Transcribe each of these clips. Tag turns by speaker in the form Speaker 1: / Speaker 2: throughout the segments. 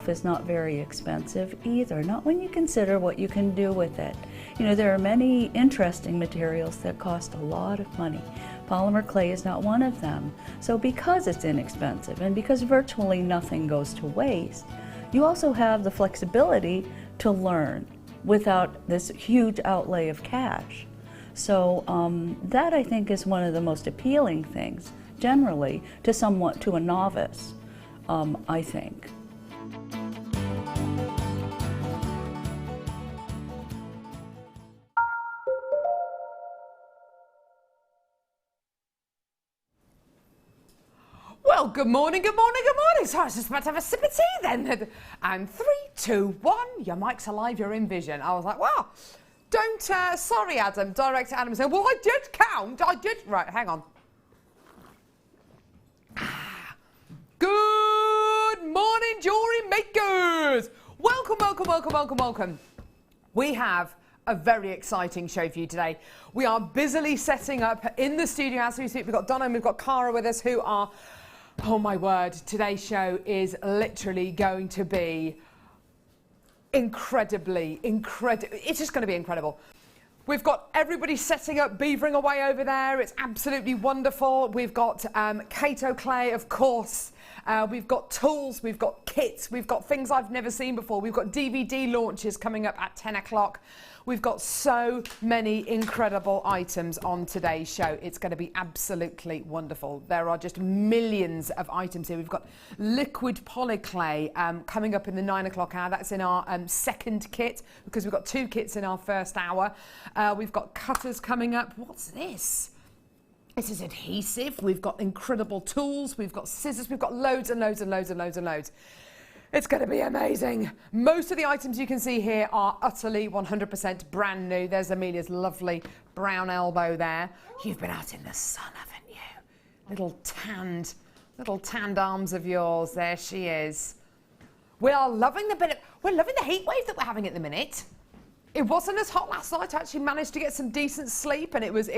Speaker 1: itself is not very expensive either, not when you consider what you can do with it. You know, there are many interesting materials that cost a lot of money. Polymer clay is not one of them. So because it's inexpensive and because virtually nothing goes to waste, you also have the flexibility to learn without this huge outlay of cash. So that, I think, is one of the most appealing things generally to a novice, I think.
Speaker 2: Well, good morning, good morning, good morning. So I was just about to have a sip of tea then. And 3, 2, 1, your mic's alive, you're in vision. I was like, wow, don't, sorry, Adam. Director Adam said, well, I did count, I did. Right, hang on. Good morning, jewellery makers. Welcome, welcome, welcome, welcome, welcome. We have a very exciting show for you today. We are busily setting up in the studio as we speak. We've got Donna and we've got Kara with us, who are, oh my word, today's show is literally going to be incredibly, it's just going to be incredible. We've got everybody setting up, beavering away over there. It's absolutely wonderful. We've got Kato clay, of course. We've got tools, we've got kits, we've got things I've never seen before. We've got DVD launches coming up at 10 o'clock. We've got so many incredible items on today's show. It's going to be absolutely wonderful. There are just millions of items here. We've got liquid polyclay coming up in the 9 o'clock hour. That's in our second kit, because we've got 2 kits in our first hour. We've got cutters coming up. What's this? This is adhesive. We've got incredible tools. We've got scissors. We've got loads and loads and loads and loads and loads. It's going to be amazing. Most of the items you can see here are utterly 100% brand new. There's Amelia's lovely brown elbow there. You've been out in the sun, haven't you? Little tanned arms of yours. There she is. We are loving we're loving the heat wave that we're having at the minute. It wasn't as hot last night. I actually managed to get some decent sleep, and it was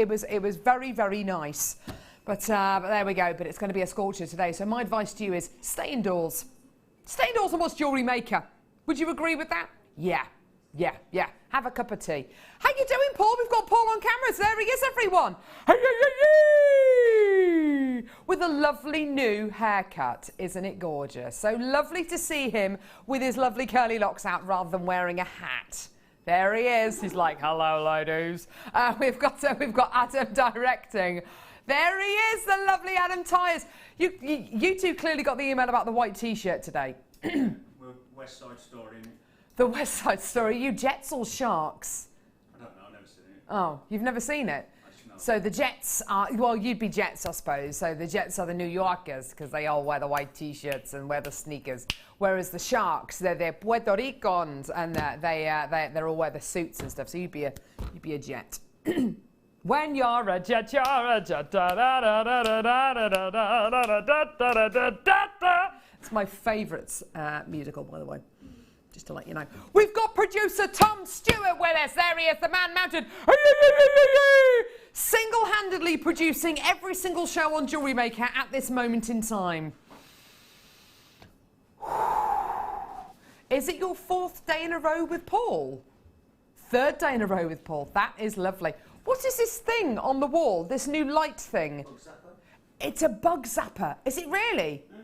Speaker 2: very, very nice. But there we go. But it's going to be a scorcher today. So my advice to you is stay indoors. Stay indoors and watch Jewellery Maker. Would you agree with that? Yeah. Have a cup of tea. How you doing, Paul? We've got Paul on camera. There he is, everyone. Hey. With a lovely new haircut. Isn't it gorgeous? So lovely to see him with his lovely curly locks out rather than wearing a hat. There he is. He's like, hello, ladies. We've got Adam directing. There he is, the lovely Adam Tyres. You two clearly got the email about the white T-shirt today.
Speaker 3: We're West Side Story, innit?
Speaker 2: The West Side Story. You Jets or Sharks?
Speaker 3: I don't know, I've never seen it.
Speaker 2: Oh, you've never seen it? So the Jets are, well, you'd be Jets, I suppose. So the Jets are the New Yorkers, because they all wear the white T-shirts and wear the sneakers. Whereas the Sharks, they're Puerto Ricans, and they're all wear the suits and stuff. So you'd be a Jet. When you're a Jet, you're a Jet. It's my favourite musical, by the way. Just to let you know. We've got producer Tom Stewart with us. There he is, the man mounted. Single-handedly producing every single show on Jewellery Maker at this moment in time. Is it your 4th day in a row with Paul? 3rd day in a row with Paul. That is lovely. What is this thing on the wall? This new light thing?
Speaker 3: Bug zapper?
Speaker 2: It's a bug zapper. Is it really?
Speaker 3: Yeah.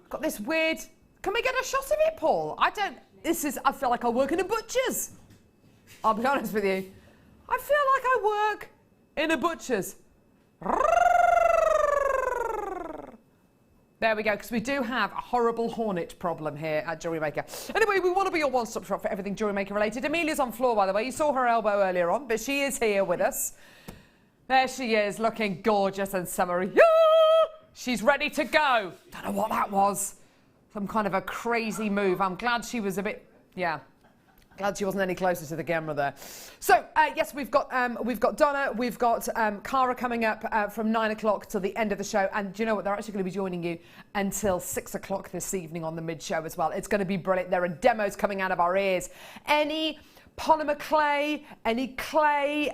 Speaker 2: Got this weird... Can we get a shot of it, Paul? I feel like I work in a butcher's. I'll be honest with you. I feel like I work in a butcher's. There we go, because we do have a horrible hornet problem here at Jewellery Maker. Anyway, we want to be your one-stop shop for everything Jewellery Maker related. Amelia's on floor, by the way. You saw her elbow earlier on, but she is here with us. There she is, looking gorgeous and summery. Yeah! She's ready to go. Don't know what that was. Some kind of a crazy move. I'm glad she was a bit, yeah. Glad she wasn't any closer to the camera there. So, yes, we've got Donna, we've got Kara coming up from 9 o'clock till the end of the show. And do you know what? They're actually going to be joining you until 6 o'clock this evening on the mid-show as well. It's going to be brilliant. There are demos coming out of our ears. Any polymer clay, any clay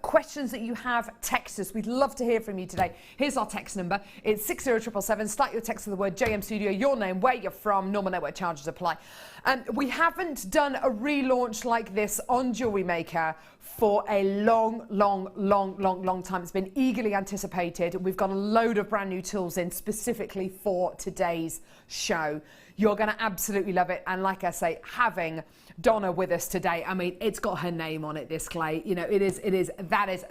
Speaker 2: questions that you have, text us. We'd love to hear from you today. Here's our text number. It's 60777. Start your text with the word JM Studio, your name, where you're from, normal network charges apply. We haven't done a relaunch like this on Jewellery Maker for a long time. It's been eagerly anticipated. We've got a load of brand new tools in specifically for today's show. You're going to absolutely love it. And like I say, having Donna with us today, I mean, it's got her name on it, this clay. You know, that is,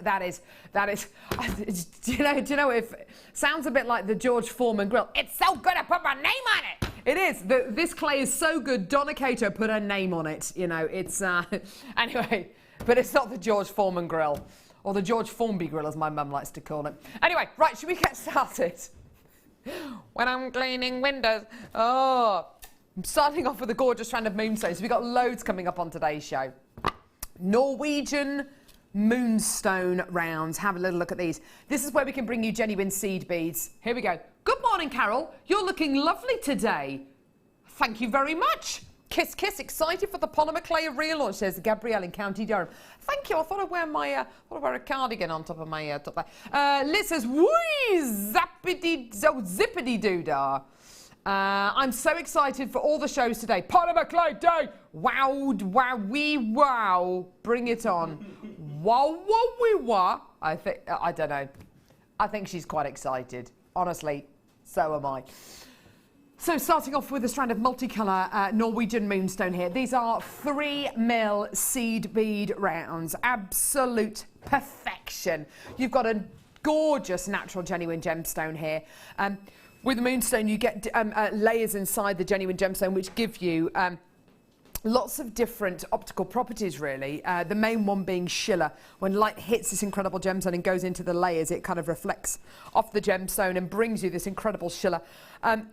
Speaker 2: do you know, if sounds a bit like the George Foreman grill. It's so good I put my name on it. It is. This clay is so good, Donna Kato put her name on it. You know, it's, anyway, but it's not the George Foreman grill. Or the George Formby grill, as my mum likes to call it. Anyway, right, should we get started? When I'm cleaning windows. Oh, I'm starting off with a gorgeous strand of moonstones. We've got loads coming up on today's show. Norwegian moonstone rounds. Have a little look at these. This is where we can bring you genuine seed beads. Here we go. Good morning, Carol. You're looking lovely today. Thank you very much. Kiss, kiss. Excited for the polymer clay relaunch, says Gabrielle in County Durham. Thank you. I thought I'd wear a cardigan on top of my top there. Liz says, wee, zappity, zippity doodah. I'm so excited for all the shows today. Polymer clay day. Wow, wow, wee, wow. Bring it on. Wow, wow, wee, wow. I don't know. I think she's quite excited. Honestly, so am I. So starting off with a strand of multicolour Norwegian moonstone here. These are 3mm seed bead rounds. Absolute perfection. You've got a gorgeous natural genuine gemstone here. With the moonstone you get layers inside the genuine gemstone which give you lots of different optical properties, really. The main one being schiller. When light hits this incredible gemstone and goes into the layers, it kind of reflects off the gemstone and brings you this incredible schiller.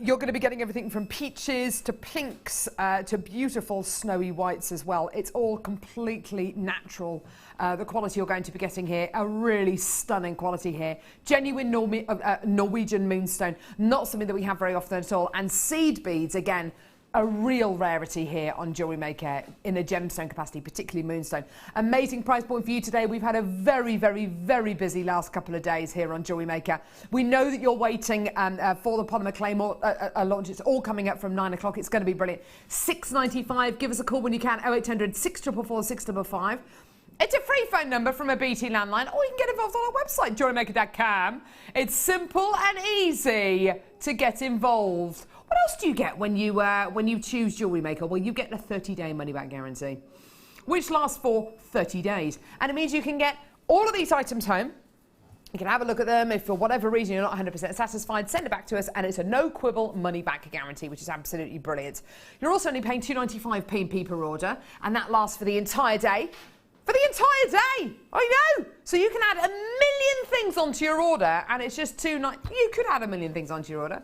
Speaker 2: You're going to be getting everything from peaches to pinks to beautiful snowy whites as well. It's all completely natural. The quality you're going to be getting here, a really stunning quality here. Genuine Norwegian moonstone, not something that we have very often at all. And seed beads, again, a real rarity here on Jewellery Maker in a gemstone capacity, particularly moonstone. Amazing price point for you today. We've had a very busy last couple of days here on Jewellery Maker. We know that you're waiting for the polymer clay launch. It's all coming up from 9 o'clock. It's going to be brilliant. $6.95. Give us a call when you can. 0800 644 655. It's a free phone number from a BT landline, or you can get involved on our website, jewellerymaker.com. It's simple and easy to get involved. What else do you get when you choose Jewellery Maker? Well, you get a 30-day money-back guarantee, which lasts for 30 days. And it means you can get all of these items home. You can have a look at them. If for whatever reason you're not 100% satisfied, send it back to us, and it's a no-quibble money-back guarantee, which is absolutely brilliant. You're also only paying $2.95 P&P per order, and that lasts for the entire day. For the entire day! I know! So you can add 1 million things onto your order, and it's just $2.95. You could add 1 million things onto your order.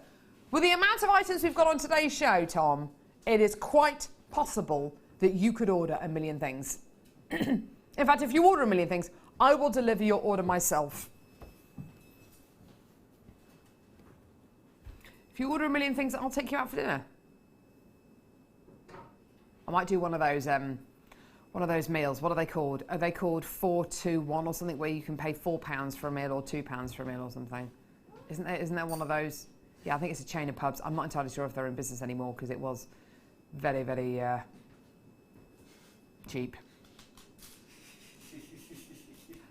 Speaker 2: With the amount of items we've got on today's show, Tom, it is quite possible that you could order 1 million things. In fact, if you order 1 million things, I will deliver your order myself. If you order 1 million things, I'll take you out for dinner. I might do one of those meals. What are they called? Are they called 4-2-1 or something, where you can pay £4 for a meal or £2 for a meal or something? Isn't there one of those? Yeah, I think it's a chain of pubs. I'm not entirely sure if they're in business anymore because it was very cheap.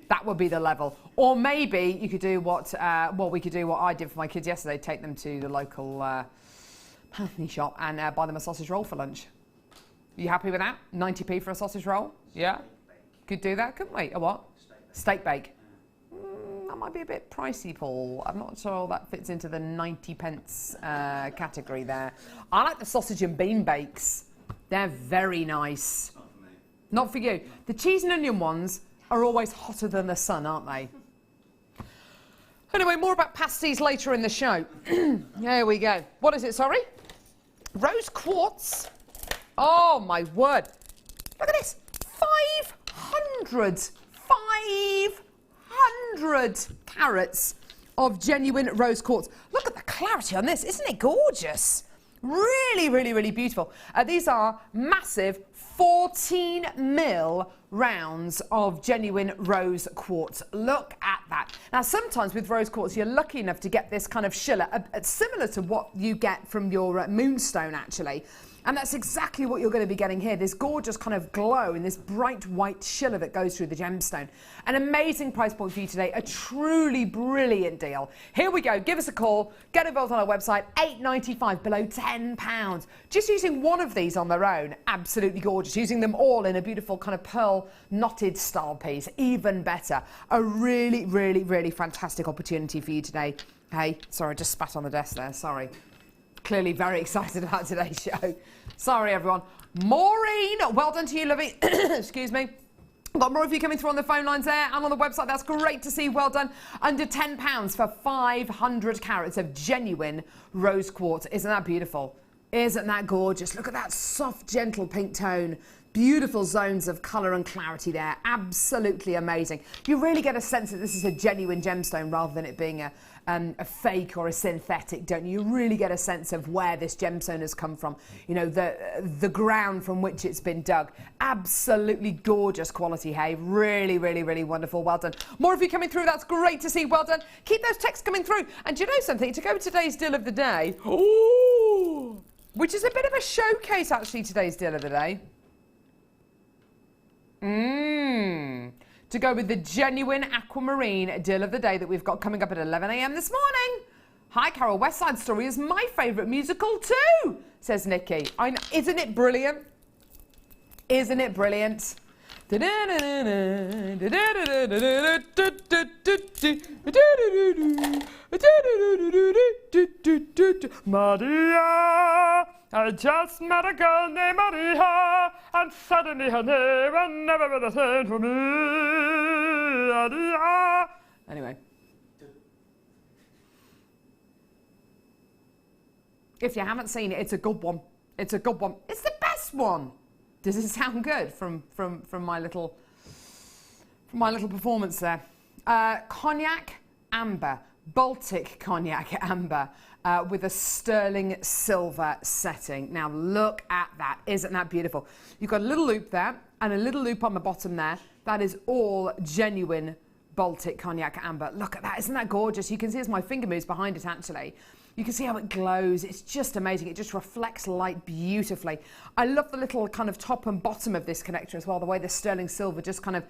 Speaker 2: That would be the level. Or maybe you could do what we could do what I did for my kids yesterday, take them to the local panini shop and buy them a sausage roll for lunch. Are you happy with that? 90p for a sausage roll? Yeah? Could do that, couldn't we? A what? Steak bake. That might be a bit pricey, Paul. I'm not sure that fits into the 90p category there. I like the sausage and bean bakes. They're very nice.
Speaker 3: Not for me.
Speaker 2: Not for you. The cheese and onion ones are always hotter than the sun, aren't they? Anyway, more about pasties later in the show. There we go. What is it, sorry? Rose quartz. Oh, my word. Look at this. 500 carats of genuine rose quartz. Look at the clarity on this. Isn't it gorgeous? Really beautiful. These are massive 14 mil rounds of genuine rose quartz. Look at that. Now, sometimes with rose quartz, you're lucky enough to get this kind of schiller, similar to what you get from your moonstone, actually. And that's exactly what you're going to be getting here, this gorgeous kind of glow in this bright white schiller that goes through the gemstone. An amazing price point for you today, a truly brilliant deal. Here we go, give us a call, get involved on our website, $8.95, below £10. Just using one of these on their own, absolutely gorgeous. Using them all in a beautiful kind of pearl knotted style piece, even better. A really, really, really fantastic opportunity for you today. Hey, sorry, I just spat on the desk there, sorry. Clearly very excited about today's show. Sorry, everyone. Maureen, well done to you, lovey. Excuse me. Got more of you coming through on the phone lines there and on the website. That's great to see. Well done. Under £10 for 500 carats of genuine rose quartz. Isn't that beautiful? Isn't that gorgeous? Look at that soft, gentle pink tone. Beautiful zones of colour and clarity there. Absolutely amazing. You really get a sense that this is a genuine gemstone rather than it being a fake or a synthetic, don't you? You really get a sense of where this gemstone has come from. You know, the ground from which it's been dug. Absolutely gorgeous quality, hey? Really, really, really wonderful. Well done. More of you coming through. That's great to see. Well done. Keep those texts coming through. And do you know something? To go with today's deal of the day, ooh, which is a bit of a showcase, actually, today's deal of the day. To go with the genuine aquamarine deal of the day that we've got coming up at 11 a.m. this morning. Hi, Carol. West Side Story is my favourite musical too, says Nikki. Isn't it brilliant? Isn't it brilliant? Maria, I just met a girl named Maria, and suddenly her name will never be the same for me. Maria. Anyway. If you haven't seen it, it's a good one. It's a good one. It's the best one. Does it sound good from my little performance there? Cognac amber, Baltic cognac amber, with a sterling silver setting. Now look at that. Isn't that beautiful? You've got a little loop there and a little loop on the bottom there. That is all genuine Baltic cognac amber. Look at that. Isn't that gorgeous? You can see as my finger moves behind it, actually. You can see how it glows. It's just amazing. It just reflects light beautifully. I love the little kind of top and bottom of this connector as well, the way the sterling silver just kind of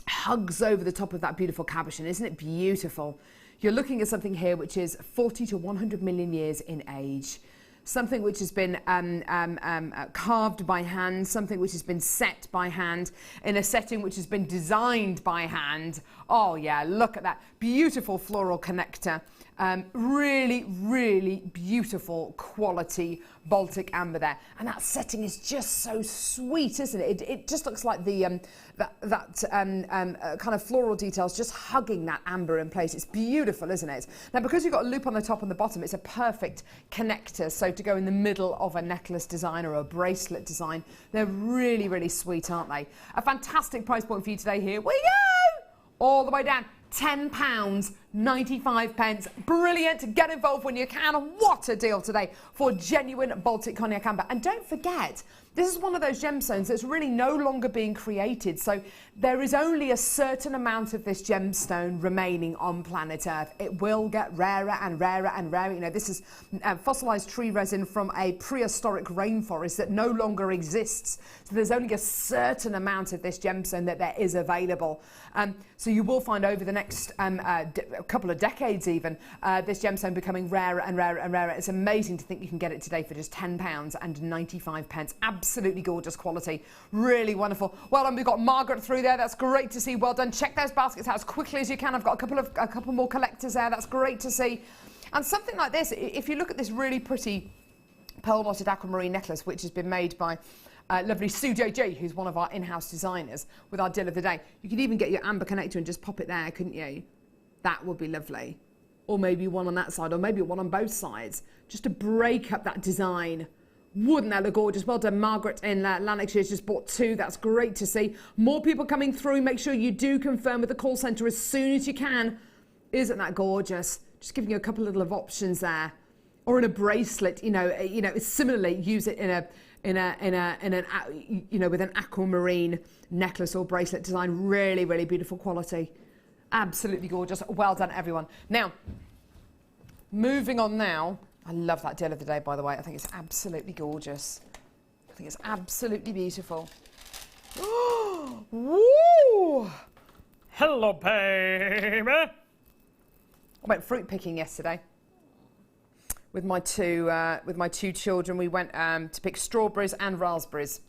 Speaker 2: hugs over the top of that beautiful cabochon. Isn't it beautiful? You're looking at something here which is 40 to 100 million years in age. Something which has been carved by hand, something which has been set by hand, in a setting which has been designed by hand. Oh yeah, look at that. Beautiful floral connector. Really, really beautiful quality Baltic amber there. And that setting is just so sweet, isn't it? It just looks like the kind of floral details just hugging that amber in place. It's beautiful, isn't it? Now, because you've got a loop on the top and the bottom, it's a perfect connector. So to go in the middle of a necklace design or a bracelet design, they're really, really sweet, aren't they? A fantastic price point for you today. Here we go! All the way down. £10, 95 pence. Brilliant. Get involved when you can. What a deal today for genuine Baltic cognac amber. And don't forget, this is one of those gemstones that's really no longer being created. So there is only a certain amount of this gemstone remaining on planet Earth. It will get rarer and rarer and rarer. You know, this is fossilized tree resin from a prehistoric rainforest that no longer exists. So there's only a certain amount of this gemstone that there is available. So you will find over the next couple of decades even, this gemstone becoming rarer and rarer and rarer. It's amazing to think you can get it today for just £10 and 95 pence. Absolutely gorgeous quality. Really wonderful. Well done. We've got Margaret through there. That's great to see. Well done. Check those baskets out as quickly as you can. I've got a couple more collectors there. That's great to see. And something like this, if you look at this really pretty pearl knotted aquamarine necklace, which has been made by lovely Sue JJ, who's one of our in-house designers, with our deal of the day. You could even get your amber connector and just pop it there, couldn't you? That would be lovely. Or maybe one on that side, or maybe one on both sides, just to break up that design. Wouldn't that look gorgeous? Well done, Margaret in Lanarkshire has just bought two. That's great to see. More people coming through. Make sure you do confirm with the call centre as soon as you can. Isn't that gorgeous? Just giving you a couple of options there. Or in a bracelet, you know, similarly use it in you know, with an aquamarine necklace or bracelet design. Really, really beautiful quality. Absolutely gorgeous. Well done, everyone. Now, moving on now. I love that deal of the day, by the way. I think it's absolutely gorgeous. I think it's absolutely beautiful. Woo!
Speaker 4: Hello, baby.
Speaker 2: I went fruit picking yesterday with my two children. We went to pick strawberries and raspberries.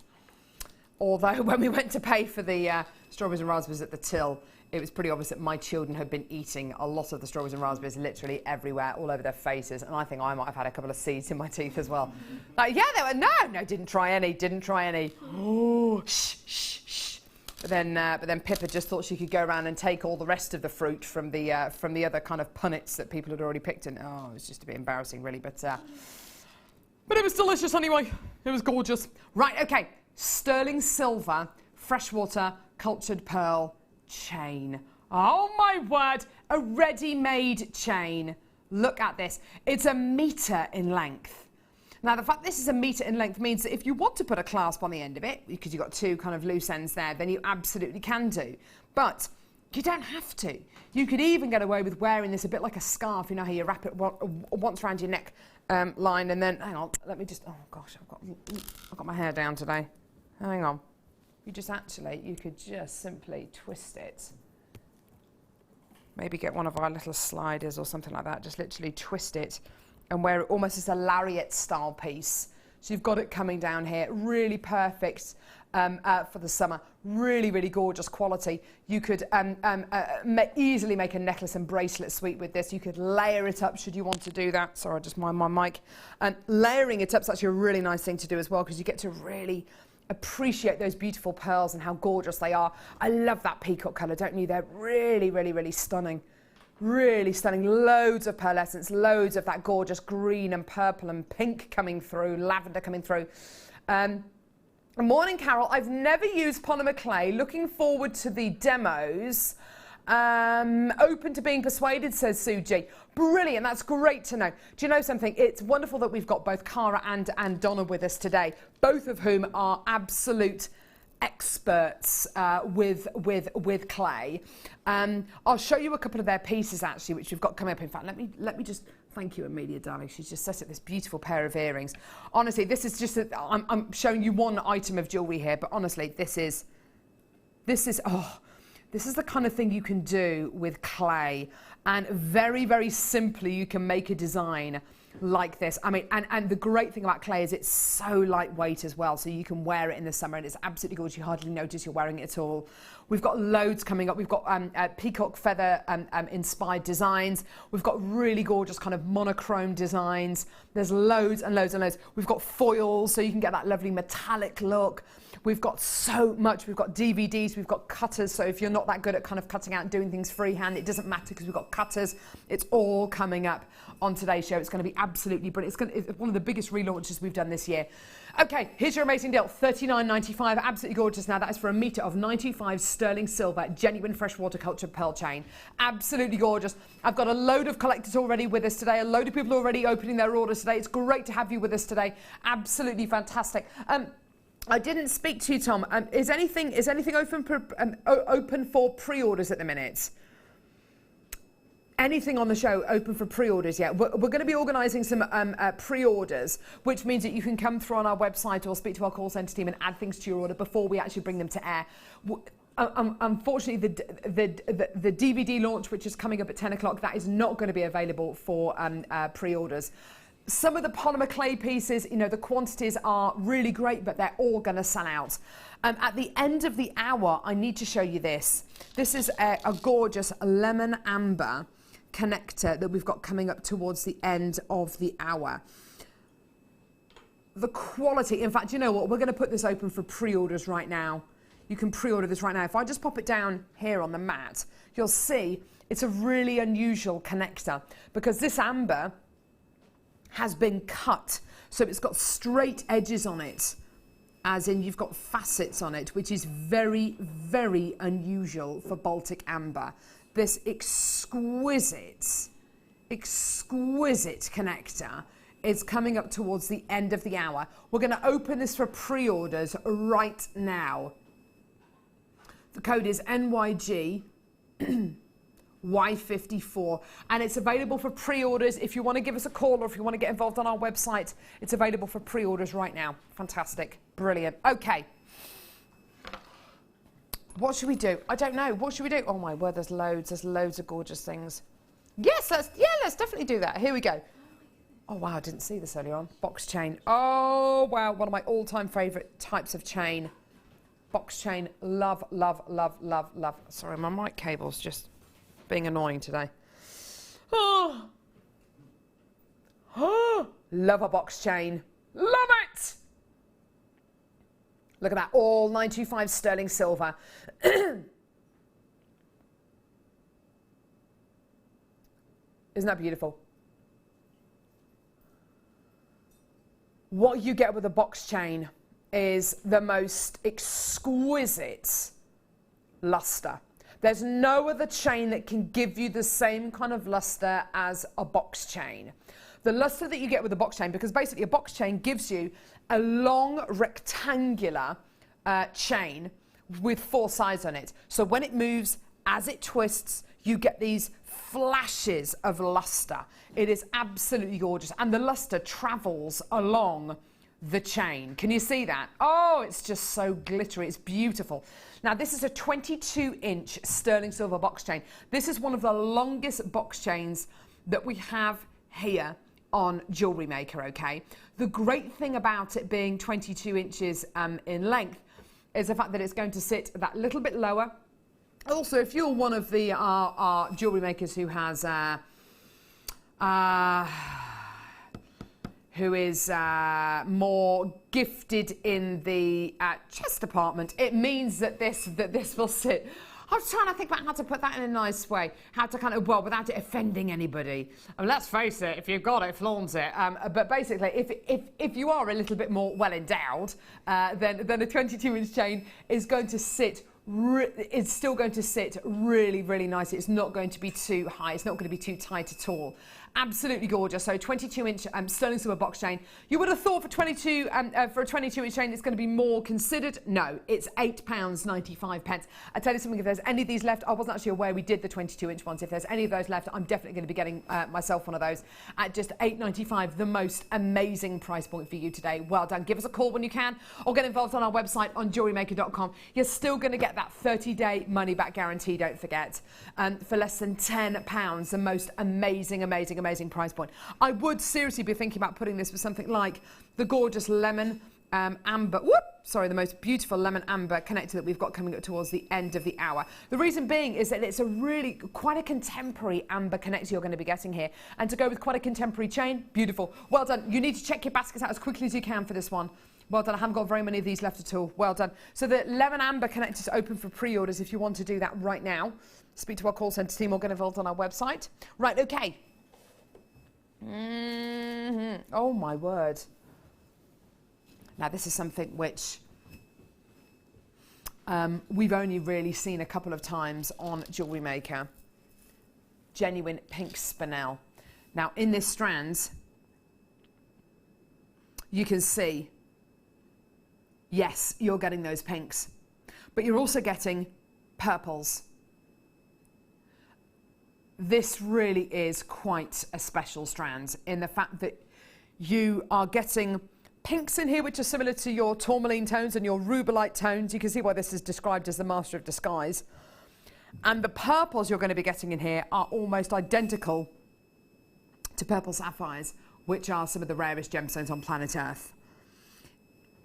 Speaker 2: Although when we went to pay for the strawberries and raspberries at the till, it was pretty obvious that my children had been eating a lot of the strawberries and raspberries literally everywhere, all over their faces, and I think I might have had a couple of seeds in my teeth as well. Like, yeah, they were, no, didn't try any. Oh, shh. But then Pippa just thought she could go around and take all the rest of the fruit from the other kind of punnets that people had already picked, and it was just a bit embarrassing, really. But it was delicious anyway. It was gorgeous. Right, okay. Sterling silver, freshwater, cultured pearl chain. Oh my word, a ready-made chain. Look at this. It's 1 metre in length. Now, the fact this is 1 metre in length means that if you want to put a clasp on the end of it, because you've got two kind of loose ends there, then you absolutely can do. But you don't have to. You could even get away with wearing this a bit like a scarf. You know how you wrap it once around your neck line, and then, hang on, let me just, oh gosh, I've got my hair down today. Hang on. You could just simply twist it. Maybe get one of our little sliders or something like that. Just literally twist it and wear it almost as a lariat style piece. So you've got it coming down here. Really perfect for the summer. Really, really gorgeous quality. You could easily make a necklace and bracelet suite with this. You could layer it up should you want to do that. Sorry, I just mind my mic. Layering it up is actually a really nice thing to do as well, because you get to really appreciate those beautiful pearls and how gorgeous they are. I love that peacock colour, don't you? They're really, really, really stunning. Really stunning. Loads of pearlescence, loads of that gorgeous green and purple and pink coming through, lavender coming through. Morning, Carol. I've never used polymer clay. Looking forward to the demos. Open to being persuaded, says Suji. Brilliant, that's great to know. Do you know something? It's wonderful that we've got both Cara and Donna with us today, both of whom are absolute experts with clay. I'll show you a couple of their pieces actually, which we've got coming up. In fact, let me just thank you, Amelia, darling. She's just set up this beautiful pair of earrings. Honestly, this is just I'm showing you one item of jewellery here, but honestly, this is the kind of thing you can do with clay, and very, very simply you can make a design like this. I mean, and the great thing about clay is it's so lightweight as well, so you can wear it in the summer and it's absolutely gorgeous. You hardly notice you're wearing it at all. We've got loads coming up. We've got peacock feather inspired designs. We've got really gorgeous kind of monochrome designs. There's loads and loads and loads. We've got foils, so you can get that lovely metallic look. We've got so much. We've got DVDs, we've got cutters, so if you're not that good at kind of cutting out and doing things freehand, it doesn't matter because we've got cutters. It's all coming up on today's show. It's going to be absolutely brilliant. It's one of the biggest relaunches we've done this year. Okay, here's your amazing deal. $39.95, absolutely gorgeous. Now that is for 1 metre of 95 sterling silver, genuine freshwater cultured pearl chain. Absolutely gorgeous. I've got a load of collectors already with us today, a load of people already opening their orders today. It's great to have you with us today. Absolutely fantastic. I didn't speak to you, Tom. Is anything open for pre-orders at the minute? Anything on the show open for pre-orders yet? We're going to be organising some pre-orders, which means that you can come through on our website or speak to our call centre team and add things to your order before we actually bring them to air. Unfortunately, the DVD launch, which is coming up at 10 o'clock, that is not going to be available for pre-orders. Some of the polymer clay pieces, you know, the quantities are really great, but they're all going to sell out. At the end of the hour, I need to show you this. This is a gorgeous lemon amber connector that we've got coming up towards the end of the hour. The quality, in fact, you know what? We're going to put this open for pre-orders right now. You can pre-order this right now. If I just pop it down here on the mat, you'll see it's a really unusual connector because this amber has been cut, so it's got straight edges on it, as in you've got facets on it, which is very, very unusual for Baltic amber. This exquisite connector is coming up towards the end of the hour. We're going to open this for pre-orders right now. The code is NYG Y54, and it's available for pre-orders. If you want to give us a call or if you want to get involved on our website, it's available for pre-orders right now. Fantastic. Brilliant. Okay. What should we do? I don't know. What should we do? Oh my word, there's loads of gorgeous things. Yes, let's definitely do that. Here we go. Oh wow, I didn't see this earlier on. Box chain. Oh wow, one of my all-time favorite types of chain. Box chain. Love, love, love, love, love. Sorry, my mic cable's just being annoying today. Oh. Oh, love a box chain. Love it. Look at that, all 925 sterling silver. Isn't that beautiful? What you get with a box chain is the most exquisite luster. There's no other chain that can give you the same kind of luster as a box chain. The luster that you get with a box chain, because basically a box chain gives you a long rectangular chain with 4 sides on it. So when it moves, as it twists, you get these flashes of luster. It is absolutely gorgeous. And the luster travels along the chain. Can you see that? Oh, it's just so glittery. It's beautiful. Now, this is a 22-inch sterling silver box chain. This is one of the longest box chains that we have here on Jewellery Maker, okay? The great thing about it being 22 inches in length is the fact that it's going to sit that little bit lower. Also, if you're one of the our jewellery makers who has who is more gifted in the chest department, it means that this will sit. I was trying to think about how to put that in a nice way, how to kind of, well, without it offending anybody. I mean, let's face it, if you've got it, flaunt it. But basically, if you are a little bit more well endowed, then a 22-inch chain is going to sit. It's still going to sit really, really nice. It's not going to be too high. It's not going to be too tight at all. Absolutely gorgeous. So 22-inch sterling silver box chain. You would have thought for a 22-inch chain it's going to be more considered. No, it's £8.95. I tell you something, if there's any of these left, I wasn't actually aware we did the 22-inch ones. If there's any of those left, I'm definitely going to be getting myself one of those at just £8.95. The most amazing price point for you today. Well done. Give us a call when you can, or get involved on our website on JewelleryMaker.com. You're still going to get that 30-day money-back guarantee, don't forget, for less than £10. The most amazing price point. I would seriously be thinking about putting this with something like the gorgeous lemon amber, the most beautiful lemon amber connector that we've got coming up towards the end of the hour. The reason being is that it's a really quite a contemporary amber connector you're going to be getting here, and to go with quite a contemporary chain, beautiful. Well done. You need to check your baskets out as quickly as you can for this one. Well done. I haven't got very many of these left at all. Well done. So the lemon amber connector is open for pre-orders if you want to do that right now. Speak to our call centre team or get involved on our website. Right, okay. Oh my word. Now this is something which we've only really seen a couple of times on Jewellery Maker. Genuine pink spinel. Now in this strand, you can see, yes, you're getting those pinks, but you're also getting purples. This really is quite a special strand in the fact that you are getting pinks in here which are similar to your tourmaline tones and your rubellite tones. You can see why this is described as the master of disguise. And the purples you're going to be getting in here are almost identical to purple sapphires, which are some of the rarest gemstones on planet Earth.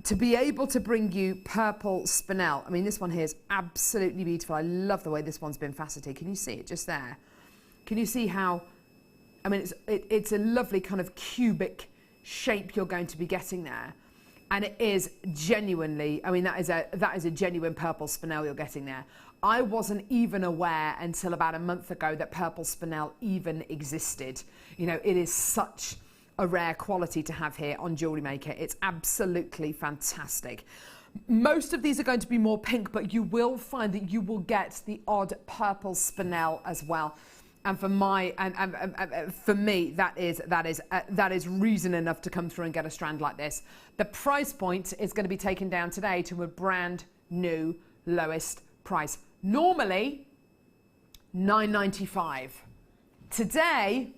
Speaker 2: To be able to bring you purple spinel, I mean, this one here is absolutely beautiful. I love the way this one's been faceted. Can you see it just there? Can you see how, I mean, it's a lovely kind of cubic shape you're going to be getting there. And it is genuinely, I mean, that is a genuine purple spinel you're getting there. I wasn't even aware until about a month ago that purple spinel even existed. You know, it is such a rare quality to have here on Jewellery Maker. It's absolutely fantastic. Most of these are going to be more pink, but you will find that you will get the odd purple spinel as well. And for for me, that is reason enough to come through and get a strand like this. The price point is going to be taken down today to a brand new lowest price. Normally, £9.95. Today,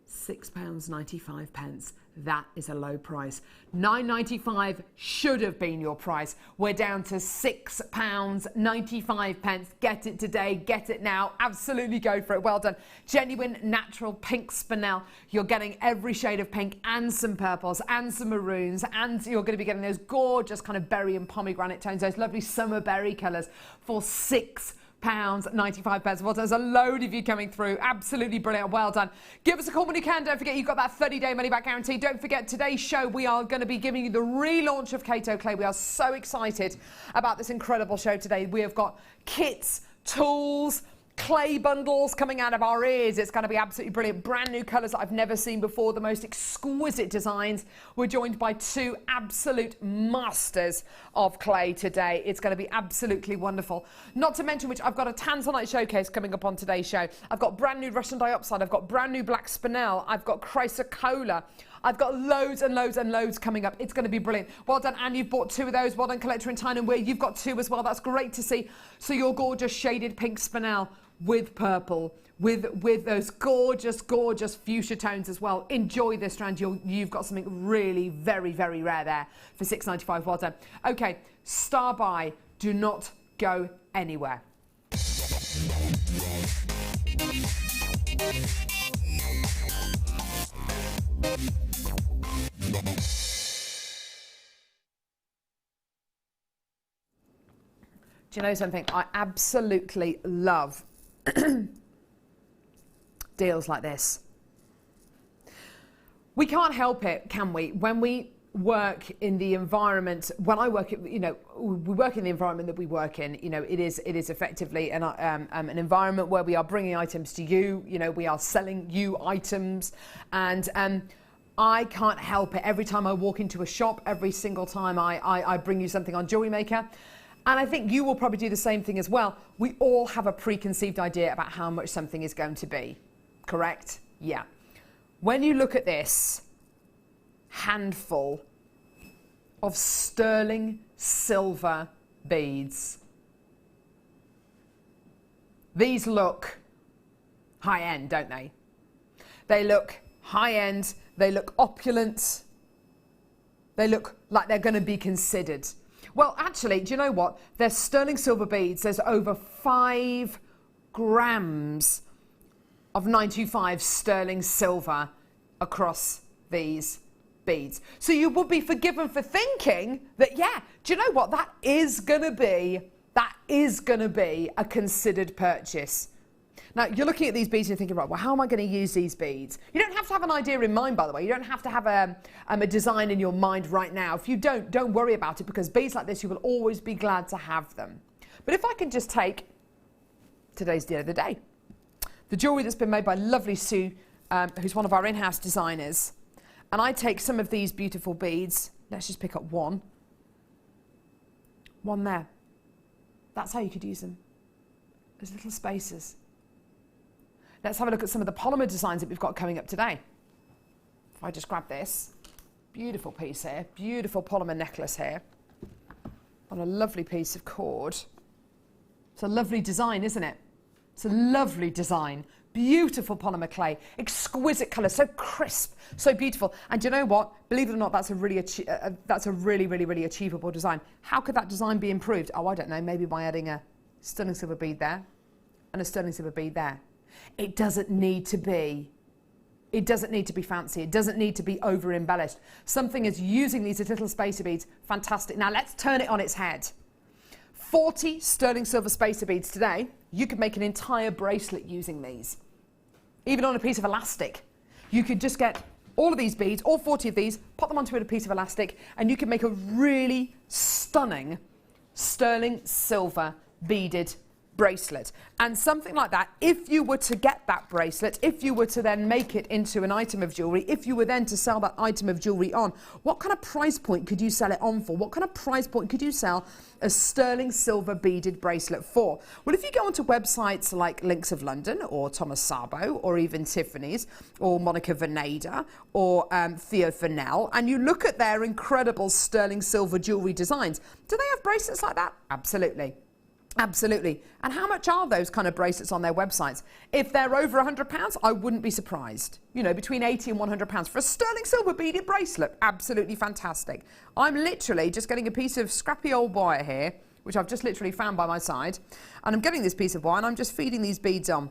Speaker 2: £6.95. That is a low price. £9.95 should have been your price. We're down to £6.95. Get it today, get it now. Absolutely go for it. Well done. Genuine natural pink spinel. You're getting every shade of pink and some purples and some maroons, and you're going to be getting those gorgeous kind of berry and pomegranate tones, those lovely summer berry colours for £6.95. Well, there's a load of you coming through. Absolutely brilliant. Well done. Give us a call when you can. Don't forget, you've got that 30-day money-back guarantee. Don't forget, today's show, we are going to be giving you the relaunch of Kato Clay. We are so excited about this incredible show today. We have got kits, tools, clay bundles coming out of our ears. It's going to be absolutely brilliant. Brand new colours that I've never seen before. The most exquisite designs. We're joined by two absolute masters of clay today. It's going to be absolutely wonderful. Not to mention which, I've got a Tanzanite showcase coming up on today's show. I've got brand new Russian diopside. I've got brand new black spinel. I've got chrysocolla. I've got loads and loads and loads coming up. It's going to be brilliant. Well done, Anne. You've bought two of those. Well done, Collector in Tyne and Weir. You've got two as well. That's great to see. So your gorgeous shaded pink spinel with purple, with those gorgeous, gorgeous fuchsia tones as well. Enjoy this strand. You've got something really very, very rare there for £6.95. Well done. Okay, star by. Do not go anywhere. Do you know something? I absolutely love deals like this. We can't help it, can we? When we work in the environment, when I work, we work in the environment that we work in. It is effectively an environment where we are bringing items to you. We are selling you items, and I can't help it. Every time I walk into a shop, every single time I bring you something on Jewellery Maker. And I think you will probably do the same thing as well. We all have a preconceived idea about how much something is going to be. Correct? Yeah. When you look at this handful of sterling silver beads, these look high-end, don't they? They look high-end, they look opulent, they look like they're going to be considered. Well, actually, do you know what? There's sterling silver beads. There's over 5 grams of 925 sterling silver across these beads. So you would be forgiven for thinking that, yeah, do you know what? That is going to be a considered purchase. Now, you're looking at these beads and you're thinking, right, well, how am I going to use these beads? You don't have to have an idea in mind, by the way. You don't have to have a design in your mind right now. If you don't worry about it, because beads like this, you will always be glad to have them. But if I can just take today's deal of the day, the jewellery that's been made by lovely Sue, who's one of our in-house designers, and I take some of these beautiful beads. Let's just pick up one there. That's how you could use them, as little spaces. Let's have a look at some of the polymer designs that we've got coming up today. If I just grab this, beautiful piece here, beautiful polymer necklace here, on a lovely piece of cord. It's a lovely design, isn't it? It's a lovely design. Beautiful polymer clay, exquisite colour, so crisp, so beautiful. And you know what? Believe it or not, that's a really, really achievable design. How could that design be improved? Oh, I don't know, maybe by adding a sterling silver bead there and a sterling silver bead there. It doesn't need to be fancy. It doesn't need to be over embellished. Something is using these little spacer beads. Fantastic. Now let's turn it on its head. 40 sterling silver spacer beads today. You could make an entire bracelet using these. Even on a piece of elastic. You could just get all of these beads, all 40 of these, pop them onto a piece of elastic, and you can make a really stunning sterling silver beaded bracelet. And something like that, if you were to get that bracelet, if you were to then make it into an item of jewellery, if you were then to sell that item of jewellery on, what kind of price point could you sell it on for? What kind of price point could you sell a sterling silver beaded bracelet for? Well, if you go onto websites like Links of London or Thomas Sabo or even Tiffany's or Monica Veneda or Theo Fennell, and you look at their incredible sterling silver jewellery designs, do they have bracelets like that? Absolutely. Absolutely. And how much are those kind of bracelets on their websites? If they're over £100, I wouldn't be surprised. You know, between £80 and £100 for a sterling silver beaded bracelet. Absolutely fantastic. I'm literally just getting a piece of scrappy old wire here, which I've just literally found by my side. And I'm getting this piece of wire and I'm just feeding these beads on.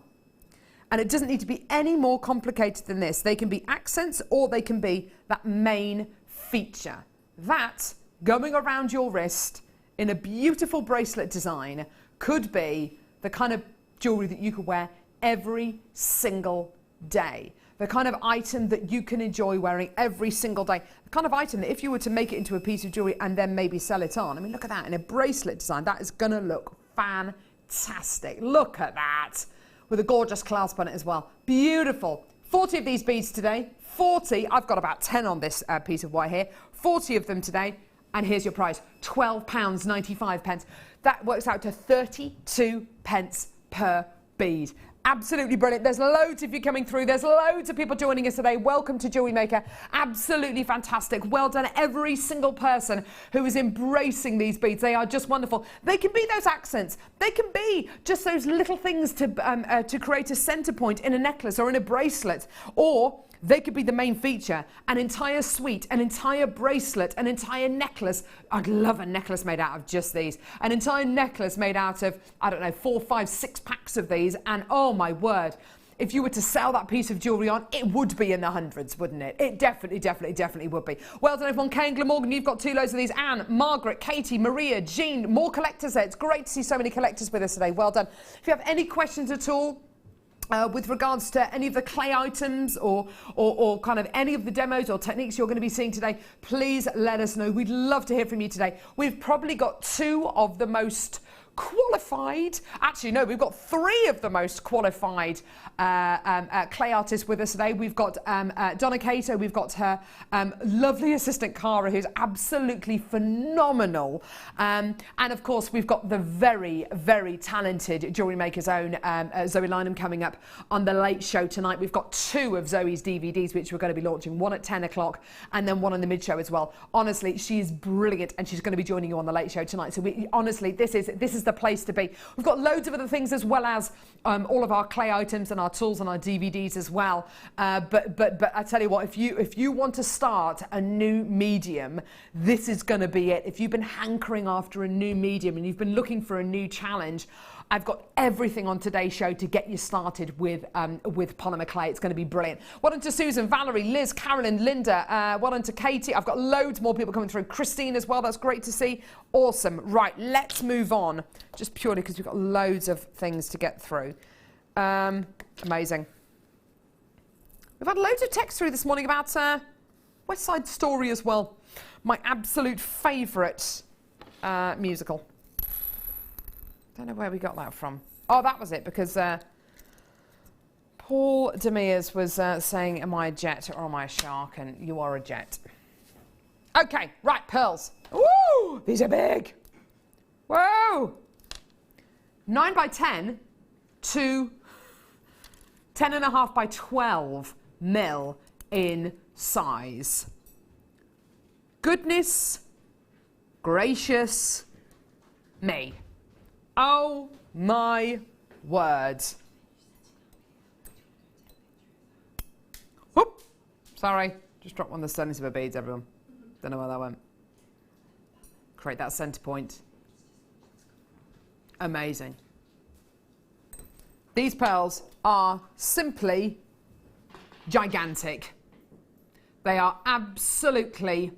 Speaker 2: And it doesn't need to be any more complicated than this. They can be accents or they can be that main feature. That, going around your wrist, in a beautiful bracelet design, could be the kind of jewellery that you could wear every single day. The kind of item that you can enjoy wearing every single day. The kind of item that if you were to make it into a piece of jewellery and then maybe sell it on, I mean, look at that, in a bracelet design, that is going to look fantastic. Look at that, with a gorgeous clasp on it as well. Beautiful. 40 of these beads today. 40, I've got about 10 on this piece of wire here. 40 of them today. And here's your price, £12.95. That works out to 32 pence per bead. Absolutely brilliant. There's loads of you coming through. There's loads of people joining us today. Welcome to Jewellery Maker. Absolutely fantastic. Well done, every single person who is embracing these beads. They are just wonderful. They can be those accents. They can be just those little things to create a centre point in a necklace or in a bracelet. Or they could be the main feature, an entire suite, an entire bracelet, an entire necklace. I'd love a necklace made out of just these. An entire necklace made out of, I don't know, 4, 5, 6 packs of these. And oh my word, if you were to sell that piece of jewellery on, it would be in the hundreds, wouldn't it? It definitely would be. Well done, everyone. Kay and Glamorgan, you've got 2 loads of these. Anne, Margaret, Katie, Maria, Jean, more collectors there. It's great to see so many collectors with us today. Well done. If you have any questions at all, with regards to any of the clay items or kind of any of the demos or techniques you're going to be seeing today, please let us know. We'd love to hear from you today. We've probably got 2 of the most qualified, actually no, we've got 3 of the most qualified clay artists with us today. We've got Donna Kato, we've got her lovely assistant Cara, who's absolutely phenomenal, and of course we've got the very, very talented Jewellery Maker's own Zoe Lynham coming up on the Late Show tonight. We've got 2 of Zoe's DVDs which we're going to be launching, one at 10 o'clock and then one on the mid show as well. Honestly, she is brilliant and she's going to be joining you on the Late Show tonight. So honestly, this is the place to be. We've got loads of other things as well as all of our clay items and our tools and our DVDs as well. But I tell you what, if you want to start a new medium, this is going to be it. If you've been hankering after a new medium and you've been looking for a new challenge, I've got everything on today's show to get you started with polymer clay. It's going to be brilliant. Well done to Susan, Valerie, Liz, Carolyn, Linda. Well done to Katie. I've got loads more people coming through. Christine as well. That's great to see. Awesome. Right, let's move on. Just purely because we've got loads of things to get through. Amazing. We've had loads of text through this morning about West Side Story as well. My absolute favourite musical. Don't know where we got that from. Oh, that was it, because Paul Demirs was saying, am I a jet or am I a shark? And you are a jet. Okay, right, pearls. Woo! These are big. Whoa! 9 by 10 to 10.5 by 12 mil in size. Goodness gracious me. Oh my word. Whoop! Sorry, just dropped one of the sterling silver beads, everyone. Don't know where that went. Create that centre point. Amazing. These pearls are simply gigantic. They are absolutely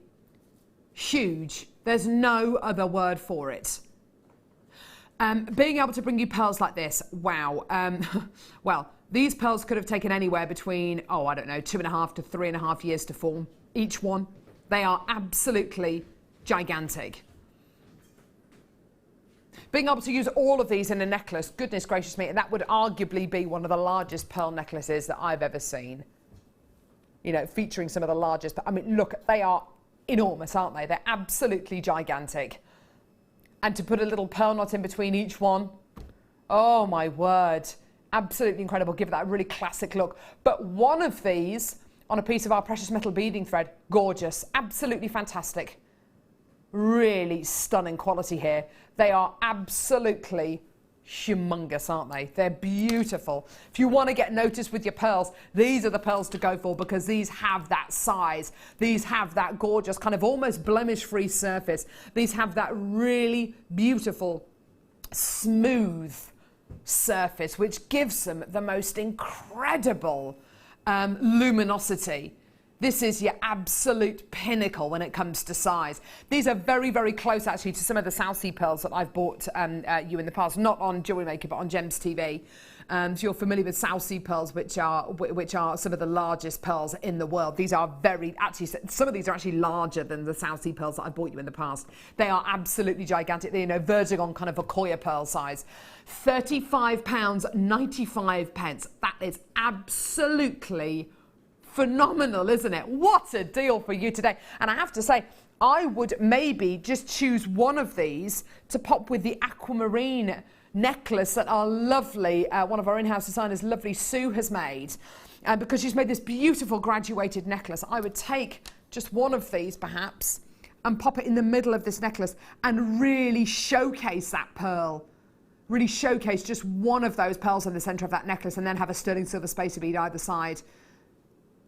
Speaker 2: huge. There's no other word for it. Being able to bring you pearls like this, wow. Well, these pearls could have taken anywhere between, oh, I don't know, 2.5 to 3.5 years to form, each one. They are absolutely gigantic. Being able to use all of these in a necklace, goodness gracious me, and that would arguably be one of the largest pearl necklaces that I've ever seen. You know, featuring some of the largest, I mean, look, they are enormous, aren't they? They're absolutely gigantic. And to put a little pearl knot in between each one, oh my word, absolutely incredible. Give it that really classic look. But one of these on a piece of our precious metal beading thread, gorgeous, absolutely fantastic. Really stunning quality here. They are absolutely humongous, aren't they? They're beautiful. If you want to get noticed with your pearls, these are the pearls to go for, because these have that size. These have that gorgeous kind of almost blemish-free surface. These have that really beautiful, smooth surface, which gives them the most incredible luminosity. This is your absolute pinnacle when it comes to size. These are very, very close actually to some of the South Sea pearls that I've bought you in the past, not on Jewellery Maker but on Gems TV. So you're familiar with South Sea pearls, which are some of the largest pearls in the world. These are actually, some of these are actually larger than the South Sea pearls that I've bought you in the past. They are absolutely gigantic. They're, you know, verging on kind of a Koya pearl size. £35.95. That is absolutely phenomenal, isn't it? What a deal for you today. And I have to say, I would maybe just choose one of these to pop with the aquamarine necklace that our lovely, one of our in-house designers, lovely Sue, has made. Because she's made this beautiful graduated necklace. I would take just one of these perhaps and pop it in the middle of this necklace and really showcase that pearl. Really showcase just one of those pearls in the centre of that necklace, and then have a sterling silver spacer bead either side.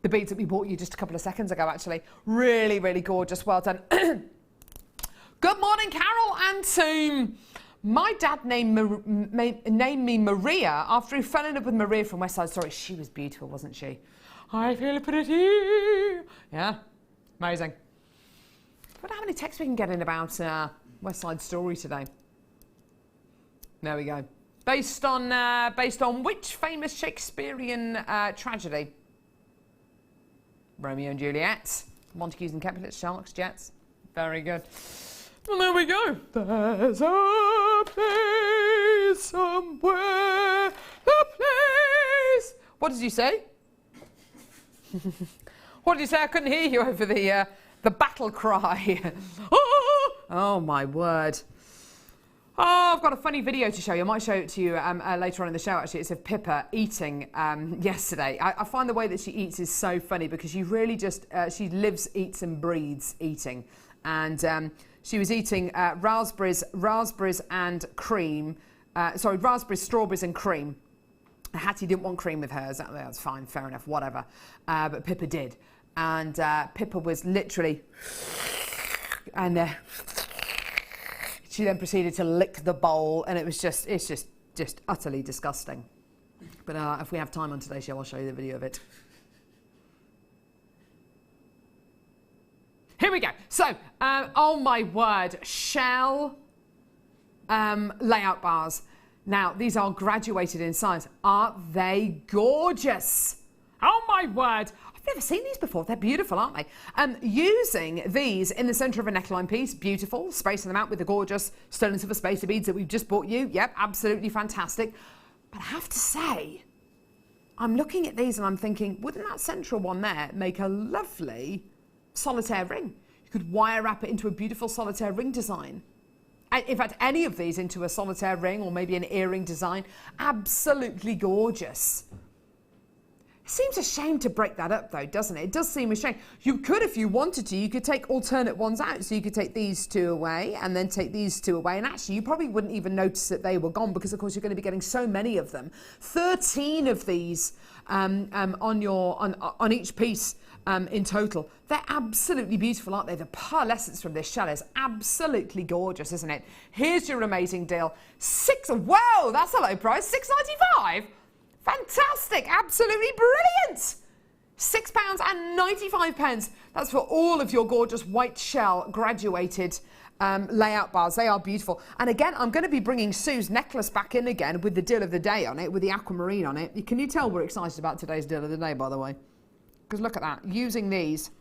Speaker 2: The beads that we bought you just a couple of seconds ago, actually. Really, really gorgeous. Well done. Good morning, Carol and team. My dad named me Maria after he fell in love with Maria from West Side Story. She was beautiful, wasn't she? I feel pretty. Yeah, amazing. I wonder how many texts we can get in about West Side Story today. There we go. Based on which famous Shakespearean tragedy? Romeo and Juliet, Montagues and Capulets, Sherlock's Jets. Very good. Well, there we go. There's a place somewhere, a place. What did you say? What did you say? I couldn't hear you over the battle cry. Oh my word. Oh, I've got a funny video to show you. I might show it to you later on in the show, actually. It's of Pippa eating yesterday. I find the way that she eats is so funny, because she really just, she lives, eats and breathes eating. And she was eating raspberries and cream. Raspberries, strawberries and cream. Hattie didn't want cream with hers. That's fine, fair enough, whatever. But Pippa did. And Pippa was literally... And... she then proceeded to lick the bowl, and it's just utterly disgusting. But if we have time on today's show, I'll show you the video of it. Here we go. So, oh my word, shell layout bars. Now, these are graduated in size. Aren't they gorgeous? Oh my word. I've never seen these before. They're beautiful, aren't they? Using these in the centre of a neckline piece, beautiful. Spacing them out with the gorgeous sterling silver spacer beads that we've just bought you. Yep, absolutely fantastic. But I have to say, I'm looking at these and I'm thinking, wouldn't that central one there make a lovely solitaire ring? You could wire wrap it into a beautiful solitaire ring design. In fact, any of these into a solitaire ring or maybe an earring design. Absolutely gorgeous. It seems a shame to break that up though, doesn't it? It does seem a shame. You could, if you wanted to, you could take alternate ones out. So you could take these two away and then take these two away. And actually, you probably wouldn't even notice that they were gone, because of course you're going to be getting so many of them. 13 of these on each piece in total. They're absolutely beautiful, aren't they? The pearlescence from this shell is absolutely gorgeous, isn't it? Here's your amazing deal. Whoa, that's a low price, £6.95. Fantastic, absolutely brilliant. £6.95. That's for all of your gorgeous white shell graduated layout bars. They are beautiful. And again, I'm going to be bringing Sue's necklace back in again with the deal of the day on it, with the aquamarine on it. Can you tell we're excited about today's deal of the day, by the way? Because look at that, using these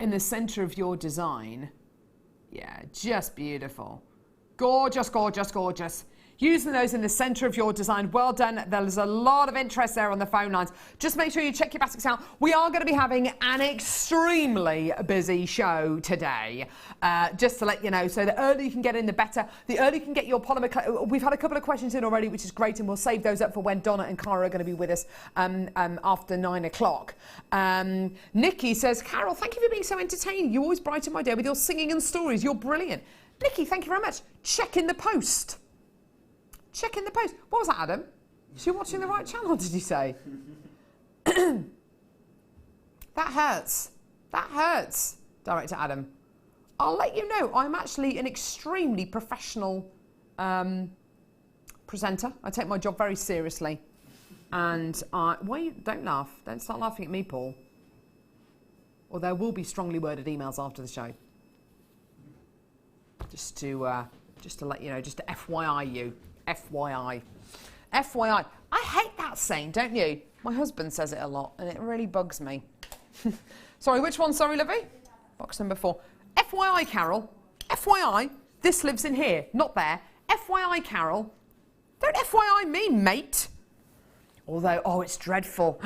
Speaker 2: in the centre of your design. Yeah, just beautiful. Gorgeous, gorgeous, gorgeous. Using those in the centre of your design. Well done. There's a lot of interest there on the phone lines. Just make sure you check your baskets out. We are going to be having an extremely busy show today. Just to let you know. So the earlier you can get in, the better. The earlier you can get your polymer clay. We've had a couple of questions in already, which is great. And we'll save those up for when Donna and Cara are going to be with us after 9 o'clock. Nikki says, Carol, thank you for being so entertaining. You always brighten my day with your singing and stories. You're brilliant. Nikki, thank you very much. Check in the post. Check in the post. What was that, Adam? So you're watching the right channel, did you say? That hurts. That hurts, Director Adam. I'll let you know, I'm actually an extremely professional presenter. I take my job very seriously. And don't laugh. Don't start laughing at me, Paul. Or there will be strongly worded emails after the show. Just to let you know, just to FYI you. FYI. FYI. I hate that saying, don't you? My husband says it a lot and it really bugs me. Sorry, which one? Sorry, Livy? Box number 4. FYI, Carol. FYI, this lives in here, not there. FYI, Carol. Don't FYI me, mate. Although, oh, it's dreadful.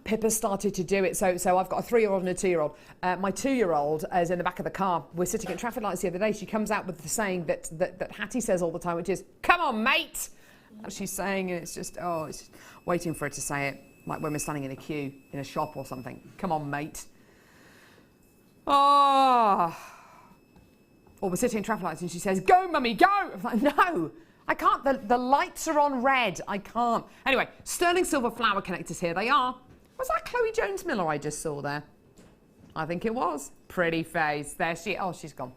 Speaker 2: Pippa started to do it. So I've got a 3-year-old and a 2-year-old. My 2-year-old is in the back of the car. We're sitting at traffic lights the other day. She comes out with the saying that Hattie says all the time, which is, come on, mate. And she's saying, and it's just waiting for her to say it, like when we're standing in a queue in a shop or something. Come on, mate. Oh. Or we're sitting in traffic lights and she says, go, mummy, go. I'm like, no. I can't. The lights are on red. I can't. Anyway, sterling silver flower connectors, here they are. Was that Chloe Jones Miller I just saw there? I think it was. Pretty face. There she... Oh, she's gone.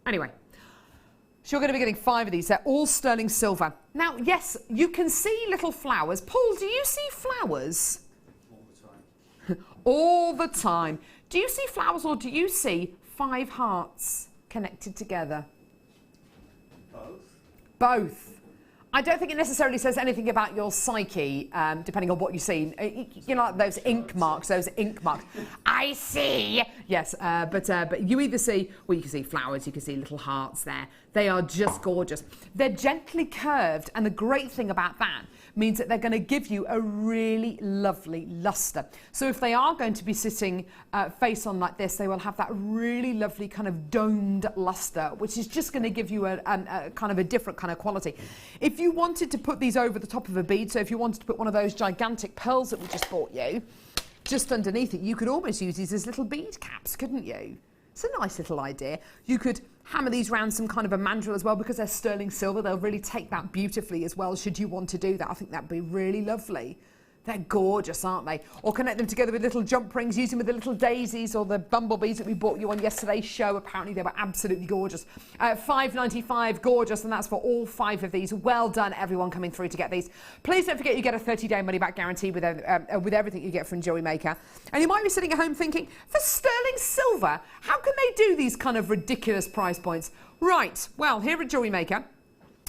Speaker 2: Anyway. So you're going to be getting 5 of these. They're all sterling silver. Now, yes, you can see little flowers. Paul, do you see flowers?
Speaker 3: All the time.
Speaker 2: All the time. Do you see flowers or do you see 5 hearts connected together? Both. I don't think it necessarily says anything about your psyche, depending on what you see. You know, like those ink marks. I see. Yes, but you either see, well, you can see flowers, you can see little hearts there. They are just gorgeous. They're gently curved, and the great thing about that means that they're going to give you a really lovely luster. So if they are going to be sitting face on like this, they will have that really lovely kind of domed luster, which is just going to give you a kind of a different kind of quality. If you wanted to put these over the top of a bead, so if you wanted to put one of those gigantic pearls that we just bought you, just underneath it, you could almost use these as little bead caps, couldn't you? It's a nice little idea. You could hammer these around some kind of a mandrel as well, because they're sterling silver. They'll really take that beautifully as well, should you want to do that. I think that'd be really lovely. They're gorgeous, aren't they? Or connect them together with little jump rings, use them with the little daisies or the bumblebees that we bought you on yesterday's show. Apparently they were absolutely gorgeous. $5.95, gorgeous, and that's for all 5 of these. Well done, everyone coming through to get these. Please don't forget you get a 30-day money-back guarantee with everything you get from Jewellery Maker. And you might be sitting at home thinking, for sterling silver, how can they do these kind of ridiculous price points? Right, well, here at Jewellery Maker,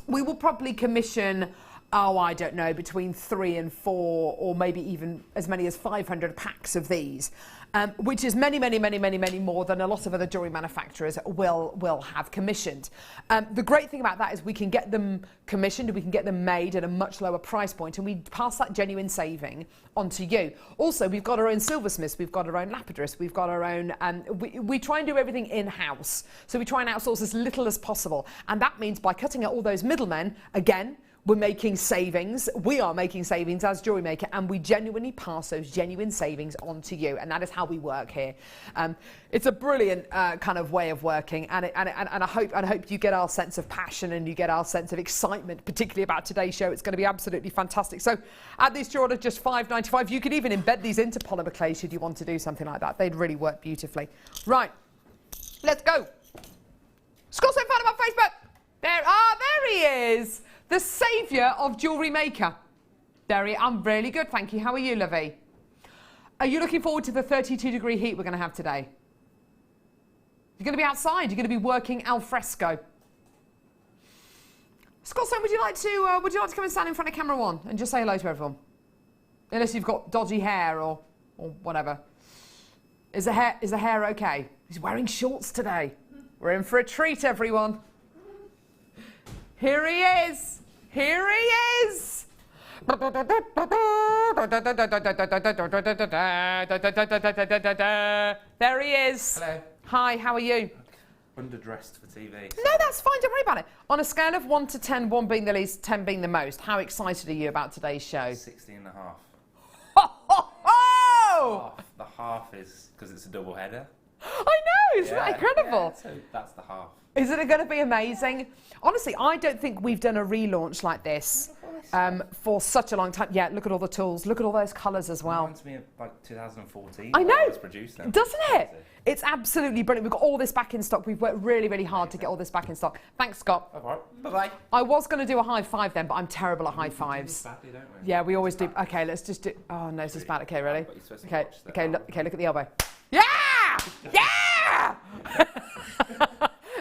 Speaker 2: we will probably commission, I don't know, between 3 and 4 or maybe even as many as 500 packs of these, which is many more than a lot of other jewellery manufacturers will have commissioned. The great thing about that is we can get them commissioned, we can get them made at a much lower price point, and we pass that genuine saving onto you. Also, we've got our own silversmiths, we've got our own lapidarists, we've got our own, we try and do everything in-house. So we try and outsource as little as possible. And that means by cutting out all those middlemen, again, we're making savings. We are making savings as Jewellery Maker, and we genuinely pass those genuine savings on to you, and that is how we work here. It's a brilliant kind of way of working, and I hope you get our sense of passion and you get our sense of excitement, particularly about today's show. It's going to be absolutely fantastic. So add these to your order, just $5.95. You can even embed these into polymer clay should you want to do something like that. They'd really work beautifully. Right, let's go. Scott so fan of our Facebook. There he is. The saviour of Jewellery Maker. I'm really good, thank you. How are you, Livy? Are you looking forward to the 32-degree heat we're going to have today? You're going to be outside. You're going to be working al fresco. Scott, would you like to come and stand in front of camera 1 and just say hello to everyone? Unless you've got dodgy hair or whatever. Is the hair okay? He's wearing shorts today. We're in for a treat, everyone. Here he is. Here he is. There he is.
Speaker 3: Hello.
Speaker 2: Hi, how are you?
Speaker 3: Underdressed for TV.
Speaker 2: No, that's fine. Don't worry about it. On a scale of 1 to 10, 1 being the least, 10 being the most, how excited are you about today's show?
Speaker 3: 16 and a half.
Speaker 2: Ho, ho, ho!
Speaker 3: The half is because it's a double header.
Speaker 2: I know, isn't that incredible?
Speaker 3: Yeah, so that's the half.
Speaker 2: Isn't it going to be amazing? Honestly, I don't think we've done a relaunch like this for such a long time. Yeah, look at all the tools. Look at all those colours as well.
Speaker 3: Reminds me of like 2014.
Speaker 2: I know.
Speaker 3: I was producing.
Speaker 2: Doesn't it? It's absolutely brilliant. We've got all this back in stock. We've worked really, really hard to get all this back in stock. Thanks, Scott.
Speaker 3: All right. Bye-bye.
Speaker 2: I was going to do a high five then, but I'm terrible at high fives.
Speaker 3: Badly, don't we?
Speaker 2: Yeah, we always do. Okay, let's just do. Oh, no, this is bad. Okay, ready?
Speaker 3: But you're supposed to
Speaker 2: Okay,
Speaker 3: watch the
Speaker 2: okay,
Speaker 3: arm.
Speaker 2: look at the elbow. Yeah! Yeah!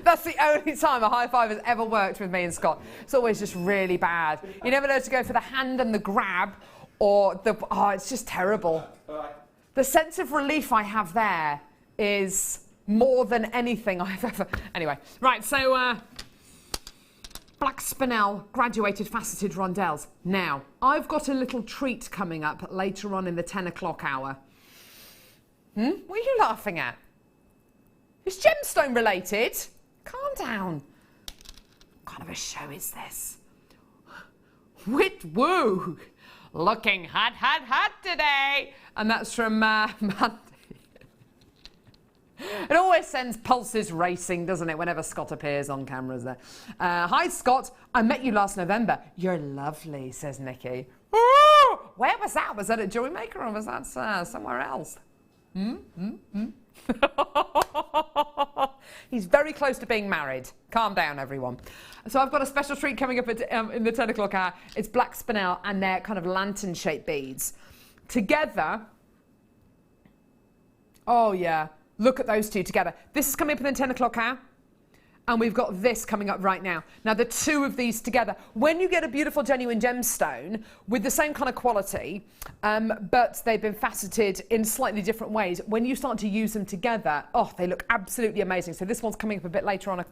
Speaker 2: That's the only time a high five has ever worked with me and Scott. It's always just really bad. You never know to go for the hand and the grab or the... Oh, it's just terrible.
Speaker 3: Bye.
Speaker 2: The sense of relief I have there is more than anything I've ever... Anyway, right, so... Black spinel graduated faceted rondelles. Now, I've got a little treat coming up later on in the 10 o'clock hour. What are you laughing at? It's gemstone related. Calm down. What kind of a show is this? Wit woo. Looking hot, hot, hot today. And that's from Mandy. It always sends pulses racing, doesn't it, whenever Scott appears on cameras there. Hi, Scott. I met you last November. You're lovely, says Nikki. Ooh, where was that? Was that at Jewellery Maker or was that somewhere else? He's very close to being married. Calm down, everyone. So I've got a special treat coming up at, in the 10 o'clock hour. It's black spinel and they're kind of lantern-shaped beads. Together, oh yeah, look at those two together. This is coming up in the 10 o'clock hour. And we've got this coming up right now. Now, the two of these together, when you get a beautiful, genuine gemstone with the same kind of quality, but they've been faceted in slightly different ways, when you start to use them together, oh, they look absolutely amazing. So this one's coming up a bit later on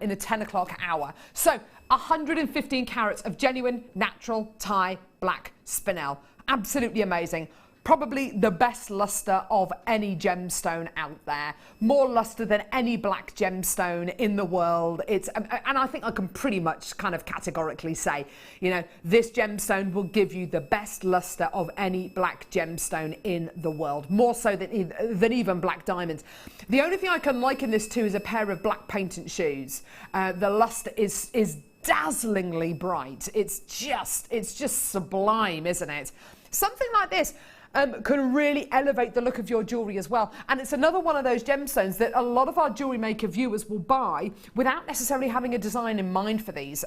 Speaker 2: in the 10 o'clock hour. So 115 carats of genuine, natural, Thai, black spinel. Absolutely amazing. Probably the best luster of any gemstone out there. More luster than any black gemstone in the world. It's, and I think I can pretty much kind of categorically say, you know, this gemstone will give you the best luster of any black gemstone in the world. More so than even black diamonds. The only thing I can liken this to is a pair of black patent shoes. The luster is dazzlingly bright. It's just sublime, isn't it? Something like this can really elevate the look of your jewellery as well. And it's another one of those gemstones that a lot of our Jewellery Maker viewers will buy without necessarily having a design in mind for these.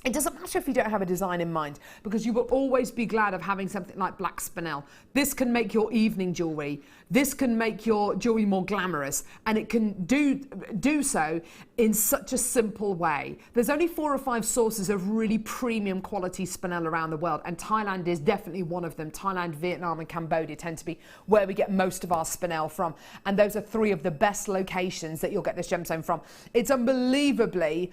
Speaker 2: It doesn't matter if you don't have a design in mind because you will always be glad of having something like black spinel. This can make your evening jewellery. This can make your jewellery more glamorous and it can do so in such a simple way. There's only 4 or 5 sources of really premium quality spinel around the world and Thailand is definitely one of them. Thailand, Vietnam and Cambodia tend to be where we get most of our spinel from and those are 3 of the best locations that you'll get this gemstone from. It's unbelievably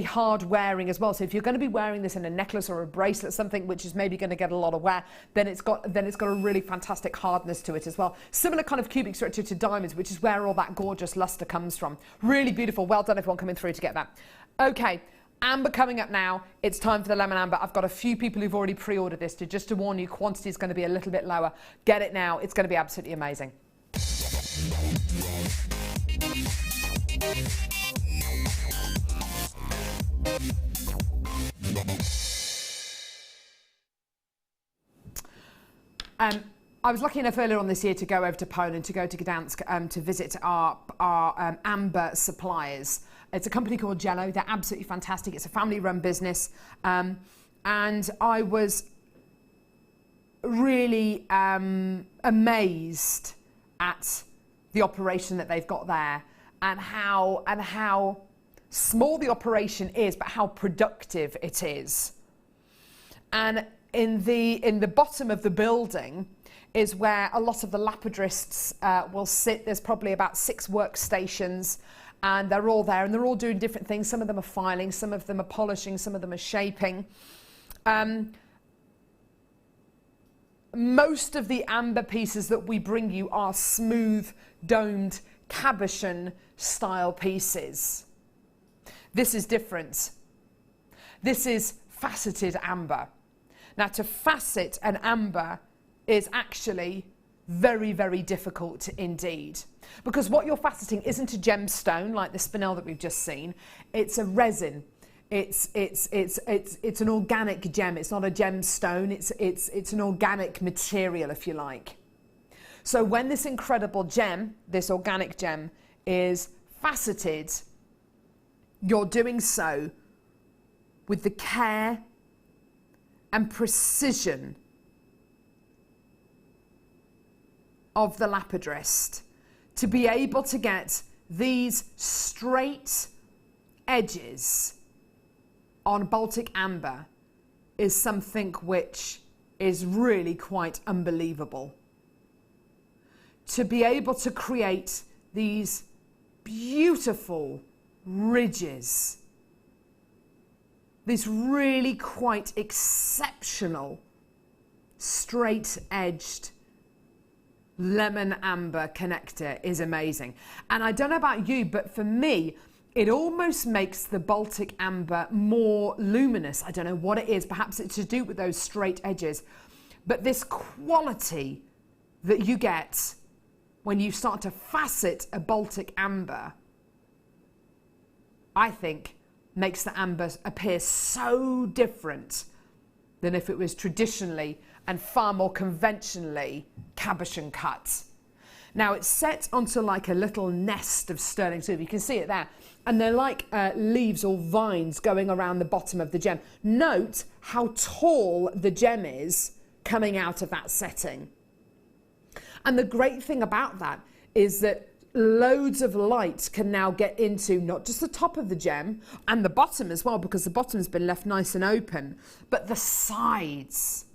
Speaker 2: hard wearing as well. So if you're going to be wearing this in a necklace or a bracelet, something which is maybe going to get a lot of wear, then it's got a really fantastic hardness to it as well. Similar kind of cubic structure to diamonds, which is where all that gorgeous luster comes from. Really beautiful. Well done everyone coming through to get that. Okay, amber coming up now. It's time for the lemon amber. I've got a few people who've already pre-ordered this just to warn you, quantity is going to be a little bit lower. Get it now. It's going to be absolutely amazing. I was lucky enough earlier on this year to go over to Poland, to go to Gdansk to visit our amber suppliers. It's a company called Jello. They're absolutely fantastic. It's a family-run business. And I was really amazed at the operation that they've got there and how small the operation is, but how productive it is. And in the bottom of the building is where a lot of the lapidarists will sit. There's probably about 6 workstations, and they're all there, and they're all doing different things. Some of them are filing, some of them are polishing, some of them are shaping. Most of the amber pieces that we bring you are smooth, domed, cabochon style pieces. This is different. This is faceted amber. Now, to facet an amber is actually very, very difficult indeed, because what you're faceting isn't a gemstone like the spinel that we've just seen. It's a resin. It's an organic gem. It's not a gemstone. It's an organic material, if you like. So when this incredible gem, this organic gem, is faceted, you're doing so with the care and precision of the lapidarist to be able to get these straight edges on Baltic amber is something which is really quite unbelievable. To be able to create these beautiful ridges, this really quite exceptional straight-edged lemon amber connector is amazing. And I don't know about you, but for me, it almost makes the Baltic amber more luminous. I don't know what it is. Perhaps it's to do with those straight edges. But this quality that you get when you start to facet a Baltic amber, I think makes the amber appear so different than if it was traditionally and far more conventionally cabochon cut. Now it's set onto like a little nest of sterling silver. You can see it there. And they're like leaves or vines going around the bottom of the gem. Note how tall the gem is coming out of that setting. And the great thing about that is that loads of light can now get into not just the top of the gem and the bottom as well, because the bottom has been left nice and open, but the sides.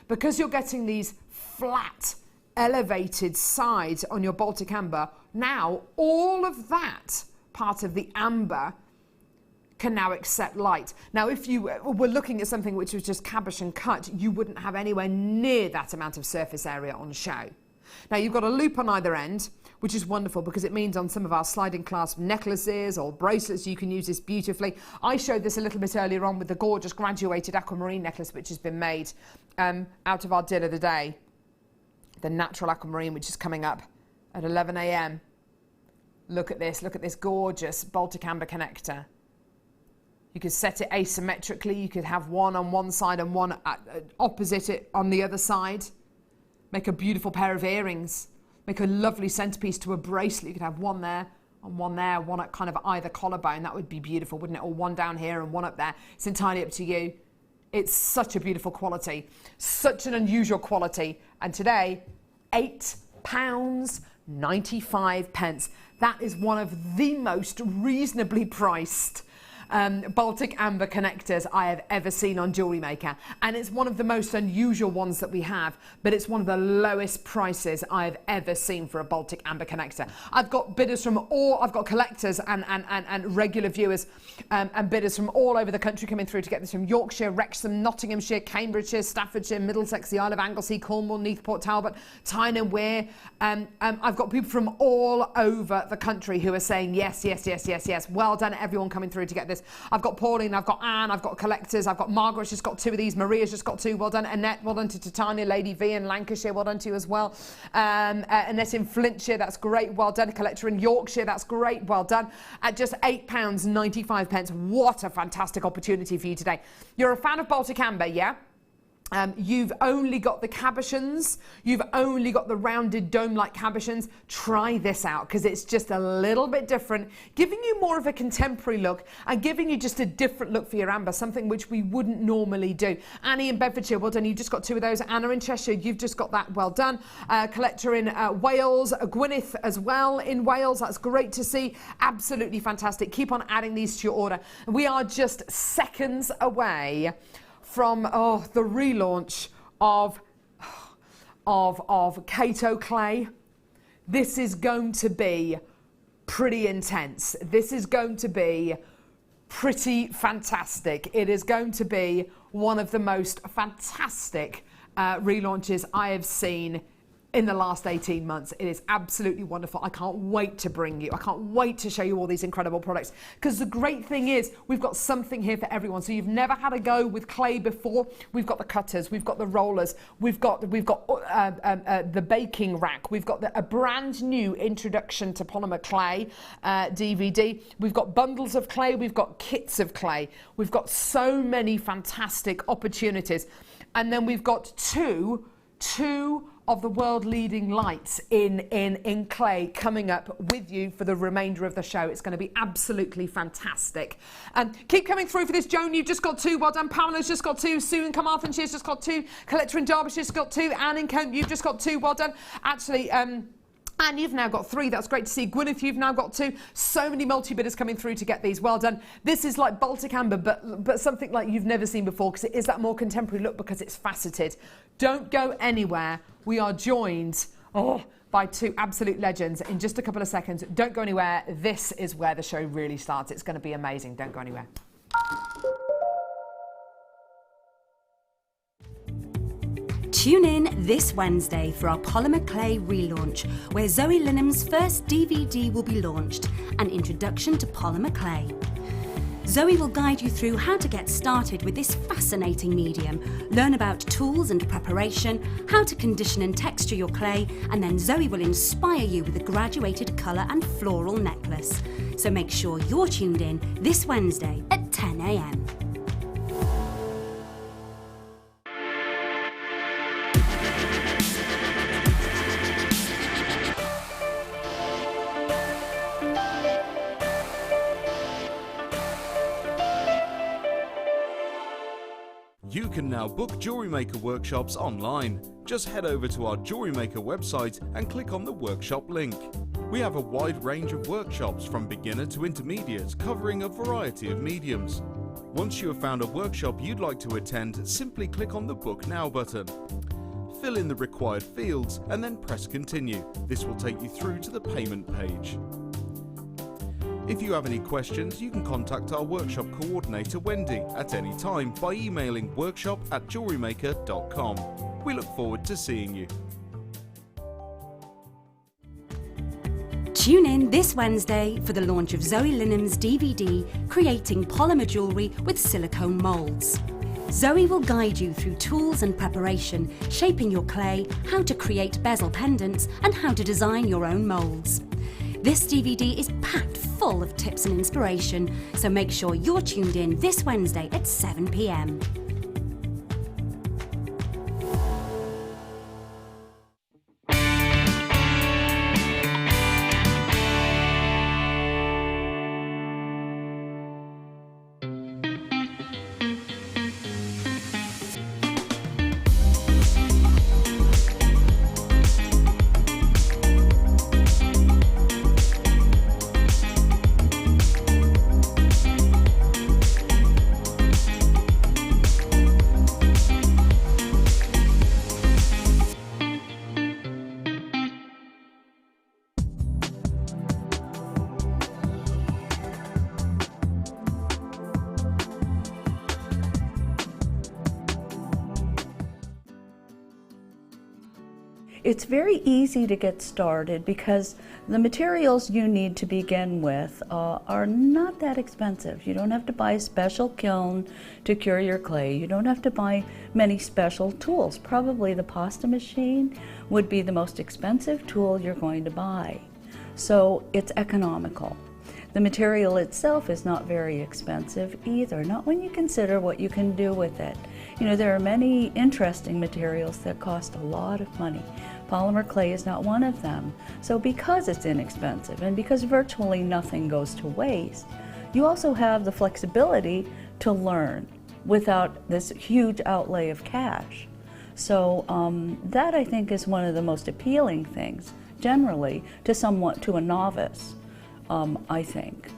Speaker 2: Because you're getting these flat, elevated sides on your Baltic amber, now all of that part of the amber can now accept light. Now, if you were looking at something which was just cabochon cut, you wouldn't have anywhere near that amount of surface area on show. Now, you've got a loop on either end, which is wonderful because it means on some of our sliding clasp necklaces or bracelets, you can use this beautifully. I showed this a little bit earlier on with the gorgeous graduated aquamarine necklace, which has been made out of our deal of the day. The natural aquamarine, which is coming up at 11 AM. Look at this gorgeous Baltic amber connector. You could set it asymmetrically. You could have one on one side and one opposite it on the other side. Make a beautiful pair of earrings. Make a lovely centerpiece to a bracelet. You could have one there and one there, one at kind of either collarbone. That would be beautiful, wouldn't it? Or one down here and one up there. It's entirely up to you. It's such a beautiful quality, such an unusual quality. And today, £8.95. That is one of the most reasonably priced Baltic amber connectors I have ever seen on Jewellery Maker, and it's one of the most unusual ones that we have, but it's one of the lowest prices I have ever seen for a Baltic amber connector. I've got bidders from all, I've got collectors and regular viewers and bidders from all over the country coming through to get this, from Yorkshire, Wrexham, Nottinghamshire, Cambridgeshire, Staffordshire, Middlesex, the Isle of Anglesey, Cornwall, Neath, Port Talbot, Tyne and Wear. I've got people from all over the country who are saying yes, yes, yes, yes, yes. Well done everyone coming through to get this. I've got Pauline, I've got Anne, I've got collectors, I've got Margaret's just got 2 of these, Maria's just got 2, well done. Annette, well done to Titania, Lady V in Lancashire, well done to you as well. Annette in Flintshire, that's great, well done. A collector in Yorkshire, that's great, well done. At just £8.95, what a fantastic opportunity for you today. You're a fan of Baltic amber, yeah? You've only got the cabochons, you've only got the rounded dome-like cabochons. Try this out because it's just a little bit different, giving you more of a contemporary look and giving you just a different look for your amber, something which we wouldn't normally do. Annie in Bedfordshire, well done, you've just got 2 of those. Anna in Cheshire, you've just got that, well done. Collector in Wales, Gwyneth as well in Wales, that's great to see, absolutely fantastic. Keep on adding these to your order. We are just seconds away from the relaunch of Kato clay. This is going to be pretty intense. This is going to be pretty fantastic. It is going to be one of the most fantastic relaunches I have seen in the last 18 months. It is absolutely wonderful. I can't wait to show you all these incredible products, because the great thing is we've got something here for everyone. So you've never had a go with clay before. We've got the cutters, we've got the rollers, we've got the baking rack, we've got a brand new introduction to polymer clay DVD. We've got bundles of clay, we've got kits of clay. We've got so many fantastic opportunities. And then we've got two of the world leading lights in clay coming up with you for the remainder of the show. It's going to be absolutely fantastic. Keep coming through for this. Joan, you've just got 2. Well done. Pamela's just got 2. Sue in Carmarthen, she's just got 2. Collector in Derbyshire, she's got 2. Anne in Kent, you've just got 2. Well done. Actually, Anne, you've now got 3. That's great to see. Gwyneth, you've now got 2. So many multi-bidders coming through to get these. Well done. This is like Baltic Amber, but something like you've never seen before, because it is that more contemporary look, because it's faceted. Don't go anywhere. We are joined by 2 absolute legends in just a couple of seconds. Don't go anywhere. This is where the show really starts. It's going to be amazing. Don't go anywhere.
Speaker 5: Tune in this Wednesday for our polymer clay relaunch, where Zoe Linham's first DVD will be launched, An Introduction to Polymer Clay. Zoe will guide you through how to get started with this fascinating medium, learn about tools and preparation, how to condition and texture your clay, and then Zoe will inspire you with a graduated colour and floral necklace. So make sure you're tuned in this Wednesday at 10 a.m.
Speaker 6: You can now book Jewellery Maker workshops online. Just head over to our Jewellery Maker website and click on the workshop link. We have a wide range of workshops from beginner to intermediate, covering a variety of mediums. Once you have found a workshop you'd like to attend, simply click on the Book Now button. Fill in the required fields and then press Continue. This will take you through to the payment page. If you have any questions, you can contact our workshop coordinator Wendy at any time by emailing workshop@jewellerymaker.com. We look forward to seeing you.
Speaker 5: Tune in this Wednesday for the launch of Zoe Linham's DVD, Creating Polymer Jewellery with Silicone Moulds. Zoe will guide you through tools and preparation, shaping your clay, how to create bezel pendants, and how to design your own moulds. This DVD is packed full of tips and inspiration, so make sure you're tuned in this Wednesday at 7 p.m.
Speaker 1: It's very easy to get started because the materials you need to begin with are not that expensive. You don't have to buy a special kiln to cure your clay. You don't have to buy many special tools. Probably the pasta machine would be the most expensive tool you're going to buy. So it's economical. The material itself is not very expensive either, not when you consider what you can do with it. You know, there are many interesting materials that cost a lot of money. Polymer clay is not one of them. So because it's inexpensive and because virtually nothing goes to waste, you also have the flexibility to learn without this huge outlay of cash. So that I think is one of the most appealing things generally to a novice, I think.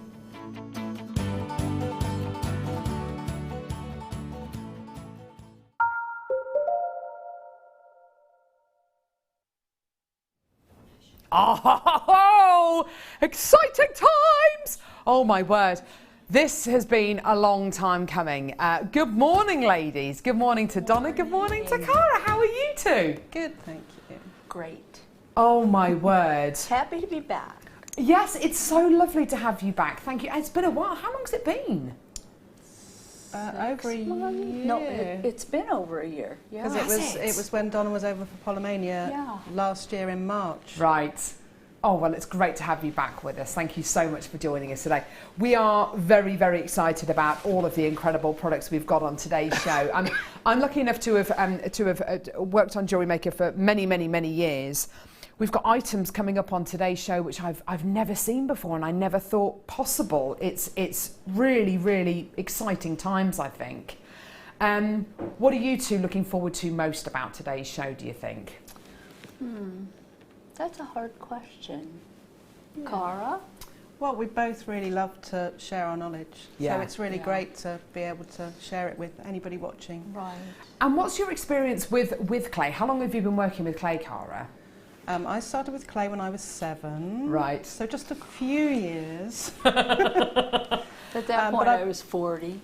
Speaker 2: Oh, exciting times! Oh my word. This has been a long time coming. Good morning, ladies. Good morning to Donna. Good morning to Cara. How are you two?
Speaker 7: Good, thank you.
Speaker 8: Great.
Speaker 2: Oh my word.
Speaker 8: Happy to be back.
Speaker 2: Yes, it's so lovely to have you back. Thank you. It's been a while. How long's it been?
Speaker 7: Over a year.
Speaker 8: No, it's been over a year. Yeah.
Speaker 7: Because it was when Donna was over for Polymania
Speaker 8: Yeah.
Speaker 7: last year in March.
Speaker 2: Right. Oh, well, it's great to have you back with us. Thank you so much for joining us today. We are very, very excited about all of the incredible products we've got on today's show. I'm lucky enough to have worked on Jewellery Maker for many, many, many years. We've got items coming up on today's show which I've never seen before and I never thought possible. It's really, really exciting times, I think. What are you two looking forward to most about today's show, do you think?
Speaker 8: That's a hard question. Cara?
Speaker 7: Well, we both really love to share our knowledge.
Speaker 2: Yeah.
Speaker 7: So it's really great to be able to share it with anybody watching.
Speaker 8: Right.
Speaker 2: And what's your experience with clay? How long have you been working with clay, Cara?
Speaker 7: I started with clay when I was 7.
Speaker 2: Right.
Speaker 7: So just a few years.
Speaker 8: At that point, I was 40.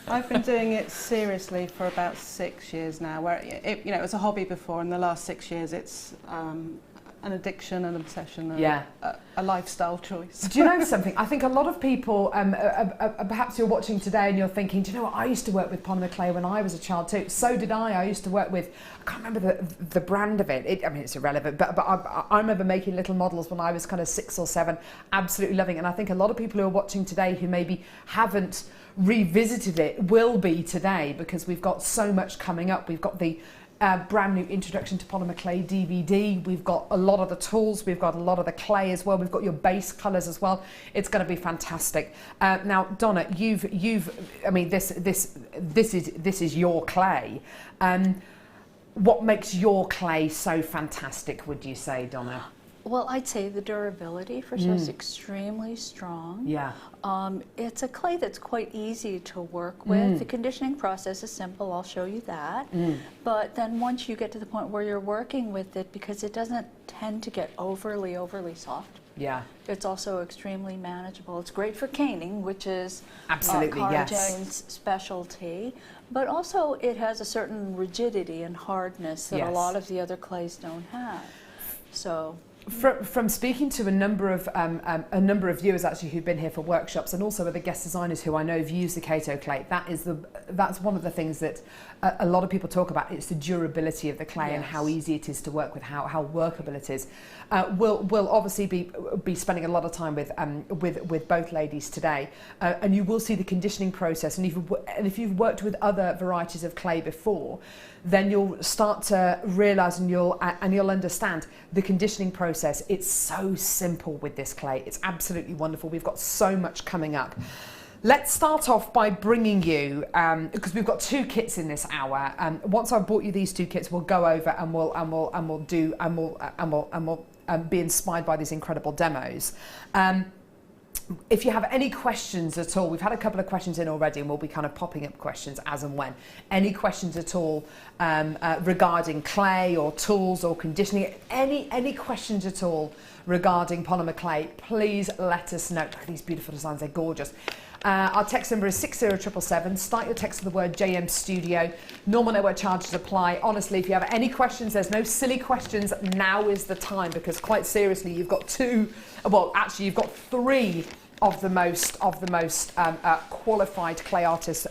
Speaker 7: I've been doing it seriously for about 6 years now, where it was a hobby before, and the last 6 years it's an addiction, an obsession, a lifestyle choice.
Speaker 2: Do you know something? I think a lot of people, perhaps you're watching today and you're thinking, do you know what, I used to work with polymer clay when I was a child too. So did I. I used to work with, I can't remember the brand of it. I mean, it's irrelevant, but I remember making little models when I was kind of 6 or 7, absolutely loving it. And I think a lot of people who are watching today who maybe haven't revisited it will be today, because we've got so much coming up. We've got the brand new Introduction to Polymer Clay DVD. We've got a lot of the tools. We've got a lot of the clay as well. We've got your base colours as well. It's going to be fantastic. Now, Donna, I mean, this is your clay. What makes your clay so fantastic, would you say, Donna?
Speaker 8: Well, I'd say the durability for sure is extremely strong.
Speaker 2: Yeah.
Speaker 8: It's a clay that's quite easy to work with. The conditioning process is simple, I'll show you that. But then once you get to the point where you're working with it, because it doesn't tend to get overly soft,
Speaker 2: Yeah.
Speaker 8: it's also extremely manageable. It's great for caning, which is
Speaker 2: Absolutely,
Speaker 8: Cara
Speaker 2: yes.
Speaker 8: Jane's specialty. But also it has a certain rigidity and hardness that a
Speaker 2: Yes.
Speaker 8: lot of the other clays don't have. So
Speaker 2: From speaking to a number of viewers actually who've been here for workshops, and also other guest designers who I know have used the Kato clay, that's one of the things that a lot of people talk about. It's the durability of the clay and how easy it is to work with, how workable it is. We'll obviously be spending a lot of time with both ladies today, and you will see the conditioning process. And if you've worked with other varieties of clay before, then you'll start to realise and you'll understand the conditioning process. It's so simple with this clay. It's absolutely wonderful. We've got so much coming up. Let's start off by bringing you, because we've got 2 kits in this hour. Once I've brought you these 2 kits, we'll go over and we'll be inspired by these incredible demos. If you have any questions at all, we've had a couple of questions in already, and we'll be kind of popping up questions as and when. Any questions at all regarding clay or tools or conditioning, any questions at all regarding polymer clay, please let us know. Look at these beautiful designs, they're gorgeous. Our text number is 60777. Start your text with the word JM Studio. Normal network charges apply. Honestly, if you have any questions, there's no silly questions. Now is the time, because quite seriously, you've got 3 of the most qualified clay artists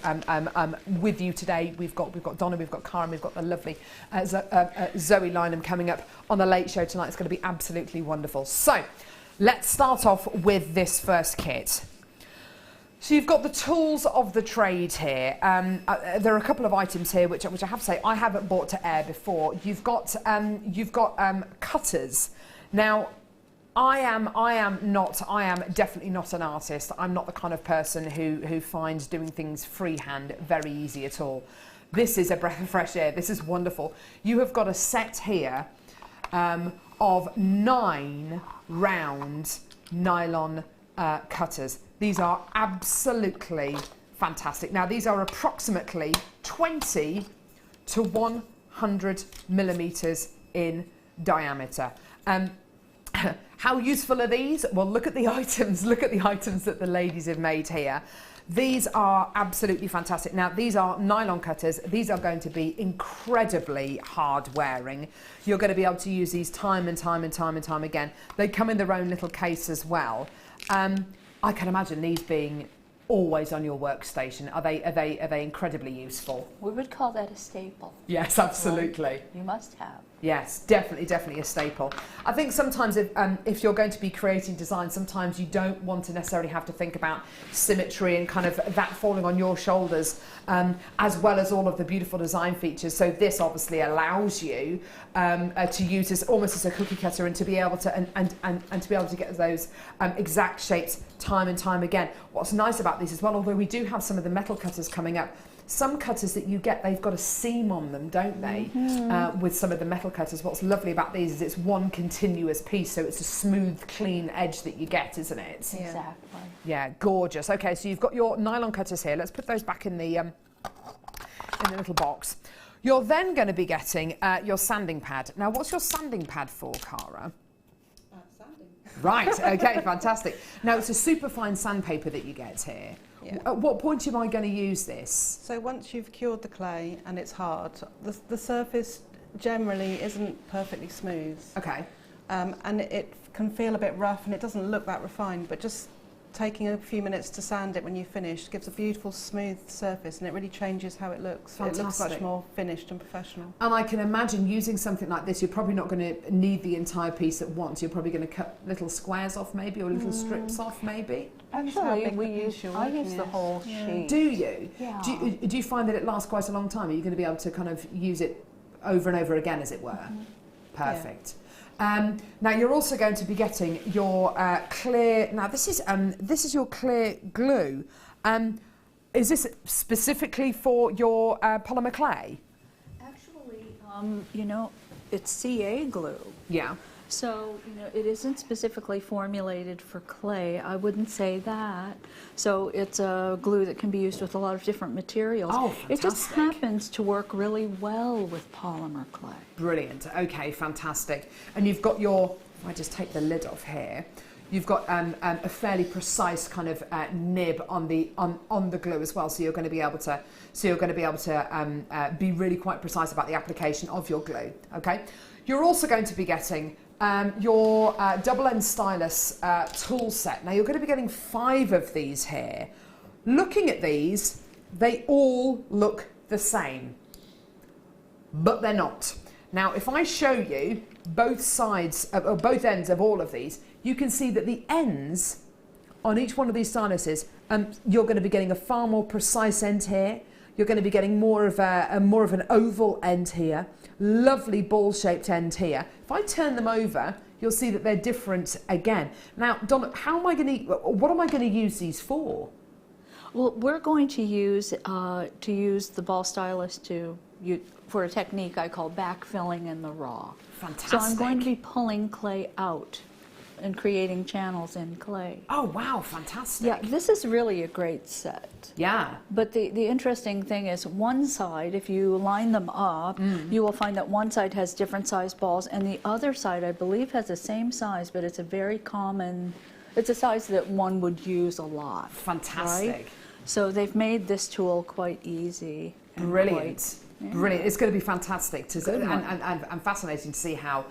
Speaker 2: with you today. We've got Donna, we've got Cara, and we've got the lovely Zoe Lynham coming up on the Late Show tonight. It's going to be absolutely wonderful. So let's start off with this first kit. So you've got the tools of the trade here. There are a couple of items here which I have to say I haven't brought to air before. You've got cutters. Now, I am definitely not an artist. I'm not the kind of person who finds doing things freehand very easy at all. This is a breath of fresh air. This is wonderful. You have got a set here of 9 round nylon cutters. These are absolutely fantastic. Now, these are approximately 20 to 100 millimeters in diameter. How useful are these? Well, look at the items. Look at the items that the ladies have made here. These are absolutely fantastic. Now, these are nylon cutters. These are going to be incredibly hard wearing. You're going to be able to use these time and time and time and time again. They come in their own little case as well. I can imagine these being always on your workstation. Are they incredibly useful?
Speaker 8: We would call that a staple.
Speaker 2: Yes, absolutely.
Speaker 8: Right? You must have.
Speaker 2: Yes, definitely a staple. I think sometimes if you're going to be creating design, sometimes you don't want to necessarily have to think about symmetry and kind of that falling on your shoulders, as well as all of the beautiful design features. So this obviously allows you to use this almost as a cookie cutter and to be able to and to be able to get those exact shapes time and time again. What's nice about these as well, although we do have some of the metal cutters coming up, some cutters that you get, they've got a seam on them, don't they? With some of the metal cutters. What's lovely about these is it's one continuous piece, so it's a smooth, clean edge that you get, isn't it?
Speaker 8: Exactly.
Speaker 2: Yeah, gorgeous. Okay, so you've got your nylon cutters here. Let's put those back in the little box. You're then going to be getting your sanding pad. Now, what's your sanding pad for, Cara?
Speaker 7: Sanding.
Speaker 2: Right, okay, fantastic. Now, it's a super fine sandpaper that you get here.
Speaker 7: Yeah.
Speaker 2: At what point am I going to use this?
Speaker 7: So once you've cured the clay and it's hard, the surface generally isn't perfectly smooth.
Speaker 2: Okay.
Speaker 7: And it can feel a bit rough and it doesn't look that refined, but just taking a few minutes to sand it when you finish gives a beautiful smooth surface and it really changes how it looks.
Speaker 2: Fantastic.
Speaker 7: It looks much more finished and professional.
Speaker 2: And I can imagine using something like this, you're probably not going to need the entire piece at once. You're probably going to cut little squares off maybe, or little strips off maybe.
Speaker 8: Actually, I use the whole sheet.
Speaker 2: Do you?
Speaker 8: Yeah.
Speaker 2: Do you find that it lasts quite a long time? Are you going to be able to kind of use it over and over again, as it were? Perfect. Now you're also going to be getting your clear. Now this is your clear glue. Is this specifically for your polymer clay?
Speaker 8: Actually, you know, it's CA glue.
Speaker 2: Yeah.
Speaker 8: So, you know, it isn't specifically formulated for clay. I wouldn't say that. So it's a glue that can be used with a lot of different materials.
Speaker 2: Oh, fantastic.
Speaker 8: It just happens to work really well with polymer clay.
Speaker 2: Brilliant. Okay, fantastic. And you've got your, if I just take the lid off here, you've got a fairly precise kind of nib on the glue as well. So you're going to be able to be really quite precise about the application of your glue. Okay. You're also going to be getting your double end stylus tool set. Now you're going to be getting 5 of these here. Looking at these, they all look the same, but they're not. Now if I show you both sides, or both ends of all of these, you can see that the ends on each one of these styluses, you're going to be getting a far more precise end here. You're going to be getting more of an oval end here. Lovely ball-shaped end here. If I turn them over, you'll see that they're different again. Now, Donna, what am I going to use these for?
Speaker 8: Well, we're going to use the ball stylus for a technique I call backfilling in the raw.
Speaker 2: Fantastic.
Speaker 8: So I'm going to be pulling clay out and creating channels in clay.
Speaker 2: Oh wow, fantastic.
Speaker 8: Yeah, this is really a great set.
Speaker 2: Yeah.
Speaker 8: But the interesting thing is one side, if you line them up, you will find that one side has different size balls and the other side, I believe, has the same size, but it's a very common, it's a size that one would use a lot.
Speaker 2: Fantastic.
Speaker 8: Right? So they've made this tool quite easy.
Speaker 2: Brilliant. Brilliant. It's going to be fantastic and fascinating to see how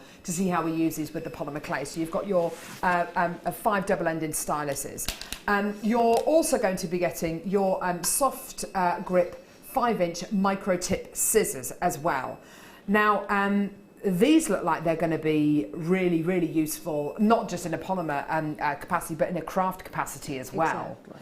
Speaker 2: we use these with the polymer clay. So you've got your 5 double-ended styluses. You're also going to be getting your soft grip 5-inch micro tip scissors as well. Now these look like they're going to be really, really useful, not just in a polymer capacity, but in a craft capacity as well.
Speaker 8: Exactly.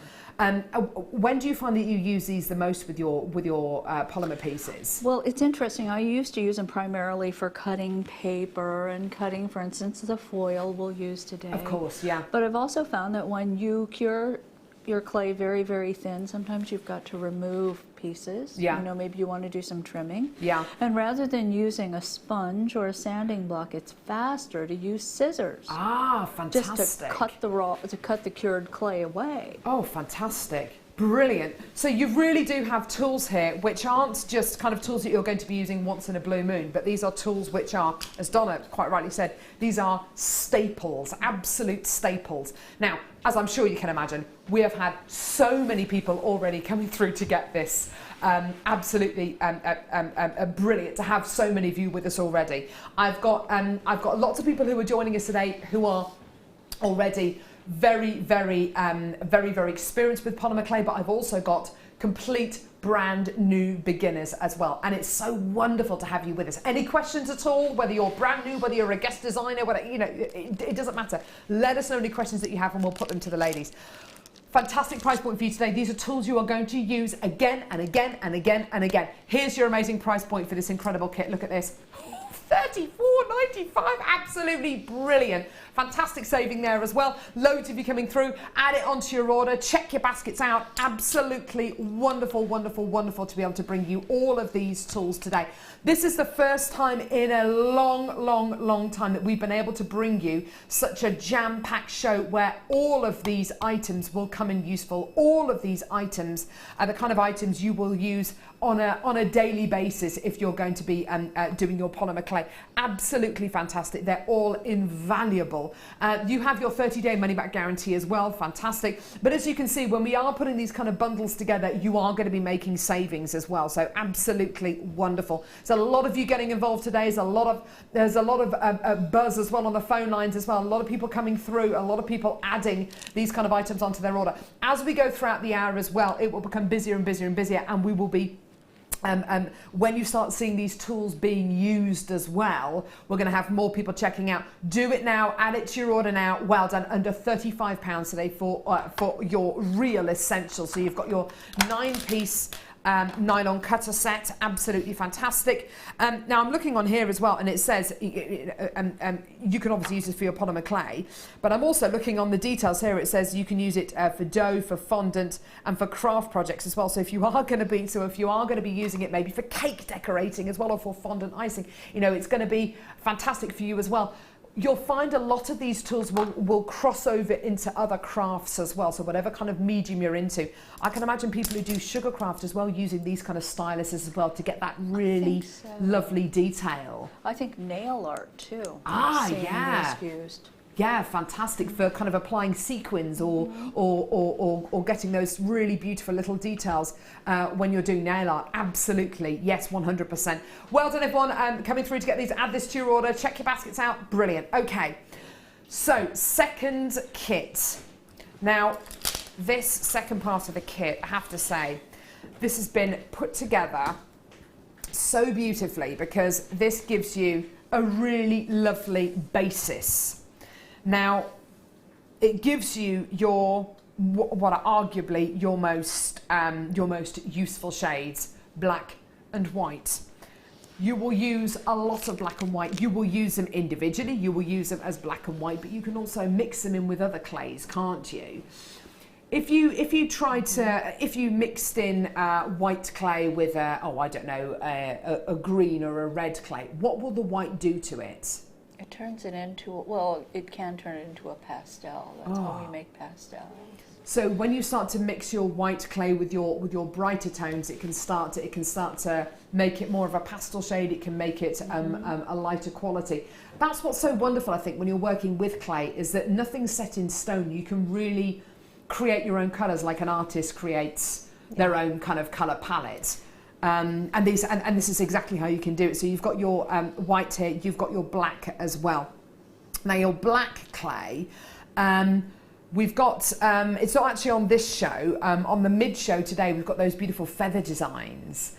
Speaker 2: When do you find that you use these the most with your polymer pieces?
Speaker 8: Well, it's interesting. I used to use them primarily for cutting paper and cutting, for instance, the foil we'll use today.
Speaker 2: Of course, yeah.
Speaker 8: But I've also found that when you cure your clay very, very thin, sometimes you've got to remove pieces.
Speaker 2: Yeah.
Speaker 8: You know, maybe you want to do some trimming.
Speaker 2: Yeah.
Speaker 8: And rather than using a sponge or a sanding block, it's faster to use scissors.
Speaker 2: Ah, fantastic.
Speaker 8: Just to cut the cured clay away.
Speaker 2: Oh, fantastic. Brilliant. So you really do have tools here which aren't just kind of tools that you're going to be using once in a blue moon, but these are tools which are, as Donna quite rightly said, these are staples, absolute staples. Now, as I'm sure you can imagine, we have had so many people already coming through to get this. Absolutely brilliant to have so many of you with us already. I've got lots of people who are joining us today who are already very experienced with polymer clay, but I've also got complete brand new beginners as well, and it's so wonderful to have you with us. Any questions at all, whether you're brand new, whether you're a guest designer, whether it doesn't matter. Let us know any questions that you have and we'll put them to the ladies. Fantastic price point for you today. These are tools you are going to use again and again and again and again. Here's your amazing price point for this incredible kit. Look at this. $34.95, absolutely brilliant. Fantastic saving there as well. Loads of you coming through. Add it onto your order. Check your baskets out. Absolutely wonderful, wonderful, wonderful to be able to bring you all of these tools today. This is the first time in a long time that we've been able to bring you such a jam-packed show where all of these items will come in useful. All of these items are the kind of items you will use on a daily basis if you're going to be doing your polymer clay. Absolutely fantastic. They're all invaluable. You have your 30-day money-back guarantee as well. Fantastic. But as you can see, when we are putting these kind of bundles together, you are going to be making savings as well. So absolutely wonderful. So a lot of you getting involved today. There's a lot of buzz as well on the phone lines as well. A lot of people coming through. A lot of people adding these kind of items onto their order. As we go throughout the hour as well, it will become busier and busier and busier, and we will be when you start seeing these tools being used as well, we're going to have more people checking out. Do it now, add it to your order now. Well done. Under £35 today for your real essentials. So you've got your 9-piece nylon cutter set, absolutely fantastic. Now I'm looking on here as well, and it says you can obviously use this for your polymer clay, but I'm also looking on the details here. It says you can use it for dough, for fondant, and for craft projects as well. So if you are going to be using it maybe for cake decorating as well, or for fondant icing, it's going to be fantastic for you as well. You'll find a lot of these tools will cross over into other crafts as well. So whatever kind of medium you're into. I can imagine people who do sugar craft as well using these kind of styluses as well to get that really lovely detail.
Speaker 8: I think nail art too.
Speaker 2: Yeah.
Speaker 8: Used.
Speaker 2: Yeah, fantastic for kind of applying sequins or getting those really beautiful little details when you're doing nail art. Absolutely, yes, 100%. Well done, everyone. Coming through to get these. Add this to your order. Check your baskets out. Brilliant. Okay, so second kit. Now, this second part of the kit, I have to say, this has been put together so beautifully because this gives you a really lovely basis. Now, it gives you what are arguably your most useful shades, black and white. You will use a lot of black and white. You will use them individually. You will use them as black and white, but you can also mix them in with other clays, can't you? If you mixed in white clay with a green or a red clay, what will the white do to it?
Speaker 8: It turns it into, well, it can turn it into a pastel. That's how we make pastels.
Speaker 2: So when you start to mix your white clay with your brighter tones, it can start to make it more of a pastel shade. It can make it a lighter quality. That's what's so wonderful, I think, when you're working with clay, is that nothing's set in stone. You can really create your own colours like an artist creates their own kind of colour palette. And this is exactly how you can do it. So you've got your white here, you've got your black as well. Now your black clay, we've got, it's not actually on this show, on the mid show today we've got those beautiful feather designs.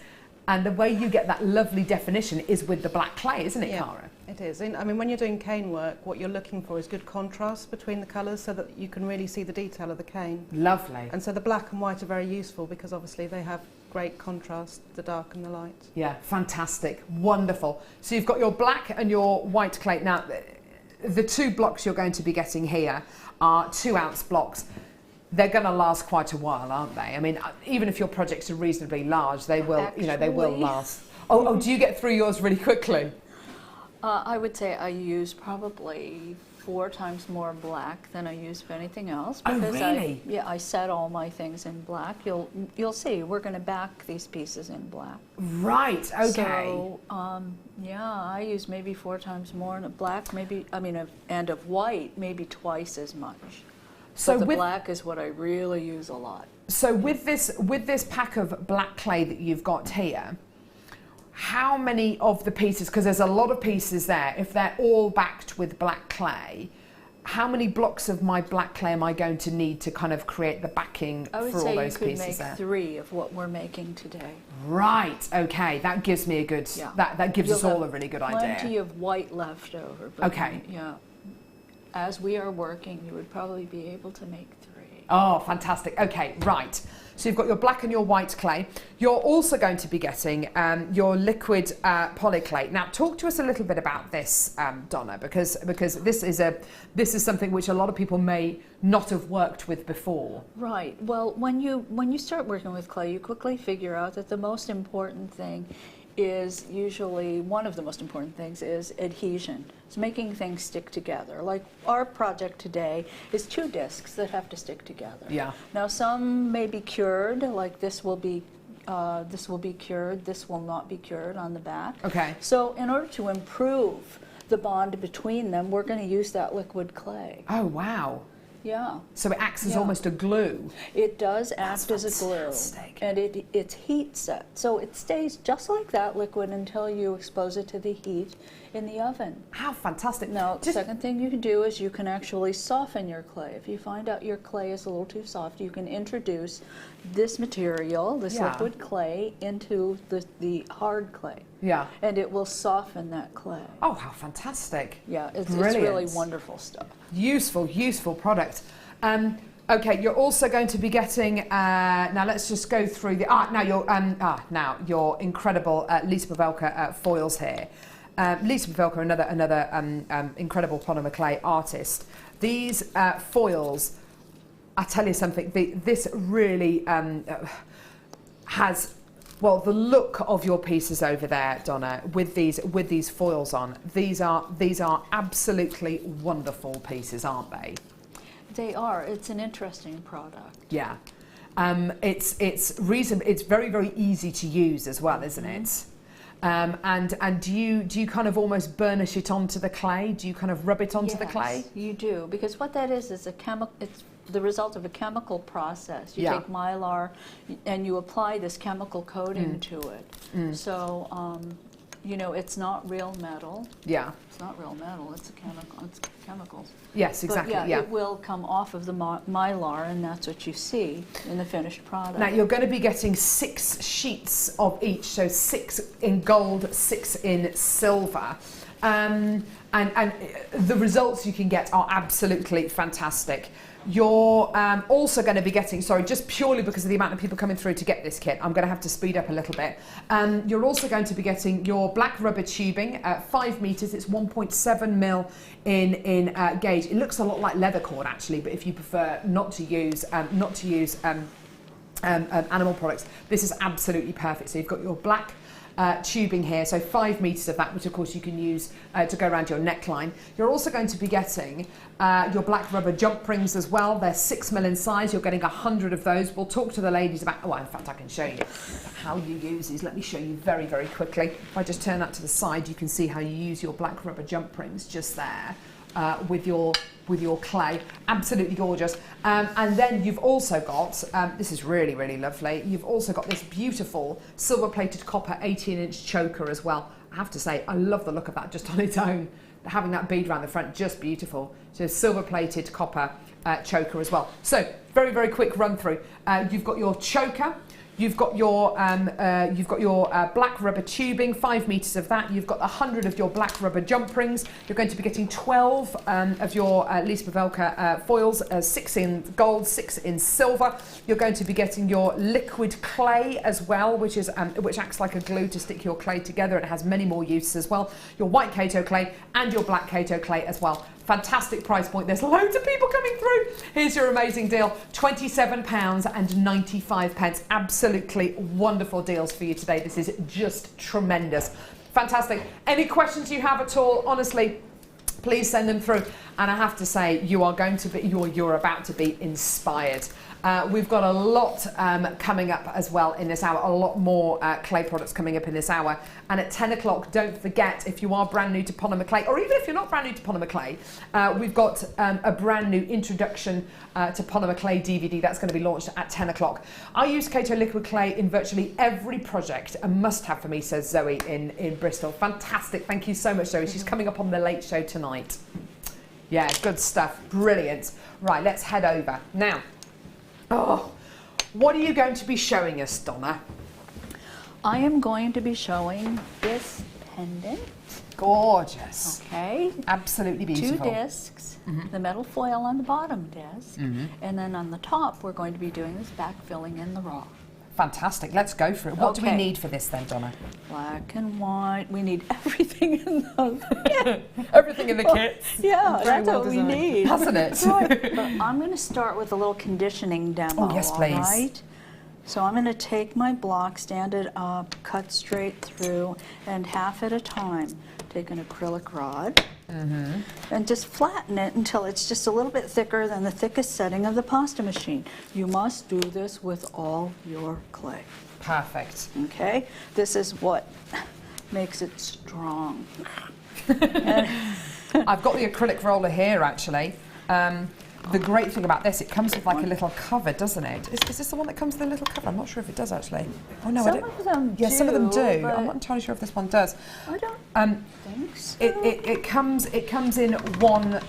Speaker 2: And the way you get that lovely definition is with the black clay, isn't it, Cara?
Speaker 7: It is. I mean, when you're doing cane work, what you're looking for is good contrast between the colours so that you can really see the detail of the cane.
Speaker 2: Lovely.
Speaker 7: And so the black and white are very useful because obviously they have great contrast, the dark and the light.
Speaker 2: Yeah, fantastic, wonderful. So you've got your black and your white clay. Now, the two blocks you're going to be getting here are 2-ounce blocks. They're going to last quite a while, aren't they? I mean, even if your projects are reasonably large, they will, they will last. Oh, do you get through yours really quickly?
Speaker 8: I would say I use probably 4 times more black than I use for anything else.
Speaker 2: Oh,
Speaker 8: Because
Speaker 2: really?
Speaker 8: I set all my things in black. You'll see, we're going to back these pieces in black.
Speaker 2: Right, okay.
Speaker 8: So, yeah, I use maybe 4 times more in black, maybe, and of white, maybe twice as much.
Speaker 2: So
Speaker 8: but the
Speaker 2: with,
Speaker 8: black is what I really use a lot.
Speaker 2: So with this pack of black clay that you've got here, how many of the pieces, because there's a lot of pieces there, if they're all backed with black clay, how many blocks of my black clay am I going to need to kind of create the backing for all those pieces there?
Speaker 8: I would say you could make 3 of what we're making today.
Speaker 2: Right, okay, that gives me a good, that gives us all a really good idea.
Speaker 8: Plenty of white left over. But
Speaker 2: okay.
Speaker 8: Yeah. As we are working, you would probably be able to make 3.
Speaker 2: Oh, fantastic. Okay, right. So you've got your black and your white clay. You're also going to be getting your liquid polyclay. Now, talk to us a little bit about this, Donna, because this is something which a lot of people may not have worked with before.
Speaker 8: Right. Well, when you start working with clay, you quickly figure out that the most important thing is usually, one of the most important things is adhesion. It's making things stick together. Like our project today is 2 discs that have to stick together.
Speaker 2: Yeah.
Speaker 8: Now some may be cured, like this will be cured, this will not be cured on the back.
Speaker 2: Okay.
Speaker 8: So in order to improve the bond between them, we're going to use that liquid clay.
Speaker 2: Oh, wow.
Speaker 8: Yeah.
Speaker 2: So it acts as almost a glue.
Speaker 8: It does act as a glue, and it's heat set. So it stays just like that liquid until you expose it to the heat in the oven.
Speaker 2: How fantastic.
Speaker 8: Now, the second thing you can do is you can actually soften your clay. If you find out your clay is a little too soft, you can introduce this material, this liquid clay, into the hard clay.
Speaker 2: Yeah.
Speaker 8: And it will soften that clay.
Speaker 2: Oh, how fantastic.
Speaker 8: Yeah, it's really wonderful stuff.
Speaker 2: Useful product. Okay, you're also going to be getting. Now let's just go through the. Now your incredible Lisa Pavelka foils here. Lisa Pavelka, another incredible polymer clay artist. These foils, I tell you something. This really has. Well, the look of your pieces over there, Donna, with these foils on, these are absolutely wonderful pieces, aren't they?
Speaker 8: They are. It's an interesting product.
Speaker 2: Yeah, it's reasonable. It's very easy to use as well, isn't it? And do you kind of almost burnish it onto the clay? Do you kind of rub it onto the clay?
Speaker 8: Yes, you do, because what that is a chemical. It's the result of a chemical process. You take mylar and you apply this chemical coating to it. So, you know, it's not real metal. Yeah. It's not real metal, it's a chemical, it's chemicals.
Speaker 2: Yes, exactly.
Speaker 8: But it will come off of the mylar, and that's what you see in the finished product.
Speaker 2: Now, you're going to be getting 6 sheets of each, so 6 in gold, 6 in silver. And the results you can get are absolutely fantastic. You're also going to be getting, sorry, just purely because of the amount of people coming through to get this kit, I'm going to have to speed up a little bit. You're also going to be getting your black rubber tubing, 5 meters. It's 1.7 mil in gauge. It looks a lot like leather cord actually, but if you prefer not to use animal products, this is absolutely perfect. So you've got your black tubing here, so 5 meters of that, which of course you can use to go around your neckline. You're also going to be getting your black rubber jump rings as well. They're 6 mil in size. You're getting 100 of those. We'll talk to the ladies about, in fact I can show you how you use these. Let me show you very quickly. If I just turn that to the side, you can see how you use your black rubber jump rings just there with your clay. Absolutely gorgeous. And then you've also got, this is really lovely, you've also got this beautiful silver plated copper 18-inch choker as well. I have to say, I love the look of that just on its own. Having that bead around the front, just beautiful. So silver plated copper choker as well. So very quick run through. You've got your choker. You've got your black rubber tubing, 5 meters of that. You've got 100 of your black rubber jump rings. You're going to be getting 12 of your Lisa Pavelka foils, 6 in gold, 6 in silver. You're going to be getting your liquid clay as well, which acts like a glue to stick your clay together. It has many more uses as well. Your white Kato clay and your black Kato clay as well. Fantastic price point. There's loads of people coming through. Here's your amazing deal, £27.95. Absolutely wonderful deals for you today. This is just tremendous. Fantastic. Any questions you have at all, honestly, please send them through. And I have to say, you're about to be inspired. We've got a lot coming up as well in this hour, a lot more clay products coming up in this hour. And at 10 o'clock, don't forget, if you are brand new to polymer clay, or even if you're not brand new to polymer clay, we've got a brand new introduction to polymer clay DVD that's going to be launched at 10 o'clock. I use Kato liquid clay in virtually every project, a must-have for me, says Zoe in Bristol. Fantastic, thank you so much, Zoe. She's coming up on The Late Show tonight. Yeah, good stuff, brilliant. Right, let's head over. Now, what are you going to be showing us, Donna?
Speaker 8: I am going to be showing this pendant.
Speaker 2: Gorgeous.
Speaker 8: Okay.
Speaker 2: Absolutely beautiful.
Speaker 8: 2 discs, the metal foil on the bottom disc, and then on the top we're going to be doing this backfilling in the raw.
Speaker 2: Fantastic. Let's go for it. What do we need for this then, Donna?
Speaker 8: Black and white. We need everything in the
Speaker 2: everything in the kit.
Speaker 8: Yeah, that's what we need.
Speaker 2: Hasn't it?
Speaker 8: Right. But I'm going to start with a little conditioning demo.
Speaker 2: Oh, yes, please.
Speaker 8: All right? So I'm going to take my block, stand it up, cut straight through, and half at a time take an acrylic rod and just flatten it until it's just a little bit thicker than the thickest setting of the pasta machine. You must do this with all your clay.
Speaker 2: Perfect.
Speaker 8: Okay? This is what makes it strong.
Speaker 2: I've got the acrylic roller here, actually. The great thing about this, it comes with like a little cover, doesn't it? Is this the one that comes with a little cover? I'm not sure if it does, actually. Oh, no, I don't.
Speaker 8: Some of them do.
Speaker 2: Yeah, some of them do. I'm not entirely sure if this one does.
Speaker 8: I don't think so.
Speaker 2: It comes in one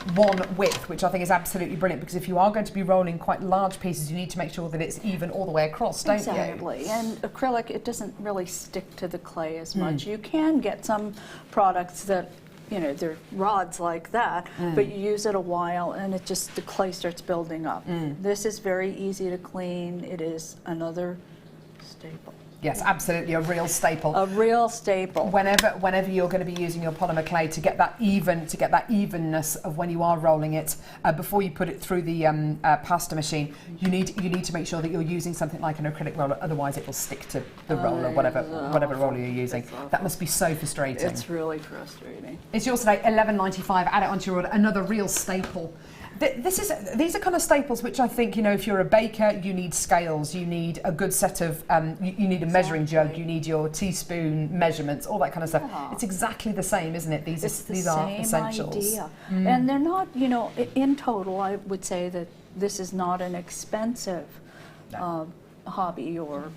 Speaker 2: width, which I think is absolutely brilliant, because if you are going to be rolling quite large pieces, you need to make sure that it's even all the way across, don't you?
Speaker 8: Exactly. And acrylic, it doesn't really stick to the clay as much. You can get some products that, you know, they're rods like that, but you use it a while and it just, the clay starts building up. This is very easy to clean. It is another staple.
Speaker 2: Yes, absolutely, a real staple.
Speaker 8: A real staple.
Speaker 2: Whenever you're going to be using your polymer clay, to get that evenness of when you are rolling it, before you put it through the pasta machine, you need to make sure that you're using something like an acrylic roller. Otherwise, it will stick to the roller, whatever roller you're using. That must be so frustrating.
Speaker 8: It's really frustrating.
Speaker 2: It's yours today, $11.95. Add it onto your order. Another real staple. These are kind of staples which I think, you know, if you're a baker, you need scales, you need a good set of, you need a measuring jug, you need your teaspoon measurements, all that kind of stuff.
Speaker 8: Yeah.
Speaker 2: It's exactly the same, isn't it? These are essentials.
Speaker 8: Idea. And they're not, you know, in total, I would say that this is not an expensive hobby, or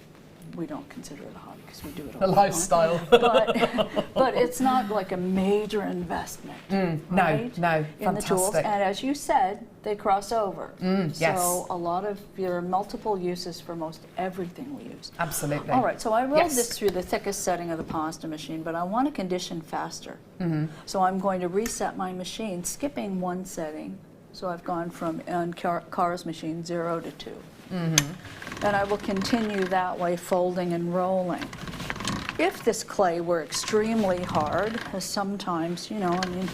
Speaker 8: we don't consider it a hobby because we do it all the
Speaker 2: lifestyle.
Speaker 8: But it's not like a major investment. Right?
Speaker 2: No,
Speaker 8: in the tools. And as you said, they cross over.
Speaker 2: Yes.
Speaker 8: So a lot of, there are multiple uses for most everything we use.
Speaker 2: Absolutely.
Speaker 8: All right, so I rolled this through the thickest setting of the pasta machine, but I want to condition faster. So I'm going to reset my machine, skipping one setting. So I've gone from, on Cara's machine, 0 to 2. And I will continue that way, folding and rolling. If this clay were extremely hard, as sometimes, you know, I mean,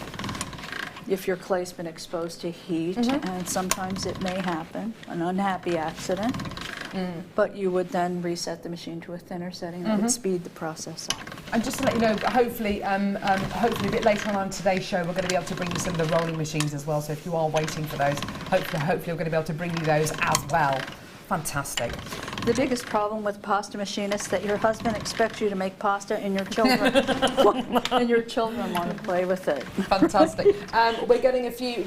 Speaker 8: if your clay's been exposed to heat, and sometimes it may happen, an unhappy accident, but you would then reset the machine to a thinner setting that would speed the process up.
Speaker 2: And just to let you know, hopefully a bit later on today's show, we're going to be able to bring you some of the rolling machines as well. So if you are waiting for those, hopefully we're going to be able to bring you those as well. Fantastic.
Speaker 8: The biggest problem with pasta machine is that your husband expects you to make pasta, and your children want to play with it.
Speaker 2: Fantastic. We're getting a few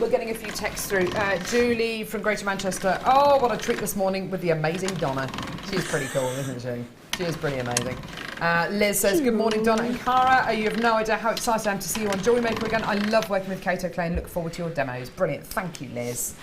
Speaker 2: texts through. Julie from Greater Manchester. Oh, what a treat this morning with the amazing Donna. She's pretty cool, isn't she? She is pretty amazing. Liz says, good morning, Donna and Cara. You have no idea how excited I am to see you on Jewellery Maker again. I love working with Kato Clay and look forward to your demos. Brilliant. Thank you, Liz.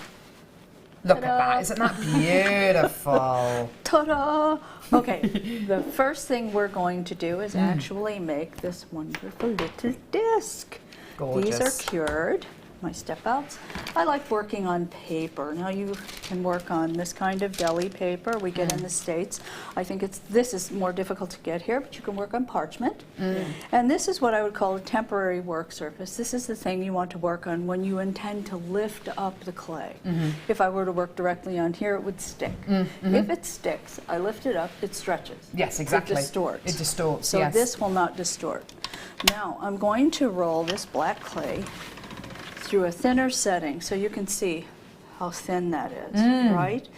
Speaker 2: Look at that. Isn't that beautiful?
Speaker 8: Ta-da! Okay, the first thing we're going to do is actually make this wonderful little disc.
Speaker 2: Gorgeous.
Speaker 8: These are cured. My step outs. I like working on paper. Now you can work on this kind of deli paper we get in the States. I think this is more difficult to get here, but you can work on parchment. And this is what I would call a temporary work surface. This is the thing you want to work on when you intend to lift up the clay. If I were to work directly on here, it would stick. If it sticks, I lift it up, it stretches.
Speaker 2: Yes, exactly.
Speaker 8: It distorts.
Speaker 2: It distorts,
Speaker 8: so
Speaker 2: yes.
Speaker 8: this will not distort. Now I'm going to roll this black clay through a thinner setting, so you can see how thin that is, right?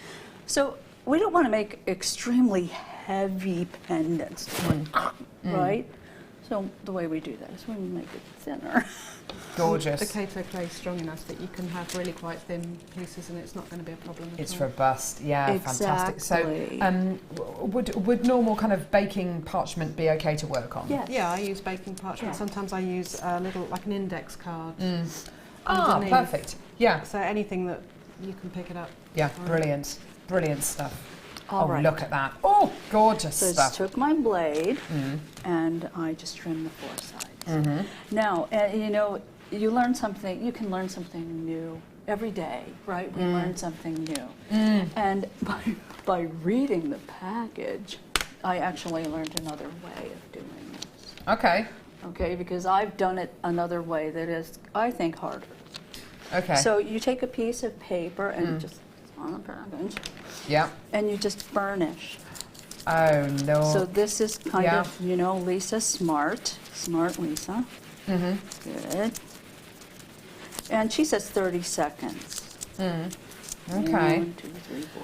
Speaker 8: So we don't want to make extremely heavy pendants, right? So the way we do that is we make it thinner.
Speaker 2: Gorgeous.
Speaker 7: The Kato clay is strong enough that you can have really quite thin pieces and it's not going to be a problem at
Speaker 2: It's
Speaker 7: all.
Speaker 2: robust, yeah,
Speaker 8: Exactly.
Speaker 2: fantastic. So, would normal kind of baking parchment be okay to work on?
Speaker 8: Yes.
Speaker 7: Yeah, I use baking parchment.
Speaker 8: Yeah.
Speaker 7: Sometimes I use a little, like an index card.
Speaker 2: Ah,
Speaker 7: underneath.
Speaker 2: perfect. Yeah,
Speaker 7: So anything that you can pick it up.
Speaker 2: yeah, brilliant, brilliant stuff.
Speaker 8: All right.
Speaker 2: Look at that. Oh, gorgeous
Speaker 8: So I
Speaker 2: stuff.
Speaker 8: just took my blade and I just trimmed the four sides. Now, you know, you learn something, you can learn something new every day, right? We learn something new. And by reading the package, I actually learned another way of doing this.
Speaker 2: Okay,
Speaker 8: Okay, because I've done it another way that is, I think, harder.
Speaker 2: okay.
Speaker 8: So you take a piece of paper and just on the package,
Speaker 2: yeah.
Speaker 8: and you just burnish.
Speaker 2: Oh, no.
Speaker 8: So this is kind
Speaker 2: Yeah.
Speaker 8: of, you know, Lisa smart Lisa. Good. And she says 30 seconds.
Speaker 2: Okay.
Speaker 8: 1, 2, 3, 4,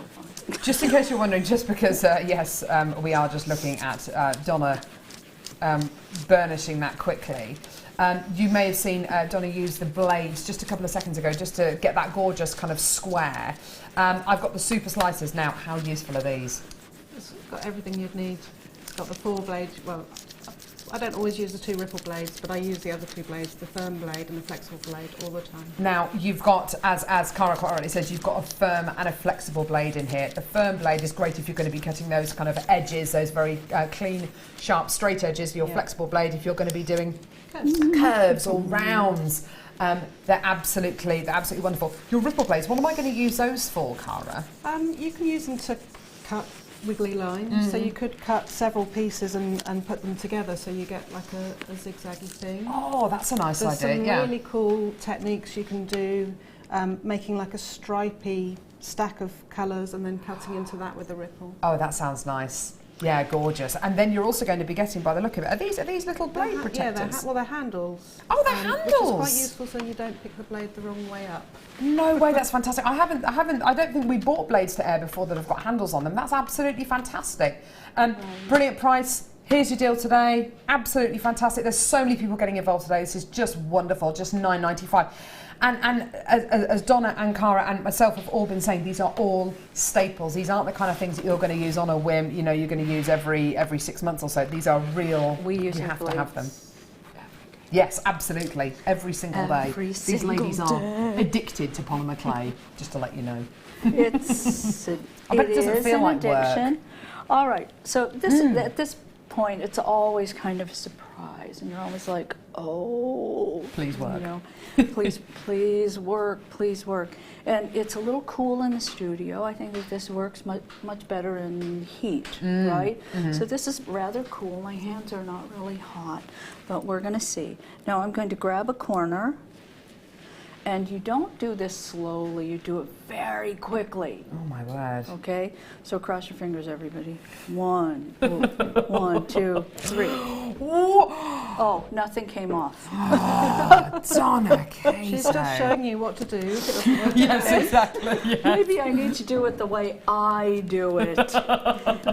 Speaker 8: 5.
Speaker 2: Just in case you're wondering, just because, yes, we are just looking at Donna burnishing that quickly. You may have seen Donna use the blades just a couple of seconds ago just to get that gorgeous kind of square. I've got the super slicers now. How useful are these?
Speaker 7: It's got everything you'd need. It's got the 4 blades. Well, I don't always use the 2 ripple blades, but I use the other 2 blades, the firm blade and the flexible blade, all the time.
Speaker 2: Now, you've got, as Cara quite rightly says, you've got a firm and a flexible blade in here. The firm blade is great if you're going to be cutting those kind of edges, those very clean, sharp, straight edges. Your flexible blade, if you're going to be doing curves or rounds, they're absolutely wonderful. Your ripple blades, what am I going to use those for, Cara?
Speaker 7: You can use them to cut wiggly lines, so you could cut several pieces and put them together so you get like a zigzaggy thing.
Speaker 2: Oh, that's a nice
Speaker 7: There's
Speaker 2: idea,
Speaker 7: some
Speaker 2: yeah.
Speaker 7: really cool techniques you can do, making like a stripy stack of colours and then cutting into that with a ripple.
Speaker 2: Oh, that sounds nice. Yeah, gorgeous. And then you're also going to be getting, by the look of it, are these little blade
Speaker 7: Yeah,
Speaker 2: protectors?
Speaker 7: they're handles.
Speaker 2: Oh, they're
Speaker 7: Which is
Speaker 2: handles!
Speaker 7: quite useful so you don't pick the blade the wrong way up.
Speaker 2: No way, that's fantastic. I don't think we bought blades to air before that have got handles on them. That's absolutely fantastic. Brilliant price. Here's your deal today. Absolutely fantastic. There's so many people getting involved today. This is just wonderful. Just $9.95. And as Donna and Cara and myself have all been saying, these are all staples. These aren't the kind of things that you're going to use on a whim. You know, you're going to use every 6 months or so. These are real. You have to have them. Yes, absolutely. Every single day. These ladies are addicted to polymer clay, just to let you know.
Speaker 8: It's
Speaker 2: I bet it doesn't feel like
Speaker 8: addiction.
Speaker 2: work.
Speaker 8: All right. So this at this point, it's always kind of a surprise, and you're always like, oh,
Speaker 2: Please work.
Speaker 8: You know, please work. And it's a little cool in the studio. I think that this works much better in heat, right? So this is rather cool. My hands are not really hot, but we're going to see. Now I'm going to grab a corner. And you don't do this slowly, you do it very quickly.
Speaker 2: Oh my word.
Speaker 8: Okay? So cross your fingers, everybody. 1, 2, 3. Oh, nothing came off.
Speaker 2: Donna, Kato.
Speaker 7: She's just showing you what to do.
Speaker 2: Yes, exactly. Yeah.
Speaker 8: Maybe I need to do it the way I do it.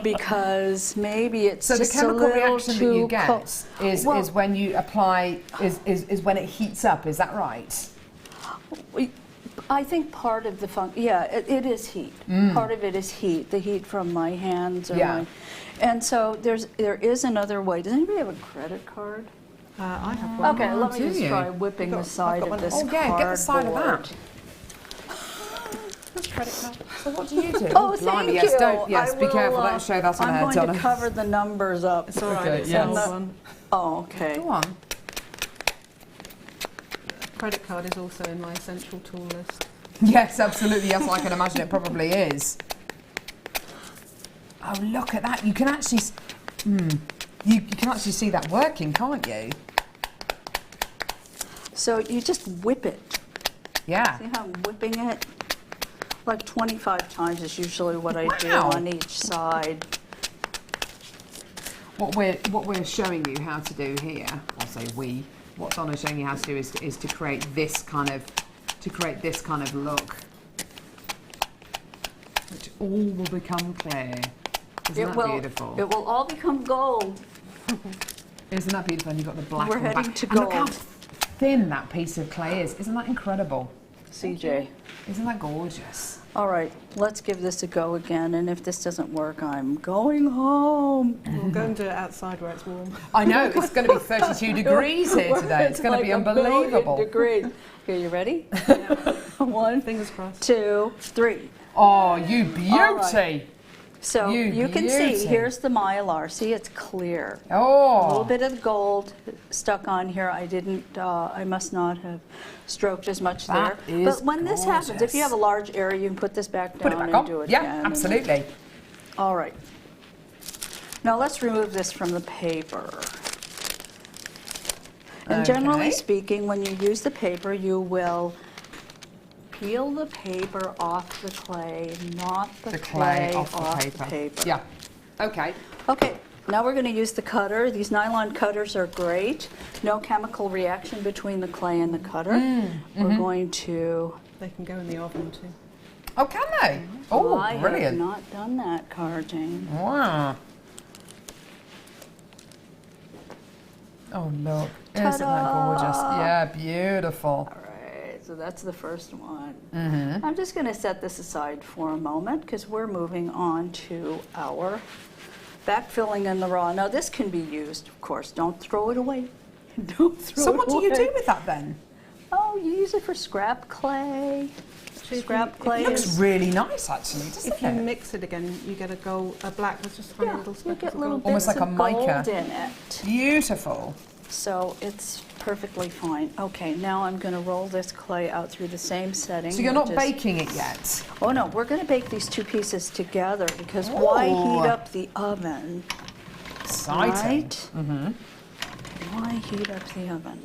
Speaker 8: Because maybe it's
Speaker 2: So the
Speaker 8: just a
Speaker 2: chemical
Speaker 8: little
Speaker 2: reaction
Speaker 8: too
Speaker 2: that you get
Speaker 8: Well,
Speaker 2: is when you apply, is when it heats up, is that right?
Speaker 8: I think part of the it is heat. Part of it is heat, the heat from my hands or
Speaker 2: Yeah.
Speaker 8: and so there is another way. Does anybody have a credit card?
Speaker 7: I have one.
Speaker 8: Okay, let me
Speaker 2: do
Speaker 8: just
Speaker 2: you?
Speaker 8: try whipping the side of this
Speaker 2: Oh yeah, get the side of
Speaker 8: cardboard.
Speaker 2: that. Credit card. So what do you do?
Speaker 8: Oh,
Speaker 2: Blimey,
Speaker 8: thank
Speaker 2: yes,
Speaker 8: you.
Speaker 2: Don't, yes,
Speaker 8: I
Speaker 2: be
Speaker 8: will,
Speaker 2: careful, don't show that on
Speaker 8: I'm
Speaker 2: air,
Speaker 8: going
Speaker 2: Donna.
Speaker 8: to cover the numbers up.
Speaker 7: It's all right.
Speaker 2: Okay,
Speaker 7: It's
Speaker 2: yes.
Speaker 7: on that one.
Speaker 8: Oh, okay.
Speaker 2: Go on.
Speaker 7: Credit card is also in my essential tool list.
Speaker 2: Yes, absolutely, yes, I can imagine it probably is. Oh, look at that, you can actually, you can actually see that working, can't you?
Speaker 8: So you just whip it.
Speaker 2: Yeah.
Speaker 8: See how I'm whipping it? Like 25 times is usually what I do
Speaker 2: Wow.
Speaker 8: on each side.
Speaker 2: What we're showing you how to do here, I'll say we, what Donna's showing you how to do is to create this kind of to create this kind of look, which all will become clear. Isn't that beautiful?
Speaker 8: It will all become gold.
Speaker 2: Isn't that beautiful? And you've got the black
Speaker 8: We're
Speaker 2: on the
Speaker 8: heading
Speaker 2: back.
Speaker 8: to
Speaker 2: And look how
Speaker 8: gold.
Speaker 2: thin that piece of clay is. Isn't that incredible?
Speaker 8: CJ.
Speaker 2: Isn't that gorgeous?
Speaker 8: All right, let's give this a go again, and if this doesn't work, I'm going home.
Speaker 7: We'll go and do it outside where it's warm.
Speaker 2: I know, it's going to be 32 degrees here today. It's going to be unbelievable.
Speaker 8: Degrees. Okay, you ready? One,
Speaker 7: Fingers crossed.
Speaker 8: 2, 3.
Speaker 2: Oh, you beauty.
Speaker 8: right. So
Speaker 2: You
Speaker 8: you can see,
Speaker 2: beauty.
Speaker 8: here's the mylar. See, it's clear.
Speaker 2: Oh.
Speaker 8: A little bit of the gold stuck on here. I didn't, I must not have stroked as much
Speaker 2: That
Speaker 8: there.
Speaker 2: is
Speaker 8: But when this happens, if you have a large area, you can put this back down
Speaker 2: Put it back
Speaker 8: and
Speaker 2: on.
Speaker 8: do it
Speaker 2: Yeah,
Speaker 8: again.
Speaker 2: absolutely.
Speaker 8: All right. Now let's remove this from the paper. And generally
Speaker 2: Okay.
Speaker 8: speaking, when you use the paper, you will peel the paper off the clay, not the clay
Speaker 2: off the paper. Yeah. Okay.
Speaker 8: Okay, now we're going to use the cutter. These nylon cutters are great. No chemical reaction between the clay and the cutter. We're going to...
Speaker 7: They can go in the oven too.
Speaker 2: Oh, can they? Oh,
Speaker 8: I have
Speaker 2: brilliant.
Speaker 8: not done that, Jane.
Speaker 2: Wow. Oh, look. Isn't that gorgeous? Yeah, beautiful.
Speaker 8: All right, so that's the first one. I'm just going to set this aside for a moment because we're moving on to our backfilling in the raw. Now this can be used, of course. Don't throw it away. Don't throw
Speaker 2: So
Speaker 8: it
Speaker 2: what do you
Speaker 8: away.
Speaker 2: do with that then?
Speaker 8: Oh, you use it for scrap clay. Scrap clay
Speaker 2: It looks
Speaker 8: is...
Speaker 2: really nice, actually, doesn't
Speaker 7: If you
Speaker 2: it?
Speaker 7: mix it again, you get a black with just tiny
Speaker 8: Yeah,
Speaker 7: little
Speaker 8: you
Speaker 7: speckles
Speaker 8: get
Speaker 7: of
Speaker 8: little
Speaker 7: gold.
Speaker 8: bits
Speaker 2: Almost like a
Speaker 8: of
Speaker 2: mica.
Speaker 8: gold in it.
Speaker 2: Beautiful.
Speaker 8: So it's perfectly fine. Okay, now I'm going to roll this clay out through the same setting.
Speaker 2: So you're not
Speaker 8: which is-
Speaker 2: baking it yet?
Speaker 8: Oh no, we're going to bake these two pieces together because why
Speaker 2: Ooh.
Speaker 8: heat up the oven?
Speaker 2: Exciting.
Speaker 8: Right? Why heat up the oven?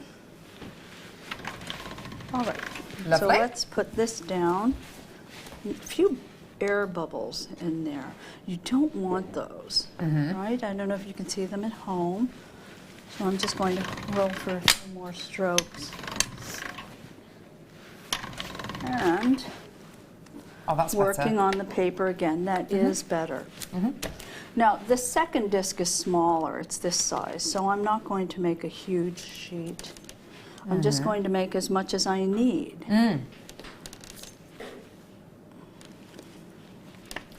Speaker 8: All right. So
Speaker 2: Lovely.
Speaker 8: let's put this down. A few air bubbles in there. You don't want those, right? I don't know if you can see them at home. So I'm just going to roll for a few more strokes. And
Speaker 2: Oh, that's
Speaker 8: working
Speaker 2: better.
Speaker 8: on the paper again, that is better. Now, the second disc is smaller, it's this size, so I'm not going to make a huge sheet. I'm just going to make as much as I need.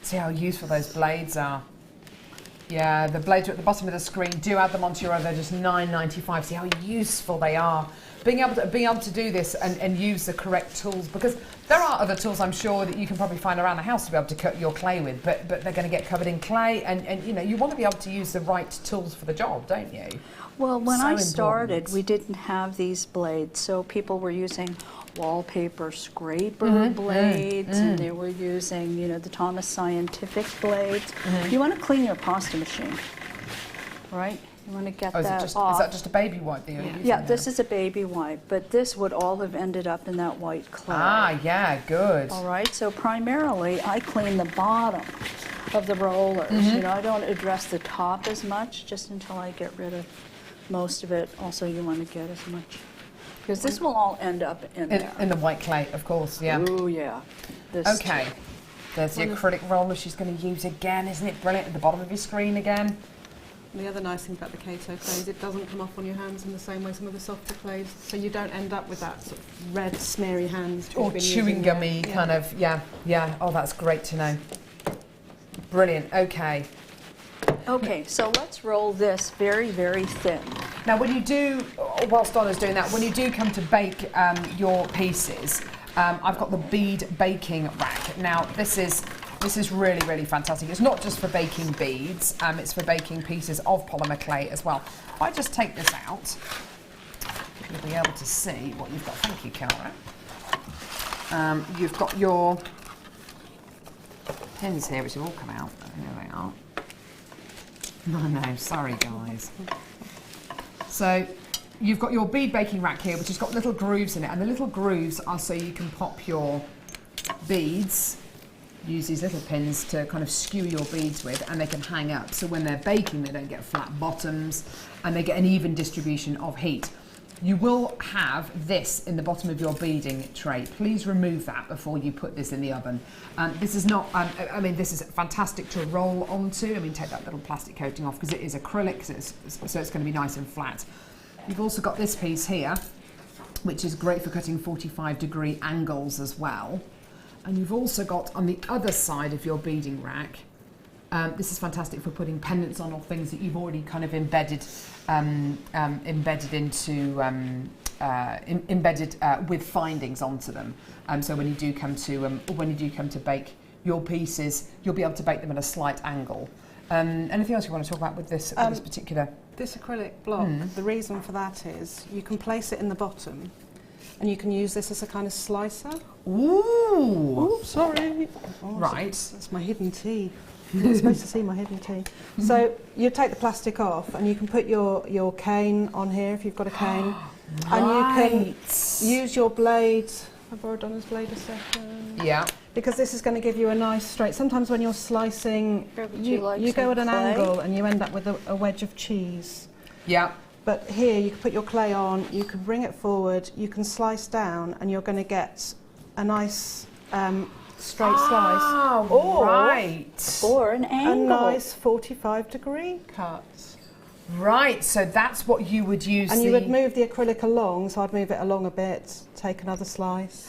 Speaker 2: See how useful those blades are. Yeah, the blades are at the bottom of the screen. Do add them onto your oven. They're just $9.95. See how useful they are. Being able to do this and use the correct tools, because there are other tools I'm sure that you can probably find around the house to be able to cut your clay with, but they're going to get covered in clay, and you know, you want to be able to use the right tools for the job, don't you?
Speaker 8: Well, when
Speaker 2: So
Speaker 8: I started,
Speaker 2: important.
Speaker 8: we didn't have these blades, so people were using wallpaper scraper blades, and they were using, you know, the Thomas Scientific blades. You want to clean your pasta machine, right? You want to get
Speaker 2: Oh, is
Speaker 8: that off.
Speaker 2: is that just a baby wipe that you're using?
Speaker 8: Yeah,
Speaker 2: now?
Speaker 8: this is a baby wipe, but this would all have ended up in that white clay.
Speaker 2: Ah, yeah, good.
Speaker 8: All right, so primarily I clean the bottom of the rollers. You know, I don't address the top as much, just until I get rid of most of it. Also, you want to get as much, because this will all end up in there.
Speaker 2: In the white clay, of course, yeah.
Speaker 8: Oh yeah. This
Speaker 2: Okay, there's the acrylic roller she's going to use again. Isn't it brilliant? At the bottom of your screen again.
Speaker 7: The other nice thing about the Kato clay is it doesn't come off on your hands in the same way some of the softer clays, so you don't end up with that sort of red, smeary hands.
Speaker 2: Or chewing gummy kind of, yeah. Oh, that's great to know. Brilliant, okay.
Speaker 8: Okay, so let's roll this very, very thin.
Speaker 2: Now, when you do, whilst Donna's doing that, when you do come to bake your pieces, I've got the bead baking rack. Now, this is really, really fantastic. It's not just for baking beads, it's for baking pieces of polymer clay as well. If I just take this out, you'll be able to see what you've got. Thank you, Cara. You've got your pins here, which have all come out. Here they are. No, sorry, guys. So, you've got your bead baking rack here, which has got little grooves in it, and the little grooves are so you can pop your beads. Use these little pins to kind of skew your beads with, and they can hang up, so when they're baking they don't get flat bottoms and they get an even distribution of heat. you will have this in the bottom of your beading tray. Please remove that before you put this in the oven. This is not, I mean, this is fantastic to roll onto. I mean, take that little plastic coating off because it is acrylic, so it's going to be nice and flat. You've also got this piece here, which is great for cutting 45-degree angles as well. And you've also got on the other side of your beading rack, this is fantastic for putting pendants on or things that you've already kind of embedded with findings onto them. So when you do come to bake your pieces, you'll be able to bake them at a slight angle. Anything else you want to talk about with this particular?
Speaker 7: This acrylic block, the reason for that is you can place it in the bottom and you can use this as a kind of slicer.
Speaker 2: Ooh!
Speaker 7: Sorry. Oh,
Speaker 2: right.
Speaker 7: That's my hidden tea. You're not supposed to see my hidden tea. So you take the plastic off and you can put your cane on here if you've got a cane. And you can use your blade. I borrowed Donna's blade a second.
Speaker 2: Yeah.
Speaker 7: Because this is going to give you a nice straight. Sometimes when you're slicing, you go at an angle and you end up with a wedge of cheese.
Speaker 2: Yeah.
Speaker 7: But here you can put your clay on, you can bring it forward, you can slice down, and you're going to get a nice straight slice.
Speaker 2: Or, right.
Speaker 8: Or an angle.
Speaker 7: A nice 45-degree cut.
Speaker 2: Right, so that's what you would use.
Speaker 7: And you would move the acrylic along, so I'd move it along a bit, take another slice.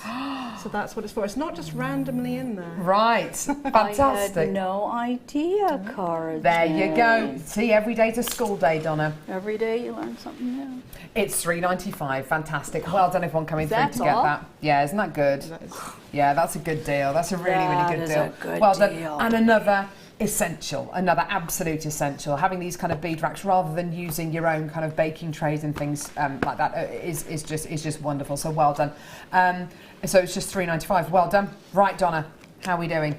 Speaker 7: So that's what it's for. It's not just randomly in there.
Speaker 2: Right, fantastic.
Speaker 8: I had no idea, Cara.
Speaker 2: There you go. See, every day's a school day, Donna.
Speaker 8: Every day you learn something new.
Speaker 2: It's $3.95. Fantastic. Well done, everyone coming through to get
Speaker 8: all?
Speaker 2: that. Yeah, isn't that good? Yeah, that's a good deal. That's a really, really good deal.
Speaker 8: A good
Speaker 2: well
Speaker 8: deal.
Speaker 2: done. And another essential, another absolute essential. Having these kind of bead racks rather than using your own kind of baking trays and things like that is just wonderful. So well done. So it's just $3.95. Well done. Right, Donna, how are we doing?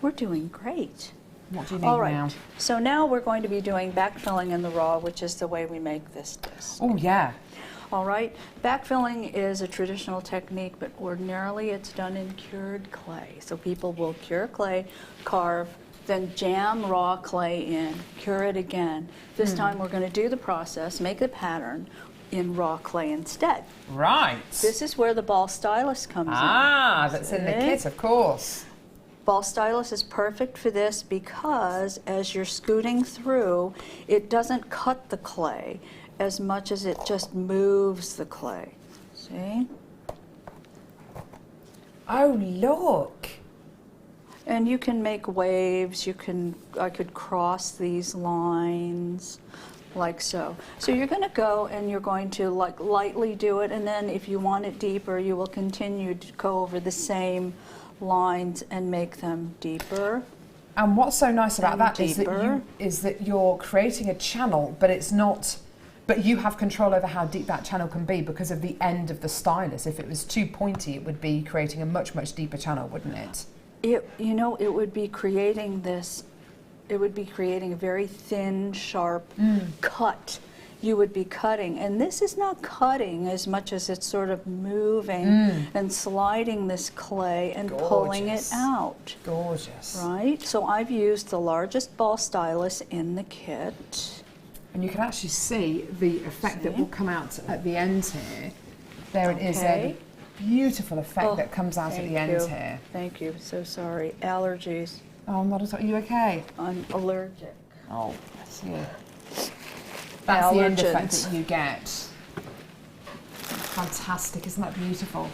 Speaker 8: We're doing great.
Speaker 2: What do you need
Speaker 8: All right.
Speaker 2: now?
Speaker 8: So now we're going to be doing backfilling in the raw, which is the way we make this disc.
Speaker 2: Oh yeah.
Speaker 8: All right. Backfilling is a traditional technique, but ordinarily it's done in cured clay. So people will cure clay, carve, then jam raw clay in, cure it again. This time we're going to do the process, make the pattern in raw clay instead.
Speaker 2: Right.
Speaker 8: This is where the ball stylus comes in.
Speaker 2: Ah, that's in the kit, of course.
Speaker 8: Ball stylus is perfect for this because as you're scooting through, it doesn't cut the clay as much as it just moves the clay. See?
Speaker 2: Oh, look.
Speaker 8: And you can make waves. I could cross these lines like so. So you're going to go and you're going to like lightly do it, and then if you want it deeper, you will continue to go over the same lines and make them deeper.
Speaker 2: And what's so nice about that is that you're creating a channel, but it's not. But you have control over how deep that channel can be because of the end of the stylus. If it was too pointy, it would be creating a much, much deeper channel, wouldn't it?
Speaker 8: It would be creating this. It would be creating a very thin, sharp cut. You would be cutting, and this is not cutting as much as it's sort of moving and sliding this clay and pulling it out.
Speaker 2: Gorgeous.
Speaker 8: Right? So I've used the largest ball stylus in the kit.
Speaker 2: And you can actually see the effect that will come out at the end here. There it is, a beautiful effect that comes out at the end here.
Speaker 8: Thank you. So sorry. Allergies.
Speaker 2: Oh, I'm not at all. Are you okay?
Speaker 8: I'm allergic.
Speaker 2: Oh, bless you. That's the end effect that you get. Fantastic, isn't that beautiful?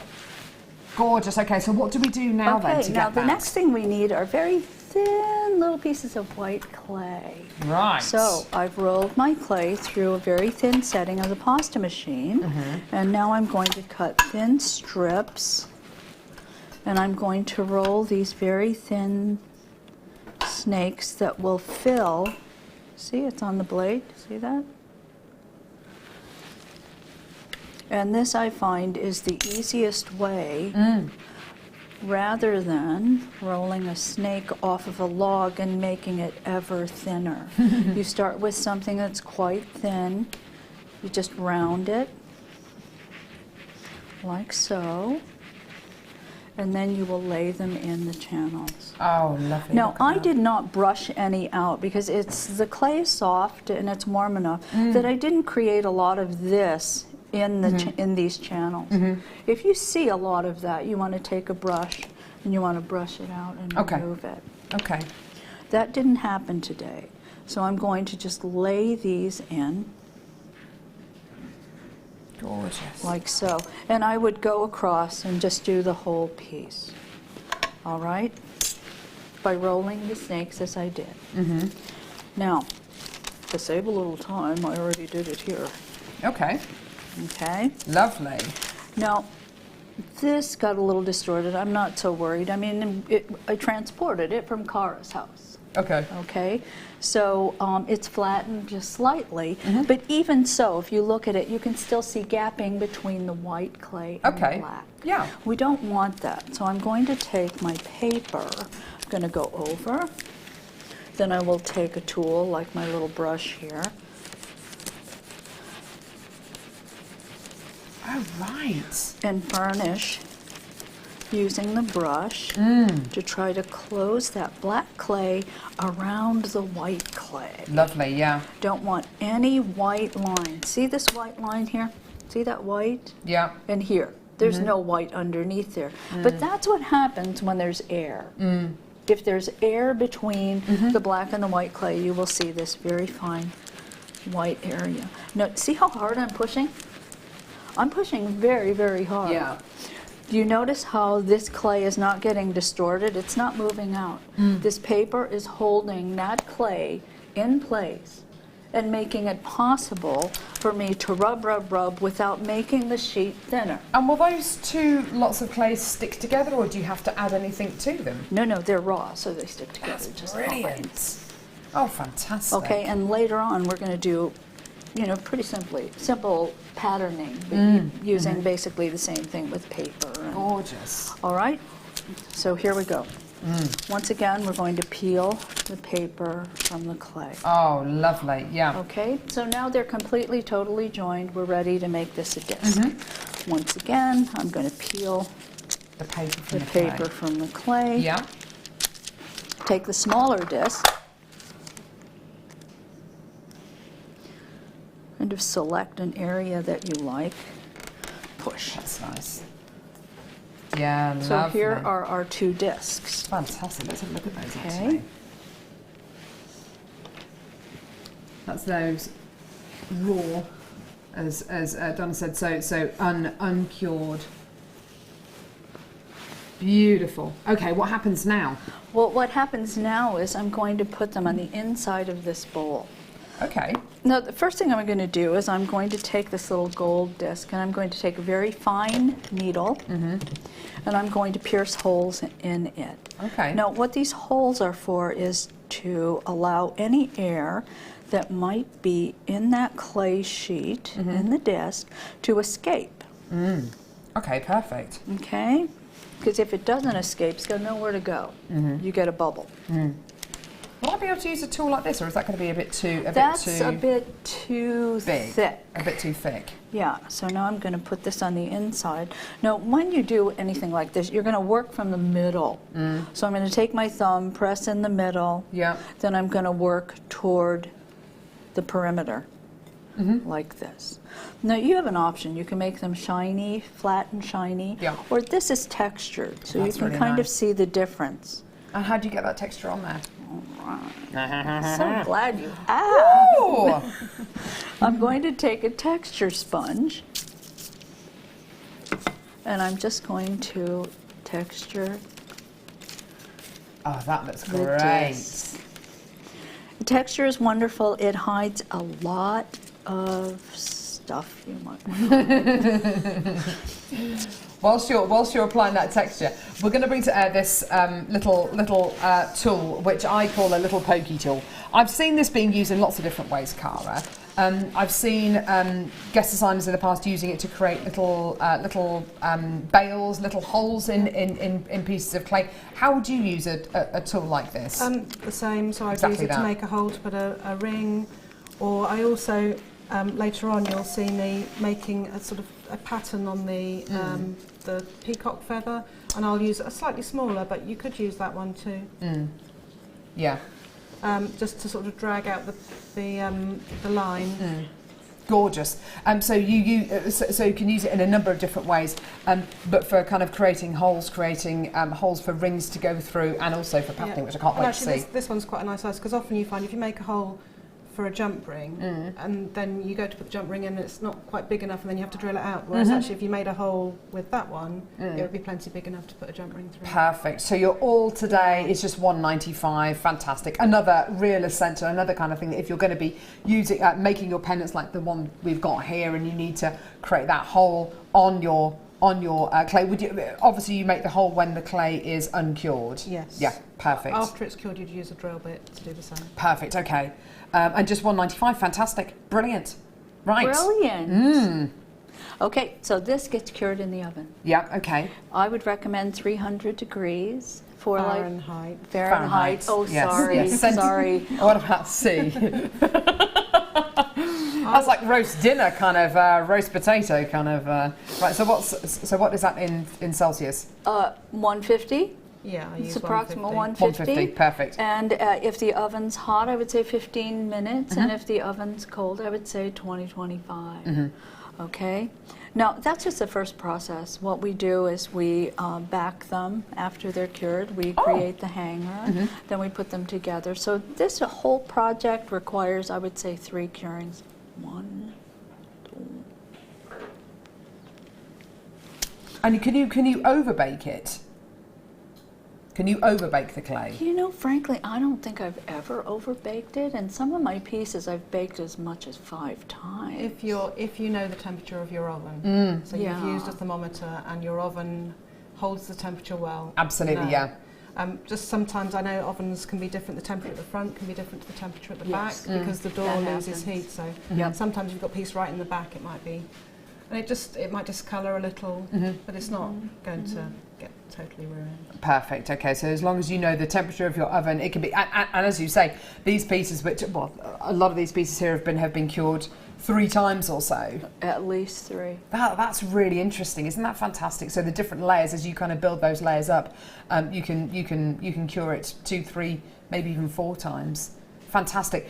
Speaker 2: Gorgeous. Okay, so what do we do now then to get that?
Speaker 8: Now the next thing we need are very thin little pieces of white clay.
Speaker 2: Right.
Speaker 8: So I've rolled my clay through a very thin setting of the pasta machine, and now I'm going to cut thin strips, and I'm going to roll these very thin snakes that will fill. See, it's on the blade. See that? And this, I find, is the easiest way, rather than rolling a snake off of a log and making it ever thinner. You start with something that's quite thin. You just round it, like so. And then you will lay them in the channels.
Speaker 2: Oh, lovely.
Speaker 8: Now, I did not brush any out because the clay is soft and it's warm enough that I didn't create a lot of this in the in these channels. If you see a lot of that, you want to take a brush and you want to brush it out and remove it.
Speaker 2: Okay.
Speaker 8: That didn't happen today, so I'm going to just lay these in.
Speaker 2: Gorgeous.
Speaker 8: Like so. And I would go across and just do the whole piece. All right? By rolling the snakes as I did. Now, to save a little time, I already did it here.
Speaker 2: Okay.
Speaker 8: Okay?
Speaker 2: Lovely.
Speaker 8: Now, this got a little distorted. I'm not so worried. I mean, I transported it from Kara's house.
Speaker 2: Okay.
Speaker 8: Okay, so it's flattened just slightly, but even so, if you look at it, you can still see gapping between the white clay and the black.
Speaker 2: Yeah.
Speaker 8: We don't want that, so I'm going to take my paper, I'm going to go over, then I will take a tool like my little brush here.
Speaker 2: Oh, right.
Speaker 8: And burnish using the brush to try to close that black clay around the white clay.
Speaker 2: Lovely, yeah.
Speaker 8: Don't want any white line. See this white line here? See that white?
Speaker 2: Yeah.
Speaker 8: And here. There's no white underneath there. But that's what happens when there's air. If there's air between the black and the white clay, you will see this very fine white area. Now, see how hard I'm pushing? I'm pushing very, very hard.
Speaker 2: Yeah.
Speaker 8: Do you notice how this clay is not getting distorted? It's not moving out. This paper is holding that clay in place and making it possible for me to rub, rub, rub without making the sheet thinner.
Speaker 2: And will those two lots of clay stick together, or do you have to add anything to them?
Speaker 8: No, no, they're raw, so they stick together
Speaker 2: That's
Speaker 8: just
Speaker 2: brilliant.
Speaker 8: fine.
Speaker 2: Oh, fantastic.
Speaker 8: Okay, and later on we're going to do, you know, pretty simple patterning, using basically the same thing with paper. And,
Speaker 2: gorgeous.
Speaker 8: all right, so here we go. Once again, we're going to peel the paper from the clay.
Speaker 2: Oh, lovely, yeah.
Speaker 8: Okay, so now they're completely, totally joined. We're ready to make this a disc. Once again, I'm going to peel
Speaker 2: The paper from
Speaker 8: the
Speaker 2: the
Speaker 8: paper
Speaker 2: clay.
Speaker 8: from the clay.
Speaker 2: Yeah.
Speaker 8: Take the smaller disc. Kind of select an area that you like. Push.
Speaker 2: That's nice. Yeah,
Speaker 8: So
Speaker 2: lovely.
Speaker 8: here are our two discs.
Speaker 2: Fantastic. Let's have a look at those,
Speaker 8: Okay.
Speaker 2: actually. That's those raw, as Donna said, so uncured. Beautiful. Okay, what happens now?
Speaker 8: Well, what happens now is I'm going to put them on the inside of this bowl.
Speaker 2: Okay.
Speaker 8: Now, the first thing I'm going to do is I'm going to take this little gold disc and I'm going to take a very fine needle and I'm going to pierce holes in it.
Speaker 2: Okay.
Speaker 8: Now, what these holes are for is to allow any air that might be in that clay sheet, in the disc, to escape.
Speaker 2: Okay, perfect.
Speaker 8: Okay? Because if it doesn't escape, it's got nowhere to go. You get a bubble.
Speaker 2: Will I be able to use a tool like this, or is that going to be a bit too
Speaker 8: That's a bit too
Speaker 2: big?
Speaker 8: thick.
Speaker 2: A bit too thick.
Speaker 8: Yeah, so now I'm going to put this on the inside. Now, when you do anything like this, you're going to work from the middle. So I'm going to take my thumb, press in the middle,
Speaker 2: Yeah.
Speaker 8: then I'm going to work toward the perimeter, like this. Now, you have an option. You can make them shiny, flat and shiny,
Speaker 2: Yeah.
Speaker 8: or this is textured, so
Speaker 2: That's
Speaker 8: you can
Speaker 2: really
Speaker 8: kind of
Speaker 2: nice.
Speaker 8: see the difference.
Speaker 2: And how do you get that texture on there?
Speaker 8: So glad you asked.
Speaker 2: Ooh!
Speaker 8: I'm going to take a texture sponge and I'm just going to texture
Speaker 2: Oh, that looks
Speaker 8: the
Speaker 2: great.
Speaker 8: disc. The texture is wonderful. It hides a lot of stuff you might want.
Speaker 2: Whilst you're applying that texture, we're going to bring to air this little tool, which I call a little pokey tool. I've seen this being used in lots of different ways, Cara. I've seen guest designers in the past using it to create little bales, little holes in pieces of clay. How would you use a tool like this?
Speaker 7: The same, so I'd
Speaker 2: Exactly
Speaker 7: use it
Speaker 2: that.
Speaker 7: to make a hole to put a ring, or I also, later on you'll see me making a sort of a pattern on the peacock feather, and I'll use a slightly smaller, but you could use that one too.
Speaker 2: Yeah.
Speaker 7: Just to sort of drag out the line.
Speaker 2: Gorgeous. So so you can use it in a number of different ways, but for kind of creating holes for rings to go through, and also for patterning, which I can't wait to see.
Speaker 7: This one's quite a nice size, because often you find if you make a hole for a jump ring, and then you go to put the jump ring in, and it's not quite big enough, and then you have to drill it out. Whereas actually, if you made a hole with that one, it would be plenty big enough to put a jump ring through.
Speaker 2: Perfect. So your all today is just $195. Fantastic. Another real essential, another kind of thing that if you're going to be using, making your pendants like the one we've got here, and you need to create that hole on your clay. Would you obviously you make the hole when the clay is uncured?
Speaker 7: Yes.
Speaker 2: Yeah. Perfect.
Speaker 7: After it's cured, you'd use a drill bit to do the same.
Speaker 2: Perfect. Okay. And just $195. Fantastic. Brilliant. Right.
Speaker 8: Brilliant. Okay, so this gets cured in the oven.
Speaker 2: Yeah. Okay.
Speaker 8: I would recommend 300 degrees for
Speaker 7: Fahrenheit.
Speaker 8: Fahrenheit. Oh,
Speaker 2: Yes,
Speaker 8: sorry.
Speaker 2: yes.
Speaker 8: Sorry.
Speaker 2: What about C? That's like roast dinner, kind of roast potato, kind of. Right. So what is that in Celsius?
Speaker 8: 150.
Speaker 7: Yeah, I use
Speaker 8: It's approximately
Speaker 2: 150.
Speaker 8: 150.
Speaker 2: Perfect.
Speaker 8: And if the oven's hot, I would say 15 minutes. And if the oven's cold, I would say 20, 25. Okay? Now, that's just the first process. What we do is we back them after they're cured. We create the hanger. Then we put them together. So this whole project requires, I would say, 3 curings. 1, 2.
Speaker 2: And can you overbake it? Can you overbake the clay?
Speaker 8: You know, frankly, I don't think I've ever overbaked it, and some of my pieces I've baked as much as 5 times.
Speaker 7: If you know the temperature of your oven, so
Speaker 8: Yeah.
Speaker 7: you've used a thermometer and your oven holds the temperature well.
Speaker 2: Absolutely,
Speaker 7: no.
Speaker 2: yeah.
Speaker 7: Just sometimes I know ovens can be different. The temperature at the front can be different to the temperature at the
Speaker 8: Yes.
Speaker 7: back because the door
Speaker 8: That
Speaker 7: loses
Speaker 8: happens.
Speaker 7: heat. So
Speaker 2: Yep.
Speaker 7: sometimes if you've got a piece right in the back, it might be, and it might discolour a little, but it's not going to get totally ruined.
Speaker 2: Perfect. Okay, so as long as you know the temperature of your oven, it can be. And as you say, these pieces, which a lot of these pieces here have been cured 3 times or so.
Speaker 8: At least 3.
Speaker 2: That's really interesting, isn't that fantastic? So the different layers, as you kind of build those layers up, you can cure it 2, 3, maybe even 4 times. Fantastic.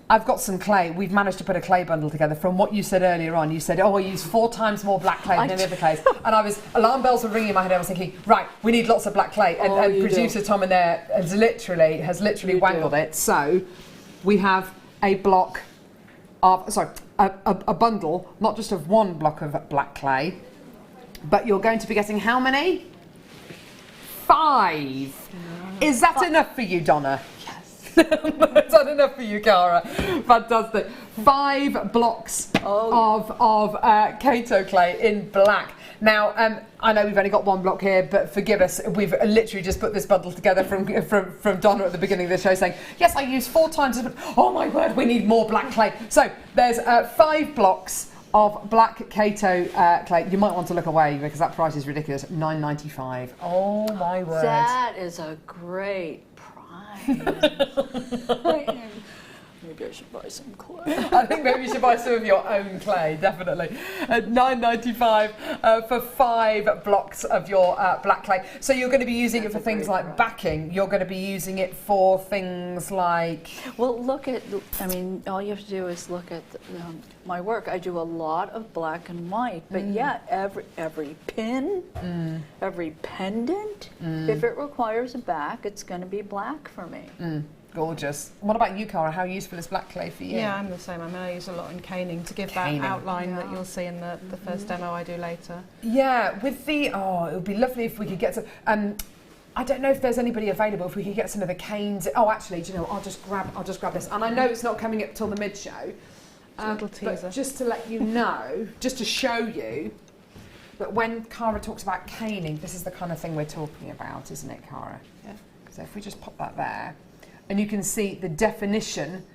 Speaker 2: I've got some clay. We've managed to put a clay bundle together. From what you said earlier on, you said, I use 4 times more black clay than any other clays. And alarm bells were ringing in my head. I was thinking, right, we need lots of black clay. And producer Tom in there has literally wangled it. So we have a block of, a bundle, not just of 1 block of black clay, but you're going to be getting how many? 5. Is that enough for you, Donna? Is that enough for you, Cara? Fantastic. 5 blocks of Kato clay in black. Now, I know we've only got 1 block here, but forgive us. We've literally just put this bundle together from Donna at the beginning of the show saying, yes, I used 4 times. Oh my word, we need more black clay. So there's 5 blocks of black Kato clay. You might want to look away because that price is ridiculous. $9.95. Oh my word.
Speaker 8: That is a great maybe I should buy some clay.
Speaker 2: I think maybe you should buy some of your own clay, definitely. At $9.95 for 5 blocks of your black clay. So you're going to be using it for things like backing. You're going to be using it for things like...
Speaker 8: Well, all you have to do is look at my work. I do a lot of black and white, but yeah, every pin, every pendant, if it requires a back, it's going to be black for me.
Speaker 2: Gorgeous. What about you, Cara? How useful is black clay for you?
Speaker 7: Yeah, I'm the same. I use a lot in caning to give that outline that you'll see in the first demo I do later. Yeah,
Speaker 2: with the... it would be lovely if we could get some... I don't know if there's anybody available, if we could get some of the canes... Oh, actually, do you know, I'll just grab this. And I know it's not coming up till the mid-show.
Speaker 7: Little teaser.
Speaker 2: But just to let you know, just to show you, that when Cara talks about caning, this is the kind of thing we're talking about, isn't it, Cara?
Speaker 7: Yeah.
Speaker 2: So if we just pop that there... And you can see the definition.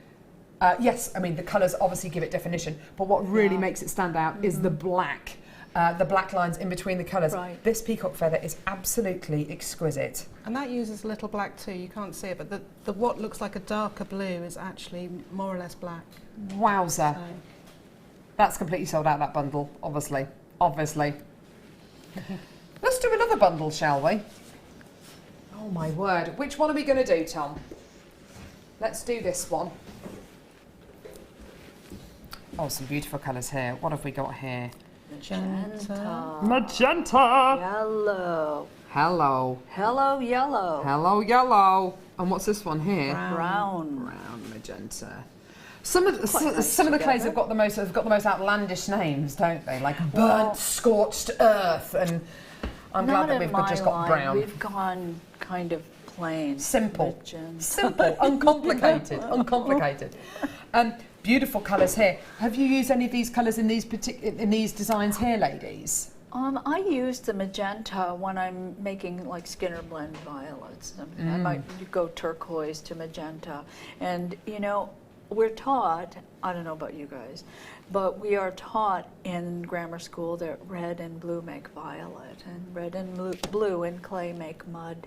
Speaker 2: Yes, I mean, the colours obviously give it definition, but what really makes it stand out is the black lines in between the colours.
Speaker 8: Right.
Speaker 2: This peacock feather is absolutely exquisite.
Speaker 7: And that uses a little black too. You can't see it, but the what looks like a darker blue is actually more or less black.
Speaker 2: Wowza. That's completely sold out, that bundle, obviously. Let's do another bundle, shall we? Oh my word. Which one are we going to do, Tom? Let's do this one. Oh, some beautiful colours here. What have we got here?
Speaker 8: Magenta.
Speaker 4: Magenta.
Speaker 8: Yellow.
Speaker 2: Hello.
Speaker 8: Hello, yellow.
Speaker 2: Hello, yellow. And what's this one here?
Speaker 8: Brown.
Speaker 2: Brown magenta. Some of the
Speaker 8: nice
Speaker 2: clays have got the most outlandish names, don't they? Like burnt, scorched earth, and I'm glad that we've just got brown.
Speaker 8: We've gone kind of plain.
Speaker 2: Simple.
Speaker 8: Magenta.
Speaker 2: Simple, uncomplicated. Beautiful colours here. Have you used any of these colours in these designs here, ladies?
Speaker 8: I use the magenta when I'm making like Skinner blend violets. I might go turquoise to magenta. And you know, we're taught, I don't know about you guys, but we are taught in grammar school that red and blue make violet, and red and blue in clay make mud.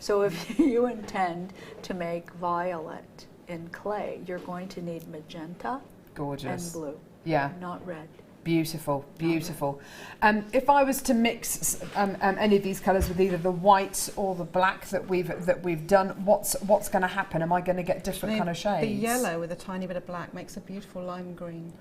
Speaker 8: So if you intend to make violet in clay, you're going to need magenta and blue.
Speaker 2: Yeah.
Speaker 8: Not red.
Speaker 2: Beautiful, beautiful. If I was to mix any of these colours with either the white or the black that we've done, what's going to happen? Am I going to get different kind of shades?
Speaker 7: The yellow with a tiny bit of black makes a beautiful lime green.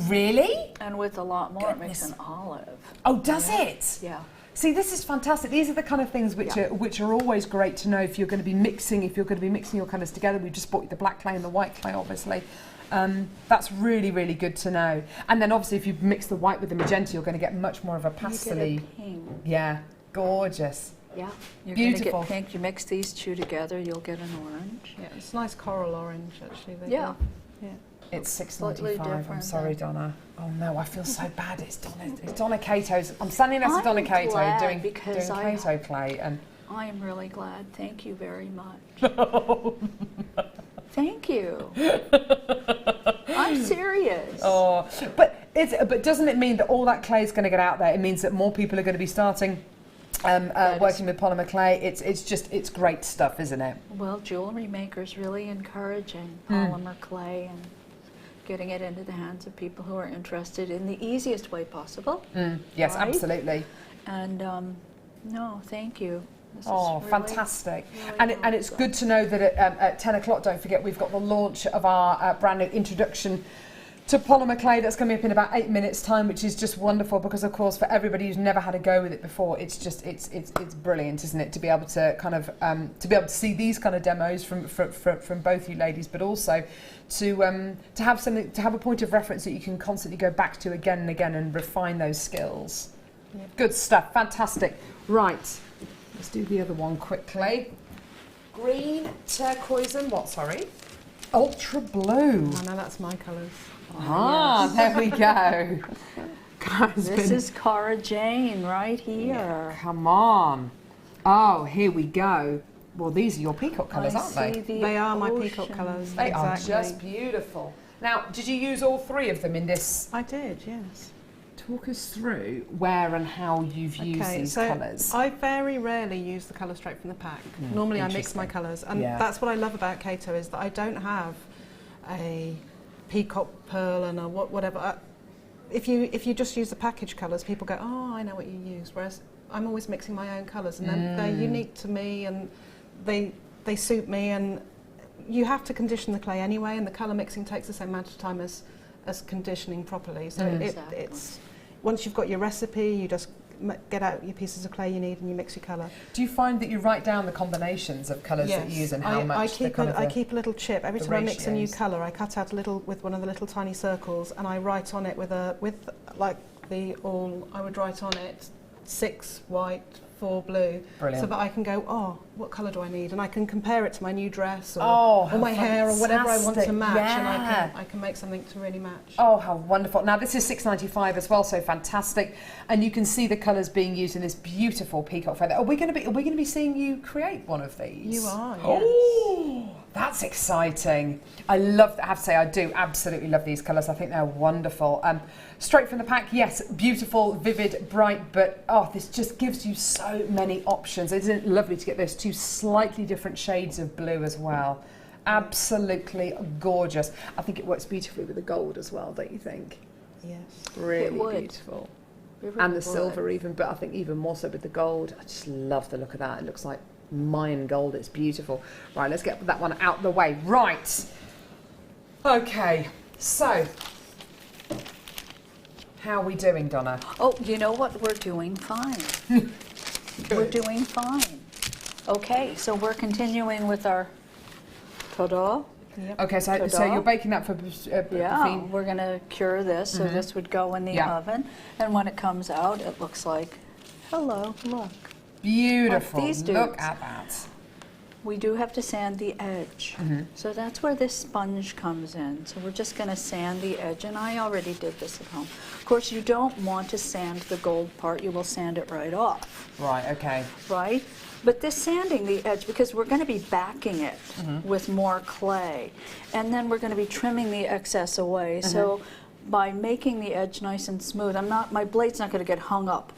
Speaker 2: Really?
Speaker 8: And with a lot more, it makes an olive.
Speaker 2: Oh, does it?
Speaker 8: Yeah.
Speaker 2: See, this is fantastic. These are the kind of things which are always great to know if you're going to be mixing your colours together. We just bought you the black clay and the white clay, obviously. That's really, really good to know. And then obviously if you mix the white with the magenta, you're going to get much more of a pastely.
Speaker 8: You get a pink.
Speaker 2: Yeah, gorgeous.
Speaker 8: Yeah, you're
Speaker 2: Beautiful.
Speaker 8: going to get pink. You mix these two together, you'll get an orange.
Speaker 7: Yeah, it's nice coral orange actually.
Speaker 8: Yeah.
Speaker 2: It's
Speaker 8: Slightly
Speaker 2: $6.95. I'm
Speaker 8: different,
Speaker 2: sorry, Donna. Oh no, I feel so bad. It's Donna Kato's. I'm standing next to Donna Kato doing Kato clay, and
Speaker 8: I am really glad. Thank you very much. Thank you. I'm serious.
Speaker 2: Oh, but doesn't it mean that all that clay is going to get out there? It means that more people are going to be starting working with polymer clay. It's great stuff, isn't it?
Speaker 8: Well, Jewellery Maker's really encouraging polymer clay and getting it into the hands of people who are interested in the easiest way possible.
Speaker 2: Yes,
Speaker 8: right?
Speaker 2: Absolutely.
Speaker 8: And no, thank you. This
Speaker 2: Oh,
Speaker 8: is really,
Speaker 2: fantastic.
Speaker 8: really
Speaker 2: And it's good to know that at 10 o'clock, don't forget, we've got the launch of our brand new introduction to polymer clay that's coming up in about 8 minutes time, which is just wonderful because, of course, for everybody who's never had a go with it before, it's brilliant, isn't it, to be able to kind of to see these kind of demos from both you ladies, but also to have something, to have a point of reference that you can constantly go back to again and again and refine those skills. Yeah. Good stuff, fantastic. Right, let's do the other one quickly. Green, turquoise, and what? Sorry, ultra blue.
Speaker 7: Oh no, that's my colours.
Speaker 2: Ah, there we go.
Speaker 8: This is Cara Jane right here.
Speaker 2: Yeah, come on. Oh, here we go. Well, these are your peacock colours, aren't they?
Speaker 7: They are my peacock colours.
Speaker 2: They are just beautiful. Now, did you use all three of them in this?
Speaker 7: I did, yes.
Speaker 2: Talk us through where and how you've used these colours.
Speaker 7: I very rarely use the colour straight from the pack. Normally I mix my colours, and that's what I love about Kato, is that I don't have a peacock pearl and a whatever. If you just use the package colours, people go, oh, I know what you use. Whereas I'm always mixing my own colours, and they're unique to me, and they suit me. And you have to condition the clay anyway, and the colour mixing takes the same amount of time as conditioning properly. So it's once you've got your recipe, you just get out your pieces of clay you need and you mix your colour.
Speaker 2: Do you find that you write down the combinations of colours that you use and how much?
Speaker 7: I keep a little chip every time I mix a new colour. I cut out a little with one of the little tiny circles, and I write on it I would write on it 6 white, 4 blue. Brilliant. So that I can go, oh, what colour do I need? And I can compare it to my new dress or my hair or whatever I want to match, and I can make something to really match.
Speaker 2: Oh, how wonderful. Now, this is $6.95 as well, so fantastic. And you can see the colours being used in this beautiful peacock feather. Are we going to be seeing you create one of these?
Speaker 7: You are, yes.
Speaker 2: Oh, that's exciting. I have to say, I do absolutely love these colours. I think they're wonderful. Straight from the pack, yes, beautiful, vivid, bright, but this just gives you so many options. Isn't it lovely to get those two slightly different shades of blue as well? Absolutely gorgeous. I think it works beautifully with the gold as well, don't you think?
Speaker 7: Yes.
Speaker 2: Really beautiful. And the silver even, but I think even more so with the gold. I just love the look of that. It looks like Mayan gold. It's beautiful. Right, let's get that one out the way. Right. Okay, so How are we doing, Donna?
Speaker 8: Oh, you know what? We're doing fine. We're doing fine. Okay, so we're continuing with our ta-da.
Speaker 7: Yep.
Speaker 2: Okay, so
Speaker 8: Ta-da.
Speaker 2: you're baking that for
Speaker 8: Yeah, we're going to cure this, so this would go in the oven. And when it comes out, it looks like, hello, look.
Speaker 2: beautiful.
Speaker 8: Like these
Speaker 2: Look
Speaker 8: dudes.
Speaker 2: at that.
Speaker 8: We do have to sand the edge. So that's where this sponge comes in. So we're just going to sand the edge, and I already did this at home. Of course, you don't want to sand the gold part. You will sand it right off,
Speaker 2: Right, okay.
Speaker 8: right? But this sanding the edge, because we're going to be backing it with more clay, and then we're going to be trimming the excess away. So by making the edge nice and smooth, my blade's not going to get hung up.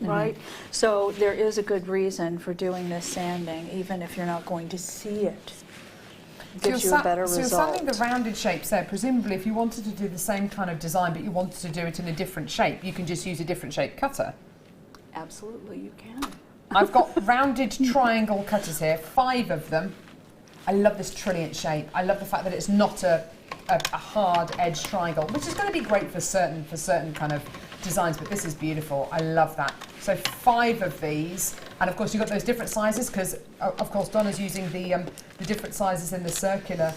Speaker 8: Right? So there is a good reason for doing this sanding, even if you're not going to see it. It gives you a better
Speaker 2: So
Speaker 8: result.
Speaker 2: you're sanding the rounded shapes there. Presumably, if you wanted to do the same kind of design, but you wanted to do it in a different shape, you can just use a different shape cutter.
Speaker 8: Absolutely, you can.
Speaker 2: I've got rounded triangle cutters here, 5 of them. I love this trilliant shape. I love the fact that it's not a hard edge triangle, which is going to be great for certain kind of designs, but this is beautiful. I love that. So 5 of these, and of course you've got those different sizes because of course Donna's using the different sizes in the circular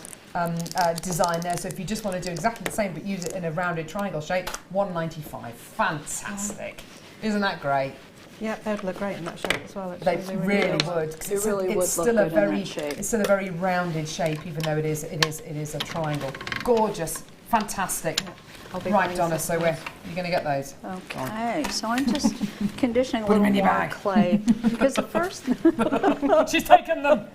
Speaker 2: design there. So if you just want to do exactly the same but use it in a rounded triangle shape, $1.95. Fantastic. Isn't that great?
Speaker 7: Yeah, they'd look great in that shape as well.
Speaker 2: They
Speaker 7: Actually.
Speaker 2: really
Speaker 7: would.
Speaker 2: would. 'Cause
Speaker 8: It really would
Speaker 2: it's
Speaker 8: look
Speaker 2: still a
Speaker 8: good in
Speaker 2: very
Speaker 8: that shape.
Speaker 2: it's still a very rounded shape, even though it is a triangle. Gorgeous, fantastic.
Speaker 7: I'll be
Speaker 2: Right,
Speaker 7: buying
Speaker 2: Donna.
Speaker 7: some
Speaker 2: So
Speaker 7: of
Speaker 2: you're going to get those.
Speaker 8: Okay, so I'm just conditioning a
Speaker 2: Put 'em
Speaker 8: little
Speaker 2: in your
Speaker 8: more
Speaker 2: bag.
Speaker 8: clay because the first.
Speaker 2: She's taken them.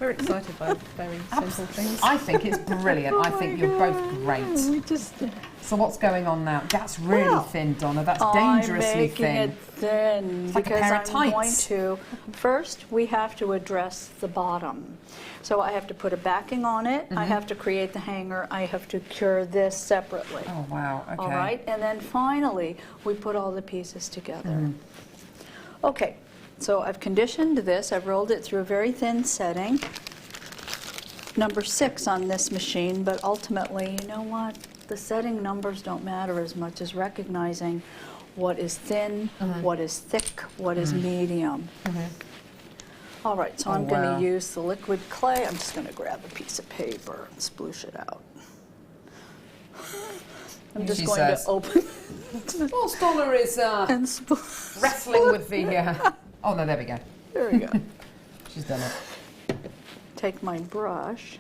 Speaker 7: We're excited by very simple things.
Speaker 2: I think it's brilliant. I think you're both great.
Speaker 8: We just.
Speaker 2: So what's going on now? That's really
Speaker 8: Well,
Speaker 2: thin, Donna. That's dangerously
Speaker 8: I'm making
Speaker 2: thin.
Speaker 8: it thin
Speaker 2: It's like a
Speaker 8: because
Speaker 2: pair of
Speaker 8: I'm going
Speaker 2: tights.
Speaker 8: to. First, we have to address the bottom. So I have to put a backing on it. I have to create the hanger. I have to cure this separately.
Speaker 2: Oh wow. Okay.
Speaker 8: All right, and then finally, we put all the pieces together. Okay, so I've conditioned this. I've rolled it through a very thin setting. Number 6 on this machine, but ultimately, you know what? The setting numbers don't matter as much as recognizing what is thin, what is thick, what is medium. All right, so I'm going
Speaker 2: wow.
Speaker 8: to use the liquid clay. I'm just going to grab a piece of paper and sploosh it out. I'm just
Speaker 2: She
Speaker 8: going
Speaker 2: says.
Speaker 8: to open
Speaker 2: Whilst Donna is
Speaker 8: and sploosh.
Speaker 2: wrestling with the. Oh no, there we go.
Speaker 8: There we go.
Speaker 2: She's done it.
Speaker 8: Take my brush.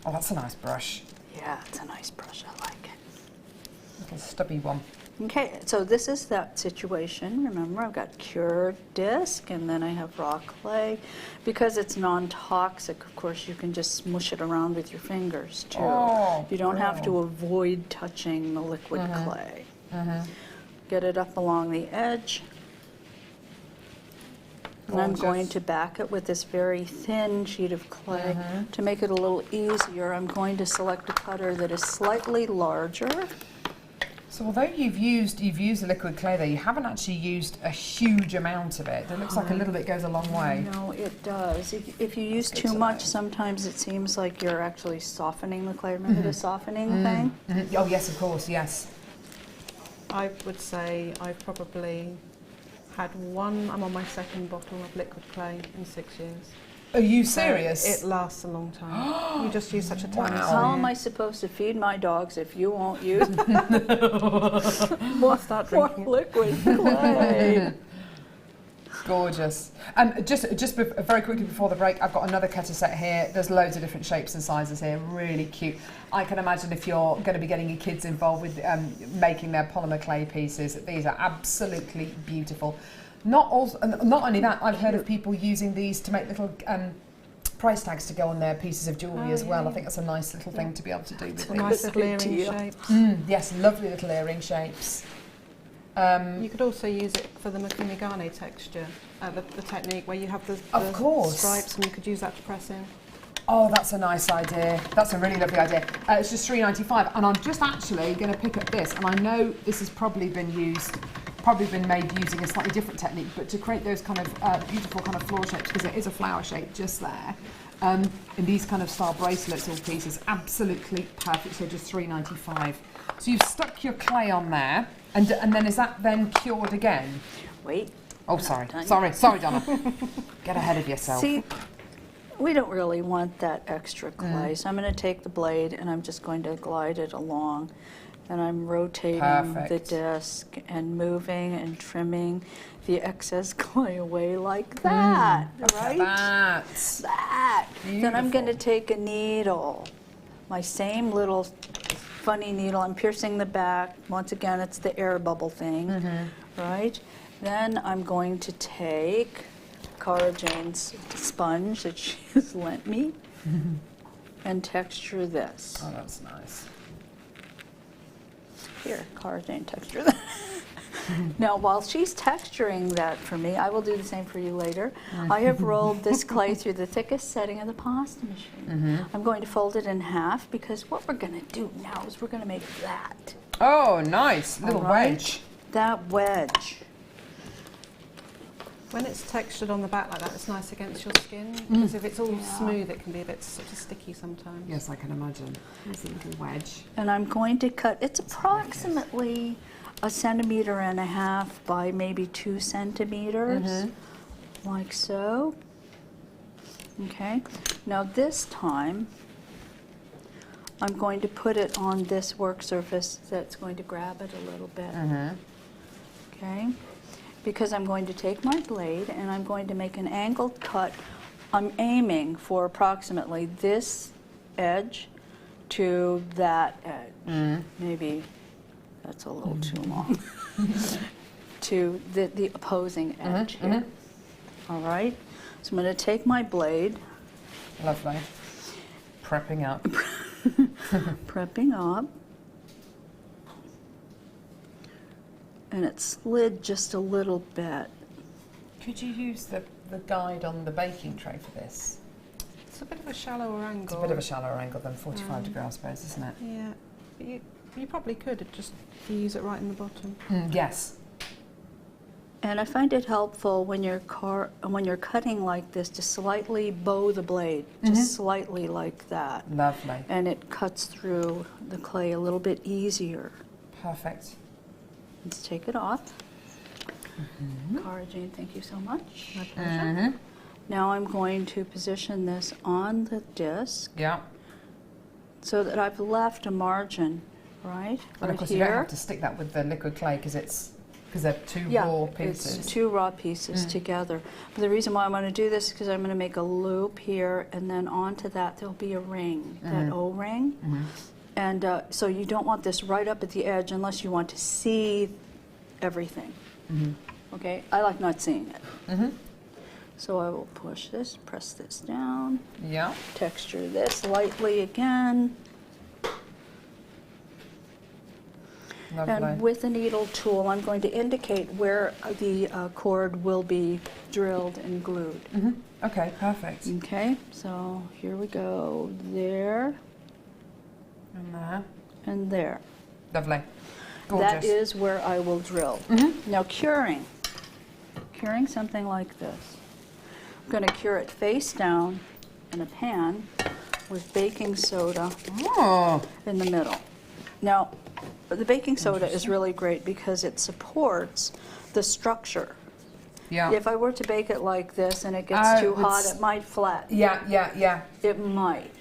Speaker 2: Oh, that's a nice brush.
Speaker 8: Yeah, it's a nice brush. I like it.
Speaker 2: Little stubby one.
Speaker 8: Okay, so this is that situation. Remember, I've got cured disc, and then I have raw clay. Because it's non-toxic, of course, you can just smush it around with your fingers, too.
Speaker 2: Oh,
Speaker 8: You don't have to avoid touching the liquid clay. Get it up along the edge. And I'm going to back it with this very thin sheet of clay. To make it a little easier, I'm going to select a cutter that is slightly larger.
Speaker 2: So although you've used the liquid clay there, you haven't actually used a huge amount of it. It looks like a little bit goes a long way.
Speaker 8: No, it does. If you use
Speaker 2: Good
Speaker 8: too
Speaker 2: to
Speaker 8: much,
Speaker 2: know.
Speaker 8: sometimes it seems like you're actually softening the clay. Remember the softening thing?
Speaker 2: Oh yes, of course, yes.
Speaker 7: I would say I've probably had one. I'm on my 2nd bottle of liquid clay in 6 years.
Speaker 2: Are you
Speaker 7: So
Speaker 2: serious?
Speaker 7: it lasts a long time. You just use such a tiny
Speaker 2: Wow.
Speaker 8: How am
Speaker 7: amount.
Speaker 8: I supposed to feed my dogs if you won't use
Speaker 7: More start
Speaker 8: more
Speaker 7: drinking it.
Speaker 8: liquid clay?
Speaker 2: Gorgeous. Just very quickly before the break, I've got another cutter set here. There's loads of different shapes and sizes here. Really cute. I can imagine if you're going to be getting your kids involved with making their polymer clay pieces, these are absolutely beautiful. Not only that, I've heard of people using these to make little price tags to go on their pieces of jewellery as well. I think that's a nice little thing to be able to do with things.
Speaker 7: Nice little
Speaker 8: Good to
Speaker 7: earring
Speaker 8: you.
Speaker 7: shapes.
Speaker 2: Yes, lovely little earring shapes.
Speaker 7: You could also use it for the Makumigane texture, the technique where you have the
Speaker 2: Of course.
Speaker 7: stripes, and you could use that to press in.
Speaker 2: Oh, that's a nice idea. That's a really lovely idea. It's just $3.95, and I'm just actually going to pick up this, and I know this has probably been made using a slightly different technique, but to create those kind of beautiful kind of floral shapes, because it is a flower shape just there. in these kind of style bracelets or pieces. Absolutely perfect. So just $3.95. So you've stuck your clay on there, and then is that then cured again?
Speaker 8: Wait.
Speaker 2: Oh, sorry, Donna. Get ahead of yourself.
Speaker 8: See, we don't really want that extra clay, so I'm going to take the blade and I'm just going to glide it along, and I'm rotating the disc and moving and trimming the excess clay away like that, right? That. Then I'm going to take a needle, my same little funny needle. I'm piercing the back. Once again, it's the air bubble thing, right? Then I'm going to take Cara Jane's sponge that she has lent me and texture this.
Speaker 2: Oh, that's nice.
Speaker 8: Here, Cara Jane, texture that. Now, while she's texturing that for me, I will do the same for you later. I have rolled this clay through the thickest setting of the pasta machine. I'm going to fold it in half because what we're going to do now is we're going to make that.
Speaker 2: Oh, nice. Little wedge.
Speaker 8: That wedge.
Speaker 7: When it's textured on the back like that, it's nice against your skin, because if it's all smooth, it can be a bit sort of sticky sometimes.
Speaker 2: Yes, I can imagine. There's a little wedge.
Speaker 8: And I'm going to cut, it's approximately 1.5 centimeters by maybe 2 centimeters, like so. Okay, now this time, I'm going to put it on this work surface that's going to grab it a little bit. Okay, because I'm going to take my blade and I'm going to make an angled cut. I'm aiming for approximately this edge to that edge. Maybe that's a little too long. To the opposing edge here. All right, so I'm going to take my blade.
Speaker 2: Lovely. Prepping up.
Speaker 8: Prepping up. And it slid just a little bit.
Speaker 2: Could you use the guide on the baking tray for this?
Speaker 7: It's a bit of a shallower angle.
Speaker 2: It's a bit of a shallower angle than 45 degrees, I suppose, isn't it?
Speaker 7: Yeah, but you probably could just use it right in the bottom.
Speaker 2: Yes.
Speaker 8: And I find it helpful when you're cutting like this to slightly bow the blade, just slightly like that.
Speaker 2: Lovely.
Speaker 8: And it cuts through the clay a little bit easier.
Speaker 2: Perfect.
Speaker 8: Let's take it off. Cara Jane, thank you so much.
Speaker 7: My pleasure.
Speaker 8: Now I'm going to position this on the disc.
Speaker 2: Yeah.
Speaker 8: So that I've left a margin, right?
Speaker 2: And of course you don't have to stick that with the liquid clay because they're two raw pieces.
Speaker 8: It's two raw pieces together. But the reason why I want to do this is because I'm going to make a loop here, and then onto that there'll be a ring, that O-ring. And so you don't want this right up at the edge unless you want to see everything. Okay, I like not seeing it. So I will push this, press this down.
Speaker 2: Yeah.
Speaker 8: Texture this lightly again.
Speaker 2: Lovely.
Speaker 8: And with a needle tool, I'm going to indicate where the cord will be drilled and glued.
Speaker 2: Okay, perfect.
Speaker 8: Okay, so here we go. There.
Speaker 2: And there.
Speaker 8: And there.
Speaker 2: Lovely. Gorgeous.
Speaker 8: That is where I will drill. Now curing something like this. I'm going to cure it face down in a pan with baking soda in the middle. Now, the baking soda is really great because it supports the structure.
Speaker 2: Yeah.
Speaker 8: If I were to bake it like this and it gets too hot, it might flatten.
Speaker 2: Yeah.
Speaker 8: It might.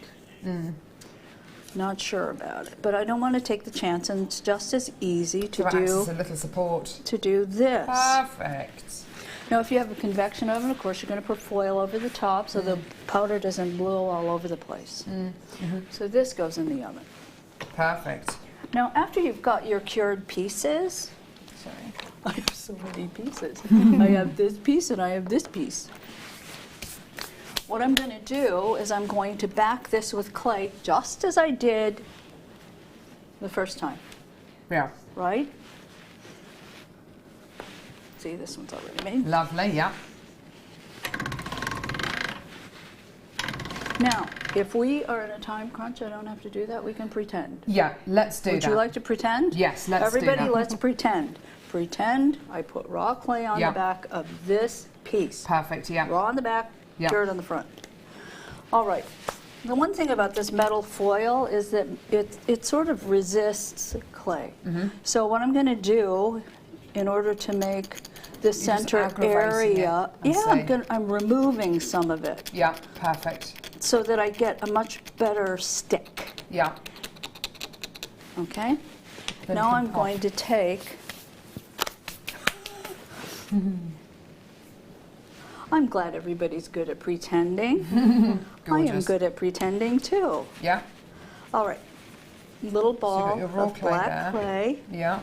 Speaker 8: Not sure about it, but I don't want to take the chance, and it's just as easy to
Speaker 2: act
Speaker 8: do
Speaker 2: as a little support.
Speaker 8: to do this.
Speaker 2: Perfect.
Speaker 8: Now, if you have a convection oven, of course, you're going to put foil over the top so the powder doesn't blow all over the place. So this goes in the oven.
Speaker 2: Perfect.
Speaker 8: Now, after you've got your cured pieces, sorry, I have so many pieces. I have this piece and I have this piece. What I'm going to do is I'm going to back this with clay just as I did the first time.
Speaker 2: Yeah.
Speaker 8: Right? See, this one's already made.
Speaker 2: Lovely, yeah.
Speaker 8: Now, if we are in a time crunch, I don't have to do that. We can pretend.
Speaker 2: Yeah, let's do that.
Speaker 8: Would you like to pretend?
Speaker 2: Yes, let's do
Speaker 8: Everybody,
Speaker 2: that.
Speaker 8: let's pretend. Pretend I put raw clay on the back of this piece.
Speaker 2: Perfect, yeah.
Speaker 8: Raw on the back,
Speaker 2: Yeah.
Speaker 8: cured on the front. All right. The one thing about this metal foil is that it sort of resists clay. So what I'm going to do in order to make the center area, I'm removing some of it.
Speaker 2: Yeah, perfect.
Speaker 8: So that I get a much better stick.
Speaker 2: Yeah.
Speaker 8: Okay. Now I'm going to take. I'm glad everybody's good at pretending. I am good at pretending too.
Speaker 2: Yeah.
Speaker 8: All right. Little ball
Speaker 2: your raw
Speaker 8: of black clay.
Speaker 2: Yeah.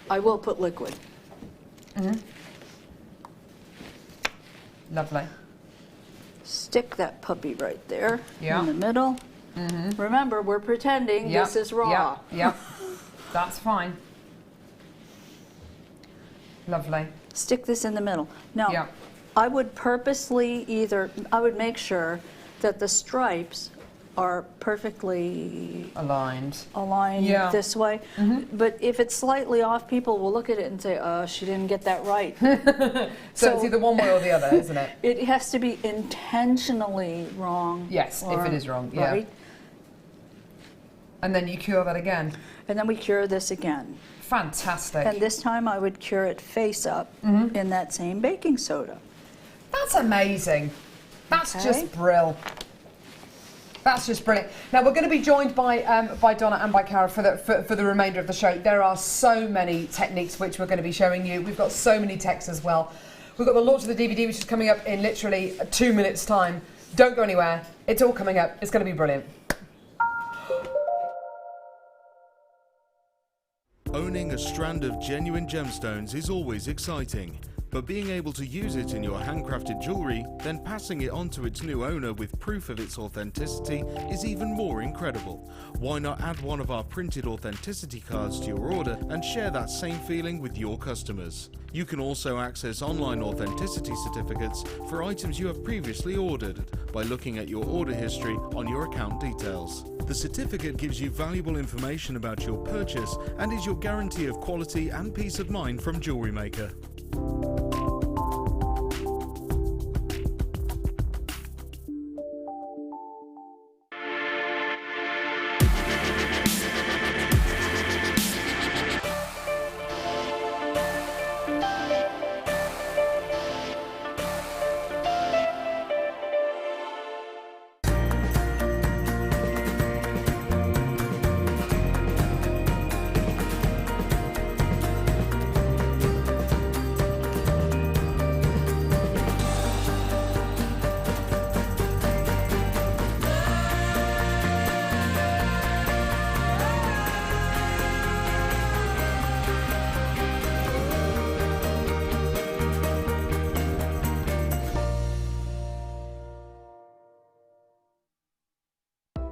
Speaker 8: I will put liquid.
Speaker 2: Lovely.
Speaker 8: Stick that puppy right there
Speaker 2: Yeah.
Speaker 8: in the middle. Remember, we're pretending this is raw.
Speaker 2: Yeah. That's fine. Lovely.
Speaker 8: Stick this in the middle. Now, I would purposely I would make sure that the stripes are perfectly
Speaker 2: aligned
Speaker 8: this way. But if it's slightly off, people will look at it and say, she didn't get that right.
Speaker 2: So it's either one way or the other, isn't it?
Speaker 8: It has to be intentionally wrong.
Speaker 2: Yes, if it is wrong, yeah.
Speaker 8: Right?
Speaker 2: And then you cure that again.
Speaker 8: And then we cure this again.
Speaker 2: Fantastic.
Speaker 8: And this time I would cure it face up in that same baking soda.
Speaker 2: That's amazing. That's just brilliant. That's just brilliant. Now we're going to be joined by Donna and by Kato for the remainder of the show. There are so many techniques which we're going to be showing you. We've got so many texts as well. We've got the launch of the DVD, which is coming up in literally 2 minutes' time. Don't go anywhere. It's all coming up. It's going to be brilliant.
Speaker 6: Owning a strand of genuine gemstones is always exciting, but being able to use it in your handcrafted jewellery, then passing it on to its new owner with proof of its authenticity is even more incredible. Why not add one of our printed authenticity cards to your order and share that same feeling with your customers? You can also access online authenticity certificates for items you have previously ordered by looking at your order history on your account details. The certificate gives you valuable information about your purchase and is your guarantee of quality and peace of mind from Jewellery Maker.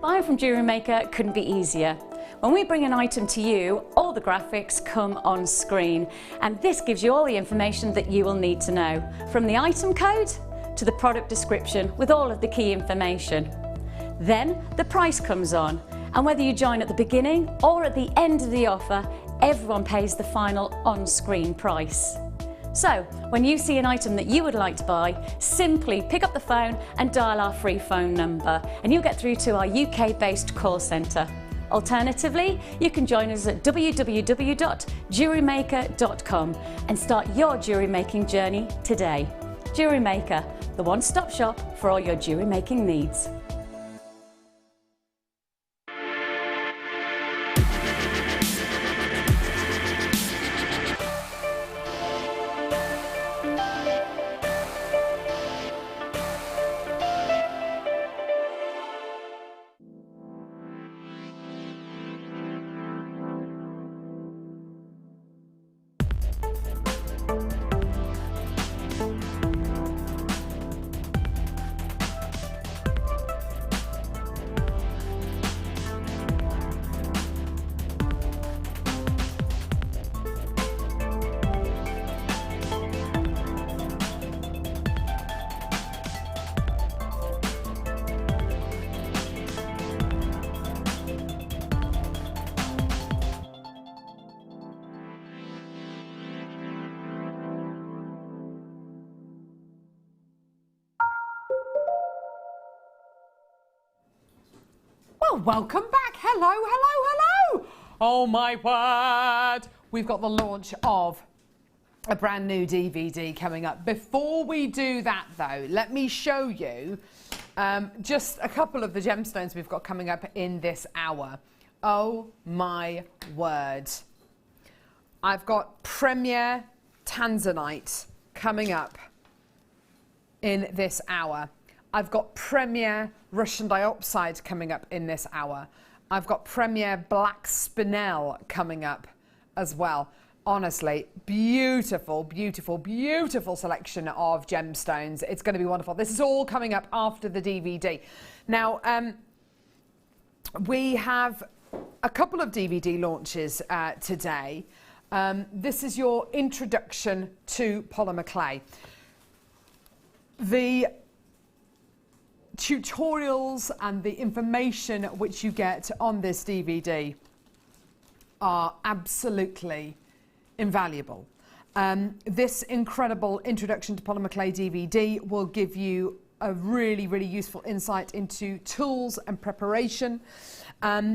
Speaker 9: Buying from Jewellery Maker couldn't be easier. When we bring an item to you, all the graphics come on screen, and this gives you all the information that you will need to know, from the item code to the product description with all of the key information. Then the price comes on, and whether you join at the beginning or at the end of the offer, everyone pays the final on-screen price. So, when you see an item that you would like to buy, simply pick up the phone and dial our free phone number, and you'll get through to our UK-based call centre. Alternatively, you can join us at www.jewellerymaker.com and start your jewellery making journey today. Jewellery Maker, the one-stop shop for all your jewellery making needs.
Speaker 2: welcome back. Hello, hello, hello. Oh my word. We've got the launch of a brand new DVD coming up. Before we do that though, let me show you just a couple of the gemstones we've got coming up in this hour. Oh my word. I've got Premier Tanzanite coming up in this hour. I've got Premier Russian Diopside coming up in this hour. I've got Premier Black Spinel coming up as well. Honestly, beautiful, beautiful, beautiful selection of gemstones. It's going to be wonderful. This is all coming up after the DVD. Now, we have a couple of DVD launches today. This is your introduction to polymer clay. The tutorials and the information which you get on this DVD are absolutely invaluable. This incredible Introduction to Polymer Clay DVD will give you a really, really useful insight into tools and preparation.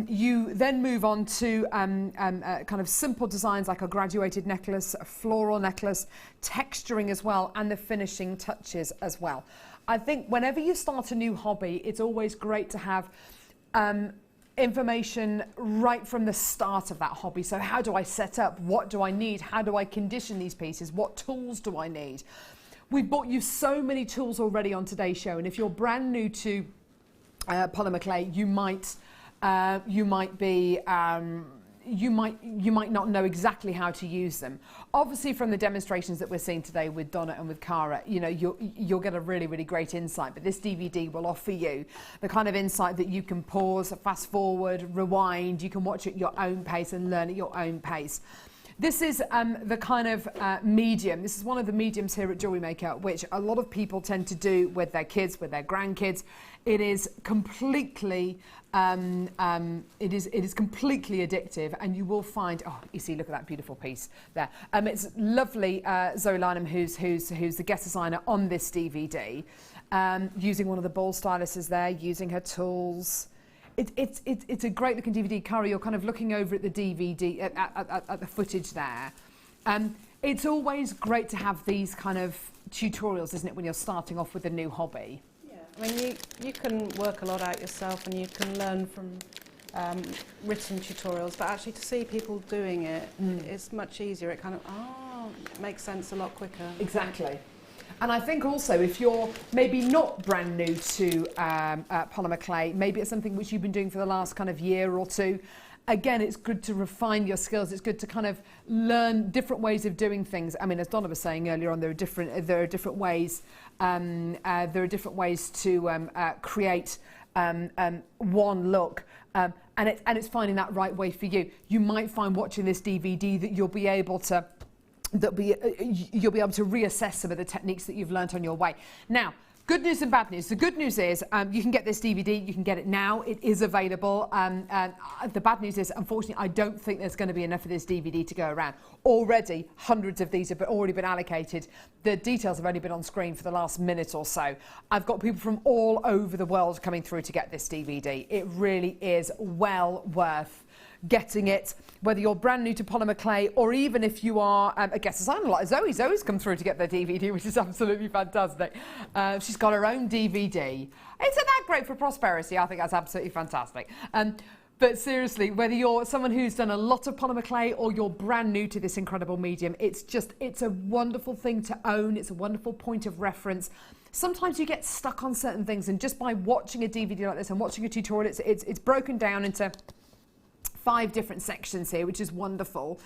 Speaker 2: You then move on to kind of simple designs like a graduated necklace, a floral necklace, texturing as well, and the finishing touches as well. I think whenever you start a new hobby, it's always great to have information right from the start of that hobby. So how do I set up? What do I need? How do I condition these pieces? What tools do I need? We've brought you so many tools already on today's show, and if you're brand new to polymer clay, you might not know exactly how to use them. Obviously, from the demonstrations that we're seeing today with Donna and with Cara, you know, you'll get a really, really great insight. But this DVD will offer you the kind of insight that you can pause, fast forward, rewind. You can watch at your own pace and learn at your own pace. This is the kind of medium. This is one of the mediums here at Jewellery Maker, which a lot of people tend to do with their kids, with their grandkids. It is completely, it is completely addictive, and you will find. Oh, you see, look at that beautiful piece there. It's lovely, Zoe Lynham, who's the guest designer on this DVD, using one of the ball styluses there, using her tools. It's a great looking DVD. Cara, you're kind of looking over at the DVD, at the footage there. It's always great to have these kind of tutorials, isn't it, when you're starting off with a new hobby?
Speaker 7: Yeah, I mean, you can work a lot out yourself and you can learn from written tutorials, but actually to see people doing it, it's much easier. It kind of, it makes sense a lot quicker.
Speaker 2: Exactly. And I think also if you're maybe not brand new to polymer clay, maybe it's something which you've been doing for the last kind of year or two, again, it's good to refine your skills. It's good to kind of learn different ways of doing things. I mean, as Donna was saying earlier on, there are different ways. There are different ways to create one look. And it's finding that right way for you. You might find watching this DVD that you'll be able to reassess some of the techniques that you've learnt on your way. Now, good news and bad news. The good news is you can get this DVD, you can get it now, it is available. The bad news is, unfortunately, I don't think there's going to be enough of this DVD to go around. Already, hundreds of these have already been allocated. The details have only been on screen for the last minute or so. I've got people from all over the world coming through to get this DVD. It really is well worth getting it, whether you're brand new to polymer clay or even if you are a guest designer like Zoe. Zoe's come through to get their DVD, which is absolutely fantastic. She's got her own DVD. Isn't that great for prosperity? I think that's absolutely fantastic. But seriously, whether you're someone who's done a lot of polymer clay or you're brand new to this incredible medium, it's a wonderful thing to own. It's a wonderful point of reference. Sometimes you get stuck on certain things, and just by watching a DVD like this and watching a tutorial, it's broken down into 5 different sections here, which is wonderful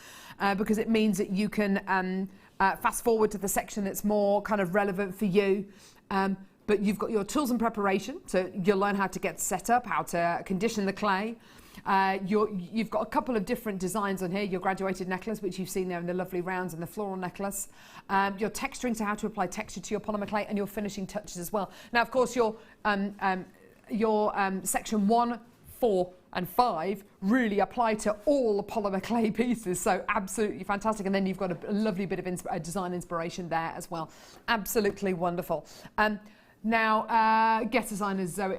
Speaker 2: because it means that you can fast forward to the section that's more kind of relevant for you. But you've got your tools and preparation, so you'll learn how to get set up, how to condition the clay. You've got a couple of different designs on here. Your graduated necklace, which you've seen there in the lovely rounds, and the floral necklace. Your texturing, so how to apply texture to your polymer clay, and your finishing touches as well. Now, of course, your section 1, 4 and 5 really apply to all the polymer clay pieces, so absolutely fantastic. And then you've got a lovely bit of design inspiration there as well. Absolutely wonderful. Now, guest designers Zoe,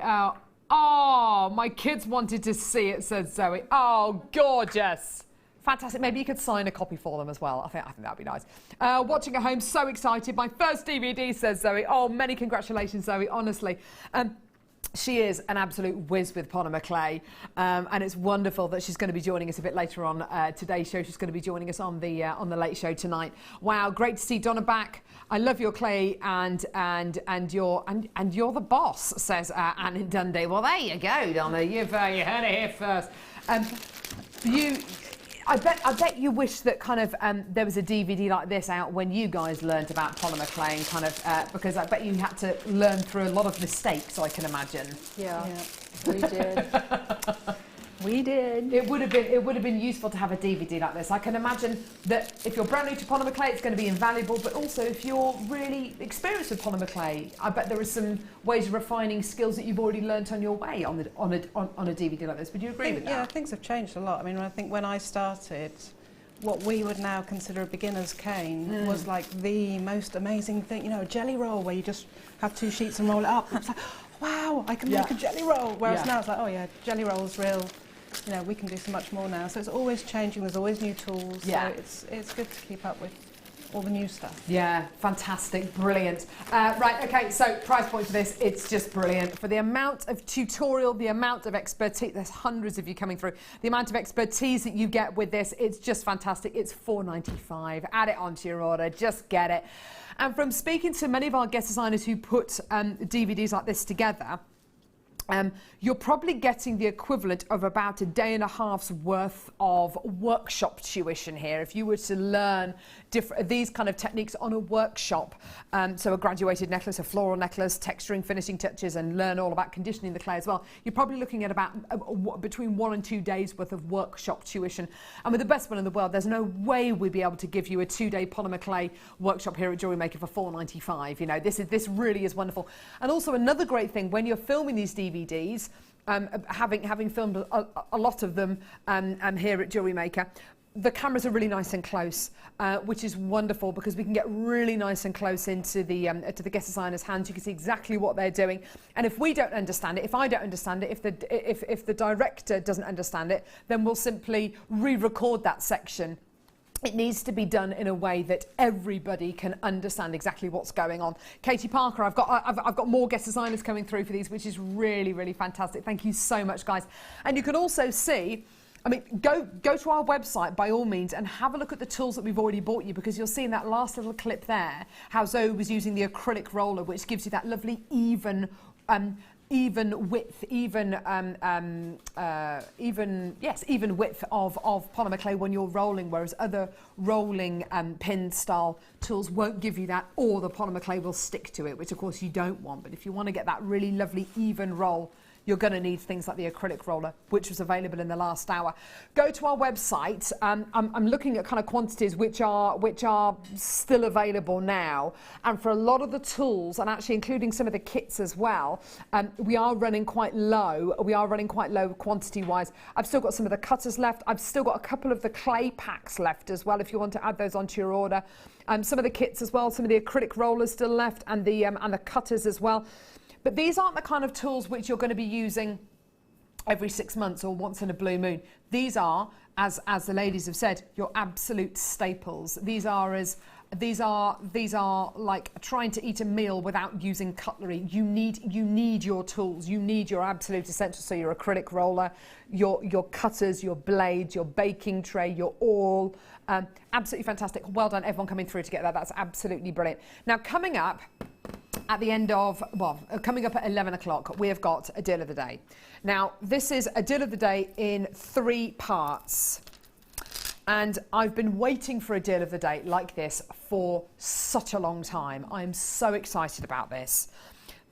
Speaker 2: Oh, my kids wanted to see it, says Zoe. Oh, gorgeous. Fantastic. Maybe you could sign a copy for them as well. I think that'd be nice. Watching at home, so excited. My first DVD, says Zoe. Oh, many congratulations, Zoe, honestly. She is an absolute whiz with polymer clay, and it's wonderful that she's going to be joining us a bit later on today's show. She's going to be joining us on the late show tonight. Wow, great to see Donna back. I love your clay, and you're the boss, says Anne in Dundee. Well, there you go, Donna. You've you heard it here first. I bet you wish that kind of there was a DVD like this out when you guys learned about polymer clay, and kind of because I bet you had to learn through a lot of mistakes, I can imagine.
Speaker 8: Yeah. We did. We did.
Speaker 2: It would have been useful to have a DVD like this. I can imagine that if you're brand new to polymer clay, it's going to be invaluable. But also, if you're really experienced with polymer clay, I bet there are some ways of refining skills that you've already learnt on your way on a DVD like this. Would you agree with that?
Speaker 7: Yeah, things have changed a lot. I mean, I think when I started, what we would now consider a beginner's cane was like the most amazing thing. You know, a jelly roll where you just have 2 sheets and roll it up. It's like, wow, I can make a jelly roll. Whereas now it's like, oh yeah, jelly roll's real. You know, we can do so much more now. So it's always changing. There's always new tools.
Speaker 2: Yeah.
Speaker 7: So it's good to keep up with all the new stuff.
Speaker 2: Yeah, fantastic, brilliant. Right, okay, so price point for this, it's just brilliant. For the amount of tutorial, the amount of expertise, there's hundreds of you coming through, the amount of expertise that you get with this, it's just fantastic. It's $4.95. Add it onto your order, just get it. And from speaking to many of our guest designers who put DVDs like this together, you're probably getting the equivalent of about a day and a half's worth of workshop tuition here if you were to learn these kind of techniques on a workshop. So a graduated necklace, a floral necklace, texturing, finishing touches, and learn all about conditioning the clay as well. You're probably looking at about between 1 and 2 days worth of workshop tuition. And with the best one in the world, there's no way we'd be able to give you a 2-day polymer clay workshop here at Jewellery Maker for $4.95. You know, this really is wonderful. And also another great thing, when you're filming these DVDs, having filmed a lot of them here at Jewellery Maker, the cameras are really nice and close, which is wonderful because we can get really nice and close into the to the guest designer's hands. You can see exactly what they're doing, and if we don't understand it, if I don't understand it, if the director doesn't understand it, then we'll simply re-record that section. It needs to be done in a way that everybody can understand exactly what's going on. Katie Parker, I've got more guest designers coming through for these, which is really, really fantastic. Thank you so much, guys. And you can also see, I mean, go to our website by all means and have a look at the tools that we've already bought you, because you'll see in that last little clip there how Zoe was using the acrylic roller, which gives you that lovely even width, even width of polymer clay when you're rolling, whereas other rolling pin style tools won't give you that, or the polymer clay will stick to it, which of course you don't want. But if you want to get that really lovely even roll, you're going to need things like the acrylic roller, which was available in the last hour. Go to our website. I'm looking at kind of quantities which are still available now, and for a lot of the tools, and actually including some of the kits as well, we are running quite low. We are running quite low quantity-wise. I've still got some of the cutters left. I've still got a couple of the clay packs left as well, if you want to add those onto your order. Some of the kits as well. Some of the acrylic rollers still left, and the cutters as well. But these aren't the kind of tools which you're going to be using every 6 months or once in a blue moon. These are, as the ladies have said, your absolute staples. These are like trying to eat a meal without using cutlery. You need your tools. You need your absolute essentials. So your acrylic roller, your cutters, your blades, your baking tray, your awl. Absolutely fantastic. Well done, everyone coming through to get that. That's absolutely brilliant. Now, coming up at the end of, coming up at 11 o'clock, we have got a deal of the day. Now, this is a deal of the day in 3 parts. And I've been waiting for a deal of the day like this for such a long time. I am so excited about this.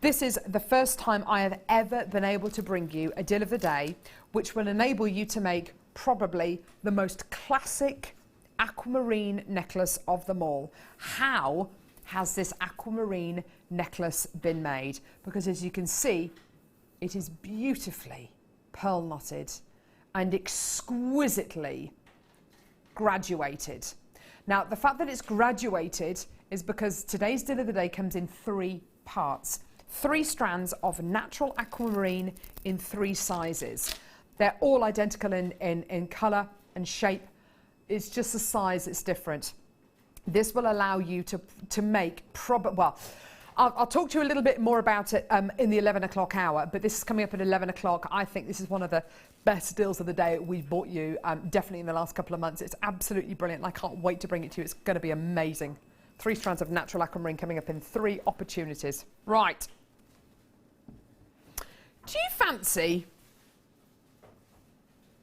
Speaker 2: This is the first time I have ever been able to bring you a deal of the day which will enable you to make probably the most classic aquamarine necklace of them all. How has this aquamarine necklace been made? Because as you can see, it is beautifully pearl knotted and exquisitely graduated. Now, the fact that it's graduated is because today's deal of the day comes in 3 parts. 3 strands of natural aquamarine in 3 sizes. They're all identical in colour and shape. It's just the size that's different. This will allow you to make I'll talk to you a little bit more about it in the 11 o'clock hour, but this is coming up at 11 o'clock. I think this is one of the best deals of the day we've bought you, definitely in the last couple of months. It's absolutely brilliant. I can't wait to bring it to you. It's going to be amazing. 3 strands of natural aquamarine coming up in 3 opportunities. Right. Do you fancy,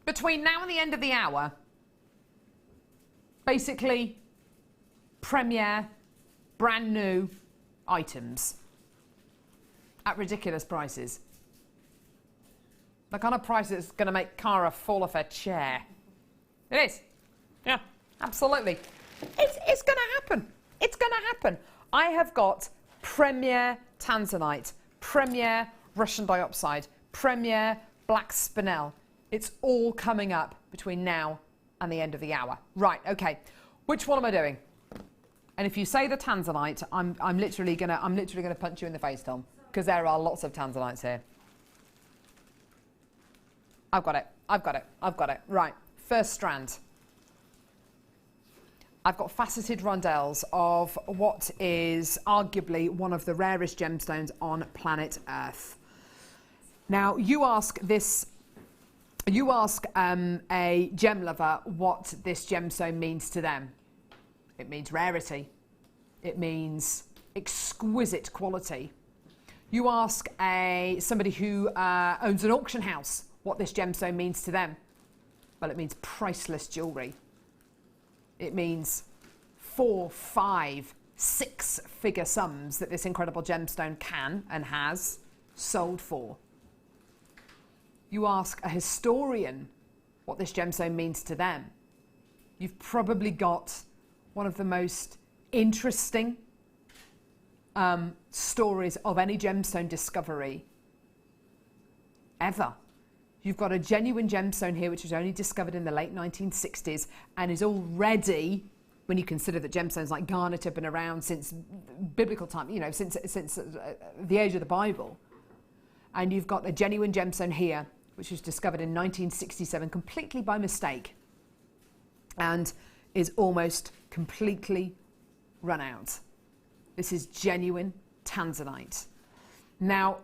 Speaker 2: between now and the end of the hour, basically premier, brand new items at ridiculous prices? The kind of price that's going to make Cara fall off her chair. It is. Yeah, absolutely. It's going to happen. It's going to happen. I have got premier tanzanite, premier Russian dioxide, premier black spinel. It's all coming up between now and the end of the hour. Right, okay. Which one am I doing? And if you say the tanzanite, I'm literally gonna punch you in the face, Tom, because there are lots of tanzanites here. I've got it. Right, first strand. I've got faceted rondelles of what is arguably one of the rarest gemstones on planet Earth. Now, you ask a gem lover what this gemstone means to them. It means rarity. It means exquisite quality. You ask somebody who owns an auction house what this gemstone means to them. Well, it means priceless jewellery. It means 4, 5, 6-figure sums that this incredible gemstone can and has sold for. You ask a historian what this gemstone means to them. You've probably got one of the most interesting stories of any gemstone discovery ever. You've got a genuine gemstone here which was only discovered in the late 1960s and is already, when you consider that gemstones like garnet have been around since biblical time, you know, since the age of the Bible. And you've got a genuine gemstone here which was discovered in 1967 completely by mistake and is almost completely run out. This is genuine tanzanite. Now,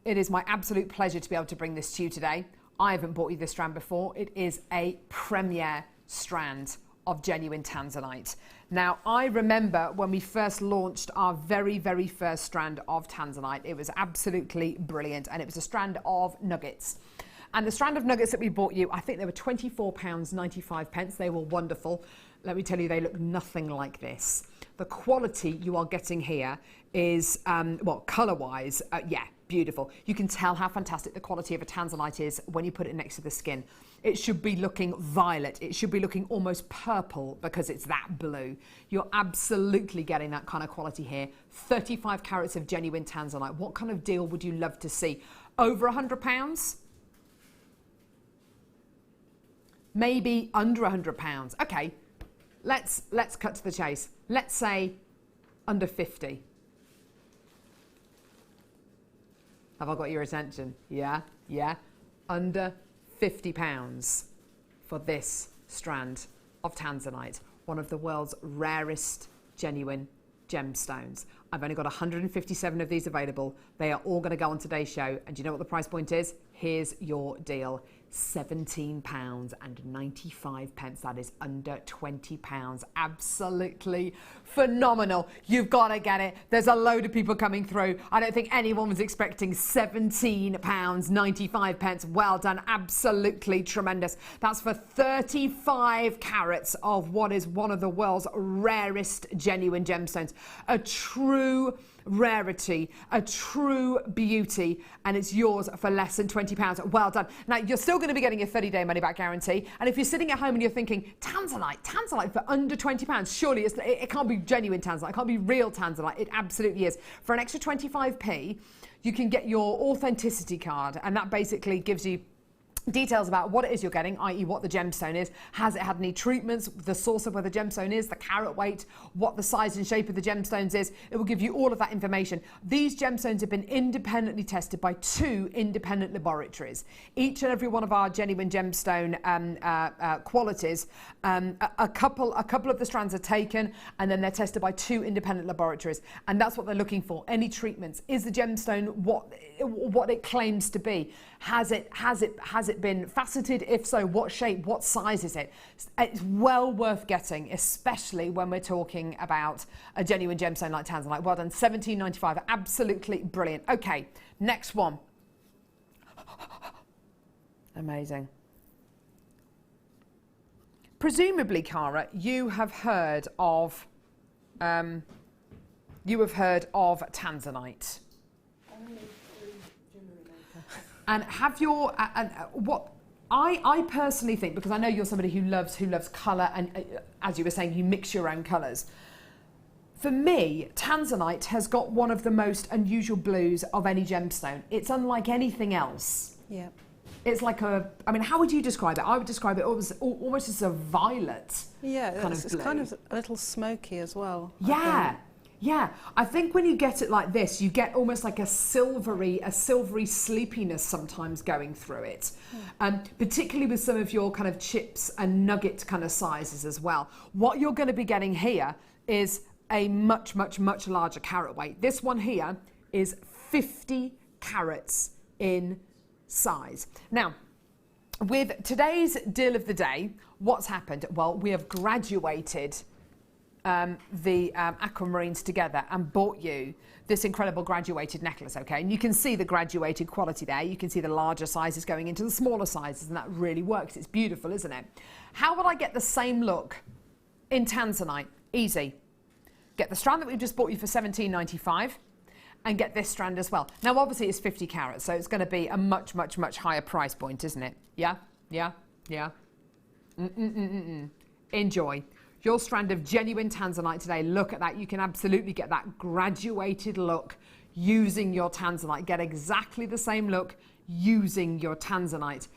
Speaker 2: it is my absolute pleasure to be able to bring this to you today. I haven't bought you this strand before. It is a premier strand of genuine tanzanite. Now, I remember when we first launched our very, very first strand of tanzanite. It was absolutely brilliant, and it was a strand of nuggets. And the strand of nuggets that we bought you, I think they were £24.95. They were wonderful. Let me tell you, they look nothing like this. The quality you are getting here is, well, colour-wise, yeah, beautiful. You can tell how fantastic the quality of a tanzanite is when you put it next to the skin. It should be looking violet. It should be looking almost purple because it's that blue. You're absolutely getting that kind of quality here. 35 carats of genuine tanzanite. What kind of deal would you love to see? Over £100? Maybe under £100. Okay, let's cut to the chase. Let's say under 50. Have I got your attention? Yeah. Under £50 for this strand of tanzanite, one of the world's rarest genuine gemstones. I've only got 157 of these available. They are all going to go on today's show. And do you know what the price point is? Here's your deal. £17.95. That is under £20. Absolutely phenomenal. You've got to get it. There's a load of people coming through. I don't think anyone was expecting £17.95. Well done. Absolutely tremendous. That's for 35 carats of what is one of the world's rarest genuine gemstones. A true rarity, a true beauty, and it's yours for less than £20. Well done. Now, you're still going to be getting a 30-day money-back guarantee, and if you're sitting at home and you're thinking, tanzanite for under £20, surely it can't be genuine tanzanite, it can't be real tanzanite. It absolutely is. For an extra 25p, you can get your authenticity card, and that basically gives you Details about what it is you're getting, i.e. what the gemstone is, has it had any treatments, the source of where the gemstone is, the carat weight, what the size and shape of the gemstones is. It will give you all of that information. These gemstones have been independently tested by 2 independent laboratories. Each and every one of our genuine gemstone qualities, a couple of the strands are taken and then they're tested by 2 independent laboratories, and that's what they're looking for. Any treatments? Is the gemstone what it claims to be? Has it been faceted? If so, what shape, what size is it? It's well worth getting, especially when we're talking about a genuine gemstone like tanzanite. Well done, $17.95, absolutely brilliant. Okay, next one. Amazing. Presumably, Cara, you have heard of tanzanite. And have your what I personally think, because I know you're somebody who loves colour, and as you were saying, you mix your own colours. For me, tanzanite has got one of the most unusual blues of any gemstone. It's unlike anything else.
Speaker 7: Yeah.
Speaker 2: It's like I mean, how would you describe it? I would describe it almost as a violet.
Speaker 7: Yeah,
Speaker 2: kind of
Speaker 7: it's
Speaker 2: blue.
Speaker 7: kind of a little smoky as well.
Speaker 2: Yeah. Yeah, I think when you get it like this, you get almost like a silvery sleepiness sometimes going through it, particularly with some of your kind of chips and nugget kind of sizes as well. What you're going to be getting here is a much larger carat weight. This one here is 50 carats in size. Now, with today's deal of the day, what's happened? Well, we have graduated the aquamarines together and bought you this incredible graduated necklace, okay? And you can see the graduated quality there. You can see the larger sizes going into the smaller sizes, and that really works. It's beautiful, isn't it? How would I get the same look in tanzanite? Easy. Get the strand that we've just bought you for $17.95 and get this strand as well. Now, obviously, it's 50 carats, so it's going to be a much higher price point, isn't it? Yeah? Enjoy. Your strand of genuine tanzanite today, look at that. You can absolutely get that graduated look using your tanzanite. Get exactly the same look using your tanzanite.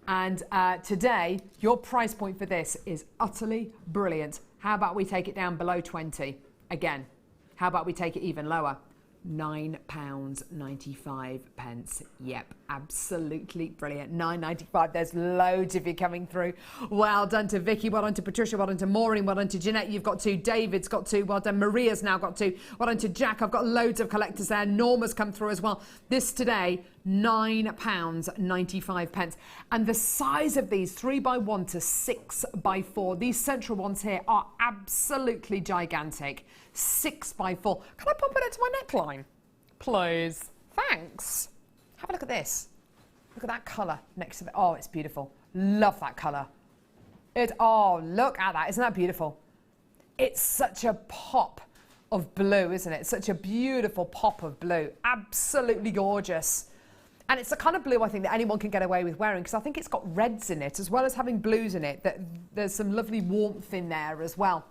Speaker 2: And today, your price point for this is utterly brilliant. How about we take it down below 20? Again, how about we take it even lower? £9.95. Yep, absolutely brilliant. £9.95. There's loads of you coming through. Well done to Vicky, well done to Patricia, well done to Maureen, well done to Jeanette. You've got 2. David's got 2. Well done. Maria's now got 2. Well done to Jack. I've got loads of collectors there. Norma's come through as well. This today, £9.95. And the size of these 3x1 to 6x4, these central ones here are absolutely gigantic. 6x4. Can I pop it into my neckline? Please. Thanks. Have a look at this. Look at that colour next to it. Oh, it's beautiful. Love that colour. Oh, look at that. Isn't that beautiful? It's such a pop of blue, isn't it? Such a beautiful pop of blue. Absolutely gorgeous. And it's the kind of blue I think that anyone can get away with wearing, because I think it's got reds in it as well as having blues in it. That there's some lovely warmth in there as well,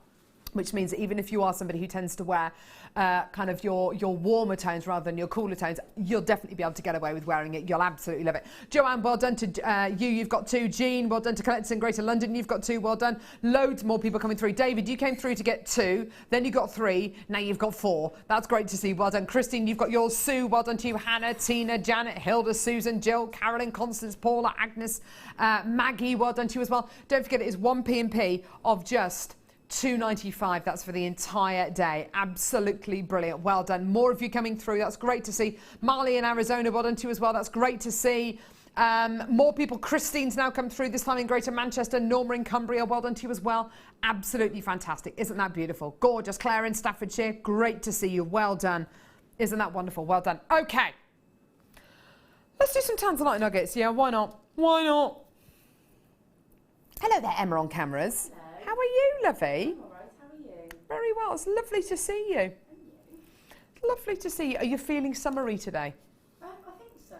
Speaker 2: which means that even if you are somebody who tends to wear kind of your warmer tones rather than your cooler tones, you'll definitely be able to get away with wearing it. You'll absolutely love it. Joanne, well done to you. You've got 2. Jean, well done to Collectors in Greater London. You've got 2. Well done. Loads more people coming through. David, you came through to get 2. Then you got 3. Now you've got 4. That's great to see. Well done. Christine, you've got yours. Sue, well done to you. Hannah, Tina, Janet, Hilda, Susan, Jill, Carolyn, Constance, Paula, Agnes, Maggie, well done to you as well. Don't forget, it is 1 P&P of just $2.95. That's for the entire day. Absolutely brilliant. Well done. More of you coming through. That's great to see. Marley in Arizona, well done to you as well. That's great to see. More people. Christine's now come through, this time in Greater Manchester. Norma in Cumbria, well done to you as well. Absolutely fantastic. Isn't that beautiful? Gorgeous. Claire in Staffordshire, great to see you. Well done. Isn't that wonderful? Well done. Okay. Let's do some tanzanite nuggets. Yeah, why not? Why not? Hello there, Emma on cameras. Hello. How are you, lovey?
Speaker 10: I'm all right, how are you?
Speaker 2: Very well, it's lovely to see you. Lovely to see you. Are you feeling summery today?
Speaker 10: I think so.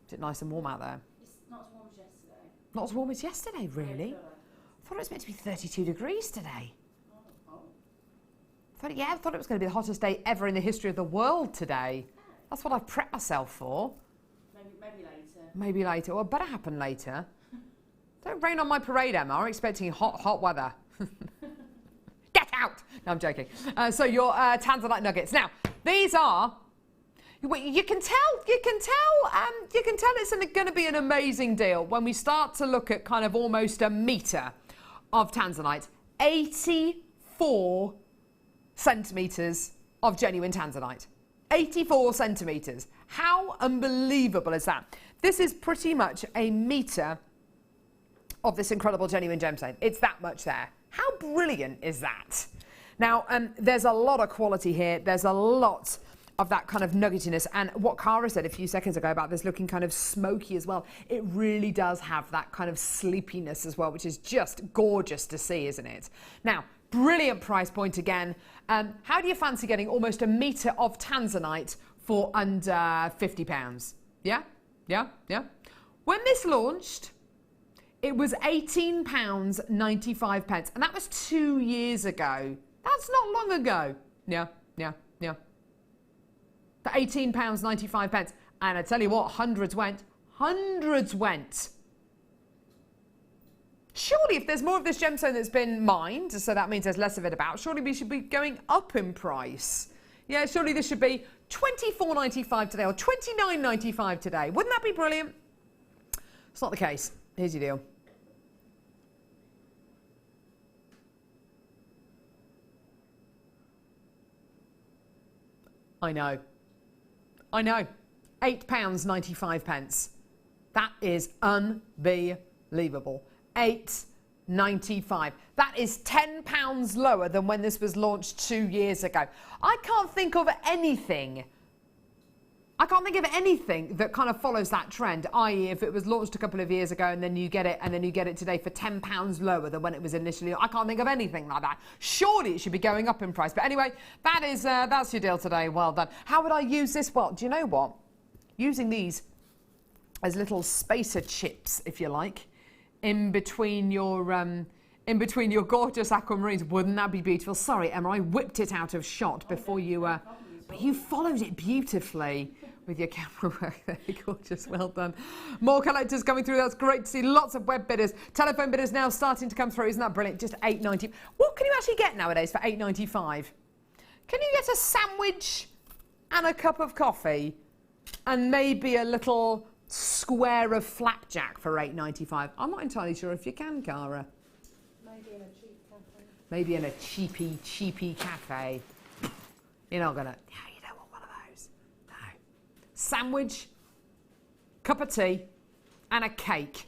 Speaker 2: Is it nice and warm out there?
Speaker 10: It's not as warm as yesterday.
Speaker 2: Not as warm as yesterday, really? I thought it was meant to be 32 degrees today. I thought it was going to be the hottest day ever in the history of the world today. That's what I've prepped myself for.
Speaker 10: Maybe later.
Speaker 2: Maybe later. Well, better happen later. Don't rain on my parade, Emma. I'm expecting hot weather. Get out! No, I'm joking. So your Tanzanite nuggets. Now, these are. You can tell it's going to be an amazing deal when we start to look at kind of almost a metre of Tanzanite. 84 centimetres of genuine Tanzanite. 84 centimetres. How unbelievable is that? This is pretty much a metre of this incredible genuine gemstone. It's that much there. How brilliant is that? Now, there's a lot of quality here. There's a lot of that kind of nuggetiness, and what Cara said a few seconds ago about this looking kind of smoky as well, it really does have that kind of sleepiness as well, which is just gorgeous to see, isn't it? Now, brilliant price point again. How do you fancy getting almost a metre of Tanzanite for under £50? Yeah? When this launched, it was £18.95, and that was 2 years ago. That's not long ago. Yeah. For £18.95. And I tell you what, hundreds went. Surely if there's more of this gemstone that's been mined, so that means there's less of it about, surely we should be going up in price. Yeah, surely this should be £24.95 today or £29.95 today. Wouldn't that be brilliant? It's not the case. Here's your deal. I know. £8.95. That is unbelievable. £8.95. That is £10 lower than when this was launched 2 years ago. I can't think of anything that kind of follows that trend, i.e. if it was launched a couple of years ago and then you get it today for £10 lower than when it was initially. I can't think of anything like that. Surely it should be going up in price. But anyway, that's your deal today. Well done. How would I use this? Well, do you know what? Using these as little spacer chips, if you like, in between your gorgeous aquamarines. Wouldn't that be beautiful? Sorry, Emma, I whipped it out of shot before you. But you followed it beautifully with your camera work there. Gorgeous, well done. More collectors coming through. That's great to see. Lots of web bidders. Telephone bidders now starting to come through. Isn't that brilliant? Just £8.90. What can you actually get nowadays for £8.95? Can you get a sandwich and a cup of coffee and maybe a little square of flapjack for £8.95? I'm not entirely sure if you can, Cara.
Speaker 7: Maybe in a cheap cafe.
Speaker 2: Maybe in a cheapy cafe. You're not gonna. No, you don't want one of those. No. Sandwich, cup of tea, and a cake.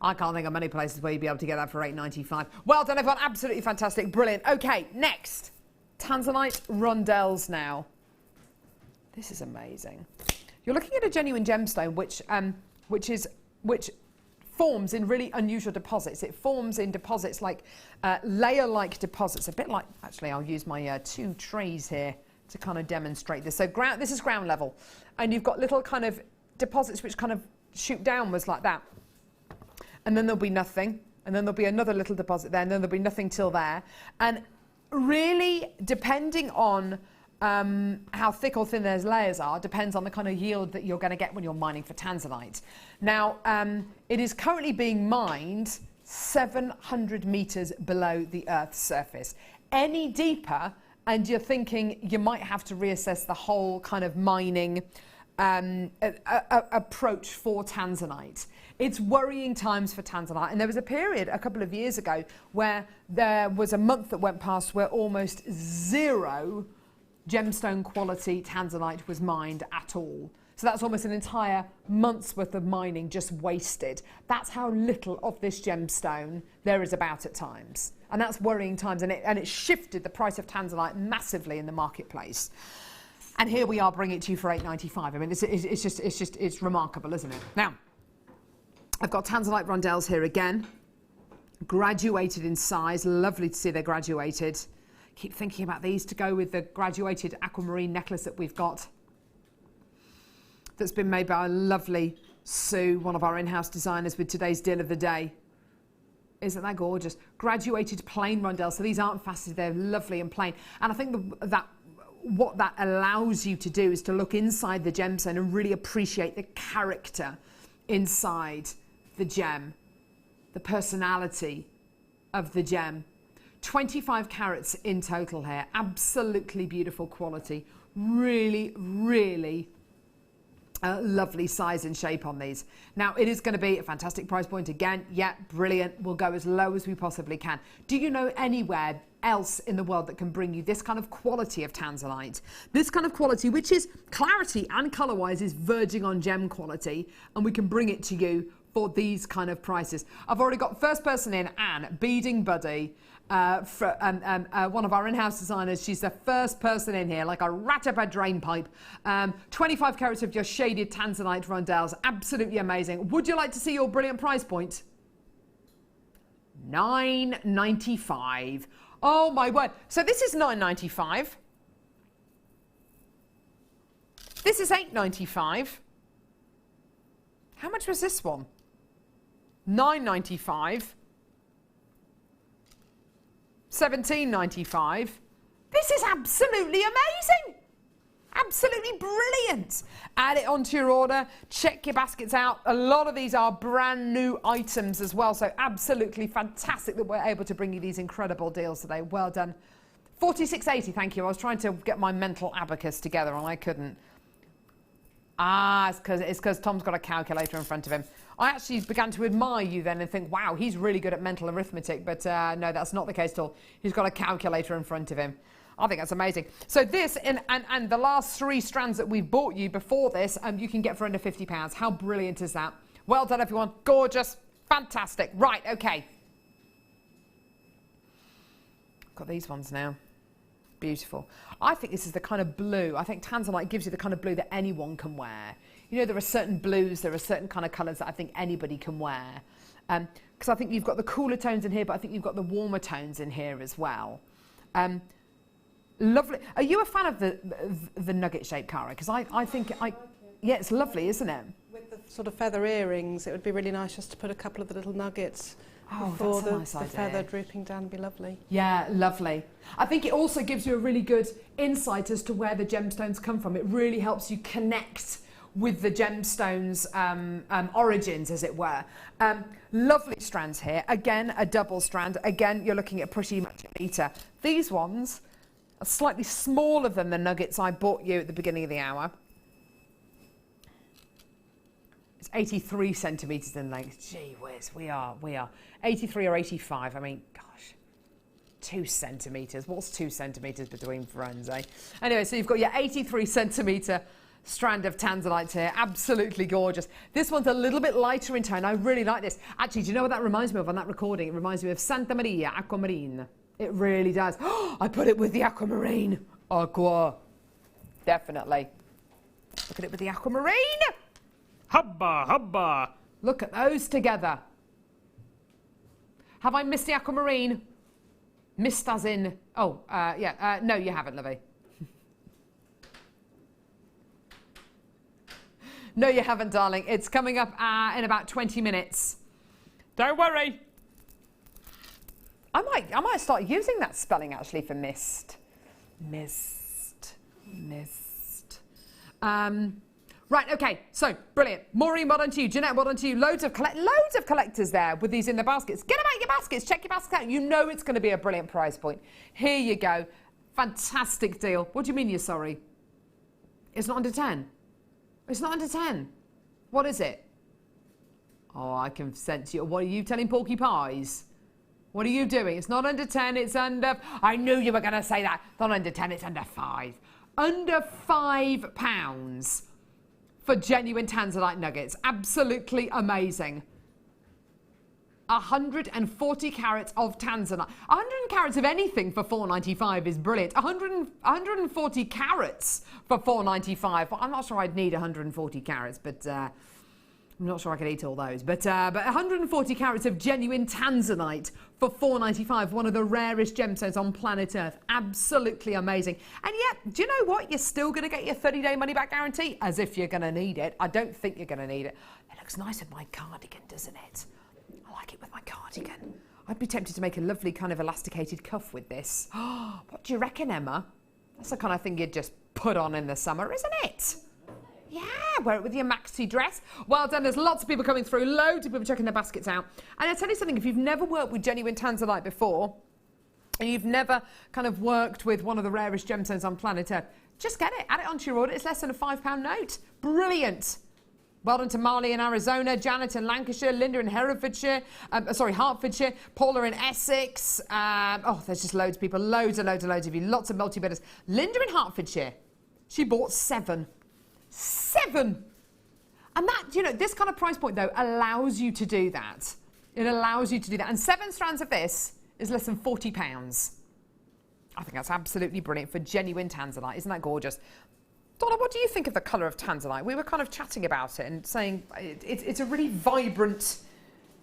Speaker 2: I can't think of many places where you'd be able to get that for £8.95. Well done, everyone. Absolutely fantastic. Brilliant. Okay, next. Tanzanite rondelles now. This is amazing. You're looking at a genuine gemstone which forms in really unusual deposits. It forms in deposits like layer-like deposits, a bit like, actually I'll use my 2 trays here to kind of demonstrate this. So this is ground level, and you've got little kind of deposits which kind of shoot downwards like that. And then there'll be nothing, and then there'll be another little deposit there, and then there'll be nothing till there. And really, depending on how thick or thin those layers are, depends on the kind of yield that you're going to get when you're mining for Tanzanite. Now, it is currently being mined 700 metres below the Earth's surface. Any deeper, and you're thinking you might have to reassess the whole kind of mining approach for Tanzanite. It's worrying times for Tanzanite, and there was a period a couple of years ago where there was a month that went past where almost zero gemstone quality Tanzanite was mined at all. So that's almost an entire month's worth of mining just wasted. That's how little of this gemstone there is about at times. And that's worrying times, and it shifted the price of Tanzanite massively in the marketplace. And here we are bringing it to you for £8.95. I mean, it's remarkable, isn't it? Now, I've got Tanzanite rondelles here again, graduated in size. Lovely to see they're graduated. Keep thinking about these to go with the graduated aquamarine necklace that we've got, that's been made by our lovely Sue, one of our in-house designers, with today's deal of the day. Isn't that gorgeous? Graduated plain rondelles. So these aren't faceted, they're lovely and plain. And I think that what that allows you to do is to look inside the gemstone and really appreciate the character inside the gem, the personality of the gem. 25 carats in total here. Absolutely beautiful quality. Really, really lovely size and shape on these. Now, it is going to be a fantastic price point again. Yeah, brilliant. We'll go as low as we possibly can. Do you know anywhere else in the world that can bring you this kind of quality of tanzanite? This kind of quality, which is clarity and colour-wise, is verging on gem quality, and we can bring it to you for these kind of prices. I've already got first person in, Anne, Beading Buddy, one of our in-house designers. She's the first person in here, like a rat up a drain pipe. 25 carats of your shaded tanzanite rondelles. Absolutely amazing. Would you like to see your brilliant price point? $9.95. Oh my word. So this is $9.95. This is $8.95. How much was this one? $9.95. $17.95. This is absolutely amazing. Absolutely brilliant. Add it onto your order. Check your baskets out. A lot of these are brand new items as well. So absolutely fantastic that we're able to bring you these incredible deals today. Well done. $46.80. Thank you. I was trying to get my mental abacus together and I couldn't. Ah, it's because Tom's got a calculator in front of him. I actually began to admire you then and think, wow, he's really good at mental arithmetic. But no, that's not the case at all. He's got a calculator in front of him. I think that's amazing. So this and the last 3 strands that we've bought you before this, you can get for under £50. How brilliant is that? Well done, everyone. Gorgeous. Fantastic. Right, okay. Got these ones now. Beautiful. I think this is the kind of blue. I think tanzanite gives you the kind of blue that anyone can wear. You know, there are certain blues, there are certain kind of colours that I think anybody can wear. Because I think you've got the cooler tones in here, but I think you've got the warmer tones in here as well. Lovely. Are you a fan of the nugget shape, Cara? Because I think yeah, it's lovely, isn't it? With the
Speaker 7: sort of feather earrings, it would be really nice just to put a couple of the little nuggets before
Speaker 2: that's a nice idea.
Speaker 7: The feather drooping down would be lovely.
Speaker 2: Yeah, lovely. I think it also gives you a really good insight as to where the gemstones come from. It really helps you connect with the gemstones origins, as it were. Lovely strands here. Again, a double strand. Again, you're looking at pretty much a metre. These ones are slightly smaller than the nuggets I bought you at the beginning of the hour. It's 83 centimetres in length. Gee whiz, we are. 83 or 85, I mean, gosh. 2 centimetres. What's 2 centimetres between friends, eh? Anyway, so you've got your 83 centimetre strand of tanzanite here. Absolutely gorgeous. This one's a little bit lighter in tone. I really like this. Actually, do you know what that reminds me of on that recording? It reminds me of Santa Maria Aquamarine. It really does. I put it with the aquamarine. Aqua. Definitely. Look at it with the aquamarine.
Speaker 4: Hubba, hubba.
Speaker 2: Look at those together. Have I missed the aquamarine? Missed as in... Oh, yeah. No, you haven't, lovey. No, you haven't, darling. It's coming up in about 20 minutes.
Speaker 4: Don't worry.
Speaker 2: I might start using that spelling, actually, for mist. Mist. Right, okay, so, brilliant. Maureen, well done to you. Jeanette, well done to you. Loads of collectors there with these in the baskets. Get them out your baskets. Check your baskets out. You know it's going to be a brilliant price point. Here you go. Fantastic deal. What do you mean you're sorry? It's not under 10. It's not under 10. What is it? Oh, I can sense you. What are you telling Porky Pies? What are you doing? It's not under 10, it's under... I knew you were going to say that. Not under 10, it's under 5. Under £5 for genuine tanzanite nuggets. Absolutely amazing. 140 carats of tanzanite. 100 carats of anything for $4.95 is brilliant. 140 carats for $4.95. Well, I'm not sure I'd need 140 carats, but I'm not sure I could eat all those. But 140 carats of genuine tanzanite for $4.95. One of the rarest gemstones on planet Earth. Absolutely amazing. And yet, do you know what? You're still going to get your 30-day money-back guarantee, as if you're going to need it. I don't think you're going to need it. It looks nice with my cardigan, doesn't it? I like it with my cardigan. I'd be tempted to make a lovely kind of elasticated cuff with this. What do you reckon, Emma? That's the kind of thing you'd just put on in the summer, isn't it? Yeah, wear it with your maxi dress. Well done. There's lots of people coming through. Loads of people checking their baskets out. And I'll tell you something, if you've never worked with genuine tanzanite before, and you've never kind of worked with one of the rarest gemstones on planet Earth, just get it. Add it onto your order. It's less than a £5 note. Brilliant. Well done to Marley in Arizona, Janet in Lancashire, Linda in Herefordshire, Hertfordshire, Paula in Essex. There's just loads of people, loads of you, lots of multi-bidders. Linda in Hertfordshire, she bought 7. 7! And that, you know, this kind of price point, though, allows you to do that. It allows you to do that. And 7 strands of this is less than £40. I think that's absolutely brilliant for genuine tanzanite. Isn't that gorgeous? Donna, what do you think of the colour of tanzanite? We were kind of chatting about it and saying it's a really vibrant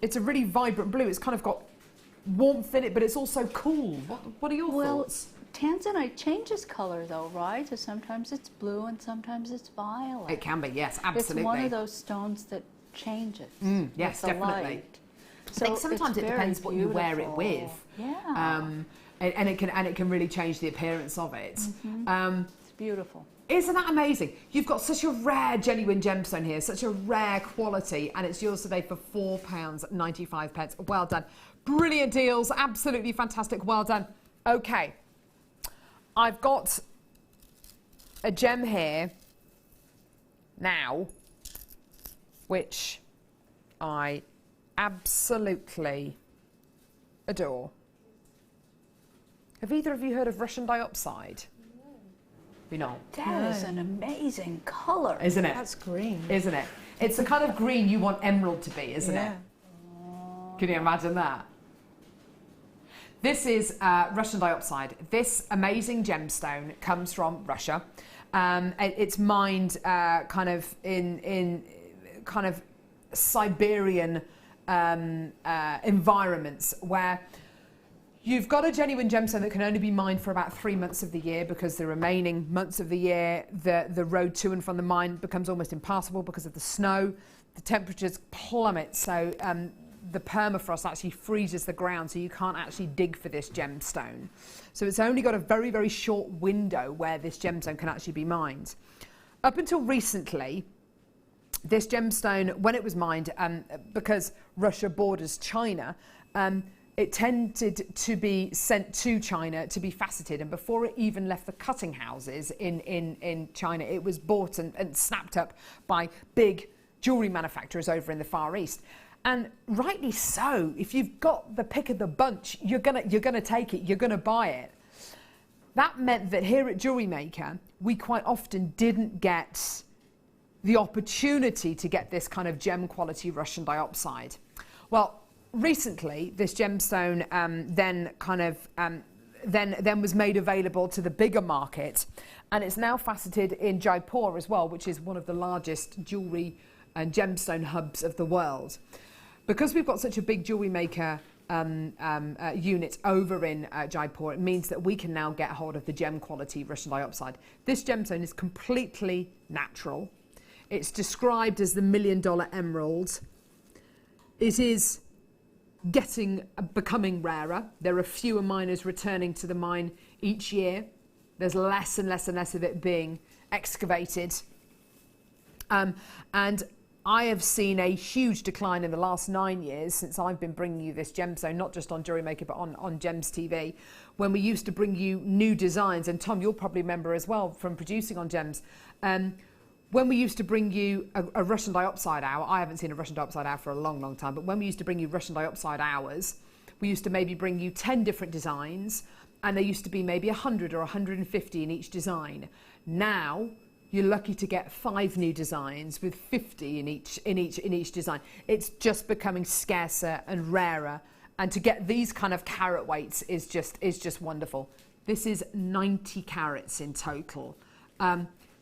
Speaker 2: blue. It's kind of got warmth in it, but it's also cool. What are your thoughts?
Speaker 8: Tanzanite changes colour though, right? So sometimes it's blue and sometimes it's violet.
Speaker 2: It can be, yes, absolutely.
Speaker 8: It's one of those stones that changes.
Speaker 2: Yes,
Speaker 8: with the
Speaker 2: definitely.
Speaker 8: light.
Speaker 2: So I think sometimes it depends what you wear it with.
Speaker 8: Yeah.
Speaker 2: And it can really change the appearance of it.
Speaker 8: It's beautiful.
Speaker 2: Isn't that amazing? You've got such a rare genuine gemstone here, such a rare quality, and it's yours today for £4.95. Well done. Brilliant deals, absolutely fantastic. Well done. Okay, I've got a gem here now, which I absolutely adore. Have either of you heard of Russian dioxide? You know.
Speaker 8: That is an amazing colour.
Speaker 2: Isn't it?
Speaker 7: That's green.
Speaker 2: Isn't it? It's the kind of green you want emerald to be, isn't it? Can you imagine that? This is Russian dioxide. This amazing gemstone comes from Russia. It's mined kind of in kind of Siberian environments where you've got a genuine gemstone that can only be mined for about 3 months of the year, because the remaining months of the year, the road to and from the mine becomes almost impassable because of the snow. The temperatures plummet, so the permafrost actually freezes the ground, so you can't actually dig for this gemstone. So it's only got a very, very short window where this gemstone can actually be mined. Up until recently, this gemstone, when it was mined, because Russia borders China, it tended to be sent to China to be faceted, and before it even left the cutting houses in China, it was bought and snapped up by big jewellery manufacturers over in the Far East. And rightly so. If you've got the pick of the bunch, you're gonna take it, you're gonna buy it. That meant that here at Jewellery Maker, we quite often didn't get the opportunity to get this kind of gem quality Russian dioxide. Well, recently, this gemstone then was made available to the bigger market, and it's now faceted in Jaipur as well, which is one of the largest jewellery and gemstone hubs of the world. Because we've got such a big Jewellery Maker unit over in Jaipur, it means that we can now get hold of the gem quality Russian dioxide. This gemstone is completely natural. It's described as the $1 million emerald. It is becoming rarer. There are fewer miners returning to the mine each year. There's less and less and less of it being excavated. And I have seen a huge decline in the last 9 years since I've been bringing you this gemstone, not just on Jewellery Maker, but on Gems TV, when we used to bring you new designs. And Tom, you'll probably remember as well from producing on Gems, when we used to bring you a Russian dioxide hour. I haven't seen a Russian dioxide hour for a long, long time, but when we used to bring you Russian dioxide hours, we used to maybe bring you 10 different designs, and there used to be maybe 100 or 150 in each design. Now, you're lucky to get 5 new designs with 50 in each design. It's just becoming scarcer and rarer, and to get these kind of carat weights is just wonderful. This is 90 carats in total.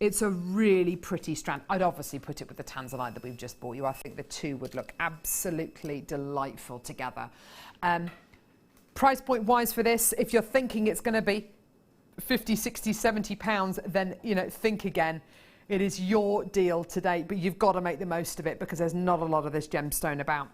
Speaker 2: It's a really pretty strand. I'd obviously put it with the tanzanite that we've just bought you. I think the two would look absolutely delightful together. Price point wise for this, if you're thinking it's going to be 50, 60, 70 pounds, then, you know, think again. It is your deal today, but you've got to make the most of it because there's not a lot of this gemstone about.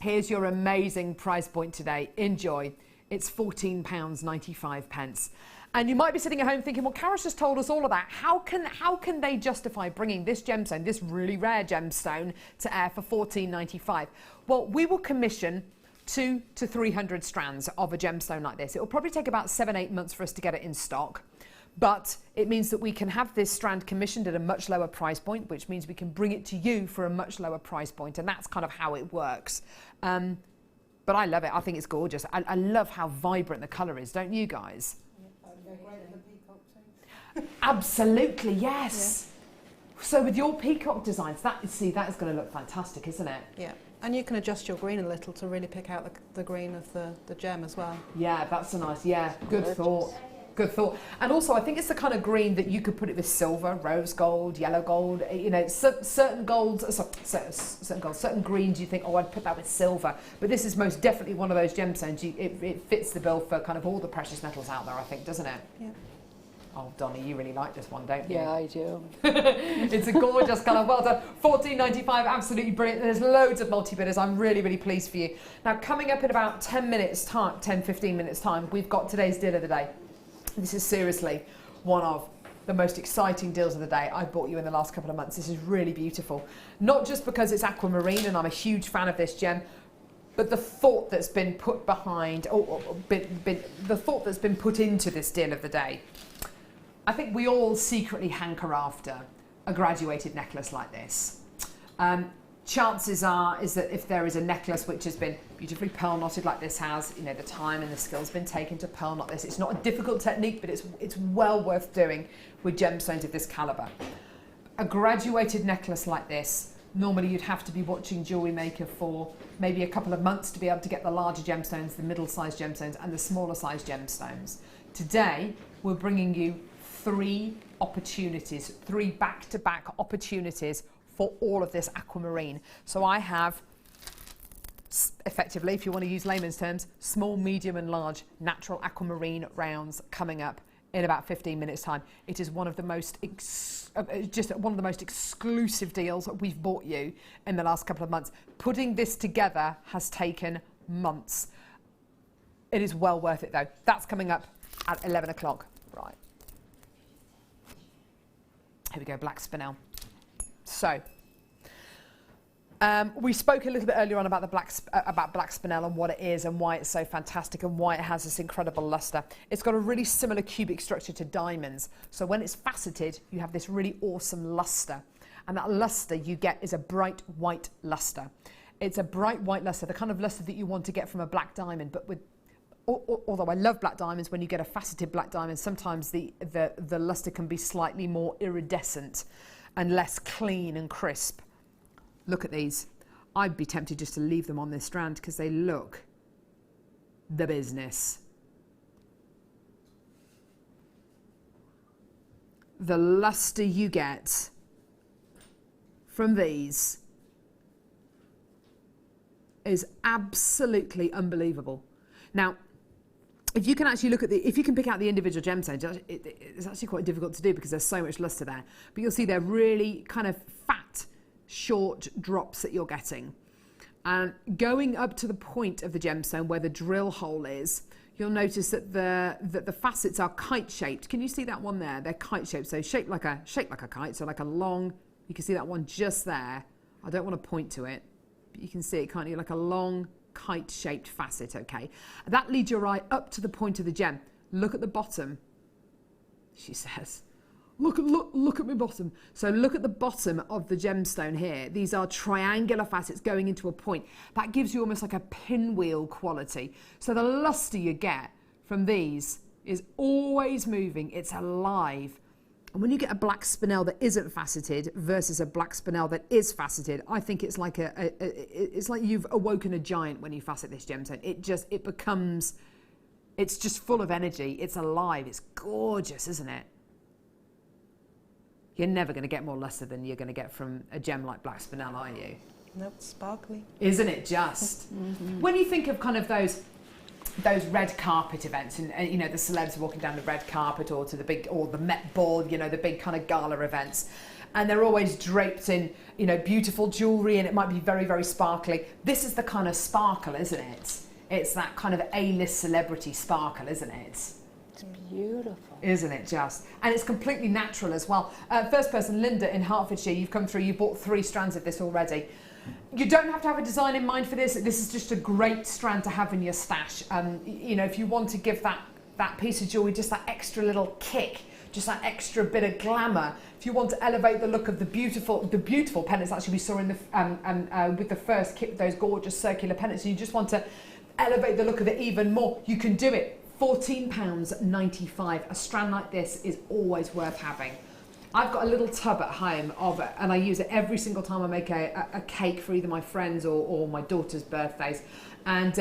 Speaker 2: Here's your amazing price point today. Enjoy. It's £14.95. And you might be sitting at home thinking, well, Kara's just told us all of that. How can they justify bringing this gemstone, this really rare gemstone, to air for $14.95? Well, we will commission 200 to 300 strands of a gemstone like this. It will probably take about 7-8 months for us to get it in stock. But it means that we can have this strand commissioned at a much lower price point, which means we can bring it to you for a much lower price point. And that's kind of how it works. But I love it. I think it's gorgeous. I love how vibrant the colour is, don't you guys? Absolutely, yes. Yeah. So with your peacock designs, that is going to look fantastic, isn't it?
Speaker 7: Yeah. And you can adjust your green a little to really pick out the green of the gem as well.
Speaker 2: Yeah, that's a nice, good thought. Good thought. And also, I think it's the kind of green that you could put it with silver, rose gold, yellow gold, you know, certain golds, certain greens you think, oh, I'd put that with silver. But this is most definitely one of those gemstones. It fits the bill for kind of all the precious metals out there, I think, doesn't it?
Speaker 7: Yeah.
Speaker 2: Oh, Donna, you really like this one, don't you?
Speaker 8: Yeah, I do.
Speaker 2: It's a gorgeous colour. Well done. $14.95, absolutely brilliant. There's loads of multi-bidders. I'm really, really pleased for you. Now, coming up in about 10 minutes time, 10, 15 minutes time, we've got today's deal of the day. This is seriously one of the most exciting deals of the day I've bought you in the last couple of months. This is really beautiful. Not just because it's aquamarine and I'm a huge fan of this gem, but the thought that's been put behind, the thought that's been put into this deal of the day. I think we all secretly hanker after a graduated necklace like this. Chances are is that if there is a necklace which has been beautifully pearl knotted like this has, you know, the time and the skill's been taken to pearl knot this. It's not a difficult technique, but it's well worth doing with gemstones of this caliber. A graduated necklace like this, normally you'd have to be watching Jewellery Maker for maybe a couple of months to be able to get the larger gemstones, the middle-sized gemstones and the smaller-sized gemstones. Today, we're bringing you 3 opportunities, 3 back-to-back opportunities for all of this aquamarine. So I have, effectively, if you want to use layman's terms, small, medium and large natural aquamarine rounds coming up in about 15 minutes time. It is one of the most exclusive deals that we've bought you in the last couple of months. Putting this together has taken months. It is well worth it though. That's coming up at 11 o'clock. Right. Here we go, black spinel. So, we spoke a little bit earlier on about black spinel and what it is and why it's so fantastic and why it has this incredible luster. It's got a really similar cubic structure to diamonds. So when it's faceted, you have this really awesome luster. And that luster you get is a bright white luster. It's a bright white luster, the kind of luster that you want to get from a black diamond. But although I love black diamonds, when you get a faceted black diamond, sometimes the luster can be slightly more iridescent and less clean and crisp. Look at these. I'd be tempted just to leave them on this strand because they look the business. The luster you get from these is absolutely unbelievable. Now, if you can actually look at if you can pick out the individual gemstones, it's actually quite difficult to do because there's so much luster there. But you'll see they're really kind of fat, short drops that you're getting. And going up to the point of the gemstone where the drill hole is, you'll notice that the facets are kite-shaped. Can you see that one there? They're kite-shaped, so shaped like a kite, so like a long, you can see that one just there. I don't want to point to it, but you can see it, can't you? Like a long, kite-shaped facet, okay? That leads your eye up to the point of the gem. Look at the bottom, she says. Look at my bottom. So look at the bottom of the gemstone here. These are triangular facets going into a point. That gives you almost like a pinwheel quality. So the luster you get from these is always moving. It's alive. And when you get a black spinel that isn't faceted versus a black spinel that is faceted, I think it's like it's like you've awoken a giant when you facet this gemstone. It becomes, it's just full of energy. It's alive. It's gorgeous, isn't it? You're never going to get more luster than you're going to get from a gem like black spinel, are you?
Speaker 7: Nope, sparkly.
Speaker 2: Isn't it just? Mm-hmm. When you think of kind of those red carpet events and you know, the celebs walking down the red carpet or to the Met Ball, you know, the big kind of gala events, and they're always draped in, you know, beautiful jewellery and it might be very, very sparkly. This is the kind of sparkle, isn't it? It's that kind of A-list celebrity sparkle, isn't it?
Speaker 8: It's beautiful.
Speaker 2: Isn't it just? And it's completely natural as well. First person, Linda in Hertfordshire, you've come through, you bought 3 strands of this already. You don't have to have a design in mind for this. This is just a great strand to have in your stash. You know, if you want to give that piece of jewellery just that extra little kick, just that extra bit of glamour. If you want to elevate the look of the beautiful pendants actually we saw in the with the first kit, those gorgeous circular pendants, and you just want to elevate the look of it even more, you can do it. £14.95. A strand like this is always worth having. I've got a little tub at home of it, and I use it every single time I make a cake for either my friends or my daughter's birthdays, and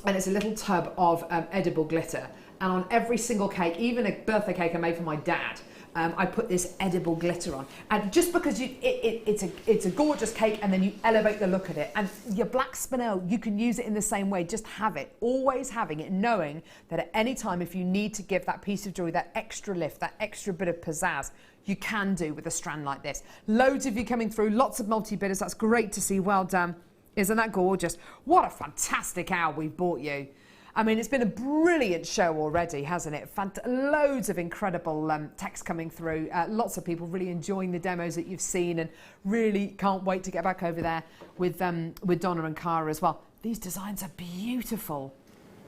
Speaker 2: it's a little tub of edible glitter. And on every single cake, even a birthday cake I made for my dad, I put this edible glitter on. And just because it's a gorgeous cake, and then you elevate the look of it. And your black spinel, you can use it in the same way. Just have it, always having it, knowing that at any time, if you need to give that piece of jewellery that extra lift, that extra bit of pizzazz, you can do with a strand like this. Loads of you coming through, lots of multi-bidders. That's great to see. Well done. Isn't that gorgeous? What a fantastic hour we've bought you. I mean, it's been a brilliant show already, hasn't it? Loads of incredible text coming through. Lots of people really enjoying the demos that you've seen, and really can't wait to get back over there with Donna and Cara as well. These designs are beautiful.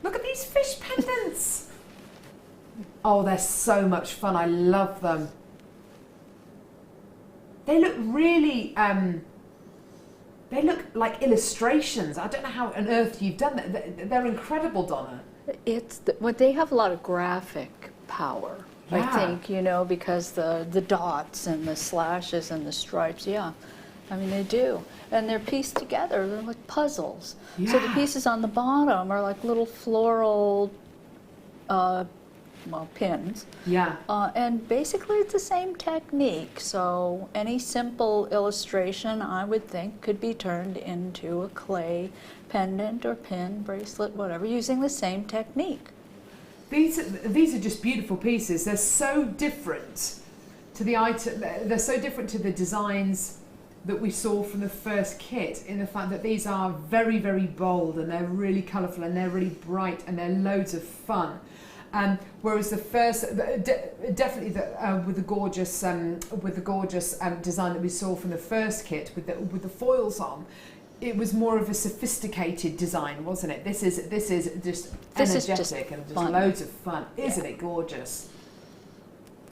Speaker 2: Look at these fish pendants. Oh, they're so much fun. I love them. They look really... they look like illustrations. I don't know how on earth you've done that. They're incredible, Donna.
Speaker 8: They have a lot of graphic power,
Speaker 2: Yeah.
Speaker 8: I think, you know, because the dots and the slashes and the stripes, yeah. I mean, they do. And they're pieced together. They're like puzzles.
Speaker 2: Yeah.
Speaker 8: So the pieces on the bottom are like little floral pins.
Speaker 2: Yeah.
Speaker 8: And basically it's the same technique. So any simple illustration, I would think, could be turned into a clay pendant or pin, bracelet, whatever, using the same technique.
Speaker 2: These are just beautiful pieces. They're so different to the item. They're so different to the designs that we saw from the first kit, in the fact that these are very, very bold, and they're really colourful, and they're really bright, and they're loads of fun. Whereas the first, definitely with the gorgeous design that we saw from the first kit with the foils on, it was more of a sophisticated design, wasn't it? This is just energetic and just loads of fun. Isn't it gorgeous?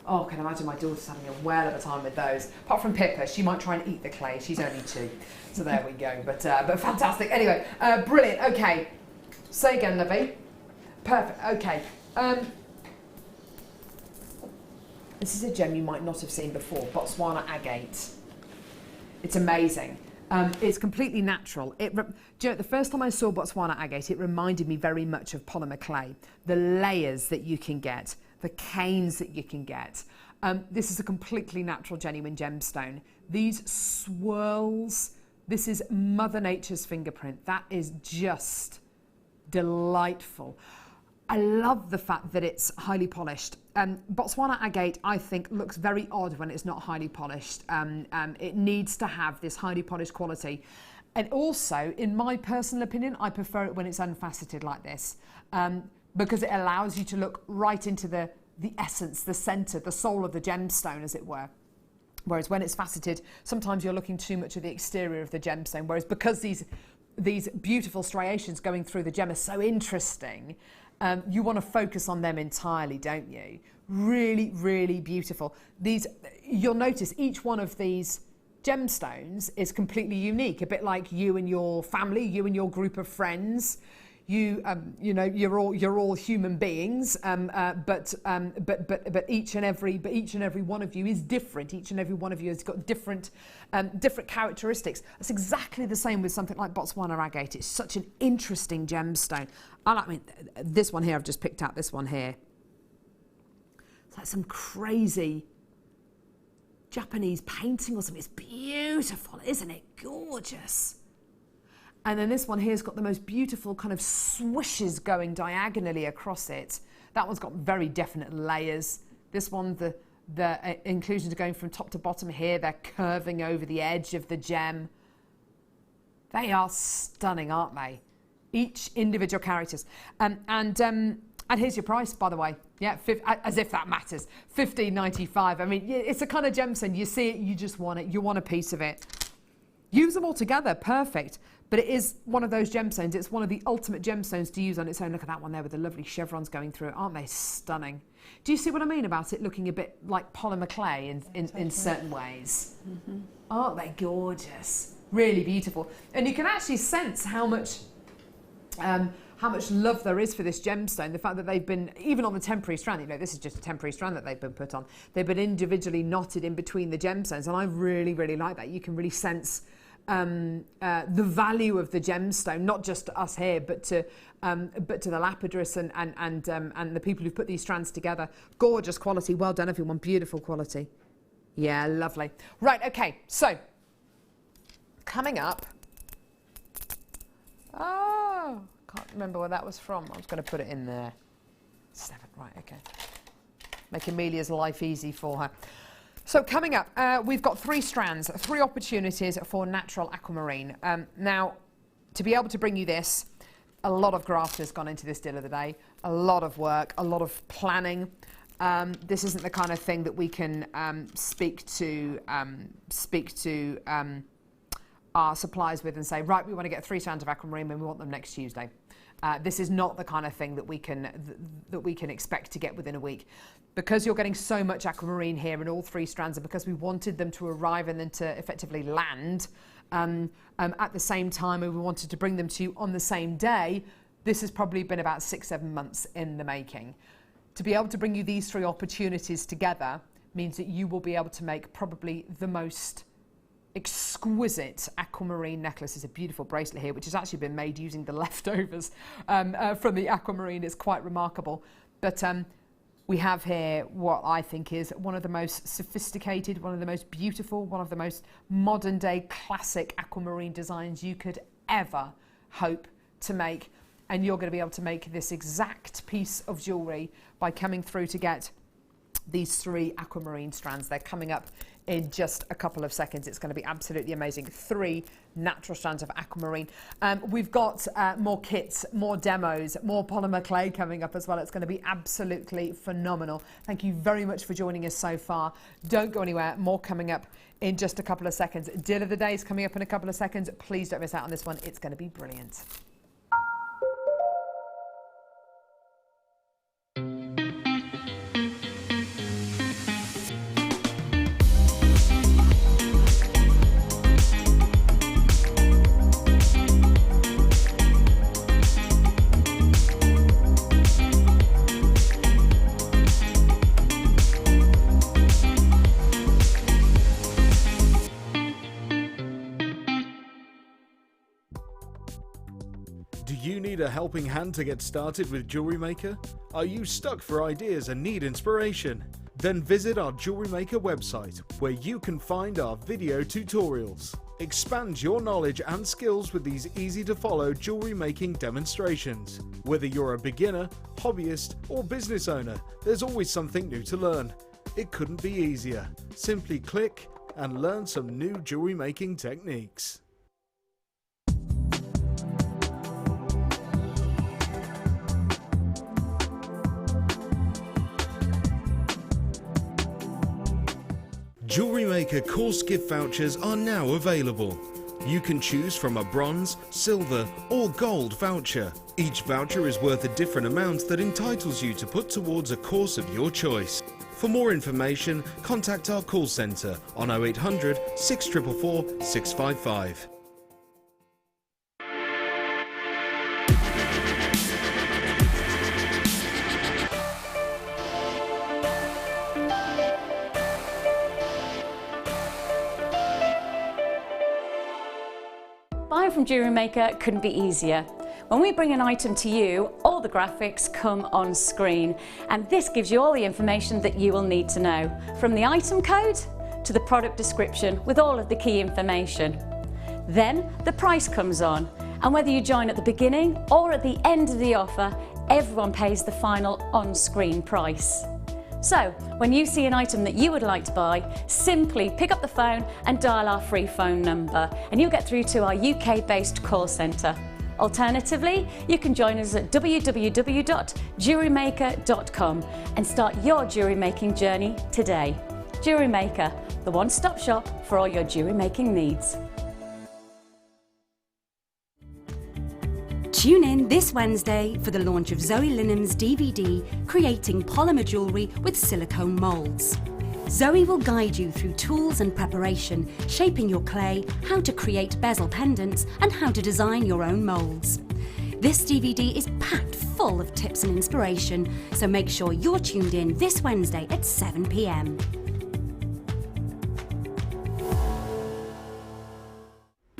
Speaker 2: Oh, I can imagine my daughter's having a whale of a time with those. Apart from Pippa, she might try and eat the clay. She's only 2, so there we go. But fantastic. Anyway, brilliant. Okay, say again, Libby. Perfect. Okay. This is a gem you might not have seen before, Botswana agate. It's amazing. It's completely natural. Do you know, the first time I saw Botswana agate, it reminded me very much of polymer clay. The layers that you can get, the canes that you can get. This is a completely natural, genuine gemstone. These swirls, this is Mother Nature's fingerprint. That is just delightful. I love the fact that it's highly polished. Botswana agate, I think, looks very odd when it's not highly polished. It needs to have this highly polished quality. And also, in my personal opinion, I prefer it when it's unfaceted like this, because it allows you to look right into the essence, the centre, the soul of the gemstone, as it were. Whereas when it's faceted, sometimes you're looking too much at the exterior of the gemstone. Whereas because these beautiful striations going through the gem are so interesting, you want to focus on them entirely, don't you? Really, really beautiful. You'll notice each one of these gemstones is completely unique, a bit like you and your family, you and your group of friends. You know, you're all human beings, but each and every one of you is different. Each and every one of you has got different characteristics. It's exactly the same with something like Botswana agate. It's such an interesting gemstone. I mean, this one here, I've just picked out this one here. It's like some crazy Japanese painting or something. It's beautiful, isn't it? Gorgeous. And then this one here's got the most beautiful kind of swishes going diagonally across it. That one's got very definite layers. This one, the inclusions are going from top to bottom here. They're curving over the edge of the gem. They are stunning, aren't they? Each individual characters. And here's your price, by the way. Yeah, as if that matters. $15.95. I mean, it's a kind of gemstone. You see it, you just want it. You want a piece of it. Use them all together, perfect. But it is one of those gemstones. It's one of the ultimate gemstones to use on its own. Look at that one there with the lovely chevrons going through it. Aren't they stunning? Do you see what I mean about it looking a bit like polymer clay in certain ways? Mm-hmm. Aren't they gorgeous? Really beautiful. And you can actually sense how much love there is for this gemstone. The fact that they've been, even on the temporary strand, you know, this is just a temporary strand that they've been put on. They've been individually knotted in between the gemstones. And I really, really like that. You can really sense the value of the gemstone, not just to us here, but to the lapidarists and the people who've put these strands together. Gorgeous quality. Well done, everyone. Beautiful quality. Yeah, lovely. Right, okay. So, coming up. Oh, can't remember where that was from. I was going to put it in there. 7, right, okay. Make Amelia's life easy for her. So coming up, we've got 3 strands, 3 opportunities for natural aquamarine. Now, to be able to bring you this, a lot of graft has gone into this deal of the day, a lot of work, a lot of planning. This isn't the kind of thing that we can speak to our suppliers with and say, right, we want to get 3 strands of aquamarine and we want them next Tuesday. This is not the kind of thing that we can expect to get within a week. Because you're getting so much aquamarine here in all 3 strands, and because we wanted them to arrive and then to effectively land at the same time, and we wanted to bring them to you on the same day, this has probably been about 6-7 months in the making. To be able to bring you these 3 opportunities together means that you will be able to make probably the most exquisite aquamarine necklace. Is a beautiful bracelet here, which has actually been made using the leftovers from the aquamarine. It's quite remarkable. But we have here what I think is one of the most sophisticated, one of the most beautiful, one of the most modern day classic aquamarine designs you could ever hope to make. And you're going to be able to make this exact piece of jewellery by coming through to get these 3 aquamarine strands. They're coming up in just a couple of seconds. It's going to be absolutely amazing. 3 natural strands of aquamarine. We've got more kits, more demos, more polymer clay coming up as well. It's going to be absolutely phenomenal. Thank you very much for joining us so far. Don't go anywhere. More coming up in just a couple of seconds. Deal of the day is coming up in a couple of seconds. Please don't miss out on this one. It's going to be brilliant.
Speaker 6: Need a helping hand to get started with Jewellery Maker? Are you stuck for ideas and need inspiration? Then visit our Jewellery Maker website, where you can find our video tutorials. Expand your knowledge and skills with these easy to follow jewellery making demonstrations. Whether you're a beginner, hobbyist or business owner, there's always something new to learn. It couldn't be easier. Simply click and learn some new jewellery making techniques. Jewellery Maker course gift vouchers are now available. You can choose from a bronze, silver or gold voucher. Each voucher is worth a different amount that entitles you to put towards a course of your choice. For more information, contact our call centre on 0800 644 655.
Speaker 9: Buying from Jewellery Maker couldn't be easier. When we bring an item to you, all the graphics come on screen, and this gives you all the information that you will need to know, from the item code to the product description with all of the key information. Then the price comes on, and whether you join at the beginning or at the end of the offer, everyone pays the final on-screen price. So, when you see an item that you would like to buy, simply pick up the phone and dial our free phone number, and you'll get through to our UK-based call centre. Alternatively, you can join us at www.jewellerymaker.com and start your jewellery making journey today. Jewellery Maker, the one-stop shop for all your jewellery making needs.
Speaker 5: Tune in this Wednesday for the launch of Zoe Linham's DVD, Creating Polymer Jewellery with Silicone Moulds. Zoe will guide you through tools and preparation, shaping your clay, how to create bezel pendants, and how to design your own moulds. This DVD is packed full of tips and inspiration, so make sure you're tuned in this Wednesday at 7 p.m.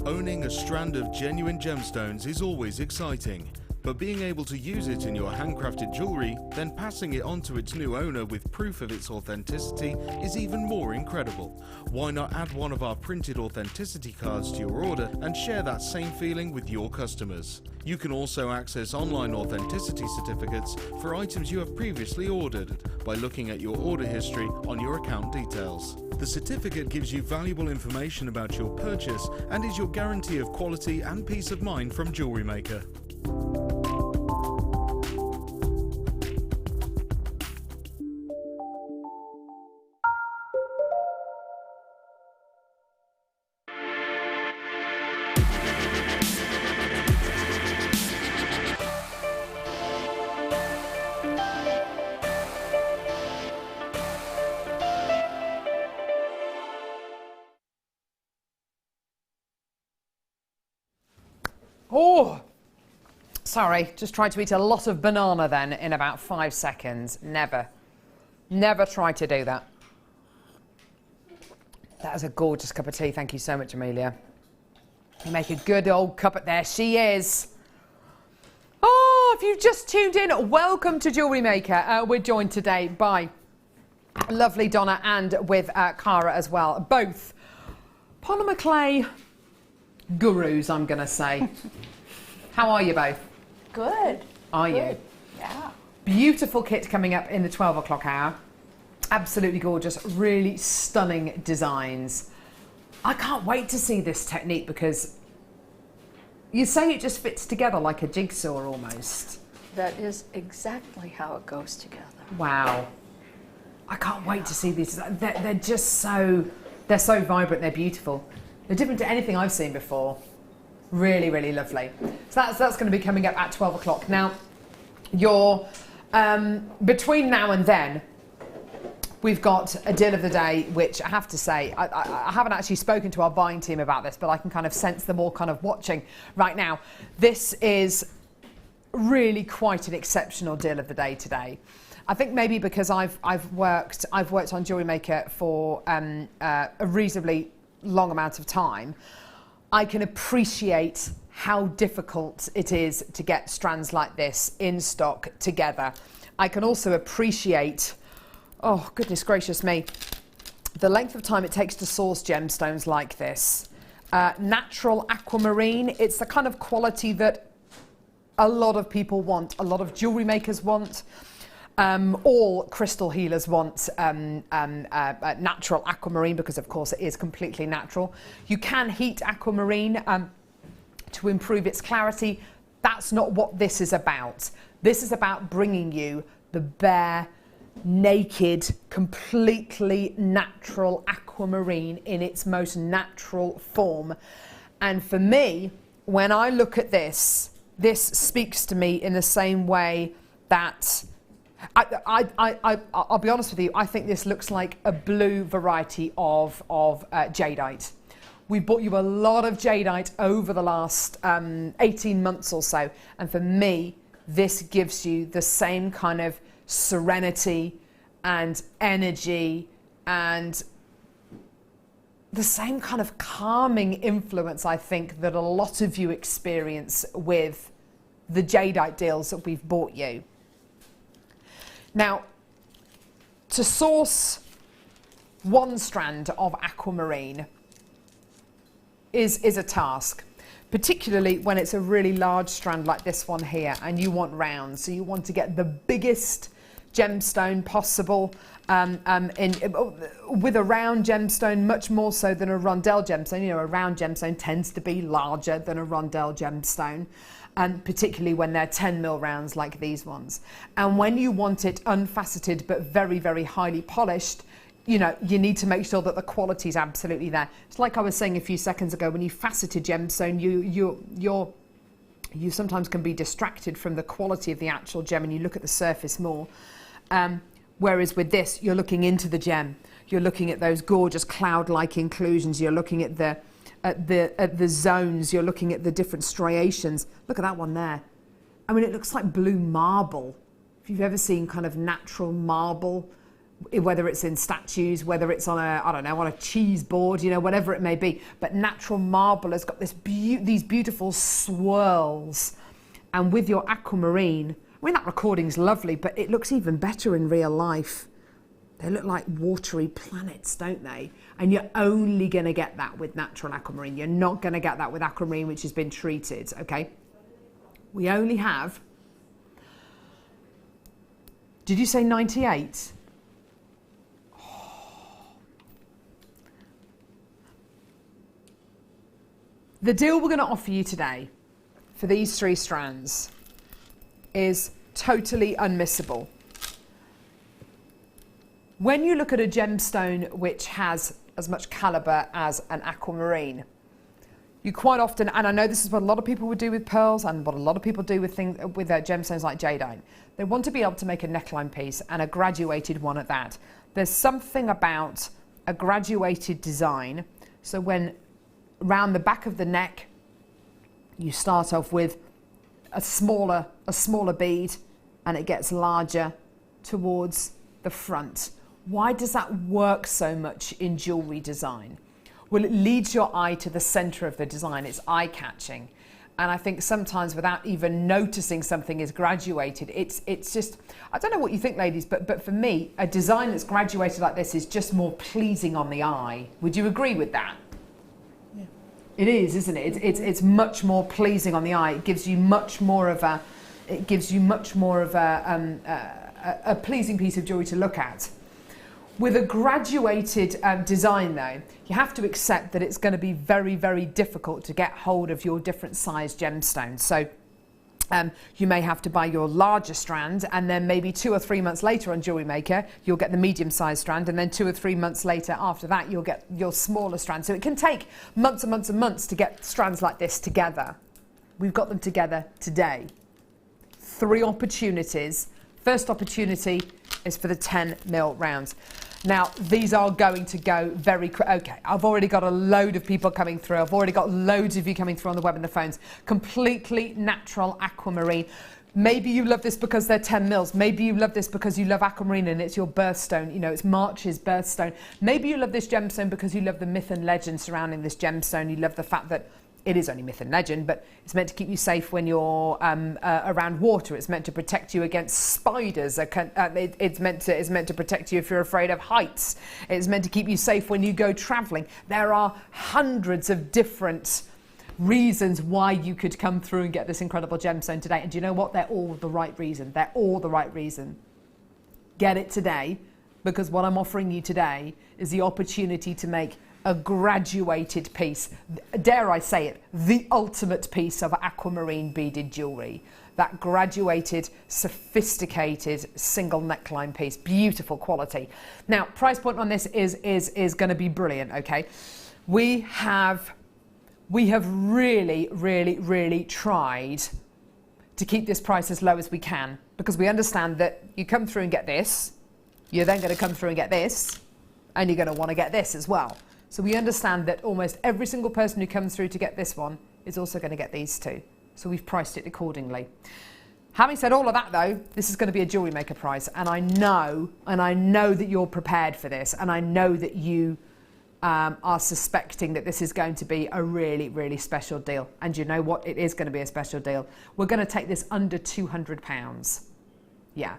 Speaker 6: Owning a strand of genuine gemstones is always exciting, but being able to use it in your handcrafted jewellery, then passing it on to its new owner with proof of its authenticity is even more incredible. Why not add one of our printed authenticity cards to your order and share that same feeling with your customers? You can also access online authenticity certificates for items you have previously ordered by looking at your order history on your account details. The certificate gives you valuable information about your purchase and is your guarantee of quality and peace of mind from Jewellery Maker.
Speaker 2: Oh, sorry, just tried to eat a lot of banana then in about 5 seconds. Never try to do that. That is a gorgeous cup of tea. Thank you so much, Amelia. You make a good old cup of, there she is. Oh, if you've just tuned in, welcome to Jewellery Maker. We're joined today by lovely Donna and with Cara as well. Both polymer clay gurus, I'm going to say. How are you both?
Speaker 8: Good.
Speaker 2: Are
Speaker 8: Good.
Speaker 2: you?
Speaker 8: Yeah.
Speaker 2: Beautiful kit coming up in the 12 o'clock hour. Absolutely gorgeous, really stunning designs. I can't wait to see this technique because you say it just fits together like a jigsaw almost.
Speaker 8: That is exactly how it goes together.
Speaker 2: Wow. I can't wait to see these. They're just so, they're so vibrant, they're beautiful. They're different to anything I've seen before. Really, really lovely. So that's going to be coming up at 12 o'clock. Now, between now and then, we've got a deal of the day, which I have to say, I haven't actually spoken to our buying team about this, but I can kind of sense them all kind of watching right now. This is really quite an exceptional deal of the day today. I think maybe because I've worked on Jewellery Maker for a reasonably long amount of time, I can appreciate how difficult it is to get strands like this in stock together. I can also appreciate, oh goodness gracious me, the length of time it takes to source gemstones like this. Natural aquamarine, it's the kind of quality that a lot of people want, a lot of jewellery makers want. All crystal healers want natural aquamarine because, of course, it is completely natural. You can heat aquamarine to improve its clarity. That's not what this is about. This is about bringing you the bare, naked, completely natural aquamarine in its most natural form. And for me, when I look at this, this speaks to me in the same way that I'll be honest with you, I think this looks like a blue variety of jadeite. We bought you a lot of jadeite over the last 18 months or so, and for me, this gives you the same kind of serenity and energy and the same kind of calming influence, I think, that a lot of you experience with the jadeite deals that we've bought you. Now, to source one strand of aquamarine is a task, particularly when it's a really large strand like this one here and you want round. So you want to get the biggest gemstone possible with a round gemstone, much more so than a rondelle gemstone. You know, a round gemstone tends to be larger than a rondelle gemstone. and particularly when they're 10 mil rounds like these ones. And when you want it unfaceted but very, very highly polished, you know, you need to make sure that the quality is absolutely there. It's like I was saying a few seconds ago, when you facet a gemstone, you sometimes can be distracted from the quality of the actual gem and you look at the surface more. Whereas with this, you're looking into the gem. You're looking at those gorgeous cloud-like inclusions. You're looking at the zones. You're looking at the different striations. Look at that one there. I mean, it looks like blue marble. If you've ever seen kind of natural marble, whether it's in statues, whether it's on a, I don't know, on a cheese board, you know, whatever it may be. But natural marble has got this these beautiful swirls. And with your aquamarine, I mean, that recording's lovely, but it looks even better in real life. They look like watery planets, don't they? And you're only going to get that with natural aquamarine. You're not going to get that with aquamarine which has been treated, okay? We only have... Did you say 98? The deal we're going to offer you today for these 3 strands is totally unmissable. When you look at a gemstone which has as much calibre as an aquamarine, you quite often, and I know this is what a lot of people would do with pearls and what a lot of people do with gemstones like jadeite, they want to be able to make a neckline piece, and a graduated one at that. There's something about a graduated design. So when around the back of the neck, you start off with a smaller bead and it gets larger towards the front. Why does that work so much in jewellery design? Well, it leads your eye to the centre of the design. It's eye-catching. And I think sometimes without even noticing something is graduated, it's just, I don't know what you think, ladies, but for me, a design that's graduated like this is just more pleasing on the eye. Would you agree with that? Yeah. It is, isn't it? It's much more pleasing on the eye. It gives you much more of a pleasing piece of jewellery to look at. With a graduated design though, you have to accept that it's going to be very, very difficult to get hold of your different size gemstones. So you may have to buy your larger strand, and then maybe 2 or 3 months later on Jewellery Maker, you'll get the medium sized strand, and then 2 or 3 months later after that, you'll get your smaller strand. So it can take months and months and months to get strands like this together. We've got them together today. 3 opportunities. First opportunity is for the 10 mil rounds. Now, these are going to go very quick. Okay, I've already got a load of people coming through. I've already got loads of you coming through on the web and the phones. Completely natural aquamarine. Maybe you love this because they're 10 mils. Maybe you love this because you love aquamarine and it's your birthstone. You know, it's March's birthstone. Maybe you love this gemstone because you love the myth and legend surrounding this gemstone. You love the fact that it is only myth and legend, but it's meant to keep you safe when you're around water. It's meant to protect you against spiders. It's meant to protect you if you're afraid of heights. It's meant to keep you safe when you go travelling. There are hundreds of different reasons why you could come through and get this incredible gemstone today. And do you know what? They're all the right reason. They're all the right reason. Get it today, because what I'm offering you today is the opportunity to make a graduated piece, dare I say it, the ultimate piece of aquamarine beaded jewellery. That graduated, sophisticated single neckline piece, beautiful quality. Now, price point on this is going to be brilliant, okay? We have really tried to keep this price as low as we can, because we understand that you come through and get this, you're then going to come through and get this, and you're going to want to get this as well. So we understand that almost every single person who comes through to get this one is also going to get these 2. So we've priced it accordingly. Having said all of that though, this is going to be a Jewellery Maker price, and I know that you're prepared for this, and I know that you are suspecting that this is going to be a really, really special deal. And you know what? It is going to be a special deal. We're going to take this under £200. Yeah.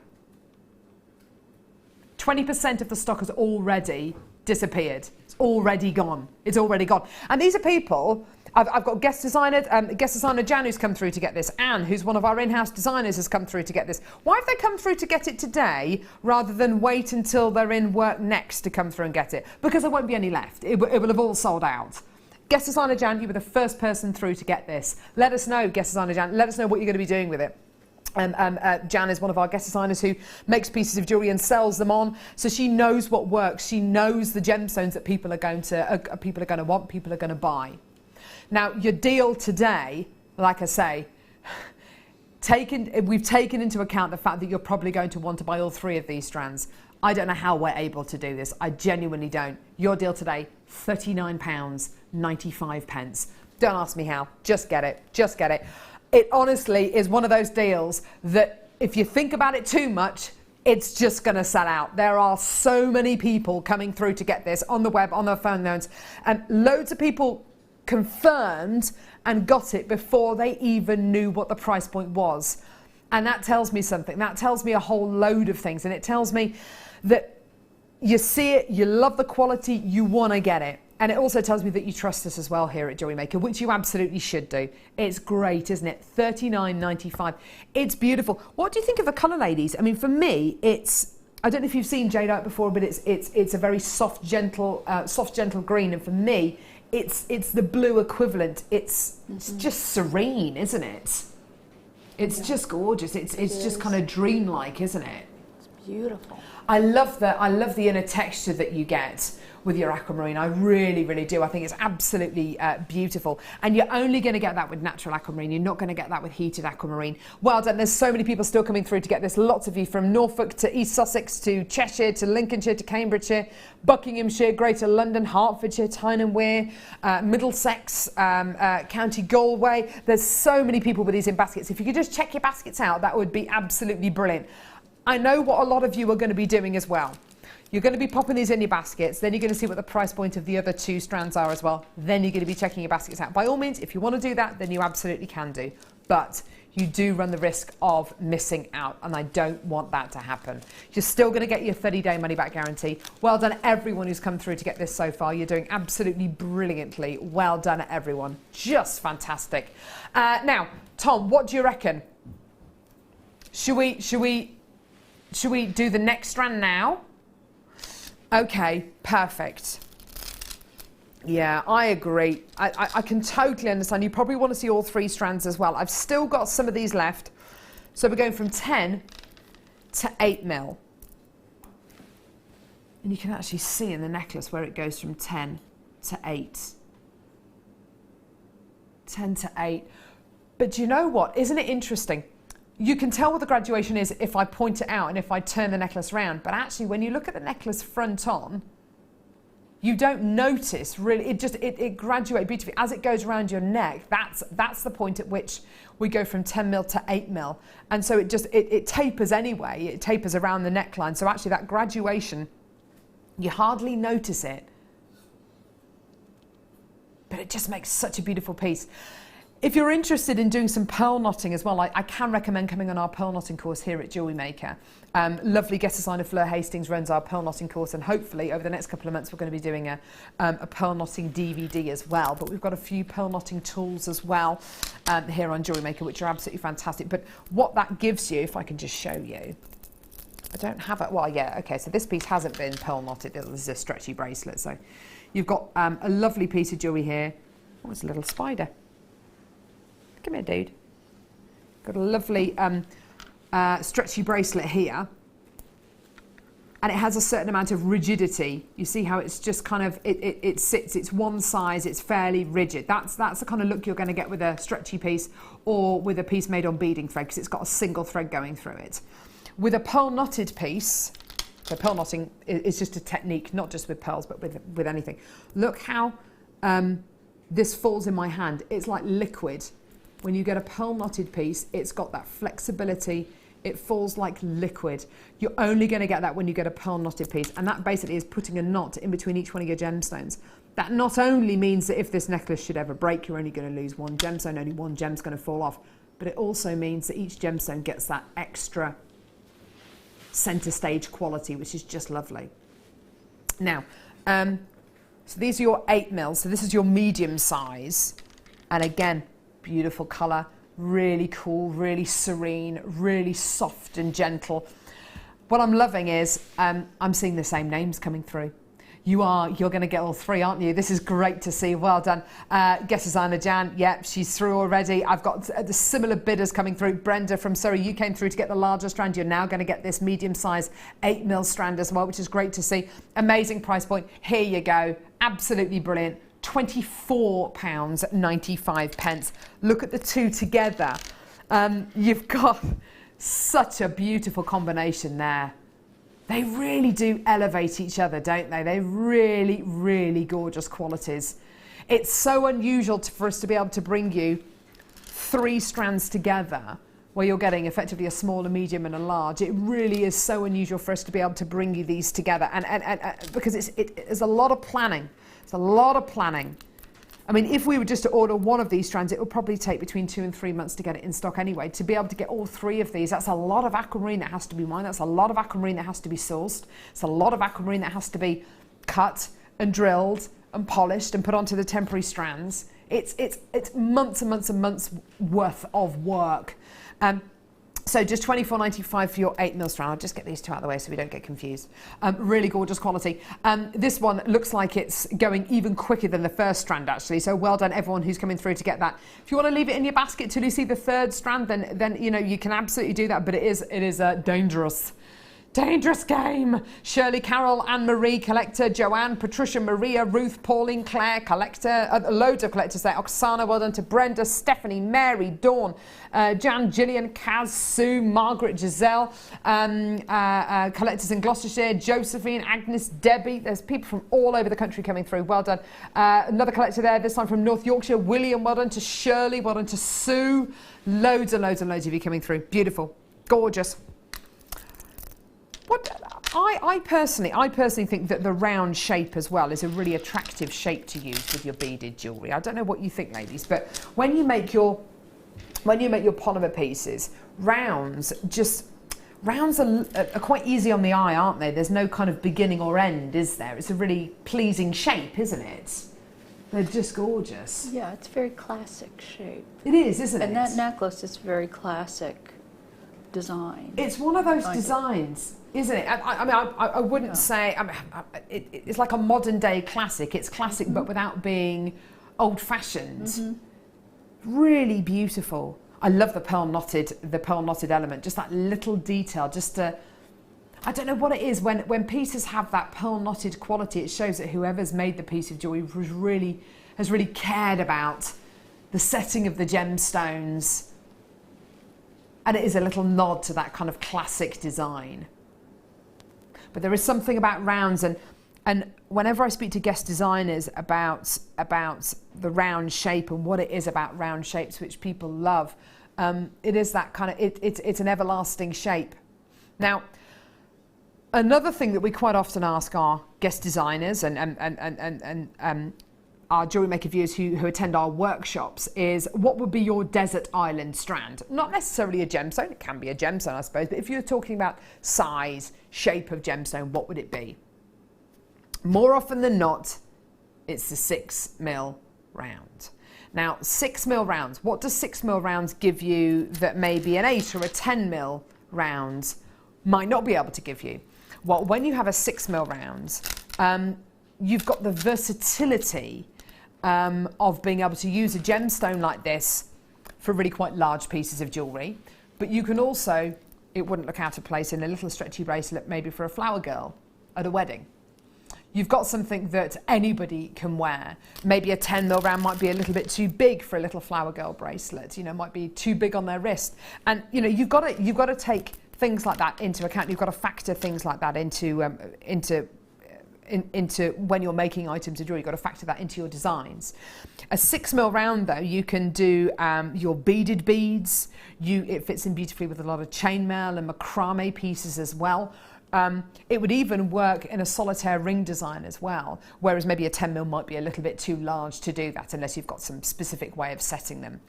Speaker 2: 20% of the stock has already disappeared. It's already gone. It's already gone. And these are people, I've got guest designer Jan who's come through to get this. Anne, who's one of our in-house designers, has come through to get this. Why have they come through to get it today rather than wait until they're in work next to come through and get it? Because there won't be any left. It will have all sold out. Guest designer Jan, you were the first person through to get this. Let us know, guest designer Jan, let us know what you're going to be doing with it. Jan is one of our guest designers who makes pieces of jewellery and sells them on, so she knows what works. She knows the gemstones that people are going to want, people are going to buy. Now, your deal today, like I say, we've taken into account the fact that you're probably going to want to buy all 3 of these strands. I don't know how we're able to do this. I genuinely don't. Your deal today, £39.95. Don't ask me how. Just get it. Just get it. It honestly is one of those deals that if you think about it too much, it's just going to sell out. There are so many people coming through to get this on the web, on their phone loans, and loads of people confirmed and got it before they even knew what the price point was. And that tells me something. That tells me a whole load of things. And it tells me that you see it, you love the quality, you want to get it. And it also tells me that you trust us as well here at Jewellery Maker, which you absolutely should do. It's great, isn't it? $39.95. It's beautiful. What do you think of the colour, ladies? I mean, for me, it's, I don't know if you've seen jadeite before, but it's a very soft, gentle green. And for me, it's the blue equivalent. It's just serene, isn't it? It's just gorgeous. It's just kind of dreamlike, isn't it?
Speaker 8: It's beautiful.
Speaker 2: I love the inner texture that you get with your aquamarine. I really, really do. I think it's absolutely beautiful. And you're only going to get that with natural aquamarine. You're not going to get that with heated aquamarine. Well done. There's so many people still coming through to get this. Lots of you from Norfolk to East Sussex to Cheshire to Lincolnshire to Cambridgeshire, Buckinghamshire, Greater London, Hertfordshire, Tyne and Wear, Middlesex, County Galway. There's so many people with these in baskets. If you could just check your baskets out, that would be absolutely brilliant. I know what a lot of you are going to be doing as well. You're going to be popping these in your baskets, then you're going to see what the price point of the other 2 strands are as well. Then you're going to be checking your baskets out. By all means, if you want to do that, then you absolutely can do. But you do run the risk of missing out, and I don't want that to happen. You're still going to get your 30-day money-back guarantee. Well done, everyone who's come through to get this so far. You're doing absolutely brilliantly. Well done, everyone. Just fantastic. Now, Tom, what do you reckon? Should we do the next strand now? Okay, perfect. Yeah, I agree. I can totally understand. You probably want to see all 3 strands as well. I've still got some of these left. So we're going from 10 to 8 mil. And you can actually see in the necklace where it goes from 10 to 8. 10 to 8. But do you know what? Isn't it interesting? You can tell what the graduation is if I point it out and if I turn the necklace around. But actually, when you look at the necklace front on, you don't notice really. It graduates beautifully as it goes around your neck. That's the point at which we go from 10 mil to 8 mil, and so it tapers anyway. It tapers around the neckline. So actually, that graduation, you hardly notice it, but it just makes such a beautiful piece. If you're interested in doing some pearl knotting as well, I can recommend coming on our pearl knotting course here at Jewellery Maker. Lovely guest designer Fleur Hastings runs our pearl knotting course, and hopefully over the next couple of months we're going to be doing a pearl knotting DVD as well. But we've got a few pearl knotting tools as well here on Jewellery Maker, which are absolutely fantastic. But what that gives you, if I can just show you, I don't have it. Well, yeah, okay. So this piece hasn't been pearl knotted. This is a stretchy bracelet. So you've got a lovely piece of jewellery here. Oh, it's a little spider. Come here, dude. Got a lovely stretchy bracelet here. And it has a certain amount of rigidity. You see how it's just kind of, it sits, it's one size, it's fairly rigid. That's the kind of look you're going to get with a stretchy piece or with a piece made on beading thread, because it's got a single thread going through it. With a pearl knotted piece, so pearl knotting is just a technique, not just with pearls, but with anything. Look how this falls in my hand. It's like liquid. When you get a pearl knotted piece, it's got that flexibility. It falls like liquid. You're only going to get that when you get a pearl knotted piece. And that basically is putting a knot in between each one of your gemstones. That not only means that if this necklace should ever break, you're only going to lose one gemstone, only one gem's going to fall off. But it also means that each gemstone gets that extra center stage quality, which is just lovely. Now, so these are your 8 mil. So this is your medium size. And again, beautiful colour, really cool, really serene, really soft and gentle. What I'm loving is I'm seeing the same names coming through. You're going to get all three, aren't you? This is great to see. Well done. Guest designer Jan, yep, she's through already. I've got the similar bidders coming through. Brenda from Surrey, you came through to get the larger strand. You're now going to get this medium size 8mm strand as well, which is great to see. Amazing price point. Here you go. Absolutely brilliant. £24.95. Look at the two together. You've got such a beautiful combination there. They really do elevate each other, don't they? They're really, really gorgeous qualities. It's so unusual for us to be able to bring you three strands together where you're getting effectively a small, a medium and a large. It really is so unusual for us to be able to bring you these together. And because it's a lot of planning. It's a lot of planning. I mean, if we were just to order one of these strands, it would probably take between 2 and 3 months to get it in stock anyway. To be able to get all three of these, that's a lot of aquamarine that has to be mined. That's a lot of aquamarine that has to be sourced. It's a lot of aquamarine that has to be cut and drilled and polished and put onto the temporary strands. It's months and months and months worth of work. So just £24.95 for your 8mm strand. I'll just get these two out of the way so we don't get confused. Really gorgeous quality. This one looks like it's going even quicker than the first strand actually. So well done everyone who's coming through to get that. If you want to leave it in your basket till you see the third strand, then you know you can absolutely do that. But it is dangerous. Dangerous game. Shirley, Carol, Anne-Marie, collector, Joanne, Patricia, Maria, Ruth, Pauline, Claire, collector, loads of collectors there. Oksana, well done to Brenda, Stephanie, Mary, Dawn, Jan, Gillian, Kaz, Sue, Margaret, Giselle, collectors in Gloucestershire, Josephine, Agnes, Debbie. There's people from all over the country coming through. Well done. Another collector there, this time from North Yorkshire. William, well done to Shirley, well done to Sue. Loads and loads and loads of you coming through. Beautiful. Gorgeous. I personally think that the round shape as well is a really attractive shape to use with your beaded jewellery. I don't know what you think, ladies, but when you make your polymer pieces, rounds are quite easy on the eye, aren't they? There's no kind of beginning or end, is there? It's a really pleasing shape, isn't it? They're just gorgeous.
Speaker 8: Yeah, it's a very classic shape.
Speaker 2: It is, isn't it?
Speaker 8: And that necklace is very classic design.
Speaker 2: It's one of those designs, isn't it? I wouldn't say, it's like a modern day classic. It's classic, but without being old fashioned. Really beautiful. I love the pearl knotted element, just that little detail, I don't know what it is, when pieces have that pearl knotted quality, it shows that whoever's made the piece of jewellery has really cared about the setting of the gemstones. And it is a little nod to that kind of classic design. But there is something about rounds, and whenever I speak to guest designers about the round shape and what it is about round shapes which people love, it is that kind of, it's an everlasting shape. Now, another thing that we quite often ask our guest designers and our Jewellery Maker viewers who attend our workshops is, what would be your desert island strand? Not necessarily a gemstone, it can be a gemstone I suppose, but if you're talking about size, shape of gemstone, what would it be? More often than not, it's the 6mm round. Now 6mm rounds, what does 6mm rounds give you that maybe an 8 or a 10mm round might not be able to give you? Well, when you have a 6mm round, you've got the versatility of being able to use a gemstone like this for really quite large pieces of jewellery, but you can also, it wouldn't look out of place in a little stretchy bracelet maybe for a flower girl at a wedding. You've got something that anybody can wear. Maybe a 10mm round might be a little bit too big for a little flower girl bracelet, might be too big on their wrist. And you've got to take things like that into account. You've got to factor things like that into when you're making items of jewellery. You've got to factor that into your designs. A 6mm round though, you can do your beaded beads. It fits in beautifully with a lot of chainmail and macrame pieces as well. It would even work in a solitaire ring design as well, whereas maybe a 10mm might be a little bit too large to do that unless you've got some specific way of setting them.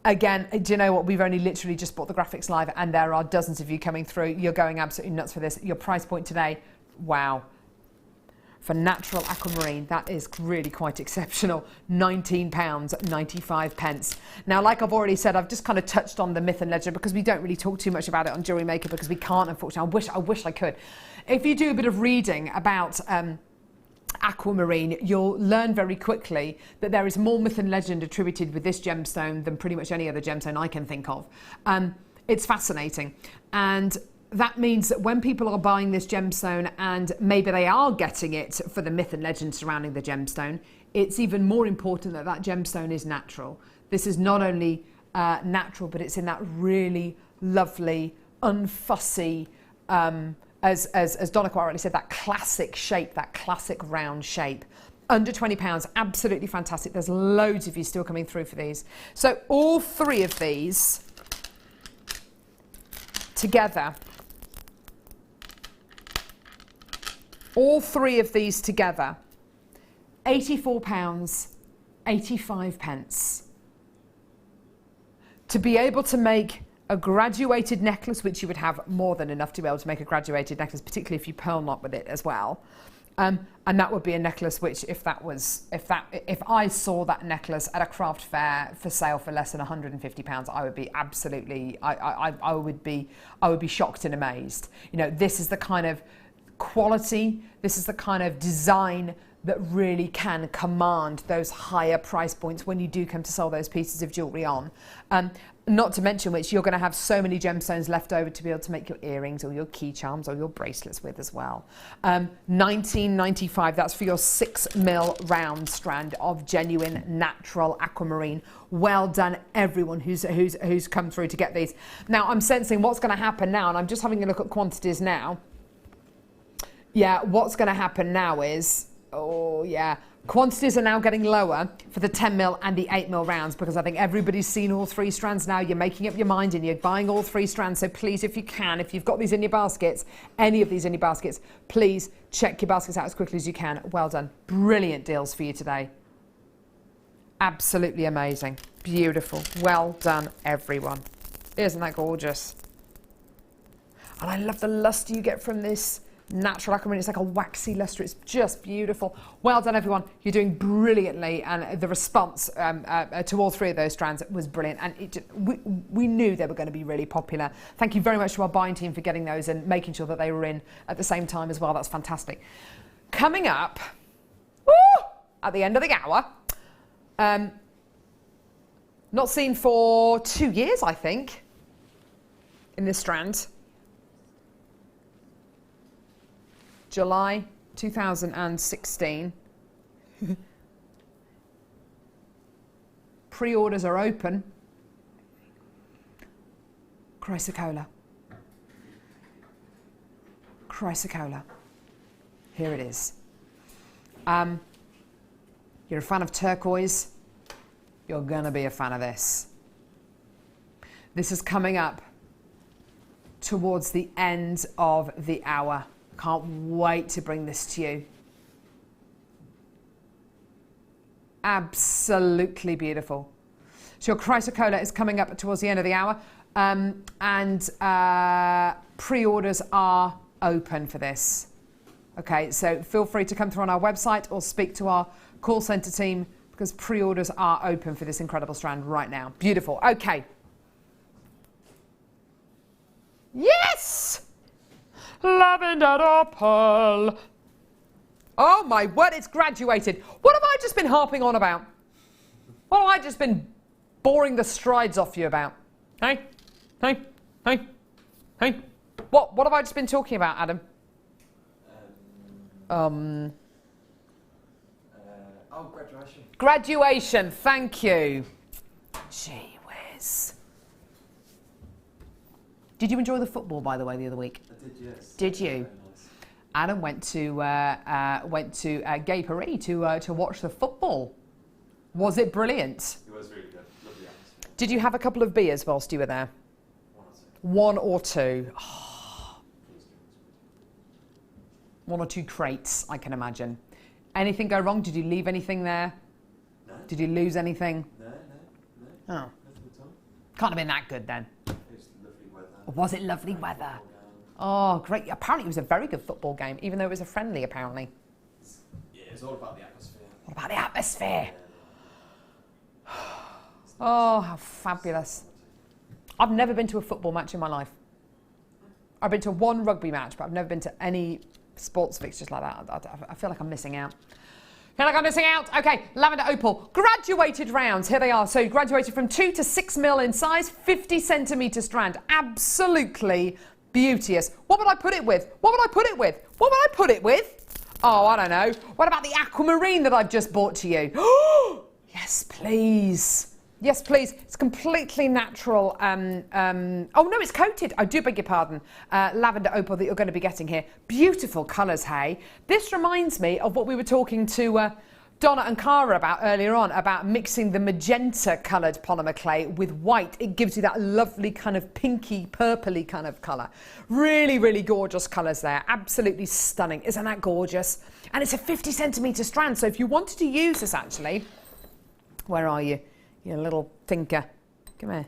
Speaker 2: Again, do you know what? We've only literally just bought the graphics live and there are dozens of you coming through. You're going absolutely nuts for this. Your price point today, wow. For natural aquamarine, that is really quite exceptional. £19.95. Now, like I've already said, I've just kind of touched on the myth and legend because we don't really talk too much about it on Jewellery Maker because we can't, unfortunately. I wish I could. If you do a bit of reading about aquamarine, you'll learn very quickly that there is more myth and legend attributed with this gemstone than pretty much any other gemstone I can think of. It's fascinating. And that means that when people are buying this gemstone and maybe they are getting it for the myth and legend surrounding the gemstone, it's even more important that that gemstone is natural. This is not only natural, but it's in that really lovely, unfussy, as Donna quite rightly said, that classic shape, that classic round shape. Under £20, absolutely fantastic. There's loads of you still coming through for these. So all three of these together, £84.85. To be able to make a graduated necklace, which you would have more than enough to be able to make a graduated necklace, particularly if you pearl knot with it as well. And that would be a necklace which, if I saw that necklace at a craft fair for sale for less than £150, I would be absolutely, I would be shocked and amazed. You know, this is the kind of quality, this is the kind of design that really can command those higher price points when you do come to sell those pieces of jewellery on. Not to mention which you're going to have so many gemstones left over to be able to make your earrings or your key charms or your bracelets with as well. $19.95, that's for your 6mm round strand of genuine natural aquamarine. Well done everyone who's come through to get these. Now I'm sensing what's going to happen now, and I'm just having a look at quantities now. Yeah, what's going to happen now is, oh yeah, quantities are now getting lower for the 10mm and the 8mm rounds, because I think everybody's seen all three strands now. You're making up your mind and you're buying all three strands. So please, if you can, if you've got these in your baskets, any of these in your baskets, please check your baskets out as quickly as you can. Well done. Brilliant deals for you today. Absolutely amazing. Beautiful. Well done, everyone. Isn't that gorgeous? And I love the luster you get from this natural aquamarine. It's like a waxy luster. It's just beautiful. Well done, everyone. You're doing brilliantly, and the response to all three of those strands was brilliant, and we knew they were going to be really popular. Thank you very much to our buying team for getting those and making sure that they were in at the same time as well. That's fantastic. Coming up, woo, at the end of the hour, not seen for 2 years, I think, in this strand. July 2016. Pre-orders are open. Chrysocolla. Chrysocolla. Here it is. You're a fan of turquoise, you're gonna be a fan of this. This is coming up towards the end of the hour. Can't wait to bring this to you. Absolutely beautiful. So your chrysocolla is coming up towards the end of the hour, and pre-orders are open for this. Okay, so feel free to come through on our website or speak to our call centre team, because pre-orders are open for this incredible strand right now. Beautiful. Okay. Yes! Lavender or pearl. Oh my word, it's graduated. What have I just been harping on about? What have I just been boring the strides off you about? Hey? Hey? Hey? Hey? What have I just been talking about, Adam?
Speaker 3: Graduation.
Speaker 2: Graduation, thank you. Gee whiz. Did you enjoy the football, by the way, the other week?
Speaker 3: I did, yes.
Speaker 2: Did you?
Speaker 3: Very nice.
Speaker 2: Adam went to Gay Paris to watch the football. Was it brilliant?
Speaker 3: It was really good. Lovely atmosphere.
Speaker 2: Did you have a couple of beers whilst you were there?
Speaker 3: One or two.
Speaker 2: 1 or 2. Oh. 1 or 2 crates, I can imagine. Anything go wrong? Did you leave anything there?
Speaker 3: No.
Speaker 2: Did you lose anything?
Speaker 3: No.
Speaker 2: Oh.
Speaker 3: Nothing at all.
Speaker 2: Can't have been that good then.
Speaker 3: It was lovely weather.
Speaker 2: Or was it lovely weather? Oh, great. Apparently it was a very good football game, even though it was a friendly, apparently.
Speaker 3: Yeah, it was all about the atmosphere.
Speaker 2: What about the atmosphere? Oh, how fabulous. I've never been to a football match in my life. I've been to 1 rugby match, but I've never been to any sports fixtures like that. I feel like I'm missing out. Okay, lavender opal. Graduated rounds. Here they are. So graduated from 2 to 6 mil in size, 50 centimetre strand. Absolutely beauteous. What would I put it with? Oh, I don't know. What about the aquamarine that I've just bought to you? Yes, please. Yes, please. It's completely natural. Oh, no, it's coated. I do beg your pardon. Lavender opal that you're going to be getting here. Beautiful colours, hey? This reminds me of what we were talking to Donna and Cara about earlier on, about mixing the magenta coloured polymer clay with white. It gives you that lovely kind of pinky, purpley kind of colour. Really, really gorgeous colours there. Absolutely stunning. Isn't that gorgeous? And it's a 50 centimetre strand. So if you wanted to use this, actually, where are you? You little thinker. Come here.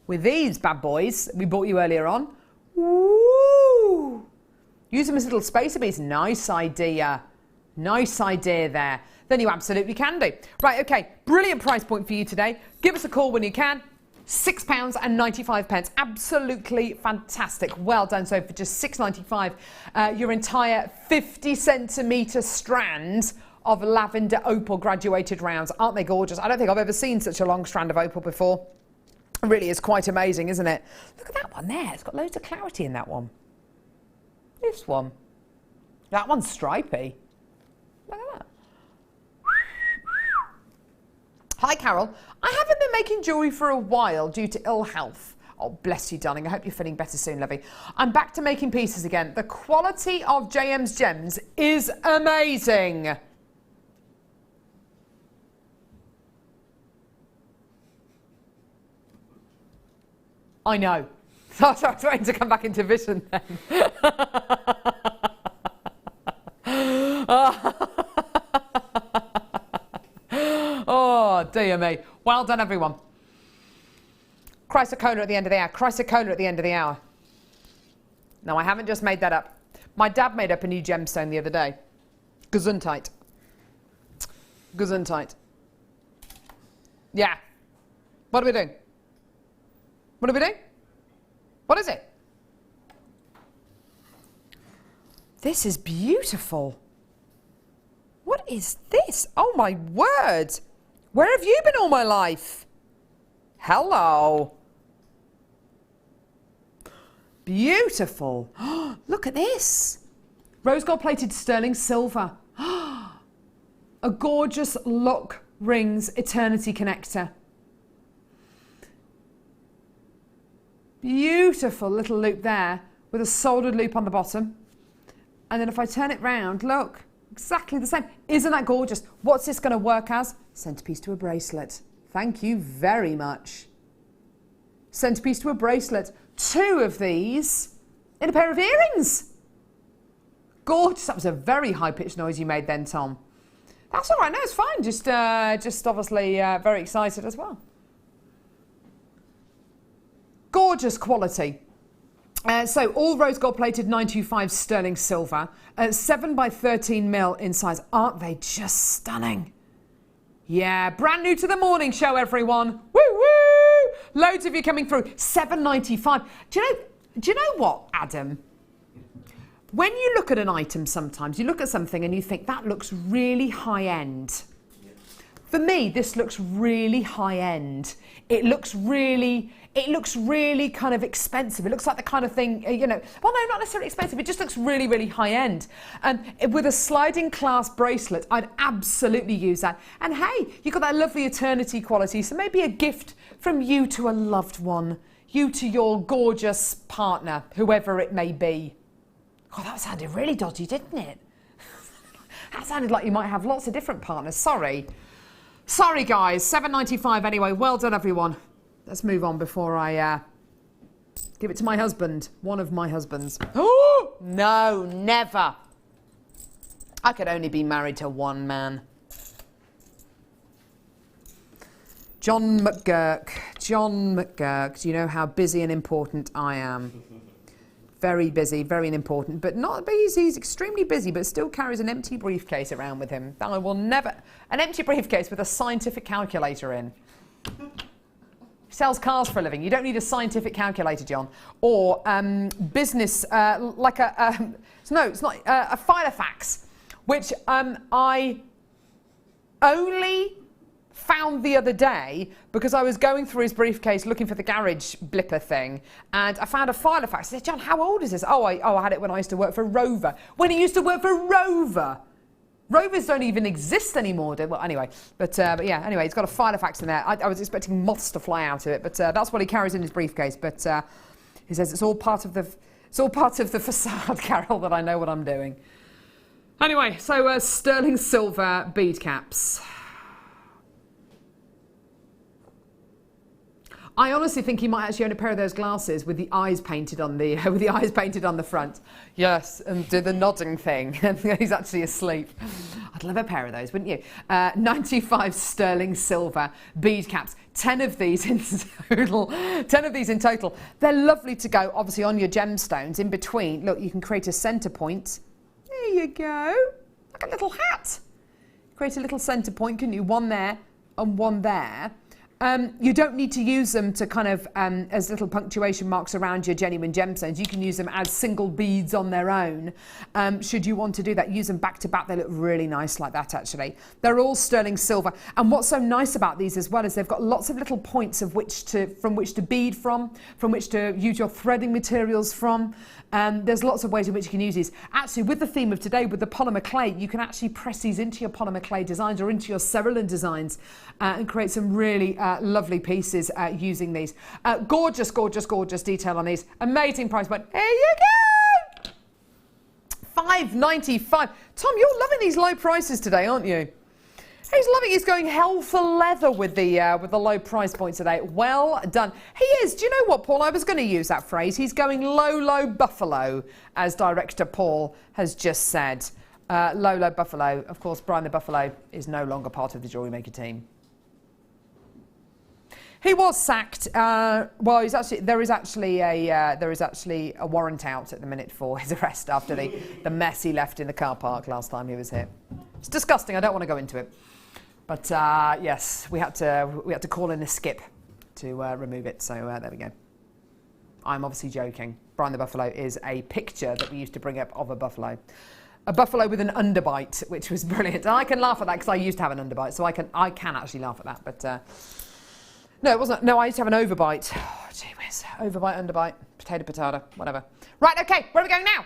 Speaker 2: With these bad boys we bought you earlier on. Woo! Use them as little spacer beads. Nice idea. Nice idea there. Then you absolutely can do. Right, okay. Brilliant price point for you today. Give us a call when you can. £6.95. Absolutely fantastic. Well done. So for just £6.95, your entire 50 centimetre strand of lavender opal graduated rounds. Aren't they gorgeous? I don't think I've ever seen such a long strand of opal before. It really is quite amazing, isn't it? Look at that one there. It's got loads of clarity in that one. This one. That one's stripy. Look at that. Hi, Carol. I haven't been making jewellery for a while due to ill health. Oh, bless you, darling. I hope you're feeling better soon, lovey. I'm back to making pieces again. The quality of JM's gems is amazing. I know. So I was waiting to come back into vision then. Oh, dear me. Well done, everyone. Chrysocola at the end of the hour. Chrysocola at the end of the hour. No, I haven't just made that up. My dad made up a new gemstone the other day. Gesundheit. Gesundheit. Yeah. What are we doing? What are we doing? What is it? This is beautiful. What is this? Oh my word. Where have you been all my life? Hello. Beautiful. Look at this. Rose gold plated sterling silver. A gorgeous lock rings eternity connector. Beautiful little loop there with a soldered loop on the bottom. And then if I turn it round, look, exactly the same. Isn't that gorgeous? What's this going to work as? Centerpiece to a bracelet. Thank you very much. Centerpiece to a bracelet. 2 of these in a pair of earrings. Gorgeous. That was a very high-pitched noise you made then, Tom. That's all right. No, it's fine. Just obviously very excited as well. Gorgeous quality. So all rose gold plated 925 sterling silver, 7 by 13 mil in size. Aren't they just stunning? Yeah, brand new to the morning show, everyone. Woo woo! Loads of you coming through. $7.95. Do you know what, Adam? When you look at an item sometimes, you look at something and you think that looks really high end. For me, this looks really high end. It looks really kind of expensive. It looks like the kind of thing, you know, well, no, not necessarily expensive. It just looks really, really high end. And with a sliding clasp bracelet, I'd absolutely use that. And hey, you've got that lovely eternity quality. So maybe a gift from you to a loved one, you to your gorgeous partner, whoever it may be. Oh, that sounded really dodgy, didn't it? That sounded like you might have lots of different partners. Sorry. Sorry, guys. $7.95 anyway. Well done, everyone. Let's move on before I give it to my husband. One of my husbands. Oh, no, never. I could only be married to one man. John McGurk. John McGurk. Do you know how busy and important I am? Very busy, very important, but not busy. He's extremely busy, but still carries an empty briefcase around with him. I will never... An empty briefcase with a scientific calculator in. sells cars for a living. You don't need a scientific calculator, John, or business like it's not a Filofax, which I only found the other day because I was going through his briefcase looking for the garage blipper thing, and I found a Filofax. I said, John, how old is this? Oh, I had it when I used to work for Rover. When he used to work for Rover. Rovers don't even exist anymore. Well, anyway, but yeah, anyway, he's got a Filofax in there. I was expecting moths to fly out of it, but that's what he carries in his briefcase. But he says it's all part of the facade, Carol, that I know what I'm doing. Anyway, so sterling silver bead caps. I honestly think he might actually own a pair of those glasses with the eyes painted on the front. Yes, and do the nodding thing. He's actually asleep. I'd love a pair of those, wouldn't you? 95 sterling silver bead caps. 10 of these in total. 10 of these in total. They're lovely to go, obviously, on your gemstones. In between, look, you can create a centre point. There you go. Like a little hat. Create a little centre point, can you? One there and one there. You don't need to use them to kind of as little punctuation marks around your genuine gemstones. You can use them as single beads on their own. Should you want to do that, use them back to back. They look really nice like that, actually. They're all sterling silver. And what's so nice about these as well is they've got lots of little points from which to bead from which to use your threading materials from. There's lots of ways in which you can use these. Actually, with the theme of today, with the polymer clay, you can actually press these into your polymer clay designs or into your cerulean designs and create some really lovely pieces using these. Gorgeous, gorgeous, gorgeous detail on these. Amazing price point. Here you go! $5.95. Tom, you're loving these low prices today, aren't you? He's loving. He's going hell for leather with the low price point today. Well done. He is. Do you know what, Paul? I was going to use that phrase. He's going low buffalo, as director Paul has just said. Low buffalo. Of course, Brian the Buffalo is no longer part of the Jewellery Maker team. He was sacked. Well, there is actually a warrant out at the minute for his arrest after the mess he left in the car park last time he was here. It's disgusting. I don't want to go into it. But yes, we had to call in a skip to remove it. So there we go. I'm obviously joking. Brian the Buffalo is a picture that we used to bring up of a buffalo with an underbite, which was brilliant. And I can laugh at that because I used to have an underbite, so I can actually laugh at that. But no, it wasn't. No, I used to have an overbite. Oh, gee whiz. Overbite, underbite, potato, whatever. Right. Okay. Where are we going now?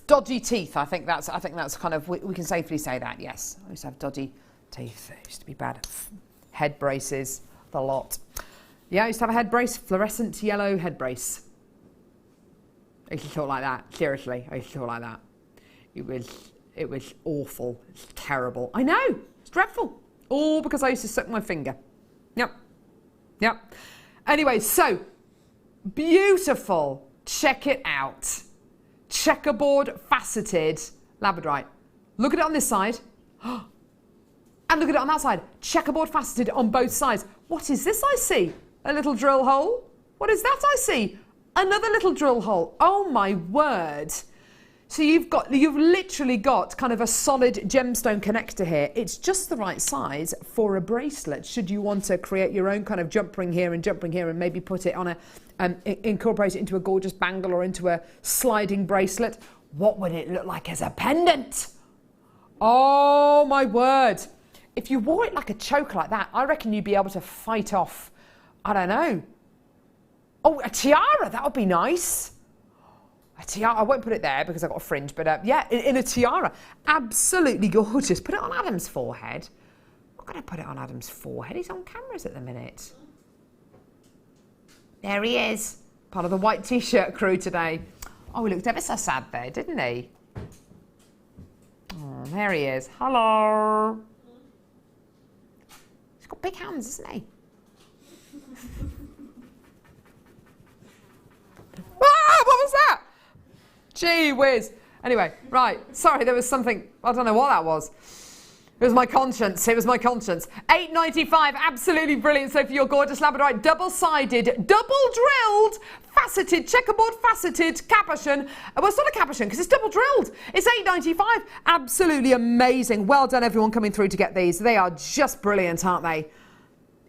Speaker 2: Dodgy teeth. I think that's kind of, we can safely say that, yes. I used to have dodgy teeth. It used to be bad. Head braces, the lot. Yeah, I used to have a head brace, fluorescent yellow head brace. I used to talk like that. Seriously, I used to talk like that. It was awful. It's terrible. I know. It's dreadful. All because I used to suck my finger. Yep. Anyway, so beautiful. Check it out. Checkerboard faceted labradorite. Look at it on this side. And look at it on that side. Checkerboard faceted on both sides. What is this I see? A little drill hole? What is that I see? Another little drill hole. Oh my word. So you've literally got kind of a solid gemstone connector here. It's just the right size for a bracelet. Should you want to create your own kind of jump ring here and maybe put it on a, incorporate it into a gorgeous bangle or into a sliding bracelet. What would it look like as a pendant? Oh my word. If you wore it like a choker like that, I reckon you'd be able to fight off, I don't know. Oh, a tiara, that would be nice. A tiara, I won't put it there because I've got a fringe, but yeah, in a tiara. Absolutely gorgeous. Put it on Adam's forehead. I'm going to put it on Adam's forehead. He's on cameras at the minute. There he is. Part of the white t-shirt crew today. Oh, he looked ever so sad there, didn't he? Oh, there he is. Hello. He's got big hands, isn't he? What was that? Gee whiz. Anyway, right. Sorry, there was something. I don't know what that was. It was my conscience. It was my conscience. £8.95, absolutely brilliant. So for your gorgeous labradorite, double-sided, double-drilled, faceted, checkerboard faceted capuchin. Well, it's not a capuchin because it's double-drilled. It's £8.95. Absolutely amazing. Well done, everyone coming through to get these. They are just brilliant, aren't they?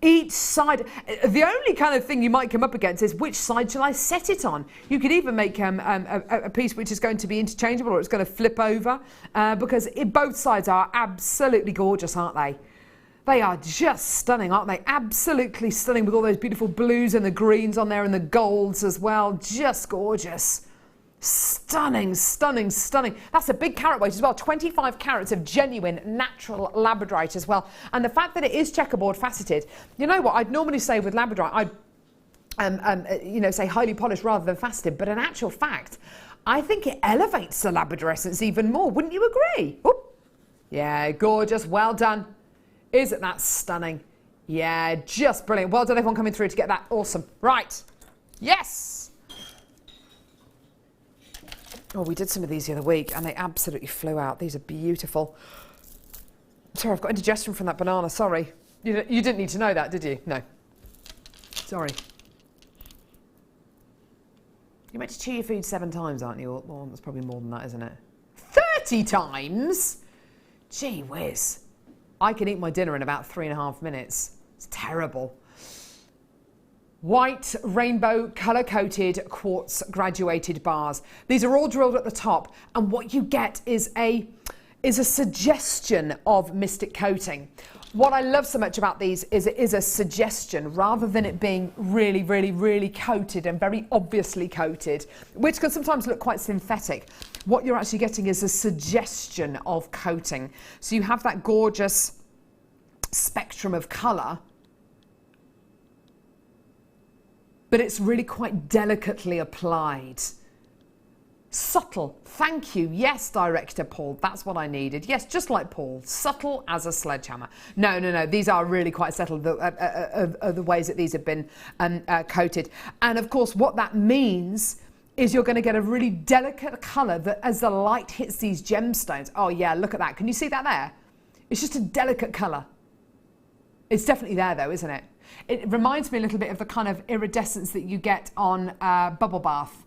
Speaker 2: Each side. The only kind of thing you might come up against is which side shall I set it on? You could even make a piece which is going to be interchangeable, or it's going to flip over, because both sides are absolutely gorgeous, aren't they? They are just stunning, aren't they? Absolutely stunning, with all those beautiful blues and the greens on there and the golds as well. Just gorgeous. Stunning, stunning, stunning. That's a big carat weight as well. 25 carats of genuine natural labradorite as well. And the fact that it is checkerboard faceted, you know what, I'd normally say with labradorite, I'd say highly polished rather than faceted, but in actual fact, I think it elevates the labradorescence even more. Wouldn't you agree? Oop. Yeah, gorgeous. Well done. Isn't that stunning? Yeah, just brilliant. Well done, everyone coming through to get that. Awesome. Right. Yes. Oh, we did some of these the other week and they absolutely flew out. These are beautiful. Sorry, I've got indigestion from that banana. Sorry. You didn't need to know that, did you? No. Sorry. You're meant to chew your food 7 times, aren't you? Well, that's probably more than that, isn't it? 30 times? Gee whiz. I can eat my dinner in about 3.5 minutes. It's terrible. White rainbow colour coated quartz graduated bars. These are all drilled at the top, and what you get is a suggestion of mystic coating. What I love so much about these is it is a suggestion rather than it being really, really, really coated and very obviously coated, which can sometimes look quite synthetic. What you're actually getting is a suggestion of coating. So you have that gorgeous spectrum of colour, but it's really quite delicately applied. Subtle. Thank you. Yes, Director Paul. That's what I needed. Yes, just like Paul. Subtle as a sledgehammer. No. These are really quite subtle, the ways that these have been coated. And of course, what that means is you're going to get a really delicate colour that as the light hits these gemstones. Oh, yeah, look at that. Can you see that there? It's just a delicate colour. It's definitely there, though, isn't it? It reminds me a little bit of the kind of iridescence that you get on bubble bath.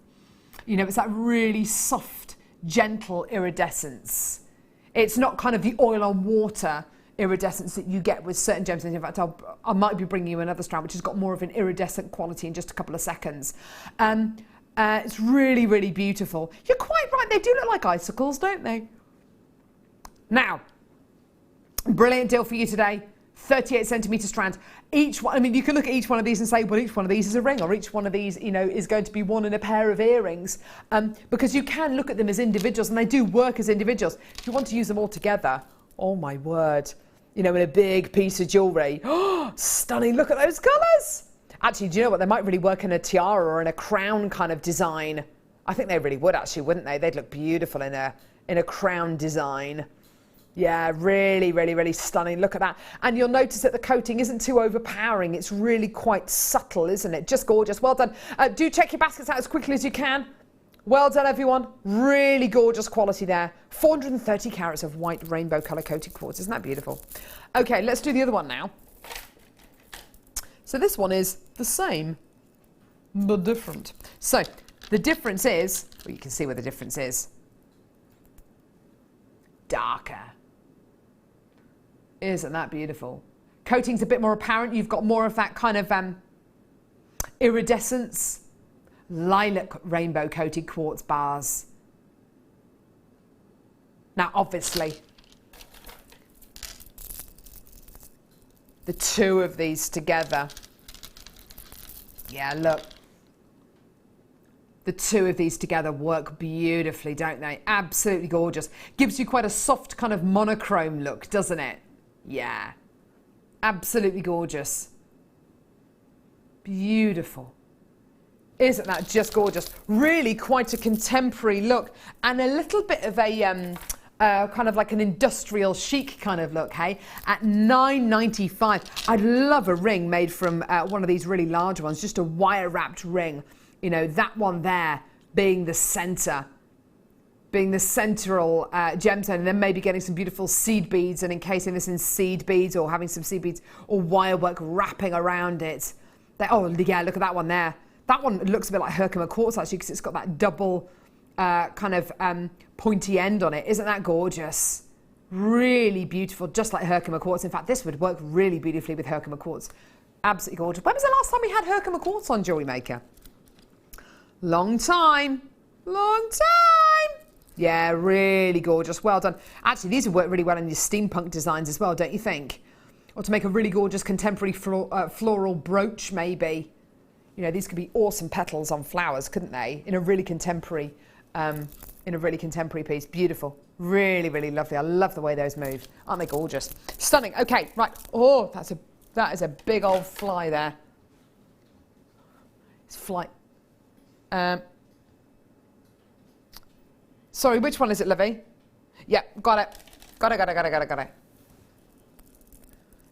Speaker 2: You know, it's that really soft, gentle iridescence. It's not kind of the oil on water iridescence that you get with certain gemstones. In fact, I might be bringing you another strand which has got more of an iridescent quality in just a couple of seconds. It's really, really beautiful. You're quite right. They do look like icicles, don't they? Now, brilliant deal for you today. 38 centimetre strands. Each one, I mean, you can look at each one of these and say, well, each one of these is a ring, or each one of these, you know, is going to be one in a pair of earrings, because you can look at them as individuals, and they do work as individuals. If you want to use them all together, oh my word, you know, in a big piece of jewellery. Oh, stunning, look at those colours. Actually, do you know what? They might really work in a tiara or in a crown kind of design. I think they really would, actually, wouldn't they? They'd look beautiful in a crown design. Yeah, really, really, really stunning. Look at that. And you'll notice that the coating isn't too overpowering. It's really quite subtle, isn't it? Just gorgeous. Well done. Do check your baskets out as quickly as you can. Well done, everyone. Really gorgeous quality there. 430 carats of white rainbow colour coated quartz. Isn't that beautiful? Okay, let's do the other one now. So this one is the same, but different. So the difference is, well, you can see where the difference is. Darker. Isn't that beautiful? Coating's a bit more apparent. You've got more of that kind of iridescence. Lilac rainbow coated quartz bars. Now, obviously, the two of these together. Yeah, look. The two of these together work beautifully, don't they? Absolutely gorgeous. Gives you quite a soft kind of monochrome look, doesn't it? Yeah. Absolutely gorgeous. Beautiful. Isn't that just gorgeous? Really quite a contemporary look, and a little bit of a kind of like an industrial chic kind of look, hey? At $9.95. I'd love a ring made from one of these really large ones, just a wire wrapped ring. You know, that one there being the centre. being the central gemstone, and then maybe getting some beautiful seed beads and encasing this in seed beads, or having some seed beads or wire work wrapping around it. Oh yeah, look at that one there. That one looks a bit like Herkimer quartz actually, because it's got that double kind of pointy end on it. Isn't that gorgeous? Really beautiful, just like Herkimer quartz. In fact, this would work really beautifully with Herkimer quartz. Absolutely gorgeous. When was the last time we had Herkimer quartz on Jewellery Maker? Long time. Long time. Yeah, really gorgeous. Well done. Actually, these would work really well in your steampunk designs as well, don't you think? Or to make a really gorgeous contemporary floral brooch, maybe. You know, these could be awesome petals on flowers, couldn't they? In a really contemporary piece. Beautiful. Really, really lovely. I love the way those move. Aren't they gorgeous? Stunning. Okay, right. Oh, that is a big old fly there. It's fly. Sorry, which one is it, Livy? Yeah, got it. Got it.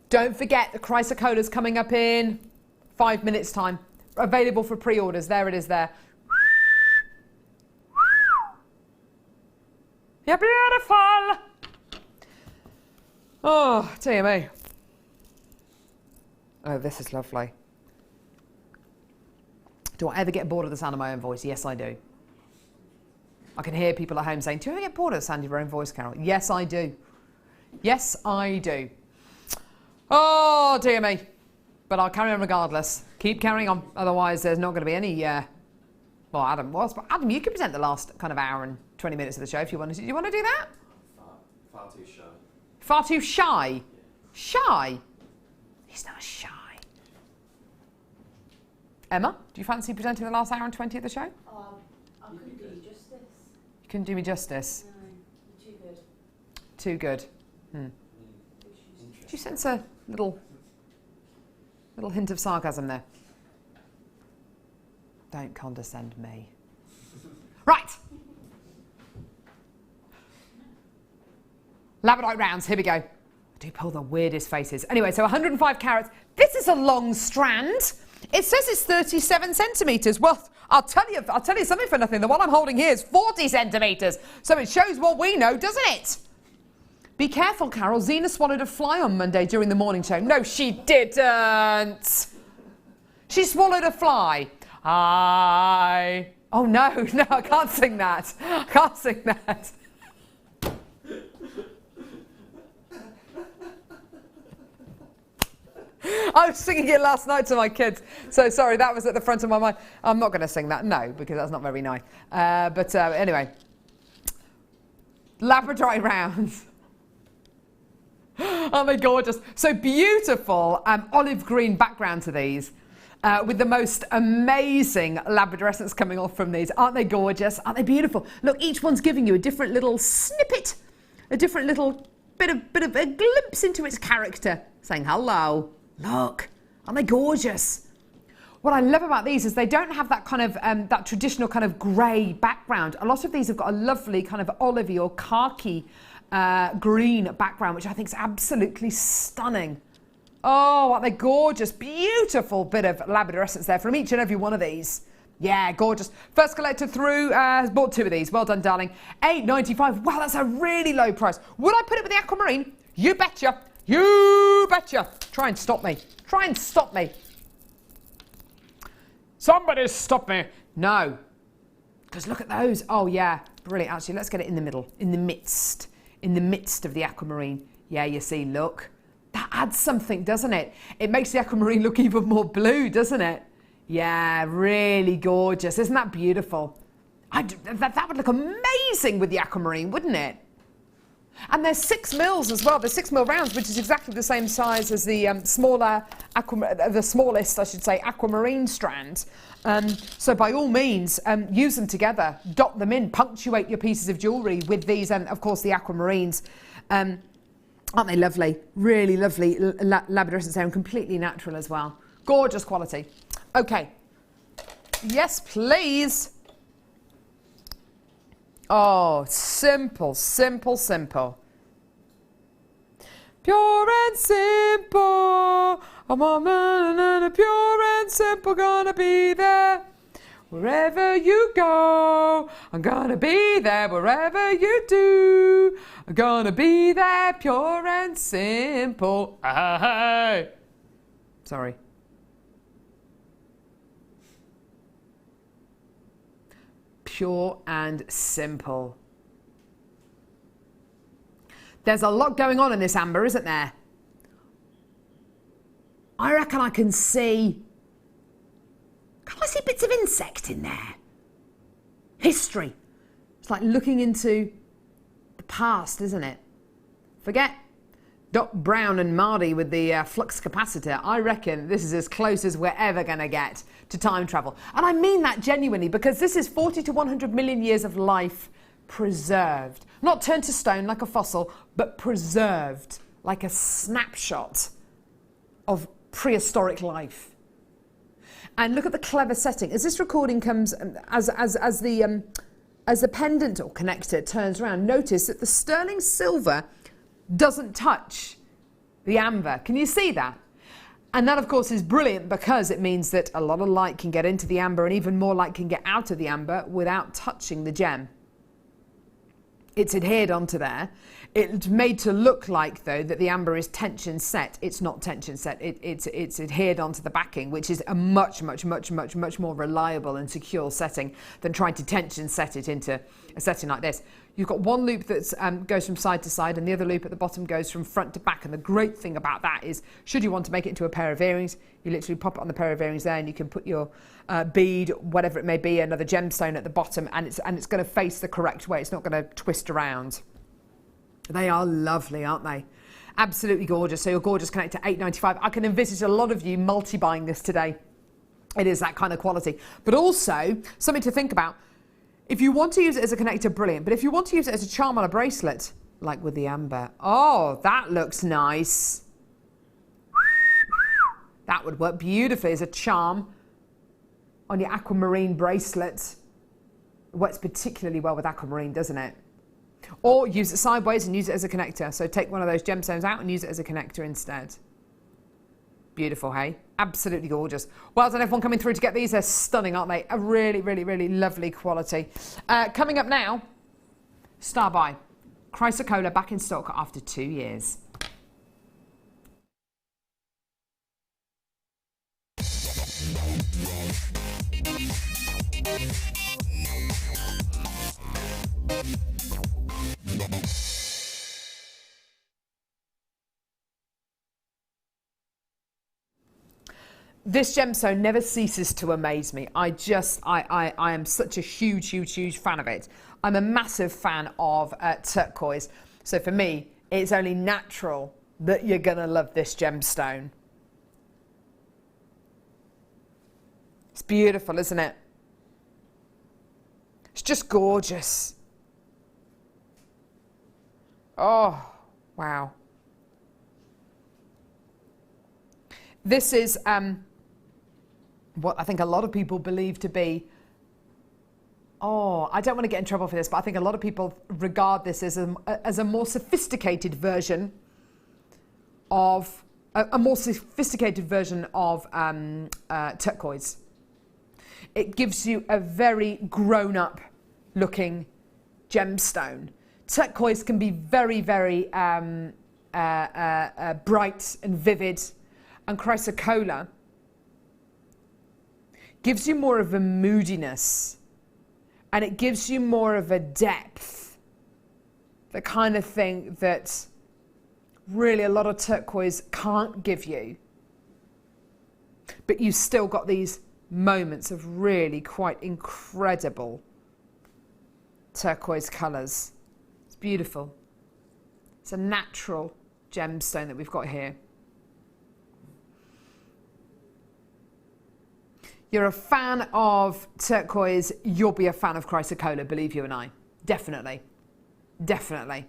Speaker 2: Don't forget, the Chrysocola's coming up in 5 minutes' time. Available for pre-orders. There it is there. You're beautiful. Oh, dear me. Oh, this is lovely. Do I ever get bored of the sound of my own voice? Yes, I do. I can hear people at home saying, do you ever get bored of the sound of your own voice, Carol? Yes, I do. Yes, I do. Oh, dear me. But I'll carry on regardless. Keep carrying on. Otherwise, there's not going to be any... Well, Adam was. But Adam, you could present the last kind of hour and 20 minutes of the show if you wanted to. Do you want to do that?
Speaker 3: Far too shy.
Speaker 2: Far too shy? Yeah. Shy? He's not shy. Emma, do you fancy presenting the last hour and 20 of the show?
Speaker 10: I couldn't do you justice.
Speaker 2: You couldn't do me justice?
Speaker 10: No, you're too good.
Speaker 2: Too good. Do you sense a little hint of sarcasm there? Don't condescend me. Right. Labradorite rounds, here we go. I do pull the weirdest faces. Anyway, so 105 carats. This is a long strand. It says it's 37 centimetres. Well, I'll tell you something for nothing. The one I'm holding here is 40 centimetres. So it shows what we know, doesn't it? Be careful, Carol. Zena swallowed a fly on Monday during the morning show. No, she didn't. She swallowed a fly. Oh, no, I can't sing that. I can't sing that. I was singing it last night to my kids. So sorry, that was at the front of my mind. I'm not going to sing that, no, because that's not very nice. But anyway. Labradorite rounds. Aren't they gorgeous? So beautiful olive green background to these. With the most amazing labradorescence coming off from these. Aren't they gorgeous? Aren't they beautiful? Look, each one's giving you a different little snippet, a different little bit of a glimpse into its character, saying hello. Look, aren't they gorgeous? What I love about these is they don't have that kind of that traditional kind of grey background. A lot of these have got a lovely kind of olivey or khaki green background, which I think is absolutely stunning. Oh, aren't they gorgeous? Beautiful bit of labradorescence there from each and every one of these. Yeah, gorgeous. First collector through has bought 2 of these. Well done, darling. $8.95. Wow, that's a really low price. Would I put it with the aquamarine? You betcha. You betcha. Try and stop me. Try and stop me.
Speaker 4: Somebody stop me.
Speaker 2: No. Because look at those. Oh, yeah. Brilliant. Actually, let's get it in the middle. In the midst. In the midst of the aquamarine. Yeah, you see, look. That adds something, doesn't it? It makes the aquamarine look even more blue, doesn't it? Yeah, really gorgeous. Isn't that beautiful? That would look amazing with the aquamarine, wouldn't it? And there's 6 mils as well. There's 6 mil rounds, which is exactly the same size as the smallest, I should say, aquamarine strand. So by all means, use them together, dot them in, punctuate your pieces of jewellery with these, and of course the aquamarines. Aren't they lovely? Really lovely labradorescence there, and completely natural as well. Gorgeous quality. Okay. Yes, please. Oh, simple, simple, simple. Pure and simple. I'm on pure and simple, gonna be there. Wherever you go, I'm gonna be there wherever you do. I'm gonna be there pure and simple. Hey. Sorry. Pure and simple. There's a lot going on in this amber, isn't there? I reckon I can see... Can I see bits of insect in there? History. It's like looking into the past, isn't it? Forget Doc Brown and Marty with the flux capacitor. I reckon this is as close as we're ever going to get to time travel. And I mean that genuinely, because this is 40 to 100 million years of life preserved. Not turned to stone like a fossil, but preserved like a snapshot of prehistoric life. And look at the clever setting. As this recording comes, as the pendant or connector turns around, notice that the sterling silver doesn't touch the amber. Can you see that? And that, of course, is brilliant because it means that a lot of light can get into the amber and even more light can get out of the amber without touching the gem. It's adhered onto there. It's made to look like, though, that the amber is tension set. It's not tension set. It's adhered onto the backing, which is a much more reliable and secure setting than trying to tension set it into a setting like this. You've got one loop that goes from side to side and the other loop at the bottom goes from front to back. And the great thing about that is, should you want to make it into a pair of earrings, you literally pop it on the pair of earrings there and you can put your bead, whatever it may be, another gemstone at the bottom, and it's going to face the correct way. It's not going to twist around. They are lovely, aren't they? Absolutely gorgeous. So your gorgeous connector, $8.95. I can envisage a lot of you multi-buying this today. It is that kind of quality. But also, something to think about. If you want to use it as a connector, brilliant. But if you want to use it as a charm on a bracelet, like with the amber, oh, that looks nice. That would work beautifully as a charm on your aquamarine bracelet. It works particularly well with aquamarine, doesn't it? Or use it sideways and use it as a connector. So take one of those gemstones out and use it as a connector instead. Beautiful, hey? Absolutely gorgeous. Well done, everyone coming through to get these. They're stunning, aren't they? A really lovely quality. Coming up now, Star Buy. Chrysocolla back in stock after 2 years. This gemstone never ceases to amaze me. I am such a huge fan of it. I'm a massive fan of turquoise. So for me, it's only natural that you're gonna love this gemstone. It's beautiful, isn't it? It's just gorgeous. Oh, wow. This is what I think a lot of people believe to be, I don't want to get in trouble for this, but I think a lot of people regard this as a more sophisticated version of turquoise. It gives you a very grown-up looking gemstone. Turquoise can be very bright and vivid, and chrysocolla gives you more of a moodiness, and it gives you more of a depth, the kind of thing that really a lot of turquoise can't give you. But you've still got these moments of really quite incredible turquoise colours. It's beautiful. It's a natural gemstone that we've got here. You're a fan of turquoise, you'll be a fan of chrysocolla, believe you and I. Definitely. Definitely.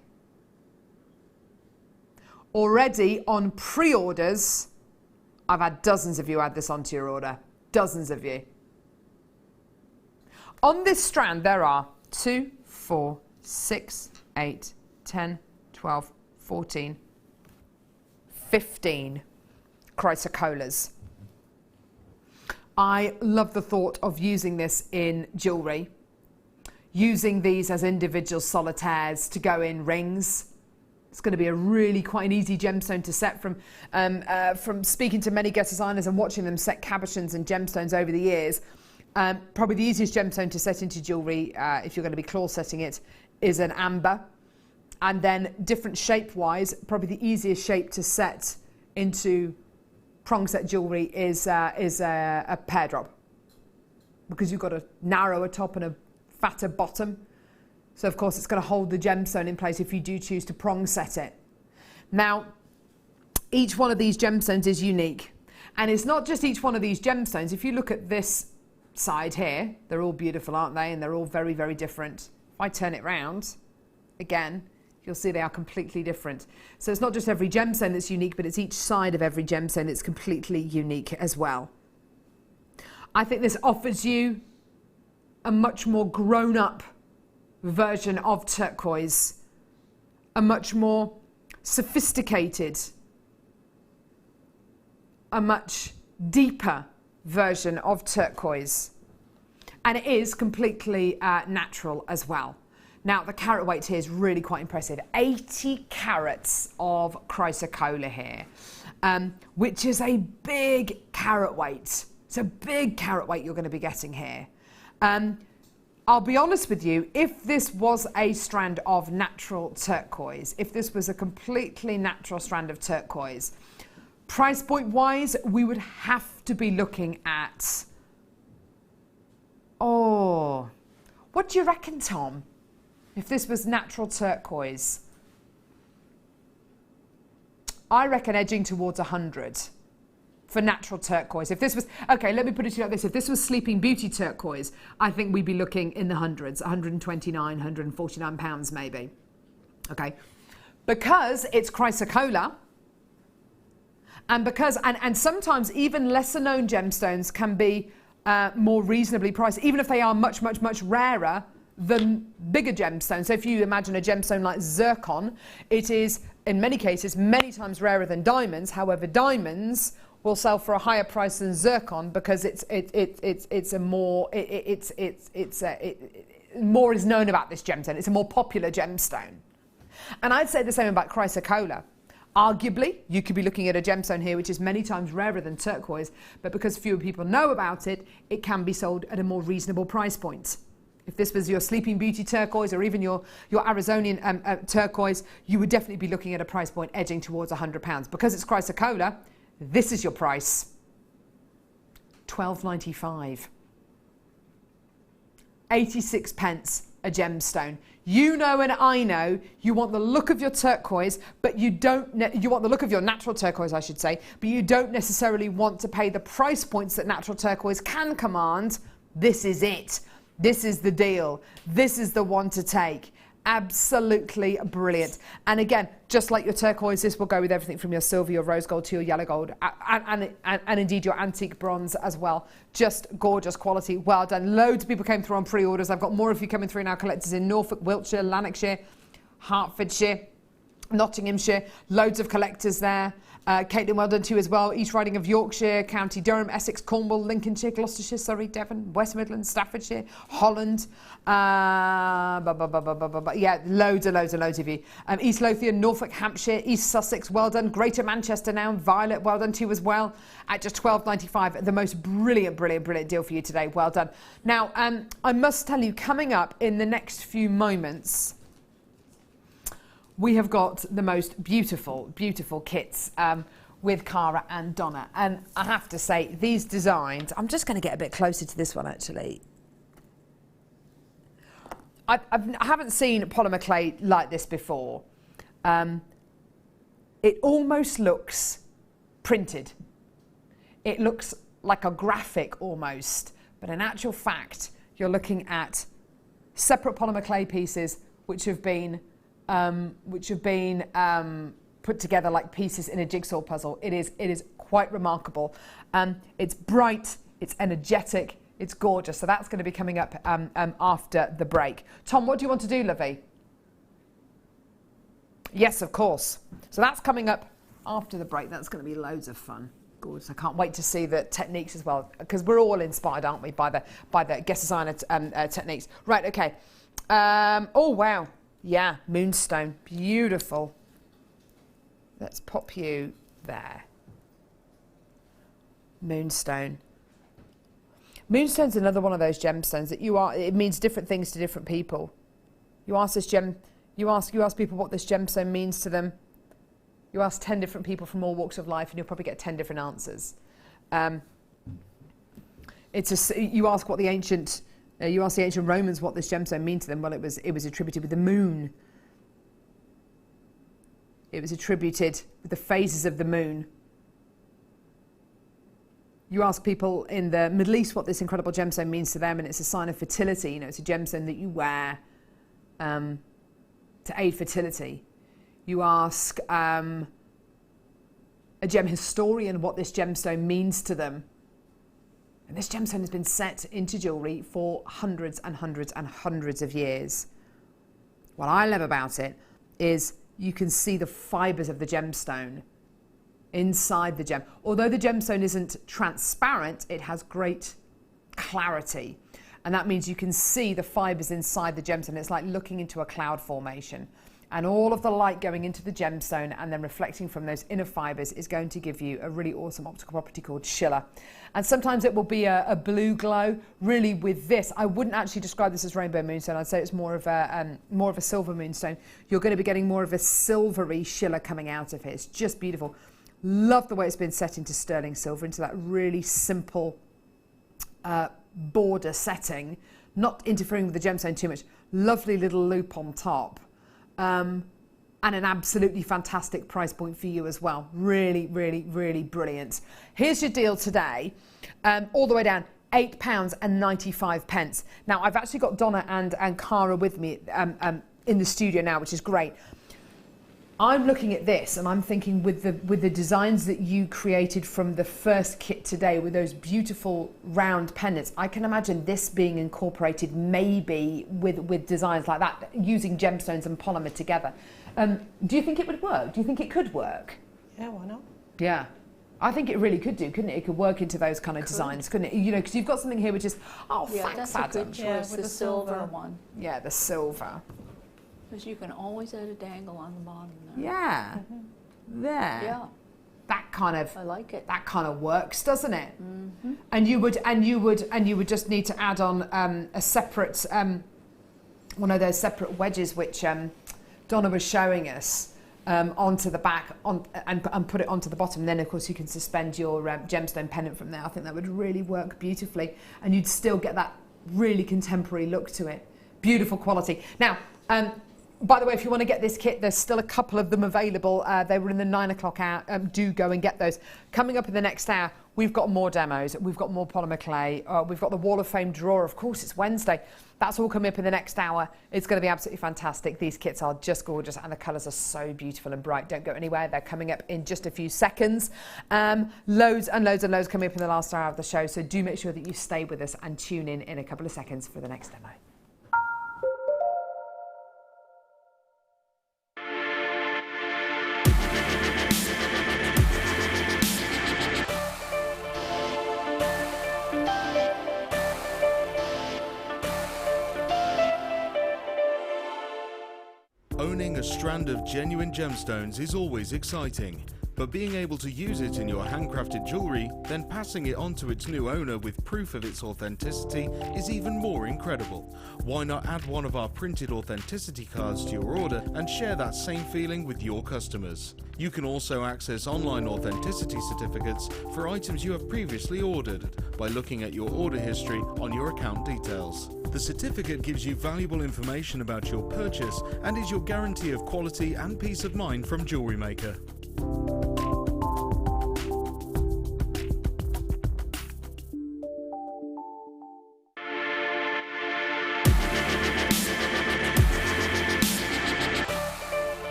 Speaker 2: Already on pre-orders, I've had dozens of you add this onto your order. Dozens of you. On this strand, there are 2, 4, 6, 8, 10, 12, 14, 15 chrysocollas. I love the thought of using this in jewellery, using these as individual solitaires to go in rings. It's going to be a really quite an easy gemstone to set. From speaking to many guest designers and watching them set cabochons and gemstones over the years, probably the easiest gemstone to set into jewellery, if you're going to be claw setting it, is an amber. And then different shape-wise, probably the easiest shape to set into prong set jewellery is a pear drop, because you've got a narrower top and a fatter bottom. So of course it's going to hold the gemstone in place if you do choose to prong set it. Now, each one of these gemstones is unique. And it's not just each one of these gemstones. If you look at this side here, they're all beautiful, aren't they? And they're all very, very different. If I turn it round, again, you'll see they are completely different. So it's not just every gemstone that's unique, but it's each side of every gemstone that's completely unique as well. I think this offers you a much more grown-up version of turquoise, a much more sophisticated, a much deeper version of turquoise, and it is completely natural as well. Now the carat weight here is really quite impressive. 80 carats of chrysocolla here, which is a big carat weight. It's a big carat weight you're going to be getting here. I'll be honest with you, if this was a strand of natural turquoise, if this was a completely natural strand of turquoise, price point wise, we would have to be looking at, oh, what do you reckon, Tom? If this was natural turquoise, I reckon edging towards 100 for natural turquoise. If this was, okay, let me put it to you like this. If this was Sleeping Beauty turquoise, I think we'd be looking in the hundreds, 129, 149 pounds maybe. Okay, because it's chrysocolla, and because, and sometimes even lesser known gemstones can be more reasonably priced, even if they are much, much, much rarer than bigger gemstones. So if you imagine a gemstone like zircon, it is in many cases many times rarer than diamonds. However, diamonds will sell for a higher price than zircon because more is known about this gemstone. It's a more popular gemstone. And I'd say the same about chrysocolla. Arguably, you could be looking at a gemstone here which is many times rarer than turquoise, but because fewer people know about it, it can be sold at a more reasonable price point. If this was your Sleeping Beauty turquoise or even your Arizonian turquoise, you would definitely be looking at a price point edging towards £100. Because it's chrysocolla, this is your price, £12.95. 86 pence a gemstone. You know and I know you want the look of your turquoise, but you want the look of your natural turquoise, I should say, but you don't necessarily want to pay the price points that natural turquoise can command. This is it. This is the deal. This is the one to take. Absolutely brilliant. And again, just like your turquoise, this will go with everything from your silver, your rose gold to your yellow gold, and indeed your antique bronze as well. Just gorgeous quality. Well done. Loads of people came through on pre-orders. I've got more of you coming through now. Collectors in Norfolk, Wiltshire, Lanarkshire, Hertfordshire, Nottinghamshire. Loads of collectors there. Caitlin, well done to you as well. East Riding of Yorkshire, County Durham, Essex, Cornwall, Lincolnshire, Gloucestershire, Surrey, Devon, West Midlands, Staffordshire, Holland. Yeah, loads of you. East Lothian, Norfolk, Hampshire, East Sussex, well done. Greater Manchester now, Violet, well done to you as well. At just £12.95, the most brilliant deal for you today. Well done. Now, I must tell you, coming up in the next few moments, we have got the most beautiful kits with Cara and Donna. And I have to say, these designs, I'm just going to get a bit closer to this one actually. I haven't seen polymer clay like this before. It almost looks printed. It looks like a graphic almost, but in actual fact, you're looking at separate polymer clay pieces which have been put together like pieces in a jigsaw puzzle. It is quite remarkable. It's bright, it's energetic, it's gorgeous. So that's going to be coming up after the break. Tom, what do you want to do, lovey? Yes, of course. So that's coming up after the break. That's going to be loads of fun. Gorgeous. I can't wait to see the techniques as well, because we're all inspired, aren't we, by the guest designer techniques. Right, okay. Oh, wow. Yeah, moonstone. Beautiful. Let's pop you there. Moonstone. Moonstone's another one of those gemstones that it means different things to different people. You ask people what this gemstone means to them. You ask 10 different people from all walks of life and you'll probably get 10 different answers. You ask the ancient Romans what this gemstone means to them. Well, it was attributed with the moon. It was attributed with the phases of the moon. You ask people in the Middle East what this incredible gemstone means to them, and it's a sign of fertility. You know, it's a gemstone that you wear to aid fertility. You ask a gem historian what this gemstone means to them. And this gemstone has been set into jewellery for hundreds and hundreds and hundreds of years. What I love about it is you can see the fibres of the gemstone inside the gem. Although the gemstone isn't transparent, it has great clarity. And that means you can see the fibres inside the gemstone. It's like looking into a cloud formation. And all of the light going into the gemstone and then reflecting from those inner fibres is going to give you a really awesome optical property called schiller. And sometimes it will be a blue glow. Really, with this, I wouldn't actually describe this as rainbow moonstone. I'd say it's more of a silver moonstone. You're going to be getting more of a silvery schiller coming out of it. It's just beautiful. Love the way it's been set into sterling silver, into that really simple border setting, not interfering with the gemstone too much. Lovely little loop on top. And an absolutely fantastic price point for you as well. Really, really, really brilliant. Here's your deal today, all the way down, £8.95. Now, I've actually got Donna and Cara with me in the studio now, which is great. I'm looking at this and I'm thinking with the designs that you created from the first kit today with those beautiful round pendants, I can imagine this being incorporated maybe with designs like that, using gemstones and polymer together. Do you think it would work? Do you think it could work?
Speaker 7: Yeah, why not?
Speaker 2: Yeah. I think it really could do, couldn't it? It could work into those kind of designs, couldn't it? You know, because you've got something here which is, thanks,
Speaker 8: that's a
Speaker 2: Adam.
Speaker 8: good choice,
Speaker 7: with
Speaker 8: the silver one.
Speaker 2: Yeah, the silver.
Speaker 8: Because you can always add a dangle on the bottom there.
Speaker 2: Yeah. There.
Speaker 8: Yeah.
Speaker 2: That kind of,
Speaker 8: I like it.
Speaker 2: That kind of works, doesn't it? Mm-hmm. And you would just need to add on a separate one of those separate wedges which Donna was showing us onto the back and put it onto the bottom. And then of course you can suspend your gemstone pendant from there. I think that would really work beautifully, and you'd still get that really contemporary look to it. Beautiful quality. Now. By the way, if you want to get this kit, there's still a couple of them available. They were in the 9 o'clock hour. Do go and get those. Coming up in the next hour, we've got more demos. We've got more polymer clay. We've got the Wall of Fame drawer. Of course, it's Wednesday. That's all coming up in the next hour. It's going to be absolutely fantastic. These kits are just gorgeous and the colours are so beautiful and bright. Don't go anywhere. They're coming up in just a few seconds. Loads and loads and loads coming up in the last hour of the show. So do make sure that you stay with us and tune in a couple of seconds for the next demo.
Speaker 6: Owning a strand of genuine gemstones is always exciting, but being able to use it in your handcrafted jewellery, then passing it on to its new owner with proof of its authenticity is even more incredible. Why not add one of our printed authenticity cards to your order and share that same feeling with your customers? You can also access online authenticity certificates for items you have previously ordered by looking at your order history on your account details. The certificate gives you valuable information about your purchase and is your guarantee of quality and peace of mind from Jewellery Maker.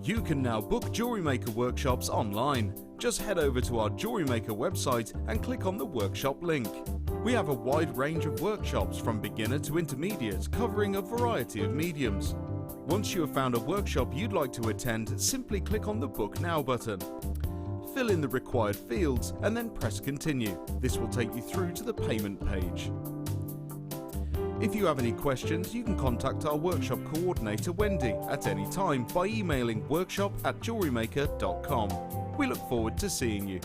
Speaker 6: You can now book Jewellery Maker workshops online. Just head over to our Jewellery Maker website and click on the workshop link. We have a wide range of workshops from beginner to intermediate, covering a variety of mediums. Once you have found a workshop you'd like to attend, simply click on the Book Now button. Fill in the required fields and then press Continue. This will take you through to the payment page. If you have any questions, you can contact our workshop coordinator Wendy at any time by emailing workshop@jewellerymaker.com. We look forward to seeing you.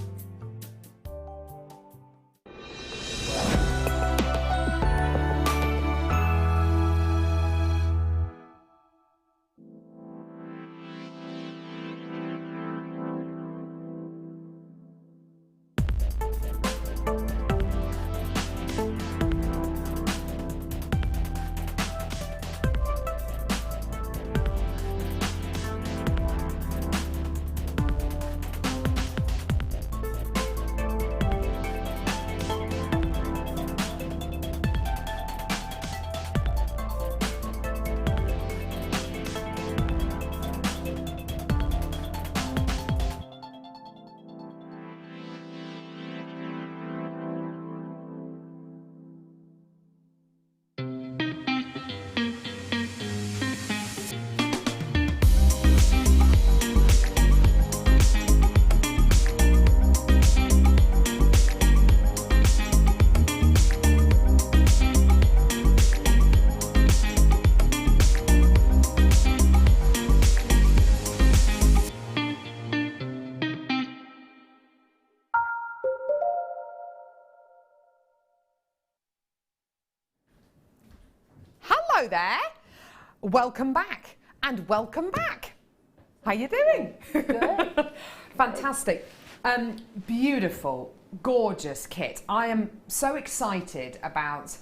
Speaker 2: Hello there. Welcome back and welcome back. How you doing?
Speaker 8: Good.
Speaker 2: Fantastic. Beautiful, gorgeous kit. I am so excited about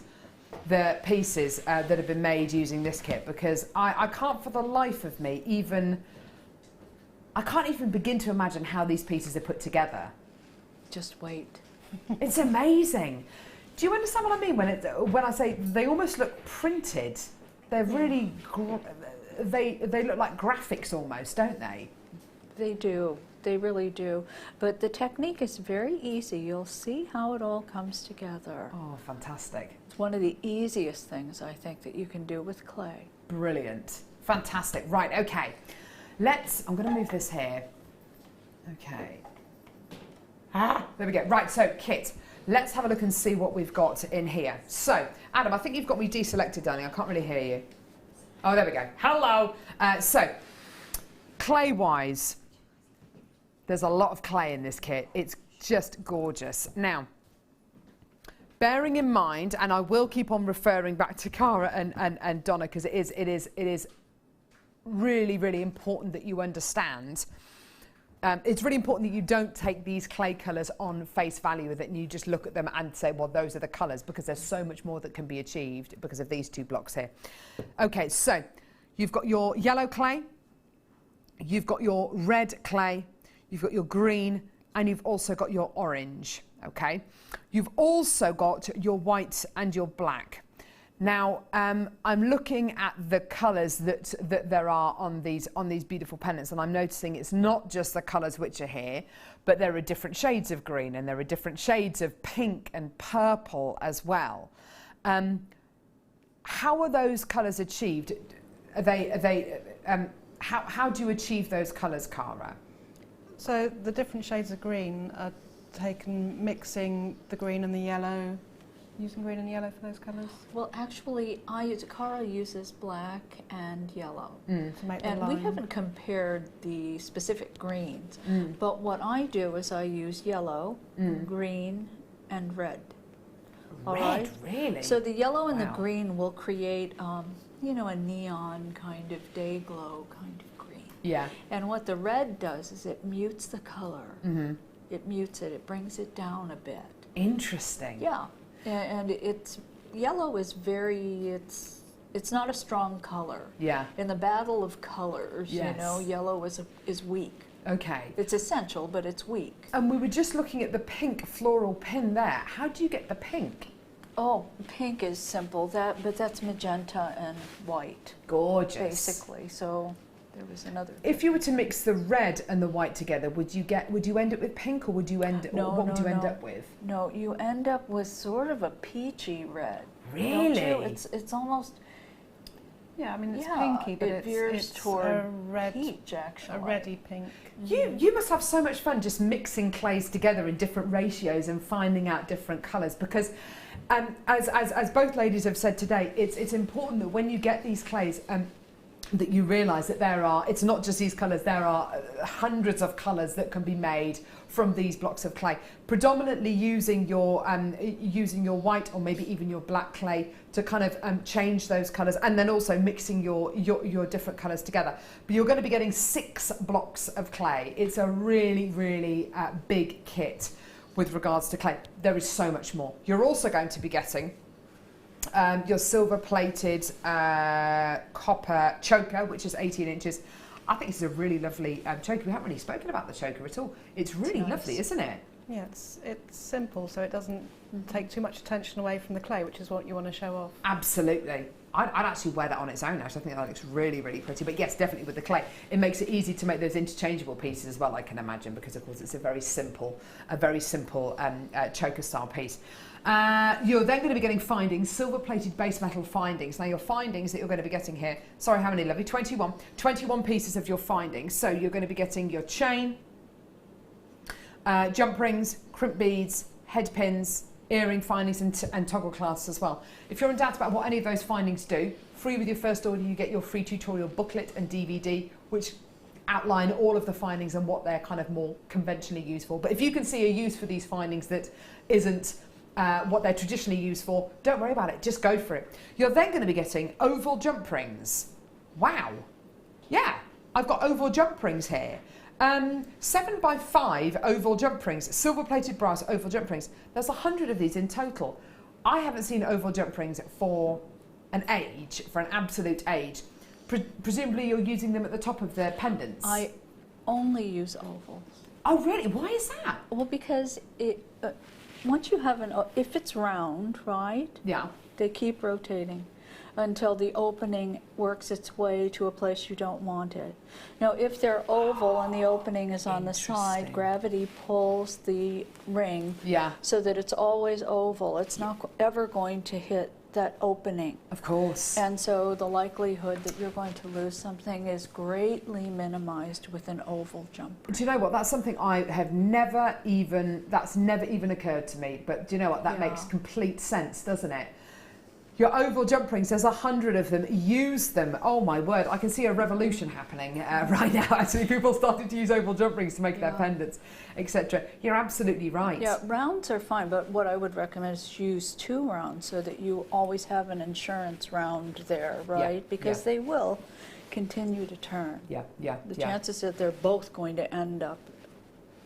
Speaker 2: the pieces that have been made using this kit because I can't for the life of me I can't even begin to imagine how these pieces are put together.
Speaker 8: Just wait.
Speaker 2: It's amazing. Do you understand what I mean when I say they almost look printed? They're really, they look like graphics almost, don't they?
Speaker 8: They do. They really do. But the technique is very easy. You'll see how it all comes together.
Speaker 2: Oh, fantastic.
Speaker 8: It's one of the easiest things, I think, that you can do with clay.
Speaker 2: Brilliant. Fantastic. Right, okay. I'm going to move this here. Okay. There we go. Right, so kit. Let's have a look and see what we've got in here. So, Adam, I think you've got me deselected, darling. I can't really hear you. Oh, there we go. Hello. So, clay-wise, there's a lot of clay in this kit. It's just gorgeous. Now, bearing in mind, and I will keep on referring back to Cara and Donna because it is really, really important that you understand. It's really important that you don't take these clay colours on face value, that you just look at them and say, well, those are the colours, because there's so much more that can be achieved because of these two blocks here. Okay, so you've got your yellow clay, you've got your red clay, you've got your green, and you've also got your orange, okay? You've also got your white and your black. Now, I'm looking at the colours that there are on these beautiful pendants, and I'm noticing it's not just the colours which are here, but there are different shades of green and there are different shades of pink and purple as well. How are those colours achieved? How do you achieve those colours, Cara?
Speaker 7: So the different shades of green are taken mixing the green and the yellow. Using green and yellow for those colours?
Speaker 8: Well, actually, Cara uses black and yellow.
Speaker 7: To make the
Speaker 8: and
Speaker 7: line.
Speaker 8: we haven't compared the specific greens, but what I do is I use yellow, green, and red. All right?
Speaker 2: Really?
Speaker 8: So the yellow and the green will create, you know, a neon kind of day glow kind of green.
Speaker 2: Yeah.
Speaker 8: And what the red does is it mutes the color. It mutes it. It brings it down a bit.
Speaker 2: Interesting.
Speaker 8: Yeah. And yellow is it's not a strong color.
Speaker 2: Yeah.
Speaker 8: In the battle of colors,
Speaker 2: yes.
Speaker 8: you know, yellow is weak.
Speaker 2: Okay.
Speaker 8: It's essential, but it's weak.
Speaker 2: And we were just looking at the pink floral pin there. How do you get the pink?
Speaker 8: Oh, pink is simple, but that's magenta and white.
Speaker 2: Gorgeous.
Speaker 8: Basically, so there was another.
Speaker 2: If you were to mix the red and the white together, would you end up with pink, or would you end?
Speaker 8: No,
Speaker 2: what would you end
Speaker 8: no.
Speaker 2: up with?
Speaker 8: No, you end up with sort of a peachy red.
Speaker 2: Really?
Speaker 8: Don't you? It's almost.
Speaker 7: Yeah, I mean it's
Speaker 8: Yeah,
Speaker 7: pinky, but
Speaker 8: it veers
Speaker 7: it's
Speaker 8: toward
Speaker 7: a red,
Speaker 8: peach, actually.
Speaker 7: a reddy pink.
Speaker 2: You must have so much fun just mixing clays together in different ratios and finding out different colours, because as both ladies have said today, it's important that when you get these clays that you realise that it's not just these colours, there are hundreds of colours that can be made from these blocks of clay, predominantly using your white or maybe even your black clay to kind of change those colours, and then also mixing your different colours together. But you're going to be getting 6 blocks of clay. It's a really, really big kit with regards to clay. There is so much more. You're also going to be getting your silver-plated copper choker, which is 18 inches. I think this is a really lovely choker. We haven't really spoken about the choker at all. It's really lovely, isn't it?
Speaker 7: Yeah, it's simple, so it doesn't take too much attention away from the clay, which is what you want to show off.
Speaker 2: Absolutely. I'd actually wear that on its own, actually. I think that looks really, really pretty. But yes, definitely with the clay. It makes it easy to make those interchangeable pieces as well, I can imagine, because of course it's a very simple choker style piece. You're then going to be getting findings, silver-plated base metal findings. Now your findings that you're going to be getting here, sorry, how many, lovely? 21 pieces of your findings. So you're going to be getting your chain, jump rings, crimp beads, head pins, earring findings and toggle clasps as well. If you're in doubt about what any of those findings do, free with your first order you get your free tutorial booklet and DVD, which outline all of the findings and what they're kind of more conventionally used for. But if you can see a use for these findings that isn't what they're traditionally used for, don't worry about it, just go for it. You're then going to be getting oval jump rings. Wow. Yeah, I've got oval jump rings here. 7x5 oval jump rings, silver-plated brass oval jump rings. There's 100 of these in total. I haven't seen oval jump rings for an absolute age. Presumably you're using them at the top of the pendants.
Speaker 8: I only use ovals.
Speaker 2: Oh really? Why is that?
Speaker 8: Well, because once you have if it's round, right?
Speaker 2: Yeah.
Speaker 8: They keep rotating until the opening works its way to a place you don't want it. Now, if they're oval and the opening is on the side, gravity pulls the ring so that it's always oval. It's not ever going to hit that opening. Of course. And so the likelihood that you're going to lose something is greatly minimized with an oval jump ring.
Speaker 2: Do you know what? That's something I have never even occurred to me. But do you know what? That makes complete sense, doesn't it? Your oval jump rings, there's 100 of them. Use them. Oh my word, I can see a revolution happening right now. Actually, people starting to use oval jump rings to make their pendants, etc. You're absolutely right.
Speaker 8: Yeah, rounds are fine, but what I would recommend is use 2 rounds so that you always have an insurance round there, right? Because they will continue to turn. The chances that they're both going to end up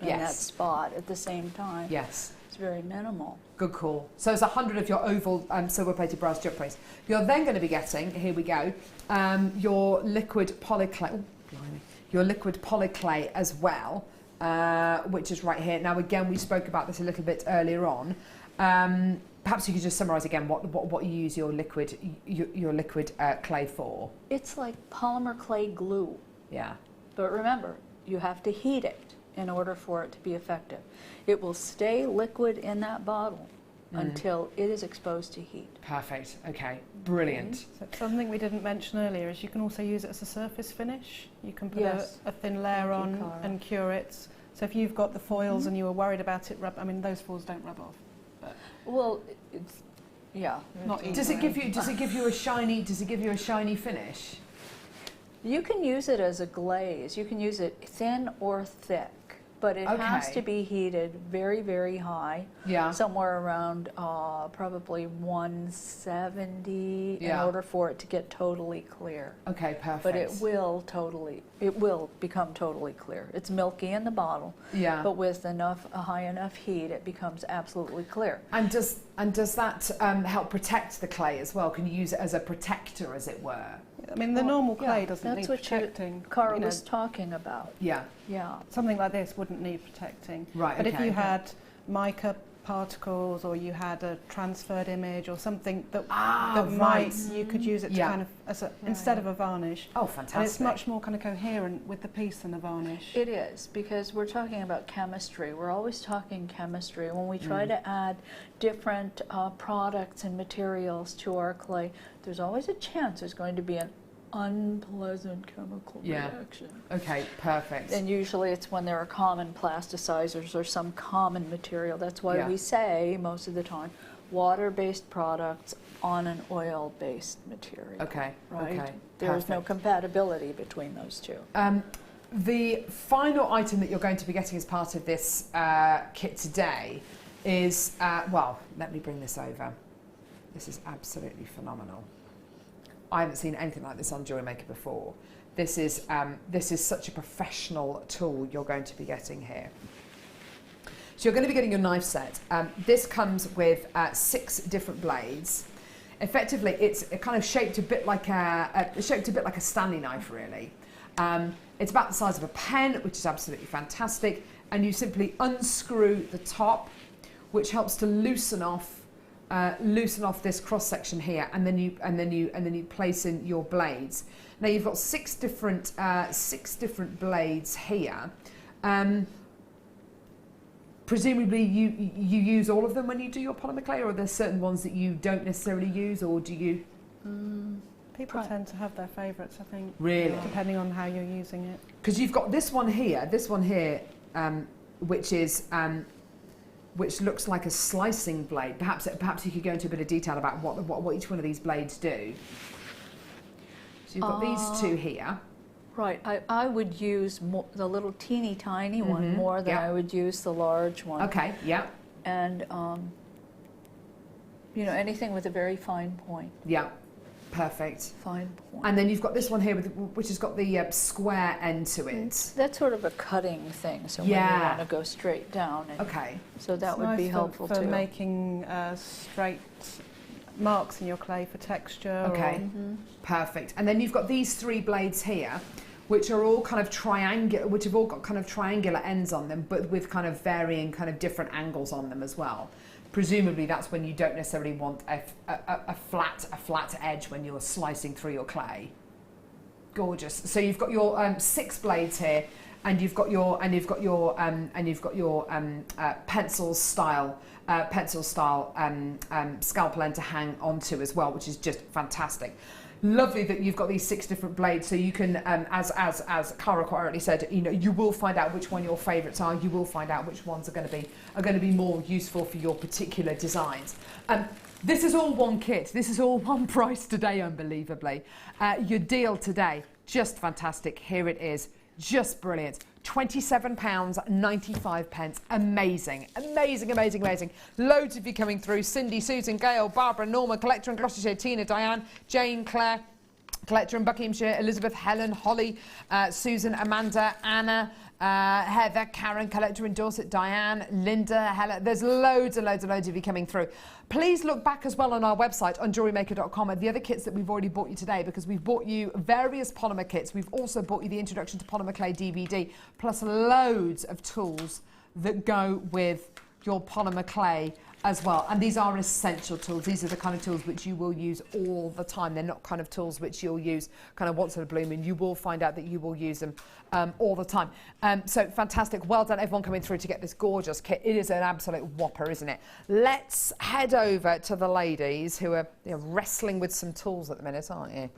Speaker 8: in that spot at the same time.
Speaker 2: Yes.
Speaker 8: Very minimal.
Speaker 2: Good call. So it's 100 of your oval silver-plated brass jump rings. You're then going to be getting, here we go, your liquid polyclay. Oh, blimey. Your liquid polyclay as well, which is right here. Now again, we spoke about this a little bit earlier on. Perhaps you could just summarise again what you use your liquid clay for.
Speaker 8: It's like polymer clay glue.
Speaker 2: Yeah.
Speaker 8: But remember, you have to heat it in order for it to be effective. It will stay liquid in that bottle until it is exposed to heat.
Speaker 2: Perfect. Okay. Brilliant.
Speaker 7: So something we didn't mention earlier is you can also use it as a surface finish. You can put a thin layer on and cure it. So if you've got the foils and you were worried about it, those foils don't rub off. But
Speaker 8: well, it's
Speaker 7: not easy.
Speaker 2: Does it give you a shiny finish?
Speaker 8: You can use it as a glaze. You can use it thin or thick, but it has to be heated very, very high. Yeah. Somewhere around probably 170 in order for it to get totally clear. Okay, perfect. But it will become totally clear. It's milky in the bottle. Yeah. But with a high enough heat, it becomes absolutely clear.
Speaker 2: And does that help protect the clay as well? Can you use it as a protector, as it were?
Speaker 7: I mean, the normal clay doesn't need protecting.
Speaker 8: That's what Cara was talking about.
Speaker 7: Yeah. Something like this wouldn't need protecting.
Speaker 2: Right,
Speaker 7: but if you had mica particles, or you had a transferred image or something that you could use it to kind of instead of a varnish.
Speaker 2: Oh, fantastic!
Speaker 7: And it's much more kind of coherent with the piece than a varnish.
Speaker 8: It is, because we're talking about chemistry. We're always talking chemistry. When we try to add different products and materials to our clay, there's always a chance there's going to be an unpleasant chemical reaction.
Speaker 2: Okay, perfect.
Speaker 8: And usually it's when there are common plasticizers or some common material. That's why we say most of the time water-based products on an oil-based material.
Speaker 2: Okay,
Speaker 8: right?
Speaker 2: okay.
Speaker 8: There's no compatibility between those two.
Speaker 2: The final item that you're going to be getting as part of this kit today is, well, let me bring this over. This is absolutely phenomenal. I haven't seen anything like this on Jewellery Maker before. This is such a professional tool you're going to be getting here. So you're going to be getting your knife set. This comes with 6 different blades. Effectively, it's kind of shaped a bit like a Stanley knife, really. It's about the size of a pen, which is absolutely fantastic. And you simply unscrew the top, which helps to loosen off this cross section here, and then you place in your blades. Now you've got 6 different blades here. Presumably you use all of them when you do your polymer clay, or are there certain ones that you don't necessarily use, or do you?
Speaker 7: People tend to have their favourites, I think.
Speaker 2: Really?
Speaker 7: Depending on how you're using it.
Speaker 2: Because you've got this one here, which looks like a slicing blade. Perhaps you could go into a bit of detail about what each one of these blades do. So you've got these 2 here.
Speaker 8: Right, I would use the little teeny tiny one more than I would use the large one.
Speaker 2: Okay, yeah.
Speaker 8: And you know, anything with a very fine point.
Speaker 2: Yeah, perfect.
Speaker 8: Fine point.
Speaker 2: And then you've got this one here, which has got the square end to it.
Speaker 8: That's sort of a cutting thing, so when you want to go straight down. And
Speaker 2: okay.
Speaker 8: So that would
Speaker 7: nice
Speaker 8: be helpful
Speaker 7: for
Speaker 8: too.
Speaker 7: making straight marks in your clay for texture.
Speaker 2: Okay, perfect. And then you've got these 3 blades here, which are all kind of triangular, which have all got kind of triangular ends on them, but with kind of varying kind of different angles on them as well. Presumably that's when you don't necessarily want a flat edge when you're slicing through your clay. Gorgeous. So you've got your 6 blades here, and you've got your pencil style scalpel end to hang onto as well, which is just fantastic. Lovely that you've got these 6 different blades, so you can, as Cara quite rightly said, you know, you will find out which one your favourites are. You will find out which ones are going to be more useful for your particular designs. This is all one kit. This is all one price today, unbelievably. Your deal today, just fantastic. Here it is, just brilliant. £27.95. Amazing, amazing, amazing, amazing. Loads of you coming through. Cindy, Susan, Gail, Barbara, Norma, collector in Gloucestershire, Tina, Diane, Jane, Claire, collector in Buckinghamshire, Elizabeth, Helen, Holly, Susan, Amanda, Anna, Heather, Karen, collector in Dorset, Diane, Linda, Helen. There's loads and loads and loads of you coming through. Please look back as well on our website on JewelleryMaker.com at the other kits that we've already bought you today, because we've bought you various polymer kits. We've also bought you the Introduction to Polymer Clay DVD, plus loads of tools that go with your polymer clay as well. And these are essential tools. These are the kind of tools which you will use all the time. They're not kind of tools which you'll use kind of once in a blue moon. You will find out that you will use them all the time. So fantastic. Well done everyone coming through to get this gorgeous kit. It is an absolute whopper, isn't it? Let's head over to the ladies who are wrestling with some tools at the minute, aren't you?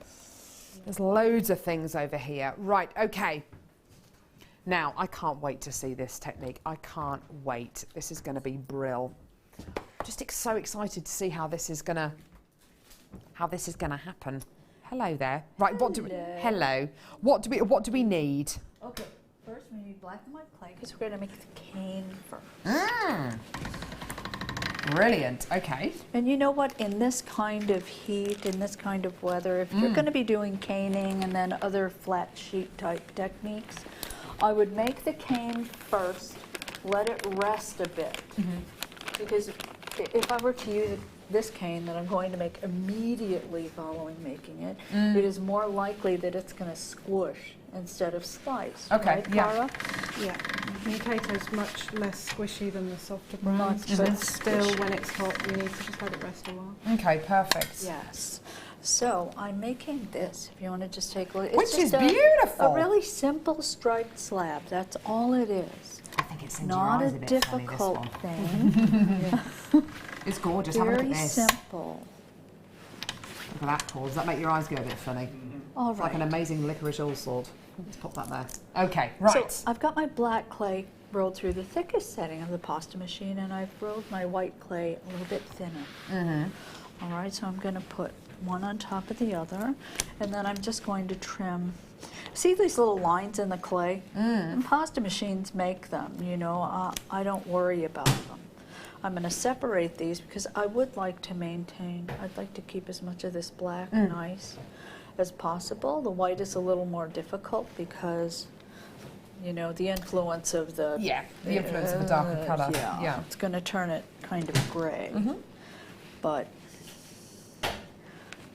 Speaker 2: There's loads of things over here. Right, okay. Now, I can't wait to see this technique. I can't wait. This is going to be brill. Just so excited to see how this is gonna happen. Hello there. Right, hello. What do we need?
Speaker 8: Okay, first we need black and white clay, because we're going to make the cane first.
Speaker 2: Brilliant. Okay.
Speaker 8: And you know what? In this kind of heat, in this kind of weather, if you're going to be doing caning and then other flat sheet type techniques, I would make the cane first, let it rest a bit, because if I were to use this cane that I'm going to make immediately following making it, it is more likely that it's going to squish instead of slice.
Speaker 2: Okay,
Speaker 8: right, Cara?
Speaker 7: Yeah. The Kato's much less squishy than the softer browns,
Speaker 8: Much
Speaker 7: but
Speaker 8: less
Speaker 7: still,
Speaker 8: squishy.
Speaker 7: when it's hot, you need to just let it rest a while.
Speaker 2: Okay, perfect.
Speaker 8: Yes. So I'm making this, if you want to just take a look. It's
Speaker 2: Which is
Speaker 8: just
Speaker 2: beautiful.
Speaker 8: A really simple striped slab. That's all it is.
Speaker 2: I think it's
Speaker 8: Not a difficult thing.
Speaker 2: It's gorgeous. Have a look
Speaker 8: Very
Speaker 2: at this.
Speaker 8: simple.
Speaker 2: Look at that, Paul. Does that make your eyes go a bit funny?
Speaker 8: All
Speaker 2: It's like an
Speaker 8: right.
Speaker 2: amazing licorice all sort. Let's pop that there. Okay, right.
Speaker 8: So I've got my black clay rolled through the thickest setting of the pasta machine, and I've rolled my white clay a little bit thinner. All right, so I'm going to put one on top of the other, and then I'm just going to trim. See these little lines in the clay? And pasta machines make them, you know. I don't worry about them. I'm going to separate these because I would like to maintain, I'd like to keep as much of this black nice as possible. The white is a little more difficult because, you know, the influence of the...
Speaker 2: Yeah, the influence of the darker colour.
Speaker 8: Yeah, it's going to turn it kind of grey. But...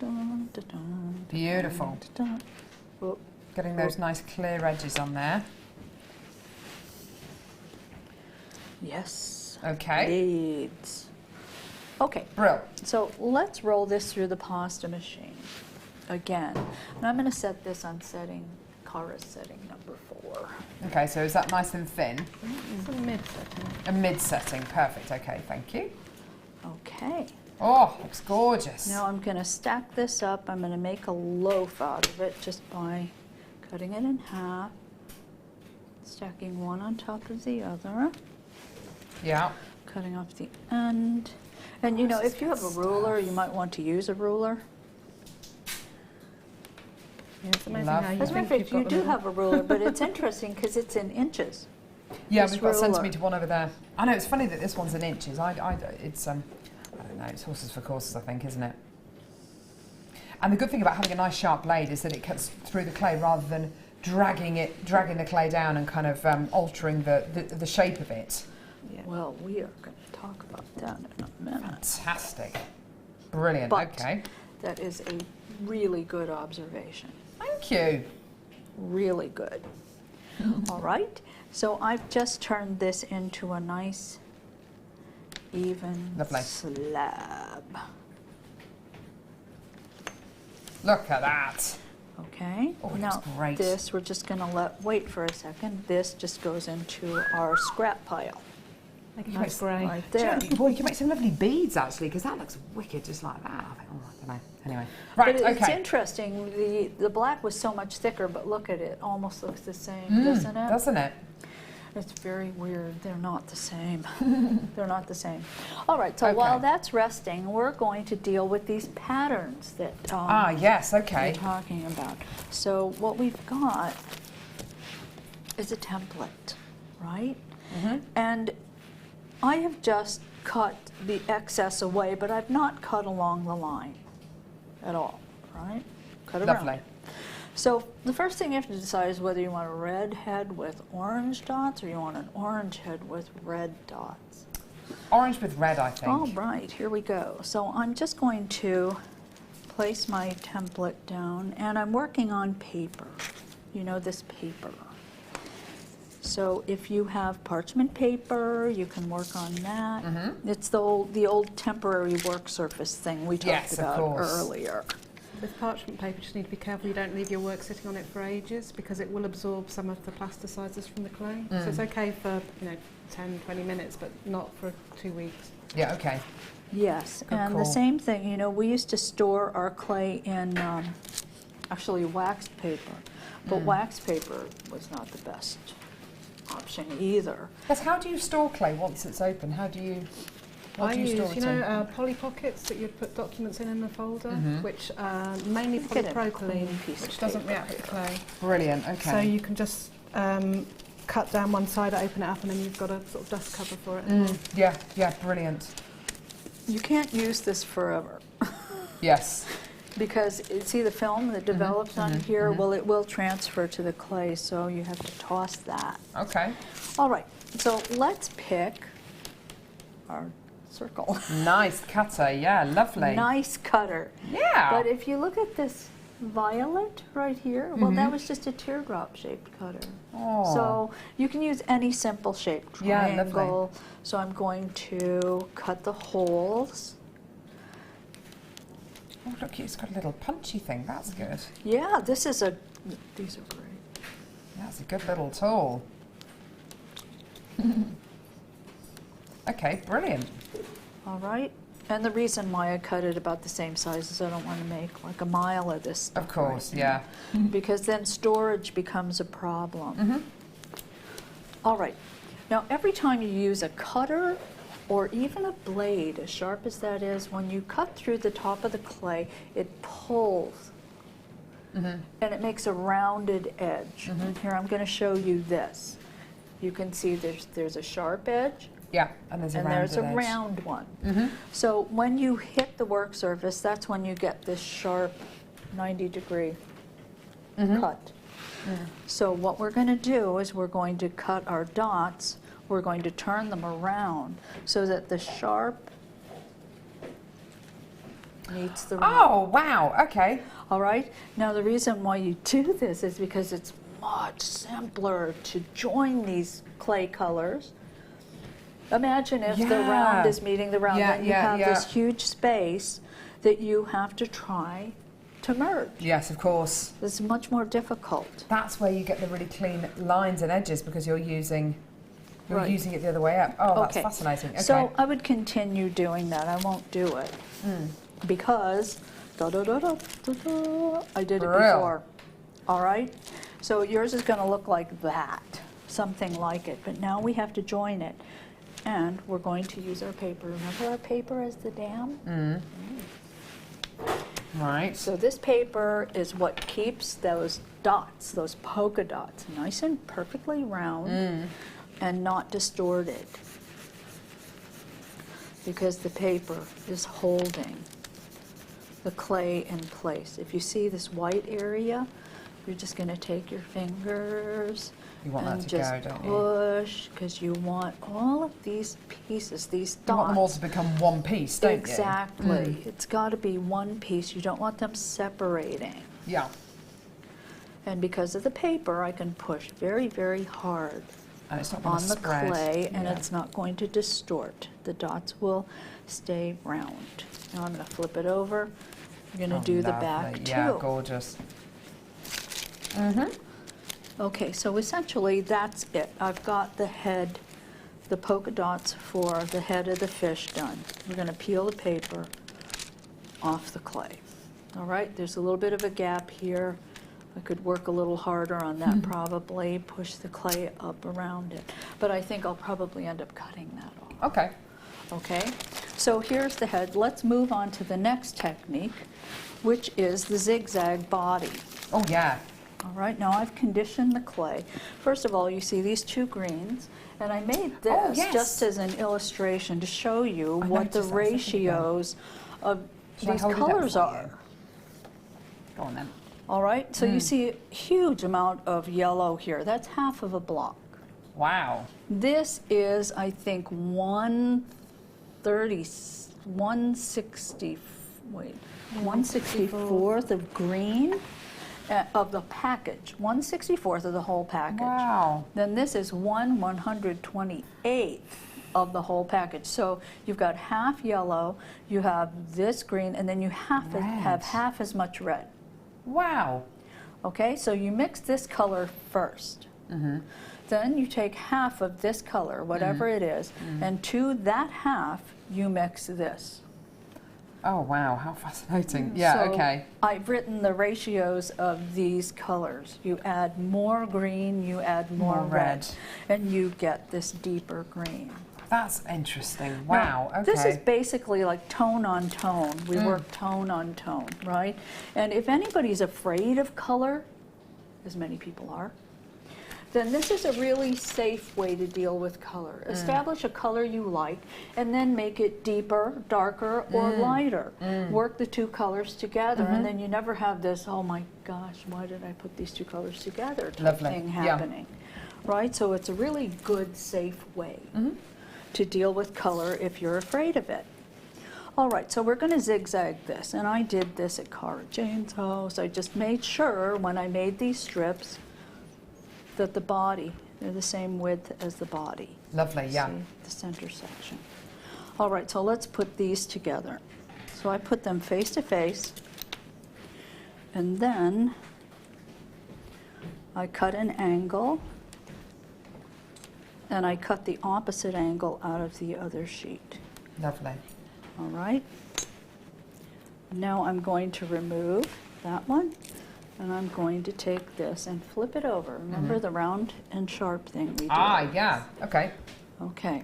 Speaker 8: Dun, dun, dun,
Speaker 2: Beautiful.
Speaker 8: dun, dun. Whoop.
Speaker 2: Getting those nice clear edges on there.
Speaker 8: Yes.
Speaker 2: Okay.
Speaker 8: Beads. Okay.
Speaker 2: Brill.
Speaker 8: So let's roll this through the pasta machine again. And I'm going to set this on Cara's setting number 4.
Speaker 2: Okay, so is that nice and thin?
Speaker 7: It's a mid-setting.
Speaker 2: A mid setting, perfect. Okay, thank you.
Speaker 8: Okay.
Speaker 2: Oh, looks gorgeous.
Speaker 8: Now I'm going to stack this up. I'm going to make a loaf out of it just by cutting it in half, stacking one on top of the other.
Speaker 2: Yeah.
Speaker 8: Cutting off the end. And you know, if you have a ruler, you might want to use a ruler.
Speaker 7: Yeah, it's amazing
Speaker 2: Love
Speaker 7: how you
Speaker 8: As a matter of
Speaker 7: think
Speaker 8: fact,
Speaker 7: you've
Speaker 8: you
Speaker 7: got
Speaker 8: do
Speaker 7: them.
Speaker 8: have a ruler, but it's interesting because it's in inches.
Speaker 2: Yeah,
Speaker 8: This
Speaker 2: we've got a
Speaker 8: ruler.
Speaker 2: centimetre one over there. I know, it's funny that this one's in inches. I don't know, it's horses for courses, I think, isn't it? And the good thing about having a nice sharp blade is that it cuts through the clay rather than dragging the clay down and kind of altering the shape of it.
Speaker 7: Yeah.
Speaker 8: Well, we are going to talk about that in a minute.
Speaker 2: Fantastic. Brilliant,
Speaker 8: But
Speaker 2: okay.
Speaker 8: that is a really good observation.
Speaker 2: Thank you.
Speaker 8: Really good. All right. So I've just turned this into a nice, even
Speaker 2: Lovely.
Speaker 8: slab.
Speaker 2: Look at that.
Speaker 8: Okay.
Speaker 2: Oh, it
Speaker 8: now
Speaker 2: looks great.
Speaker 8: this we're just going to wait for a second. This just goes into our scrap pile.
Speaker 7: Make it nice grey.
Speaker 8: Right there.
Speaker 2: Boy, you can make some lovely beads actually, because that looks wicked just like that. I think, oh, I don't know. Anyway, right,
Speaker 8: But it's
Speaker 2: okay.
Speaker 8: interesting. The black was so much thicker, but look at it. Almost looks the same, doesn't it?
Speaker 2: Doesn't it?
Speaker 8: It's very weird. They're not the same. They're not the same. All right, so
Speaker 2: Okay.
Speaker 8: while that's resting, we're going to deal with these patterns that
Speaker 2: Yes,
Speaker 8: we're
Speaker 2: okay.
Speaker 8: talking about. So what we've got is a template, right? And I have just cut the excess away, but I've not cut along the line at all, right? Cut it around.
Speaker 2: Lovely.
Speaker 8: So the first thing you have to decide is whether you want a red head with orange dots or you want an orange head with red dots.
Speaker 2: Orange with red, I think.
Speaker 8: All right, here we go. So I'm just going to place my template down, and I'm working on paper. You know, this paper. So if you have parchment paper, you can work on that. It's the old temporary work surface thing we talked
Speaker 2: Yes, of
Speaker 8: about
Speaker 2: course.
Speaker 8: earlier.
Speaker 7: With parchment paper, you just need to be careful you don't leave your work sitting on it for ages because it will absorb some of the plasticizers from the clay. So it's okay for 10, 20 minutes, but not for 2 weeks.
Speaker 2: Yeah, okay.
Speaker 8: Yes,
Speaker 2: Good
Speaker 8: and
Speaker 2: call.
Speaker 8: the same thing, you know, we used to store our clay in actually waxed paper, but waxed paper was not the best option either.
Speaker 2: Yes, how do you store clay once it's open? How do you... What
Speaker 7: I
Speaker 2: do you
Speaker 7: use,
Speaker 2: store it
Speaker 7: you
Speaker 2: in?
Speaker 7: know, poly pockets that you'd put documents in the folder, which are mainly
Speaker 8: Get a
Speaker 7: polypropylene,
Speaker 8: clean piece of
Speaker 7: which doesn't
Speaker 8: paper
Speaker 7: react with clay.
Speaker 2: Brilliant, okay.
Speaker 7: So you can just cut down one side, open it up, and then you've got a sort of dust cover for it.
Speaker 2: Yeah, brilliant.
Speaker 8: You can't use this forever
Speaker 2: Yes.
Speaker 8: because see the film that develops on here, well, it will transfer to the clay, so you have to toss that.
Speaker 2: Okay.
Speaker 8: All right, so let's pick our circle.
Speaker 2: Nice cutter, yeah, lovely.
Speaker 8: Nice cutter.
Speaker 2: Yeah.
Speaker 8: But if you look at this violet right here, well, that was just a teardrop shaped cutter.
Speaker 2: Oh.
Speaker 8: So you can use any simple shape,
Speaker 2: Yeah,
Speaker 8: triangle.
Speaker 2: lovely.
Speaker 8: So I'm going to cut the holes.
Speaker 2: Oh, look, it's got a little punchy thing. That's good.
Speaker 8: Yeah, these are great.
Speaker 2: That's a good little tool. Okay, brilliant.
Speaker 8: All right. And the reason why I cut it about the same size is I don't want to make like a mile of this stuff.
Speaker 2: Of course,
Speaker 8: right
Speaker 2: yeah.
Speaker 8: now, because then storage becomes a problem. All right. Now, every time you use a cutter or even a blade, as sharp as that is, when you cut through the top of the clay, it pulls. And it makes a rounded edge. Here, I'm going to show you this. You can see there's a sharp edge.
Speaker 2: Yeah, and there's a
Speaker 8: round one. So when you hit the work surface, that's when you get this sharp 90-degree cut. So what we're going to do is we're going to cut our dots. We're going to turn them around so that the sharp meets the round.
Speaker 2: Oh, wow, okay.
Speaker 8: All right. Now the reason why you do this is because it's much simpler to join these clay colors. Imagine if the round is meeting the round, then you have this huge space that you have to try to merge.
Speaker 2: Yes, of course.
Speaker 8: It's much more difficult.
Speaker 2: That's where you get the really clean lines and edges because you're using it the other way up. Oh, that's
Speaker 8: Okay.
Speaker 2: fascinating. Okay.
Speaker 8: So I would continue doing that. I won't do it because I did it before. All right. So yours is going to look like that, something like it. But now we have to join it. And we're going to use our paper. Remember our paper as the dam?
Speaker 2: Right.
Speaker 8: So this paper is what keeps those dots, those polka dots, nice and perfectly round and not distorted. Because the paper is holding the clay in place. If you see this white area, you're just going to take your fingers
Speaker 2: You want
Speaker 8: and
Speaker 2: that to
Speaker 8: just
Speaker 2: go, don't you?
Speaker 8: push, because you want all of these pieces, these dots.
Speaker 2: You want them all to become one piece, don't you?
Speaker 8: Exactly. It's got to be one piece. You don't want them separating.
Speaker 2: Yeah.
Speaker 8: And because of the paper, I can push very, very hard
Speaker 2: And it's not going to
Speaker 8: on the
Speaker 2: spread.
Speaker 8: clay, and
Speaker 2: Yeah.
Speaker 8: it's not going to distort. The dots will stay round. Now I'm going to flip it over. You're going to do the back
Speaker 2: lovely.
Speaker 8: too.
Speaker 2: Yeah, gorgeous.
Speaker 8: Okay, so essentially that's it. I've got the head, the polka dots for the head of the fish done. We're going to peel the paper off the clay. All right, there's a little bit of a gap here. I could work a little harder on that probably, push the clay up around it. But I think I'll probably end up cutting that off.
Speaker 2: Okay.
Speaker 8: Okay, so here's the head. Let's move on to the next technique, which is the zigzag body.
Speaker 2: Oh, yeah.
Speaker 8: All right, now I've conditioned the clay. First of all, you see these two greens, and I made this just as an illustration to show you what the ratios of these colors are.
Speaker 2: Go on then.
Speaker 8: All right, so you see a huge amount of yellow here. That's half of a block.
Speaker 2: Wow.
Speaker 8: This is, I think, 1/64th of green. Of the package, 1/64th of the whole package.
Speaker 2: Wow.
Speaker 8: Then this is 1/128th of the whole package. So you've got half yellow, you have this green, and then you have half as much red.
Speaker 2: Wow.
Speaker 8: Okay, so you mix this color first. Then you take half of this color, whatever it is, and to that half you mix this.
Speaker 2: Oh, wow, how fascinating. Yeah,
Speaker 8: So
Speaker 2: okay.
Speaker 8: I've written the ratios of these colors. You add more green, you add more red, and you get this deeper green.
Speaker 2: That's interesting. Wow,
Speaker 8: Now,
Speaker 2: okay.
Speaker 8: This is basically like tone on tone. We work tone on tone, right? And if anybody's afraid of color, as many people are, then this is a really safe way to deal with color. Establish a color you like and then make it deeper, darker, or lighter. Work the two colors together and then you never have this, oh my gosh, why did I put these two colors together type thing happening. Right? So it's a really good, safe way to deal with color if you're afraid of it. All right, so we're going to zigzag this, and I did this at Cara Jane's house. I just made sure when I made these strips that the body, they're the same width as the body.
Speaker 2: Lovely, yeah.
Speaker 8: See, the center section. All right, so let's put these together. So I put them face to face, and then I cut an angle, and I cut the opposite angle out of the other sheet.
Speaker 2: Lovely.
Speaker 8: All right. Now I'm going to remove that one, and I'm going to take this and flip it over. Remember the round and sharp thing we did?
Speaker 2: Ah, yeah, okay.
Speaker 8: Okay,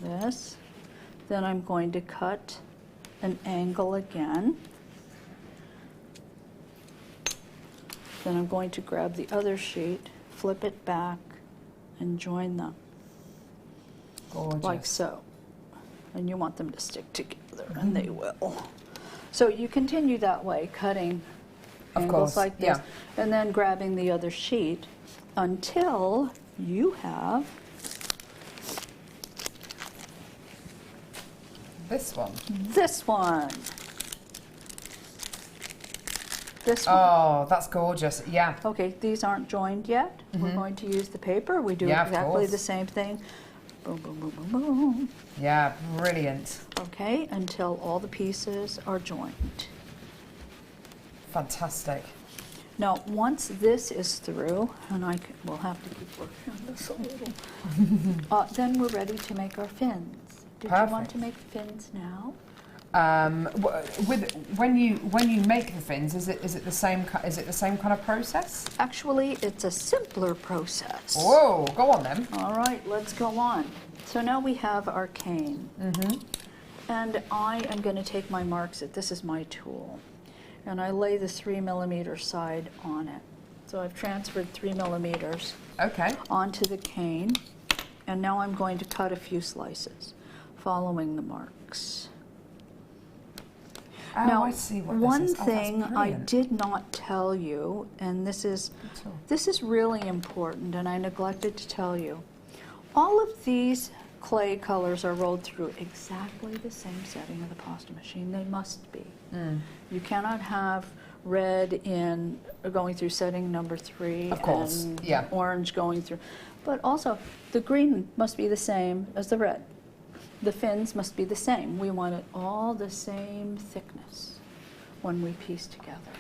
Speaker 8: this. Then I'm going to cut an angle again. Then I'm going to grab the other sheet, flip it back, and join them.
Speaker 2: Gorgeous.
Speaker 8: Like so. And you want them to stick together, and they will. So you continue that way, cutting angles like this, and then grabbing the other sheet until you have
Speaker 2: this one.
Speaker 8: This one. This one.
Speaker 2: Oh, that's gorgeous. Yeah.
Speaker 8: Okay, these aren't joined yet. We're going to use the paper. We do exactly the same thing. Boom, boom, boom, boom, boom.
Speaker 2: Yeah, brilliant.
Speaker 8: Okay, until all the pieces are joined.
Speaker 2: Fantastic.
Speaker 8: Now, once this is through, and we'll have to keep working on this a little, then we're ready to make our fins. Did you want to make fins now?
Speaker 2: When you make the fins, is it the same kind of process?
Speaker 8: Actually, it's a simpler process.
Speaker 2: Whoa, go on then.
Speaker 8: All right, let's go on. So now we have our cane. And I am going to take my marks. This is my tool. And I lay the 3mm side on it. So I've transferred 3mm onto the cane. And now I'm going to cut a few slices following the marks.
Speaker 2: Oh,
Speaker 8: now,
Speaker 2: I see what
Speaker 8: one
Speaker 2: this is.
Speaker 8: thing I did not tell you, and this is really important, and I neglected to tell you, all of these clay colors are rolled through exactly the same setting of the pasta machine. They must be. You cannot have red going through setting number 3,
Speaker 2: of course,
Speaker 8: and orange going through. But also, the green must be the same as the red. The fins must be the same. We want it all the same thickness when we piece together.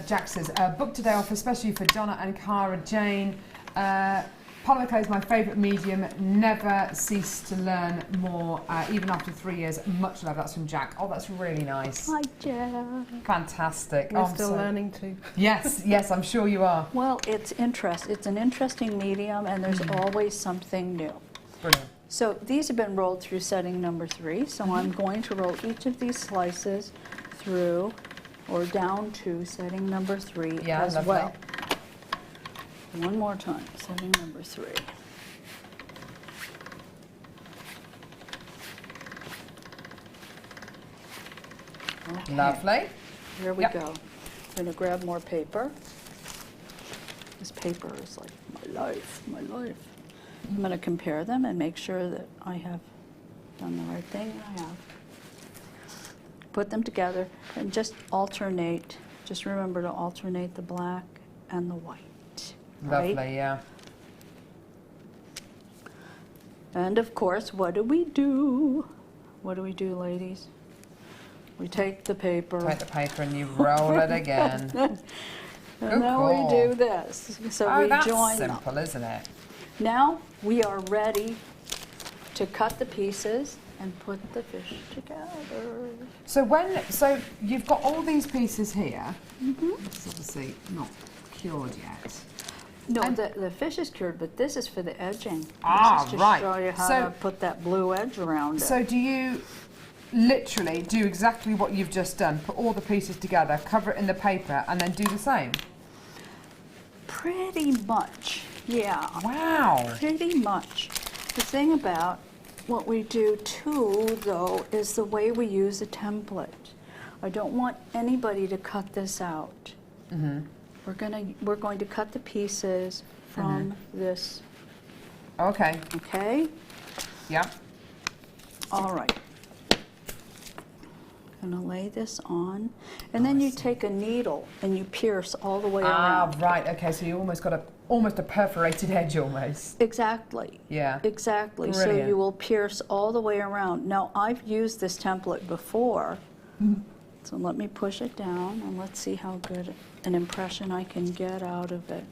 Speaker 2: Jack says, book today off especially for Donna and Cara Jane. Polymer clay is my favourite medium. Never cease to learn more, even after 3 years. Much love. That's from Jack. Oh, that's really nice.
Speaker 8: Hi, Jack.
Speaker 2: Fantastic.
Speaker 7: We're still learning too.
Speaker 2: Yes, yes, I'm sure you are.
Speaker 8: Well, it's an interesting medium, and there's always something new.
Speaker 2: Brilliant.
Speaker 8: So these have been rolled through setting number 3. So I'm going to roll each of these slices through or down to setting number 3 as well. One more time, setting number 3. Okay.
Speaker 2: Lovely.
Speaker 8: Here we go. I'm going to grab more paper. This paper is like my life, my life. I'm going to compare them and make sure that I have done the right thing. I have. Put them together and just alternate. Just remember to alternate the black and the white.
Speaker 2: Lovely,
Speaker 8: right?
Speaker 2: yeah.
Speaker 8: And of course, what do we do? What do we do, ladies? We take the paper.
Speaker 2: Take the paper and you roll it again.
Speaker 8: And now we do this. So we join them.
Speaker 2: That's simple, isn't it?
Speaker 8: Now we are ready to cut the pieces and put the fish together.
Speaker 2: So you've got all these pieces here. It's obviously not cured yet.
Speaker 8: No, the fish is cured, but this is for the edging.
Speaker 2: Ah,
Speaker 8: this is to
Speaker 2: right.
Speaker 8: show you how to put that blue edge around it.
Speaker 2: So do you literally do exactly what you've just done? Put all the pieces together, cover it in the paper, and then do the same?
Speaker 8: Pretty much, yeah.
Speaker 2: Wow.
Speaker 8: Pretty much. The thing about what we do too, though, is the way we use a template. I don't want anybody to cut this out. We're going to cut the pieces from this.
Speaker 2: Okay.
Speaker 8: Okay?
Speaker 2: Yeah.
Speaker 8: All right. I'm going to lay this on. And then you take a needle and you pierce all the way around.
Speaker 2: Ah, right. Okay, so you almost got to almost a perforated edge almost.
Speaker 8: Exactly.
Speaker 2: Yeah.
Speaker 8: Exactly.
Speaker 2: Brilliant.
Speaker 8: So you will pierce all the way around. Now, I've used this template before, so let me push it down and let's see how good an impression I can get out of it.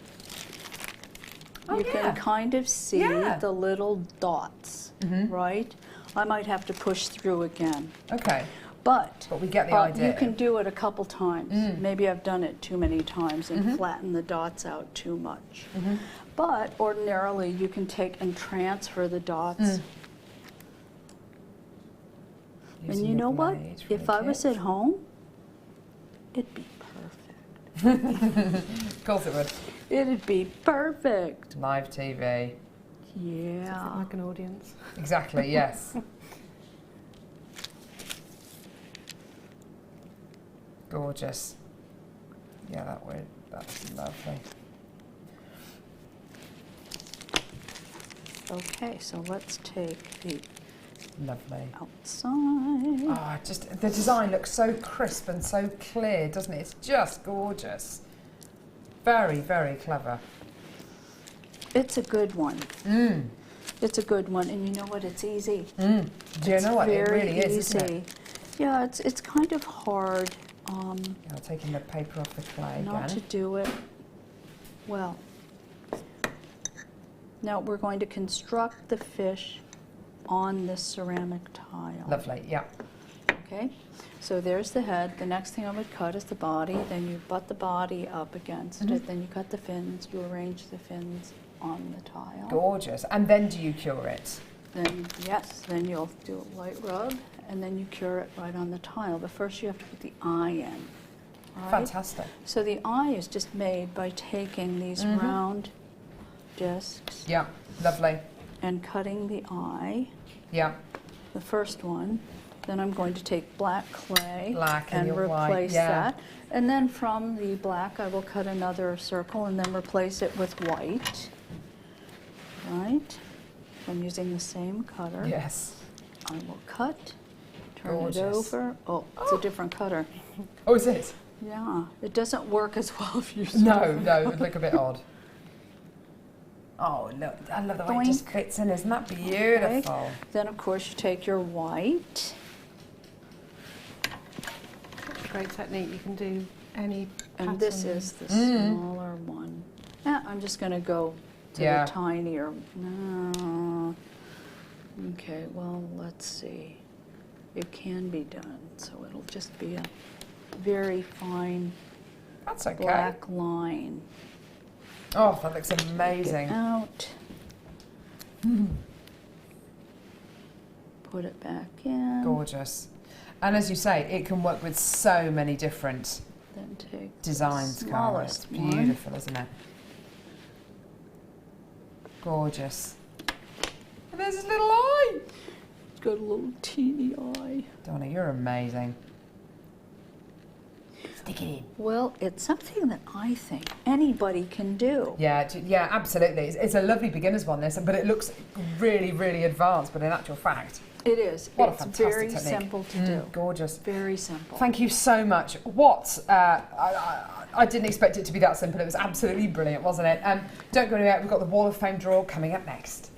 Speaker 2: Oh,
Speaker 8: you can kind of see the little dots, right? I might have to push through again.
Speaker 2: Okay.
Speaker 8: But
Speaker 2: we get the idea.
Speaker 8: You can do it a couple times. Maybe I've done it too many times and flatten the dots out too much. But ordinarily, you can take and transfer the dots. And you know what? If I was at home, it'd be perfect.
Speaker 2: Of course it would.
Speaker 8: It'd be perfect.
Speaker 2: Live TV.
Speaker 8: Yeah.
Speaker 7: Like an audience.
Speaker 2: Exactly, yes. Gorgeous. Yeah, that's lovely.
Speaker 8: Okay, so let's take the
Speaker 2: Lovely.
Speaker 8: outside.
Speaker 2: Oh, just the design looks so crisp and so clear, doesn't it? It's just gorgeous. Very, very clever.
Speaker 8: It's a good one. It's a good one, and you know what? It's easy.
Speaker 2: Do you know what? It really is, isn't it?
Speaker 8: Yeah, it's kind of hard.
Speaker 2: Taking the paper off the clay
Speaker 8: Not to
Speaker 2: again.
Speaker 8: do it well. Now we're going to construct the fish on this ceramic tile.
Speaker 2: Lovely, yeah.
Speaker 8: Okay, so there's the head. The next thing I would cut is the body. Then you butt the body up against it. Then you cut the fins. You arrange the fins on the tile.
Speaker 2: Gorgeous. And then do you cure it?
Speaker 8: Then, yes, then you'll do a light rub, and then you cure it right on the tile. But first you have to put the eye in. Right?
Speaker 2: Fantastic.
Speaker 8: So the eye is just made by taking these round discs.
Speaker 2: Yeah, lovely.
Speaker 8: And cutting the eye.
Speaker 2: Yeah.
Speaker 8: The first one. Then I'm going to take black clay
Speaker 2: and
Speaker 8: and
Speaker 2: your white,
Speaker 8: replace
Speaker 2: yeah.
Speaker 8: that. And then from the black I will cut another circle and then replace it with white. Right? I'm using the same cutter.
Speaker 2: Yes.
Speaker 8: I will cut, turn
Speaker 2: Gorgeous.
Speaker 8: it over. Oh, it's a different cutter.
Speaker 2: Oh, is it?
Speaker 8: Yeah, it doesn't work as well if you
Speaker 2: No, it would look a bit odd. Oh, look, I love the way it just
Speaker 8: Doink.
Speaker 2: fits in. Isn't that beautiful?
Speaker 8: Okay. Then, of course, you take your white.
Speaker 7: Great technique. You can do any
Speaker 8: And this
Speaker 7: pattern.
Speaker 8: is the smaller one. I'm just going to go to the tinier. No. Okay, well, let's see. It can be done, so it'll just be a very fine
Speaker 2: That's okay.
Speaker 8: black line.
Speaker 2: Oh, that looks amazing.
Speaker 8: Get out. Put it back in.
Speaker 2: Gorgeous. And as you say, it can work with so many different
Speaker 8: Then take
Speaker 2: designs.
Speaker 8: the
Speaker 2: Cara. It's
Speaker 8: smallest one.
Speaker 2: beautiful, isn't it? Gorgeous. And there's his little eye.
Speaker 8: It's got a little teeny eye.
Speaker 2: Donna, you're amazing. Stick it in.
Speaker 8: Well, it's something that I think anybody can do.
Speaker 2: Yeah, absolutely. It's a lovely beginner's one, this, but it looks really, really advanced. But in actual fact,
Speaker 8: It is.
Speaker 2: what a
Speaker 8: It's
Speaker 2: fantastic
Speaker 8: very
Speaker 2: technique.
Speaker 8: simple to do.
Speaker 2: Gorgeous.
Speaker 8: Very simple.
Speaker 2: Thank you so much. I didn't expect it to be that simple. It was absolutely brilliant, wasn't it? Don't go anywhere. We've got the Wall of Fame draw coming up next.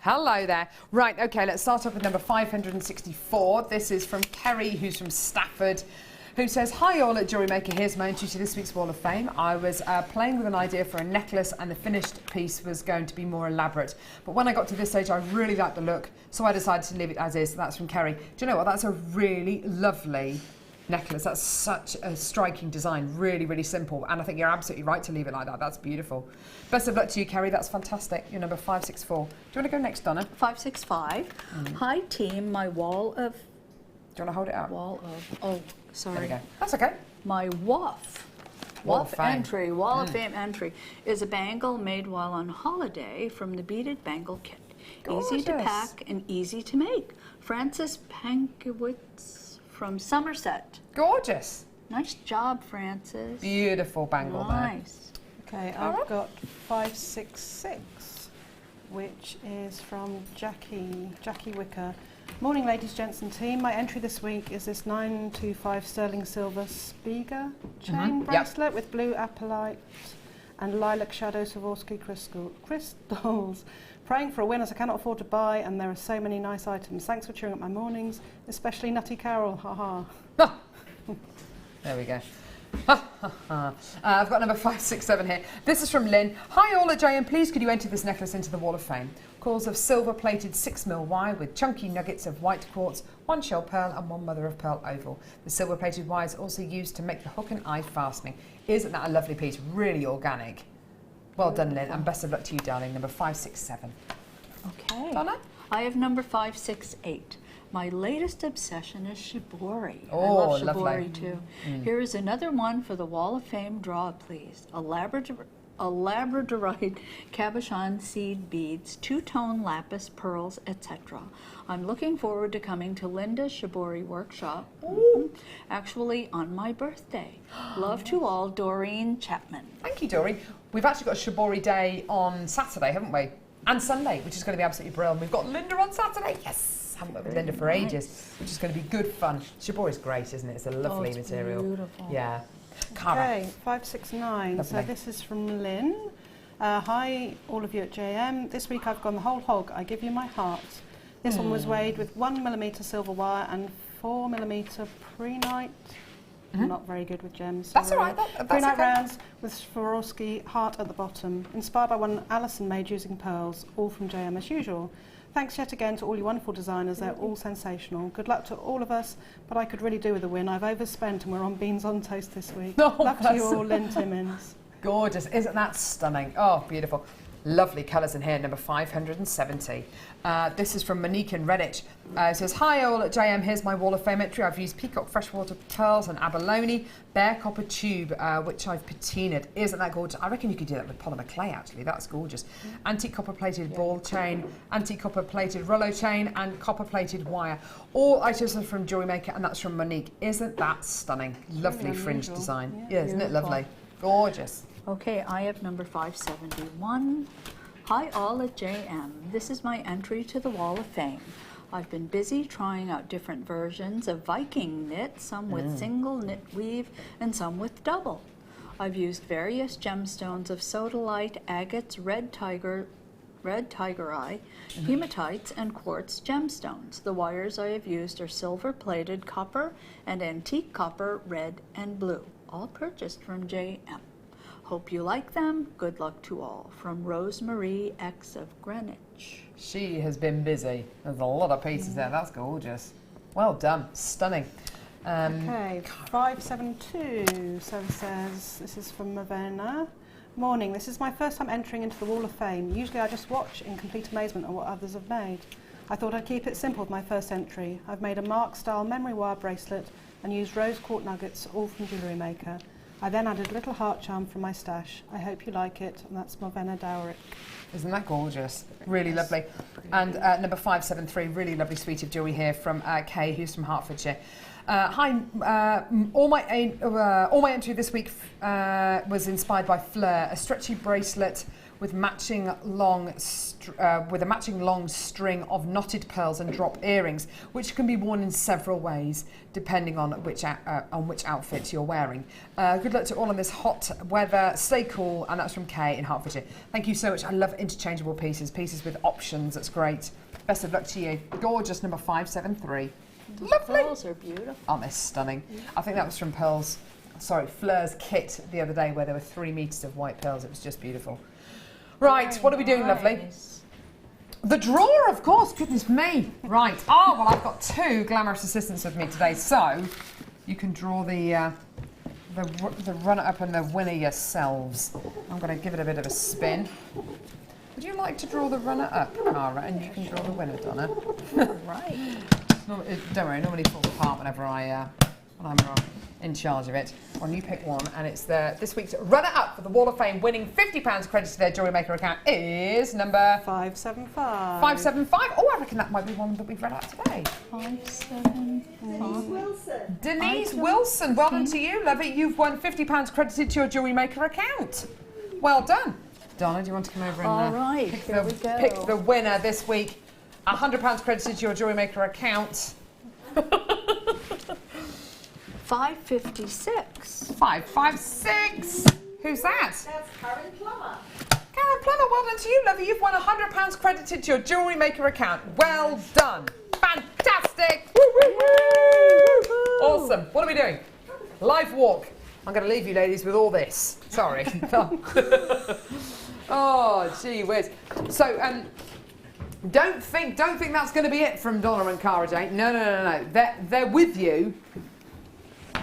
Speaker 2: Hello there. Right, okay, let's start off with number 564. This is from Kerry, who's from Stafford, who says, "Hi all at Jewellery Maker, here's my entry to this week's Wall of Fame. I was playing with an idea for a necklace and the finished piece was going to be more elaborate. But when I got to this stage, I really liked the look, so I decided to leave it as is." That's from Kerry. Do you know what? That's a really lovely necklace. That's such a striking design, really, really simple. And I think you're absolutely right to leave it like that. That's beautiful. Best of luck to you, Kerry. That's fantastic. You're number 564. Do you want to go next, Donna?
Speaker 8: 565. Hi team, my wall of...
Speaker 2: Do you want to hold it out?
Speaker 8: Oh, sorry.
Speaker 2: There we go. That's okay.
Speaker 8: My
Speaker 2: Wall of Fame.
Speaker 8: entry, Wall of Fame entry, is a bangle made while on holiday from the beaded bangle kit. Easy to
Speaker 2: Gorgeous.
Speaker 8: pack and easy to make. Frances Pankowitz from Somerset.
Speaker 2: Gorgeous.
Speaker 8: Nice job, Frances.
Speaker 2: Beautiful bangle there.
Speaker 8: Nice.
Speaker 7: Okay, I've got 566, which is from Jackie Wicker. Morning, ladies, gents and team. My entry this week is this 925 sterling silver Spiga chain bracelet with blue apatite and lilac shadow Swarovski crystals. Praying for a win as I cannot afford to buy, and there are so many nice items. Thanks for cheering up my mornings, especially Nutty Carol. Haha.
Speaker 2: There we go. I've got number 567 here. This is from Lynn. Hi all at JM, please could you enter this necklace into the Wall of Fame? Calls of silver plated 6mm wire with chunky nuggets of white quartz, 1 shell pearl and 1 mother of pearl oval. The silver plated wire is also used to make the hook and eye fastening. Isn't that a lovely piece? Really organic. Well done, Lynn, and best of luck to you, darling. Number 567.
Speaker 8: Okay.
Speaker 2: Donna?
Speaker 8: I have number 568. My latest obsession is shibori.
Speaker 2: Oh,
Speaker 8: I love shibori
Speaker 2: lovely.
Speaker 8: too. Here is another one for the Wall of Fame draw, please. A labradorite cabochon seed beads, 2-tone lapis, pearls, etc. I'm looking forward to coming to Linda's shibori workshop, actually on my birthday. Love to all, Doreen Chapman.
Speaker 2: Thank you, Doreen. We've actually got a shibori day on Saturday, haven't we? And Sunday, which is going to be absolutely brilliant. We've got Linda on Saturday. Yes! Haven't worked with Linda for ages, which is going to be good fun. Shibori's great, isn't it? It's a lovely material.
Speaker 8: Beautiful.
Speaker 2: Yeah. Cara.
Speaker 7: Okay, 569.
Speaker 2: Lovely.
Speaker 7: So this is from Lynn. Hi, all of you at JM. This week I've gone the whole hog. I give you my heart. This one was weighed with 1mm silver wire and 4mm prehnite. I'm not very good with gems.
Speaker 2: That's all right.
Speaker 7: Prehnite
Speaker 2: Okay.
Speaker 7: rounds with Swarovski heart at the bottom. Inspired by one Alison made using pearls, all from JM as usual. Thanks yet again to all you wonderful designers. They're all sensational. Good luck to all of us, but I could really do with a win. I've overspent and we're on beans on toast this week.
Speaker 2: Oh,
Speaker 7: Love to you all, Lynn Timmins.
Speaker 2: Gorgeous. Isn't that stunning? Oh, beautiful. Lovely colours in here, number 570. This is from Monique in Redditch. It says, hi all at JM, here's my Wall of Fame entry. I've used peacock freshwater pearls and abalone, bare copper tube, which I've patinaed. Isn't that gorgeous? I reckon you could do that with polymer clay, actually. That's gorgeous. Antique copper plated ball chain, antique copper plated rollo chain, and copper plated wire. All items are from Jewellery Maker, and that's from Monique. Isn't that stunning? Lovely fringe design. Yeah, isn't it lovely? Gorgeous.
Speaker 8: Okay, I have number 571. Hi all at JM. This is my entry to the Wall of Fame. I've been busy trying out different versions of Viking knit, some with single knit weave and some with double. I've used various gemstones of sodalite, agates, red tiger eye, hematites, and quartz gemstones. The wires I have used are silver plated copper and antique copper, red and blue, all purchased from JM. Hope you like them. Good luck to all. From Rosemarie X of Greenwich.
Speaker 2: She has been busy. There's a lot of pieces there. That's gorgeous. Well done. Stunning.
Speaker 7: Okay, 572. So it says, this is from Mavena. Morning, this is my first time entering into the Wall of Fame. Usually I just watch in complete amazement at what others have made. I thought I'd keep it simple with my first entry. I've made a Mark-style memory wire bracelet and used rose quartz nuggets, all from Jewellery Maker. I then added a little heart charm from my stash. I hope you like it, and that's Morvenna Dowrick.
Speaker 2: Isn't that gorgeous? Really lovely. And number 573, really lovely suite of jewellery here from Kay, who's from Hertfordshire. Hi, all my entry this week was inspired by Fleur, a stretchy bracelet with matching long string of knotted pearls and drop earrings, which can be worn in several ways depending on which outfit you're wearing. Good luck to all on this hot weather. Stay cool, and that's from Kay in Hertfordshire. Thank you so much. I love interchangeable pieces with options. That's great. Best of luck to you. Gorgeous, number 573. Lovely.
Speaker 8: Pearls are beautiful.
Speaker 2: Aren't they stunning? I think that was from Fleur's kit the other day, where there were 3 meters of white pearls. It was just beautiful. Right, what are we doing, lovely? The drawer, of course. Goodness me. Right. Oh, well, I've got 2 glamorous assistants with me today, so you can draw the runner-up and the winner yourselves. I'm going to give it a bit of a spin. Would you like to draw the runner-up, Cara, and you can draw the winner, Donna?
Speaker 8: Right.
Speaker 2: Don't worry, it normally falls apart whenever I'm wrong. in charge of it. Well, you pick one, and it's this week's runner-up for the Wall of Fame, winning £50 credit to their Jewellery Maker account is number
Speaker 7: 575.
Speaker 2: 575. Oh, I reckon that might be one that we've read out today.
Speaker 8: 575.
Speaker 2: Denise Wilson, well done to you, love it. You've won £50 credited to your Jewellery Maker account. Well done. Donna, do you want to come over and
Speaker 8: All right, here we go.
Speaker 2: pick the winner this week? £100 credited to your Jewellery Maker account.
Speaker 8: 556.
Speaker 2: 556. Who's that?
Speaker 10: That's Karen Plummer.
Speaker 2: Karen Plummer, well done to you, lovey. You've won £100 credited to your Jewellery Maker account. Well done. Fantastic. Woo, woo, woo. Awesome. What are we doing? Live walk. I'm going to leave you ladies with all this. Sorry. Oh, gee whiz. So, don't think that's going to be it from Donna and Cara Jane. No. They're with you.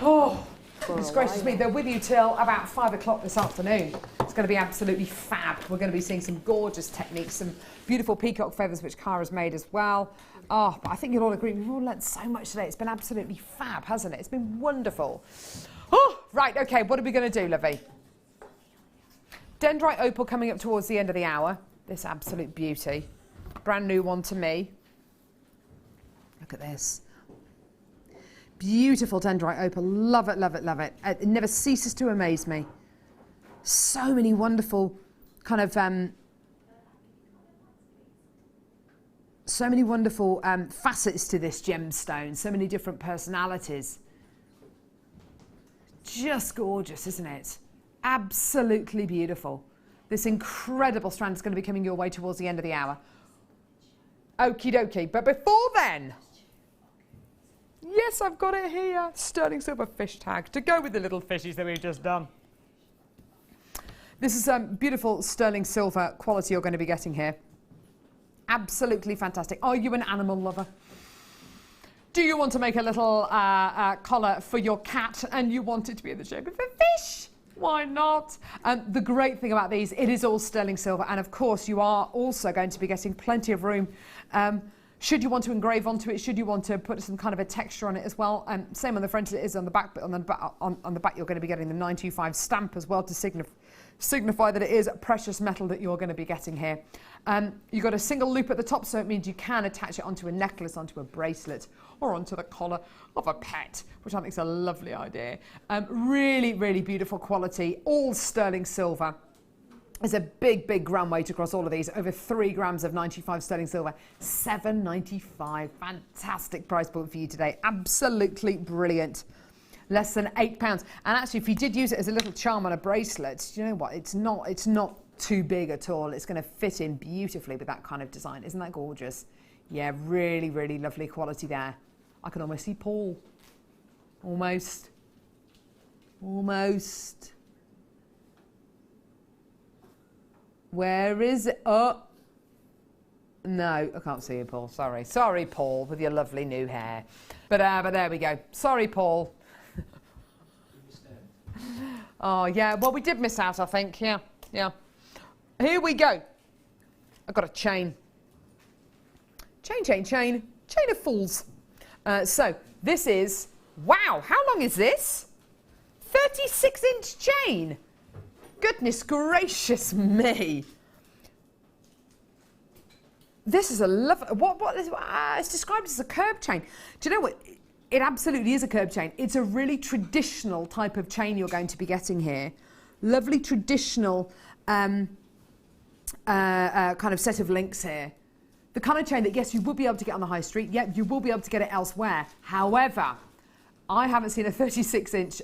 Speaker 2: Oh, goodness gracious me. They're with you till about 5 o'clock this afternoon. It's going to be absolutely fab. We're going to be seeing some gorgeous techniques, some beautiful peacock feathers which Cara's made as well. Oh, but I think you'll all agree, we've all learnt so much today. It's been absolutely fab, hasn't it? It's been wonderful. Oh, right, okay, what are we going to do, lovey? Dendrite Opal coming up towards the end of the hour. This absolute beauty. Brand new one to me. Look at this. Beautiful Dendrite Opal. Love it, love it, love it. It never ceases to amaze me. So many wonderful kind of... so many wonderful facets to this gemstone. So many different personalities. Just gorgeous, isn't it? Absolutely beautiful. This incredible strand is going to be coming your way towards the end of the hour. Okie dokie. But before then, yes, I've got it here. Sterling silver fish tag to go with the little fishies that we've just done. This is beautiful sterling silver quality you're going to be getting here. Absolutely fantastic. Are you an animal lover? Do you want to make a little collar for your cat and you want it to be in the shape of a fish? Why not? The great thing about these, it is all sterling silver, and of course you are also going to be getting plenty of room. Should you want to engrave onto it, should you want to put some kind of a texture on it as well, same on the front as it is on the back, but on the back you're going to be getting the 925 stamp as well to signify that it is precious metal that you're going to be getting here. You've got a single loop at the top, so it means you can attach it onto a necklace, onto a bracelet, or onto the collar of a pet, which I think is a lovely idea. Really, really beautiful quality, all sterling silver. There's a big, big gram weight across all of these, over 3 grams of 95 sterling silver, $7.95. Fantastic price point for you today, absolutely brilliant. Less than £8. And actually, if you did use it as a little charm on a bracelet, you know what? It's not too big at all. It's going to fit in beautifully with that kind of design. Isn't that gorgeous? Yeah, really, really lovely quality there. I can almost see Paul. Almost. Almost. Where is it? Oh. No, I can't see you, Paul. Sorry. Sorry, Paul, with your lovely new hair. But there we go. Sorry, Paul. Oh, yeah. Well, we did miss out, I think. Yeah. Here we go. I've got a chain. Chain of fools. So, this is... Wow, how long is this? 36-inch chain. Goodness gracious me. This is a lovely... What is... it's described as a curb chain. Do you know what... It absolutely is a curb chain. It's a really traditional type of chain you're going to be getting here. Lovely traditional kind of set of links here. The kind of chain that, yes, you will be able to get on the high street. Yep, you will be able to get it elsewhere. However, I haven't seen a 36-inch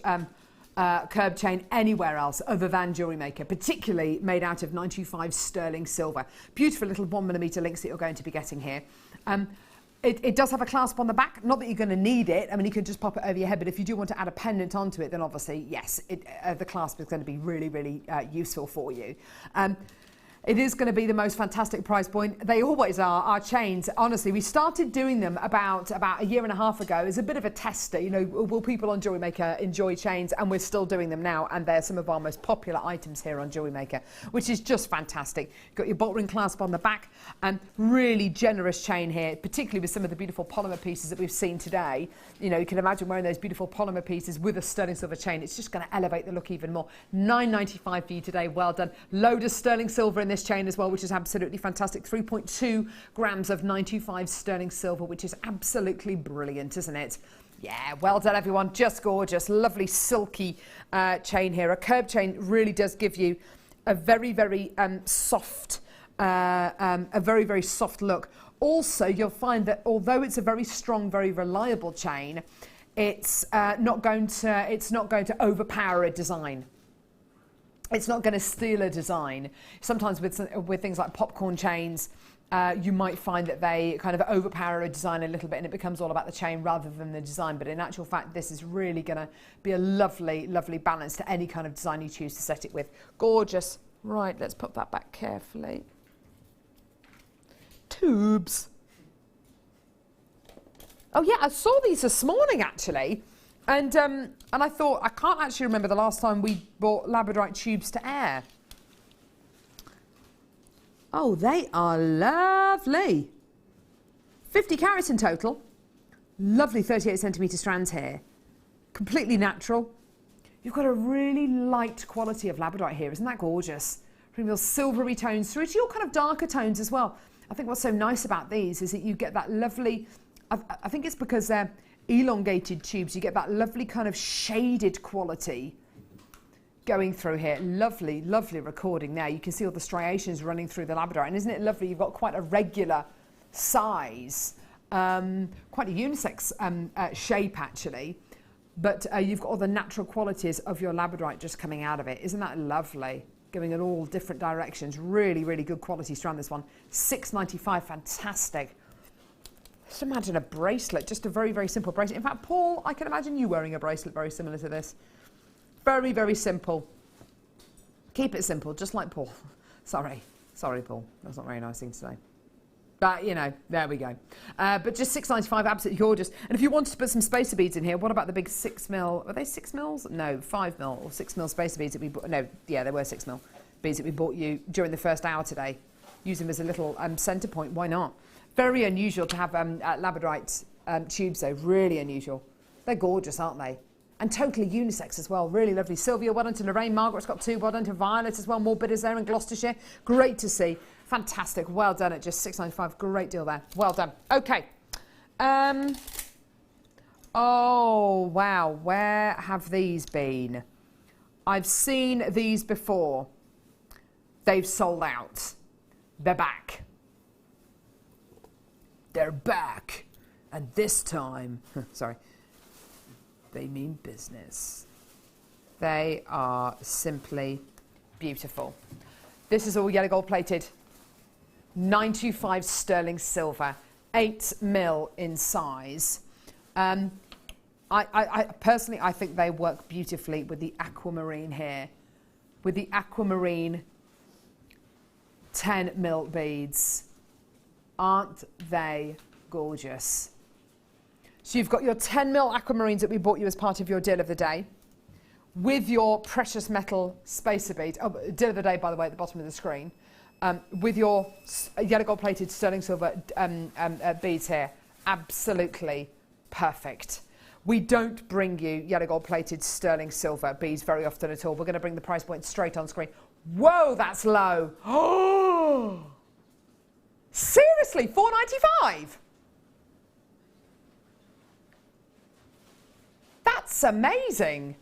Speaker 2: curb chain anywhere else other than Jewellery Maker, particularly made out of 925 sterling silver. Beautiful little 1mm links that you're going to be getting here. It does have a clasp on the back, not that you're going to need it. I mean, you can just pop it over your head, but if you do want to add a pendant onto it, then obviously, yes, the clasp is going to be really, really useful for you. It is going to be the most fantastic price point. They always are, our chains. Honestly, we started doing them about a year and a half ago as a bit of a tester. You know, will people on Jewellery Maker enjoy chains? And we're still doing them now. And they're some of our most popular items here on Jewellery Maker, which is just fantastic. You've got your bolt ring clasp on the back and really generous chain here, particularly with some of the beautiful polymer pieces that we've seen today. You know, you can imagine wearing those beautiful polymer pieces with a sterling silver chain. It's just going to elevate the look even more. $9.95 for you today. Well done. Load of sterling silver in this chain as well, which is absolutely fantastic. 3.2 grams of 925 sterling silver, which is absolutely brilliant, isn't it? Yeah, well done everyone. Just gorgeous. Lovely silky chain here. A curb chain really does give you a very, very soft, a very, very soft look. Also, you'll find that although it's a very strong, very reliable chain, it's not going to overpower a design. It's not going to steal a design. Sometimes with things like popcorn chains, you might find that they kind of overpower a design a little bit and it becomes all about the chain rather than the design. But in actual fact, this is really going to be a lovely, lovely balance to any kind of design you choose to set it with. Gorgeous. Right, let's put that back carefully. Tubes. Oh yeah, I saw these this morning actually. And I thought, I can't actually remember the last time we bought labradorite tubes to air. Oh, they are lovely. 50 carats in total. Lovely 38 centimetre strands here. Completely natural. You've got a really light quality of labradorite here. Isn't that gorgeous? From your silvery tones through to your kind of darker tones as well. I think what's so nice about these is that you get that lovely, I think it's because they're elongated tubes, you get that lovely kind of shaded quality going through here. Lovely, lovely recording there. You can see all the striations running through the labradorite. And isn't it lovely? You've got quite a regular size, quite a unisex shape actually, but you've got all the natural qualities of your labradorite just coming out of it. Isn't that lovely? Going in all different directions. Really, really good quality strand, this one. $6.95, fantastic. Just imagine a bracelet, just a very, very simple bracelet. In fact, Paul, I can imagine you wearing a bracelet very similar to this. Very, very simple. Keep it simple, just like Paul. Sorry, Paul. That's not a very nice thing to say. But, you know, there we go. But just $6.95, absolutely gorgeous. And if you wanted to put some spacer beads in here, what about the big 6 mil? Are they 6 mils? No, 5 mil or 6 mil spacer beads that we bought. No, yeah, they were 6 mil beads that we bought you during the first hour today. Use them as a little centre point. Why not? Very unusual to have labradorite tubes, though. Really unusual. They're gorgeous, aren't they? And totally unisex as well. Really lovely. Sylvia, well done to Lorraine. Margaret's got 2. Well done to Violet as well. More bidders there in Gloucestershire. Great to see. Fantastic. Well done at just $6.95. Great deal there. Well done. Okay. Oh, wow. Where have these been? I've seen these before. They've sold out. They're back. They're back. And this time, sorry, they mean business. They are simply beautiful. This is all yellow gold plated. 925 sterling silver, 8 mil in size. I personally, I think they work beautifully with the aquamarine here. With the aquamarine 10 mil beads. Aren't they gorgeous? So you've got your 10 mil aquamarines that we bought you as part of your deal of the day, with your precious metal spacer beads. Oh, deal of the day, by the way, at the bottom of the screen. With your yellow gold plated sterling silver beads here. Absolutely perfect. We don't bring you yellow gold plated sterling silver beads very often at all. We're going to bring the price point straight on screen. Whoa, that's low. Oh, seriously, $4.95? That's amazing.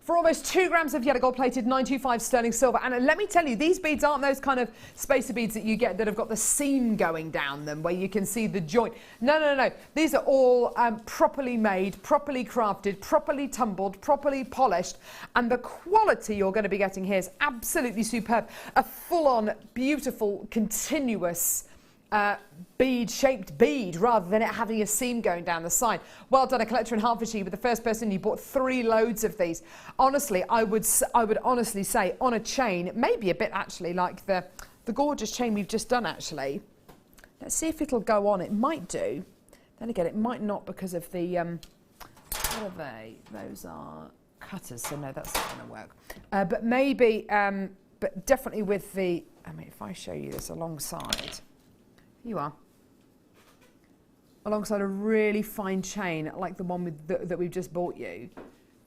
Speaker 2: For almost 2 grams of yellow gold plated 925 sterling silver. And let me tell you, these beads aren't those kind of spacer beads that you get that have got the seam going down them where you can see the joint. No, no, no. These are all properly made, properly crafted, properly tumbled, properly polished. And the quality you're going to be getting here is absolutely superb. A full-on, beautiful, continuous bead-shaped bead rather than it having a seam going down the side. Well done, a collector in Hertfordshire. You were the first person. You bought 3 loads of these. Honestly, I would honestly say on a chain, maybe a bit actually like the gorgeous chain we've just done actually. Let's see if it'll go on. It might do. Then again, it might not because of the, what are they? Those are cutters, so no, that's not going to work. But maybe, but definitely with the, I mean, if I show you this alongside, you are, alongside a really fine chain like the one with that we've just bought you,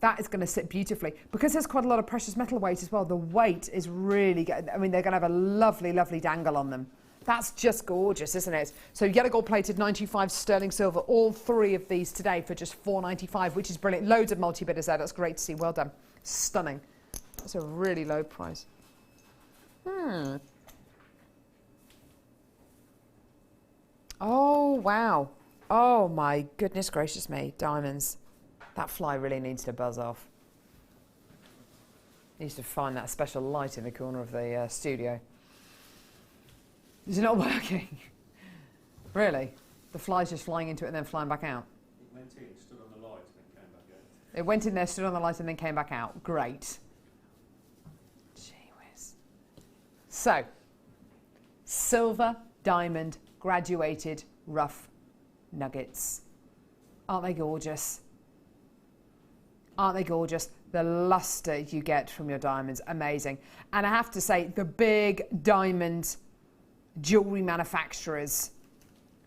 Speaker 2: that is going to sit beautifully. Because there's quite a lot of precious metal weight as well, the weight is really good. I mean, they're going to have a lovely, lovely dangle on them. That's just gorgeous, isn't it? So you get a gold plated 95 sterling silver, all 3 of these today for just £4.95, which is brilliant. Loads of multi-bidders there. That's great to see. Well done. Stunning. That's a really low price. Oh, wow. Oh, my goodness gracious me. Diamonds. That fly really needs to buzz off. Needs to find that special light in the corner of the studio. Is it not working? Really? The fly's just flying into it and then flying back out?
Speaker 3: It went in, stood on the light and then came back out.
Speaker 2: It went in there, stood on the light and then came back out. Great. Gee whiz. So, silver, diamond, graduated, rough nuggets. Aren't they gorgeous? Aren't they gorgeous? The luster you get from your diamonds, amazing. And I have to say, the big diamond jewellery manufacturers,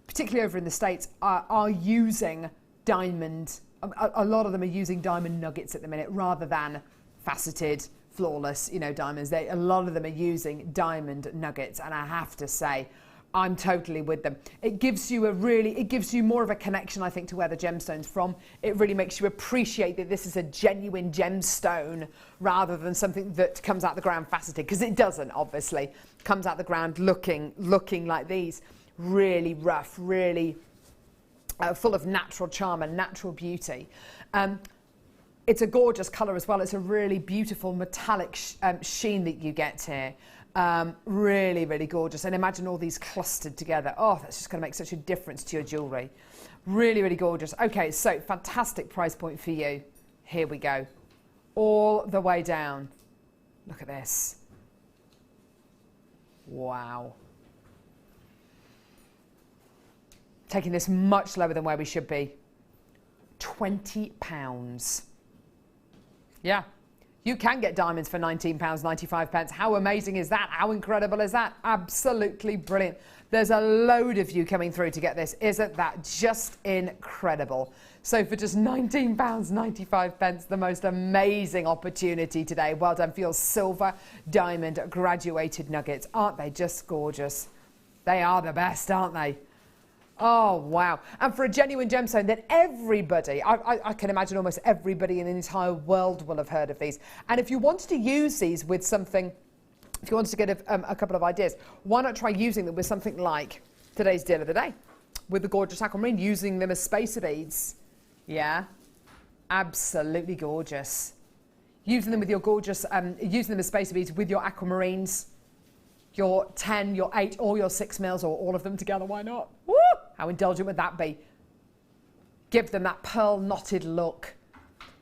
Speaker 2: particularly over in the States, are using diamond, a lot of them are using diamond nuggets at the minute rather than faceted, flawless, you know, diamonds. A lot of them are using diamond nuggets, and I have to say, I'm totally with them. It gives you it gives you more of a connection, I think, to where the gemstone's from. It really makes you appreciate that this is a genuine gemstone rather than something that comes out the ground faceted, because it doesn't, obviously. Comes out the ground looking like these. Really rough, really full of natural charm and natural beauty. It's a gorgeous colour as well. It's a really beautiful metallic sheen that you get here. Really, really gorgeous. And imagine all these clustered together. Oh, that's just going to make such a difference to your jewellery. Really, really gorgeous. Okay, so fantastic price point for you. Here we go. All the way down. Look at this. Wow. Taking this much lower than where we should be. £20. Yeah. You can get diamonds for £19.95. How amazing is that? How incredible is that? Absolutely brilliant. There's a load of you coming through to get this. Isn't that just incredible? So for just £19.95, the most amazing opportunity today. Well done for your silver diamond graduated nuggets. Aren't they just gorgeous? They are the best, aren't they? Oh, wow. And for a genuine gemstone that everybody, I can imagine almost everybody in the entire world will have heard of these. And if you wanted to use these with something, if you wanted to get a couple of ideas, why not try using them with something like today's deal of the day, with the gorgeous aquamarine, using them as spacer beads. Yeah, absolutely gorgeous. Using them with your gorgeous, using them as spacer beads with your aquamarines, your 10, your 8, or your 6 mils, or all of them together, why not? Woo! How indulgent would that be? Give them that pearl knotted look.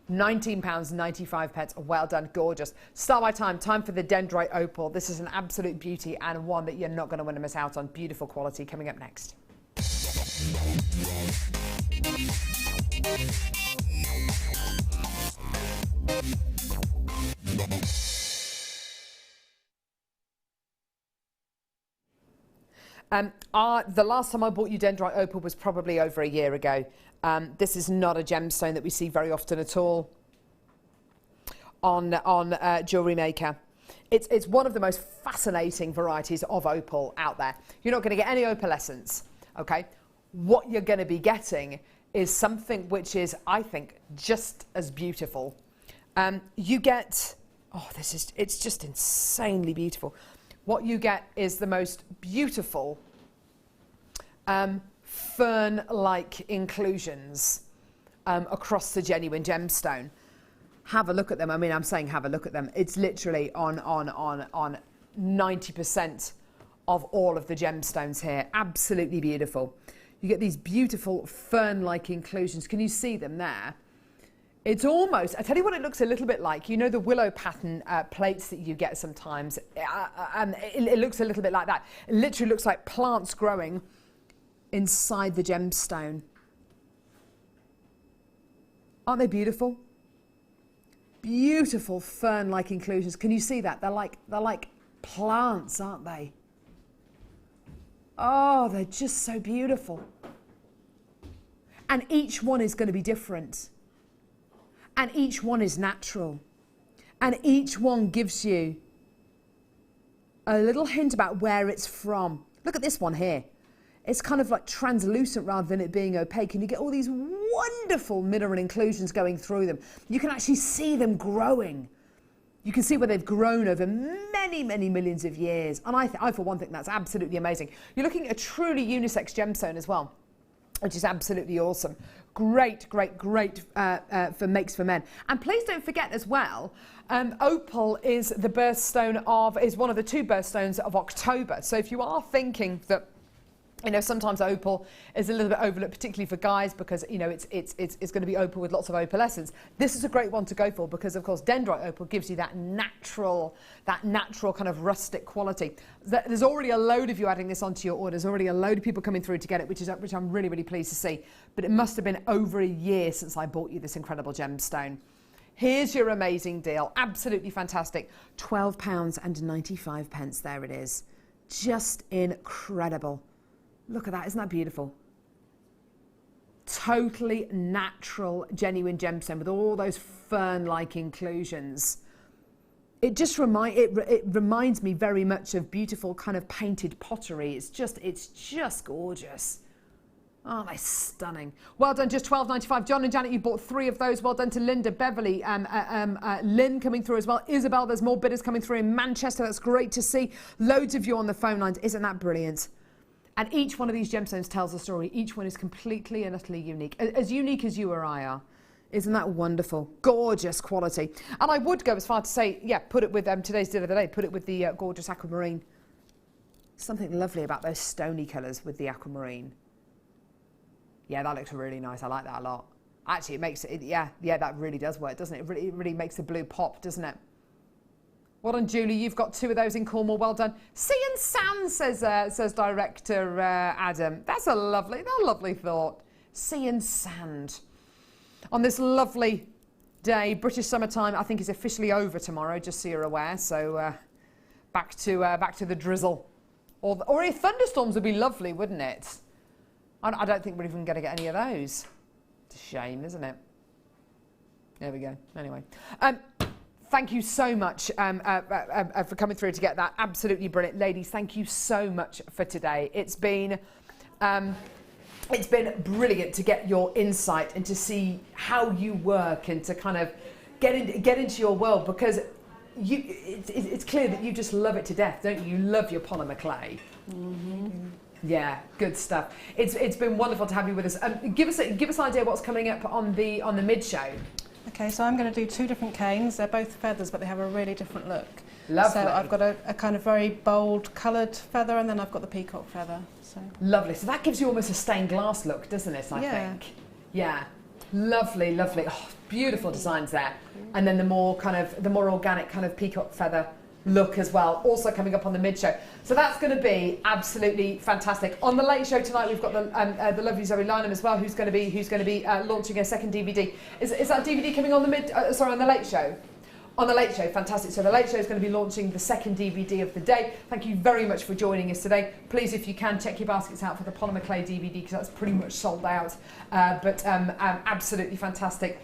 Speaker 2: £19.95. Well done, gorgeous. Start by time for the dendrite opal. This is an absolute beauty and one that you're not going to want to miss out on. Beautiful quality coming up next. The last time I bought you dendrite opal was probably over a year ago. This is not a gemstone that we see very often at all on Jewellery Maker. It's one of the most fascinating varieties of opal out there. You're not going to get any opalescence, okay? What you're going to be getting is something which is, I think, just as beautiful. You get, it's just insanely beautiful. What you get is the most beautiful fern-like inclusions across the genuine gemstone. Have a look at them. I mean, I'm saying have a look at them. It's literally on 90% of all of the gemstones here. Absolutely beautiful. You get these beautiful fern-like inclusions. Can you see them there? It's almost, I tell you what it looks a little bit like, you know the willow pattern plates that you get sometimes, it looks a little bit like that. It literally looks like plants growing inside the gemstone. Aren't they beautiful? Beautiful fern-like inclusions. Can you see that? They're like plants, aren't they? Oh, they're just so beautiful. And each one is going to be different. And each one is natural. And each one gives you a little hint about where it's from. Look at this one here. It's kind of like translucent rather than it being opaque. And you get all these wonderful mineral inclusions going through them. You can actually see them growing. You can see where they've grown over many, many millions of years. And I for one, think that's absolutely amazing. You're looking at a truly unisex gemstone as well, which is absolutely awesome. Great, great, great for makes for men. And please don't forget as well, opal is the birthstone is one of the 2 birthstones of October. So if you are thinking that, you know, sometimes opal is a little bit overlooked, particularly for guys, because, you know, it's going to be opal with lots of opalescence. This is a great one to go for because, of course, dendrite opal gives you that natural kind of rustic quality. There's already a load of you adding this onto your orders, already a load of people coming through to get it, which I'm really, really pleased to see. But it must have been over a year since I bought you this incredible gemstone. Here's your amazing deal. Absolutely fantastic. £12.95. There it is. Just incredible. Look at that, isn't that beautiful? Totally natural, genuine gemstone with all those fern-like inclusions. It just reminds me very much of beautiful kind of painted pottery. It's just gorgeous. Oh, they're stunning. Well done, just £12.95. John and Janet, you bought 3 of those. Well done to Linda, Beverly, Lynn coming through as well. Isabel, there's more bidders coming through in Manchester. That's great to see. Loads of you on the phone lines. Isn't that brilliant? And each one of these gemstones tells a story. Each one is completely and utterly unique as you or I are. Isn't that wonderful? Gorgeous quality. And I would go as far to say, yeah, put it with today's deal of the day. Put it with the gorgeous aquamarine. Something lovely about those stony colours with the aquamarine. Yeah, that looks really nice. I like that a lot. Actually, it makes it, yeah, that really does work, doesn't it? It really makes the blue pop, doesn't it? Well done, Julie. You've got 2 of those in Cornwall. Well done. Sea and sand, says Director Adam. That's a lovely thought. Sea and sand. On this lovely day, British summertime, I think is officially over tomorrow, just so you're aware. So back to the drizzle. Or if thunderstorms would be lovely, wouldn't it? I don't think we're even going to get any of those. It's a shame, isn't it? There we go. Anyway. Thank you so much for coming through to get that. Absolutely brilliant. Ladies, thank you so much for today. It's been brilliant to get your insight and to see how you work and to kind of get into your world, because it's clear that you just love it to death, don't you? You love your polymer clay. Mm-hmm. Yeah, good stuff. It's been wonderful to have you with us. Give us an idea what's coming up on the mid show.
Speaker 7: Okay, so I'm going to do 2 different canes. They're both feathers, but they have a really different look.
Speaker 2: Lovely.
Speaker 7: So I've got a kind of very bold coloured feather, and then I've got the peacock feather. So
Speaker 2: lovely. So that gives you almost a stained glass look, doesn't it? I think. Yeah. Lovely, lovely. Oh, beautiful designs there. And then the more organic kind of peacock feather look as well, also coming up on the mid show. So that's going to be absolutely fantastic. On the late show tonight, we've got the lovely Zoe Lynham as well, who's going to be launching a second DVD. Is that DVD coming on the on the late show? On the late show, fantastic. So the late show is going to be launching the second DVD of the day. Thank you very much for joining us today. Please, if you can, check your baskets out for the polymer clay DVD, because that's pretty much sold out. But absolutely fantastic.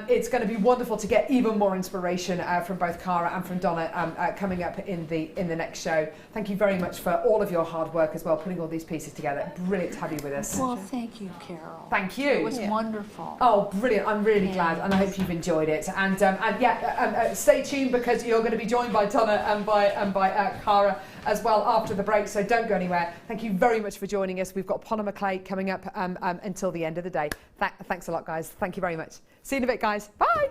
Speaker 2: It's going to be wonderful to get even more inspiration from both Cara and from Donna coming up in the next show. Thank you very much for all of your hard work as well, putting all these pieces together. Brilliant to have you with us.
Speaker 8: Well, thank you, Carol.
Speaker 2: Thank you.
Speaker 8: It was wonderful.
Speaker 2: Oh, brilliant. I'm really glad, and I hope you've enjoyed it. And stay tuned, because you're going to be joined by Donna and by Cara as well after the break, so don't go anywhere. Thank you very much for joining us. We've got polymer clay coming up until the end of the day. Thanks a lot, guys. Thank you very much. See you in a bit, guys. Bye.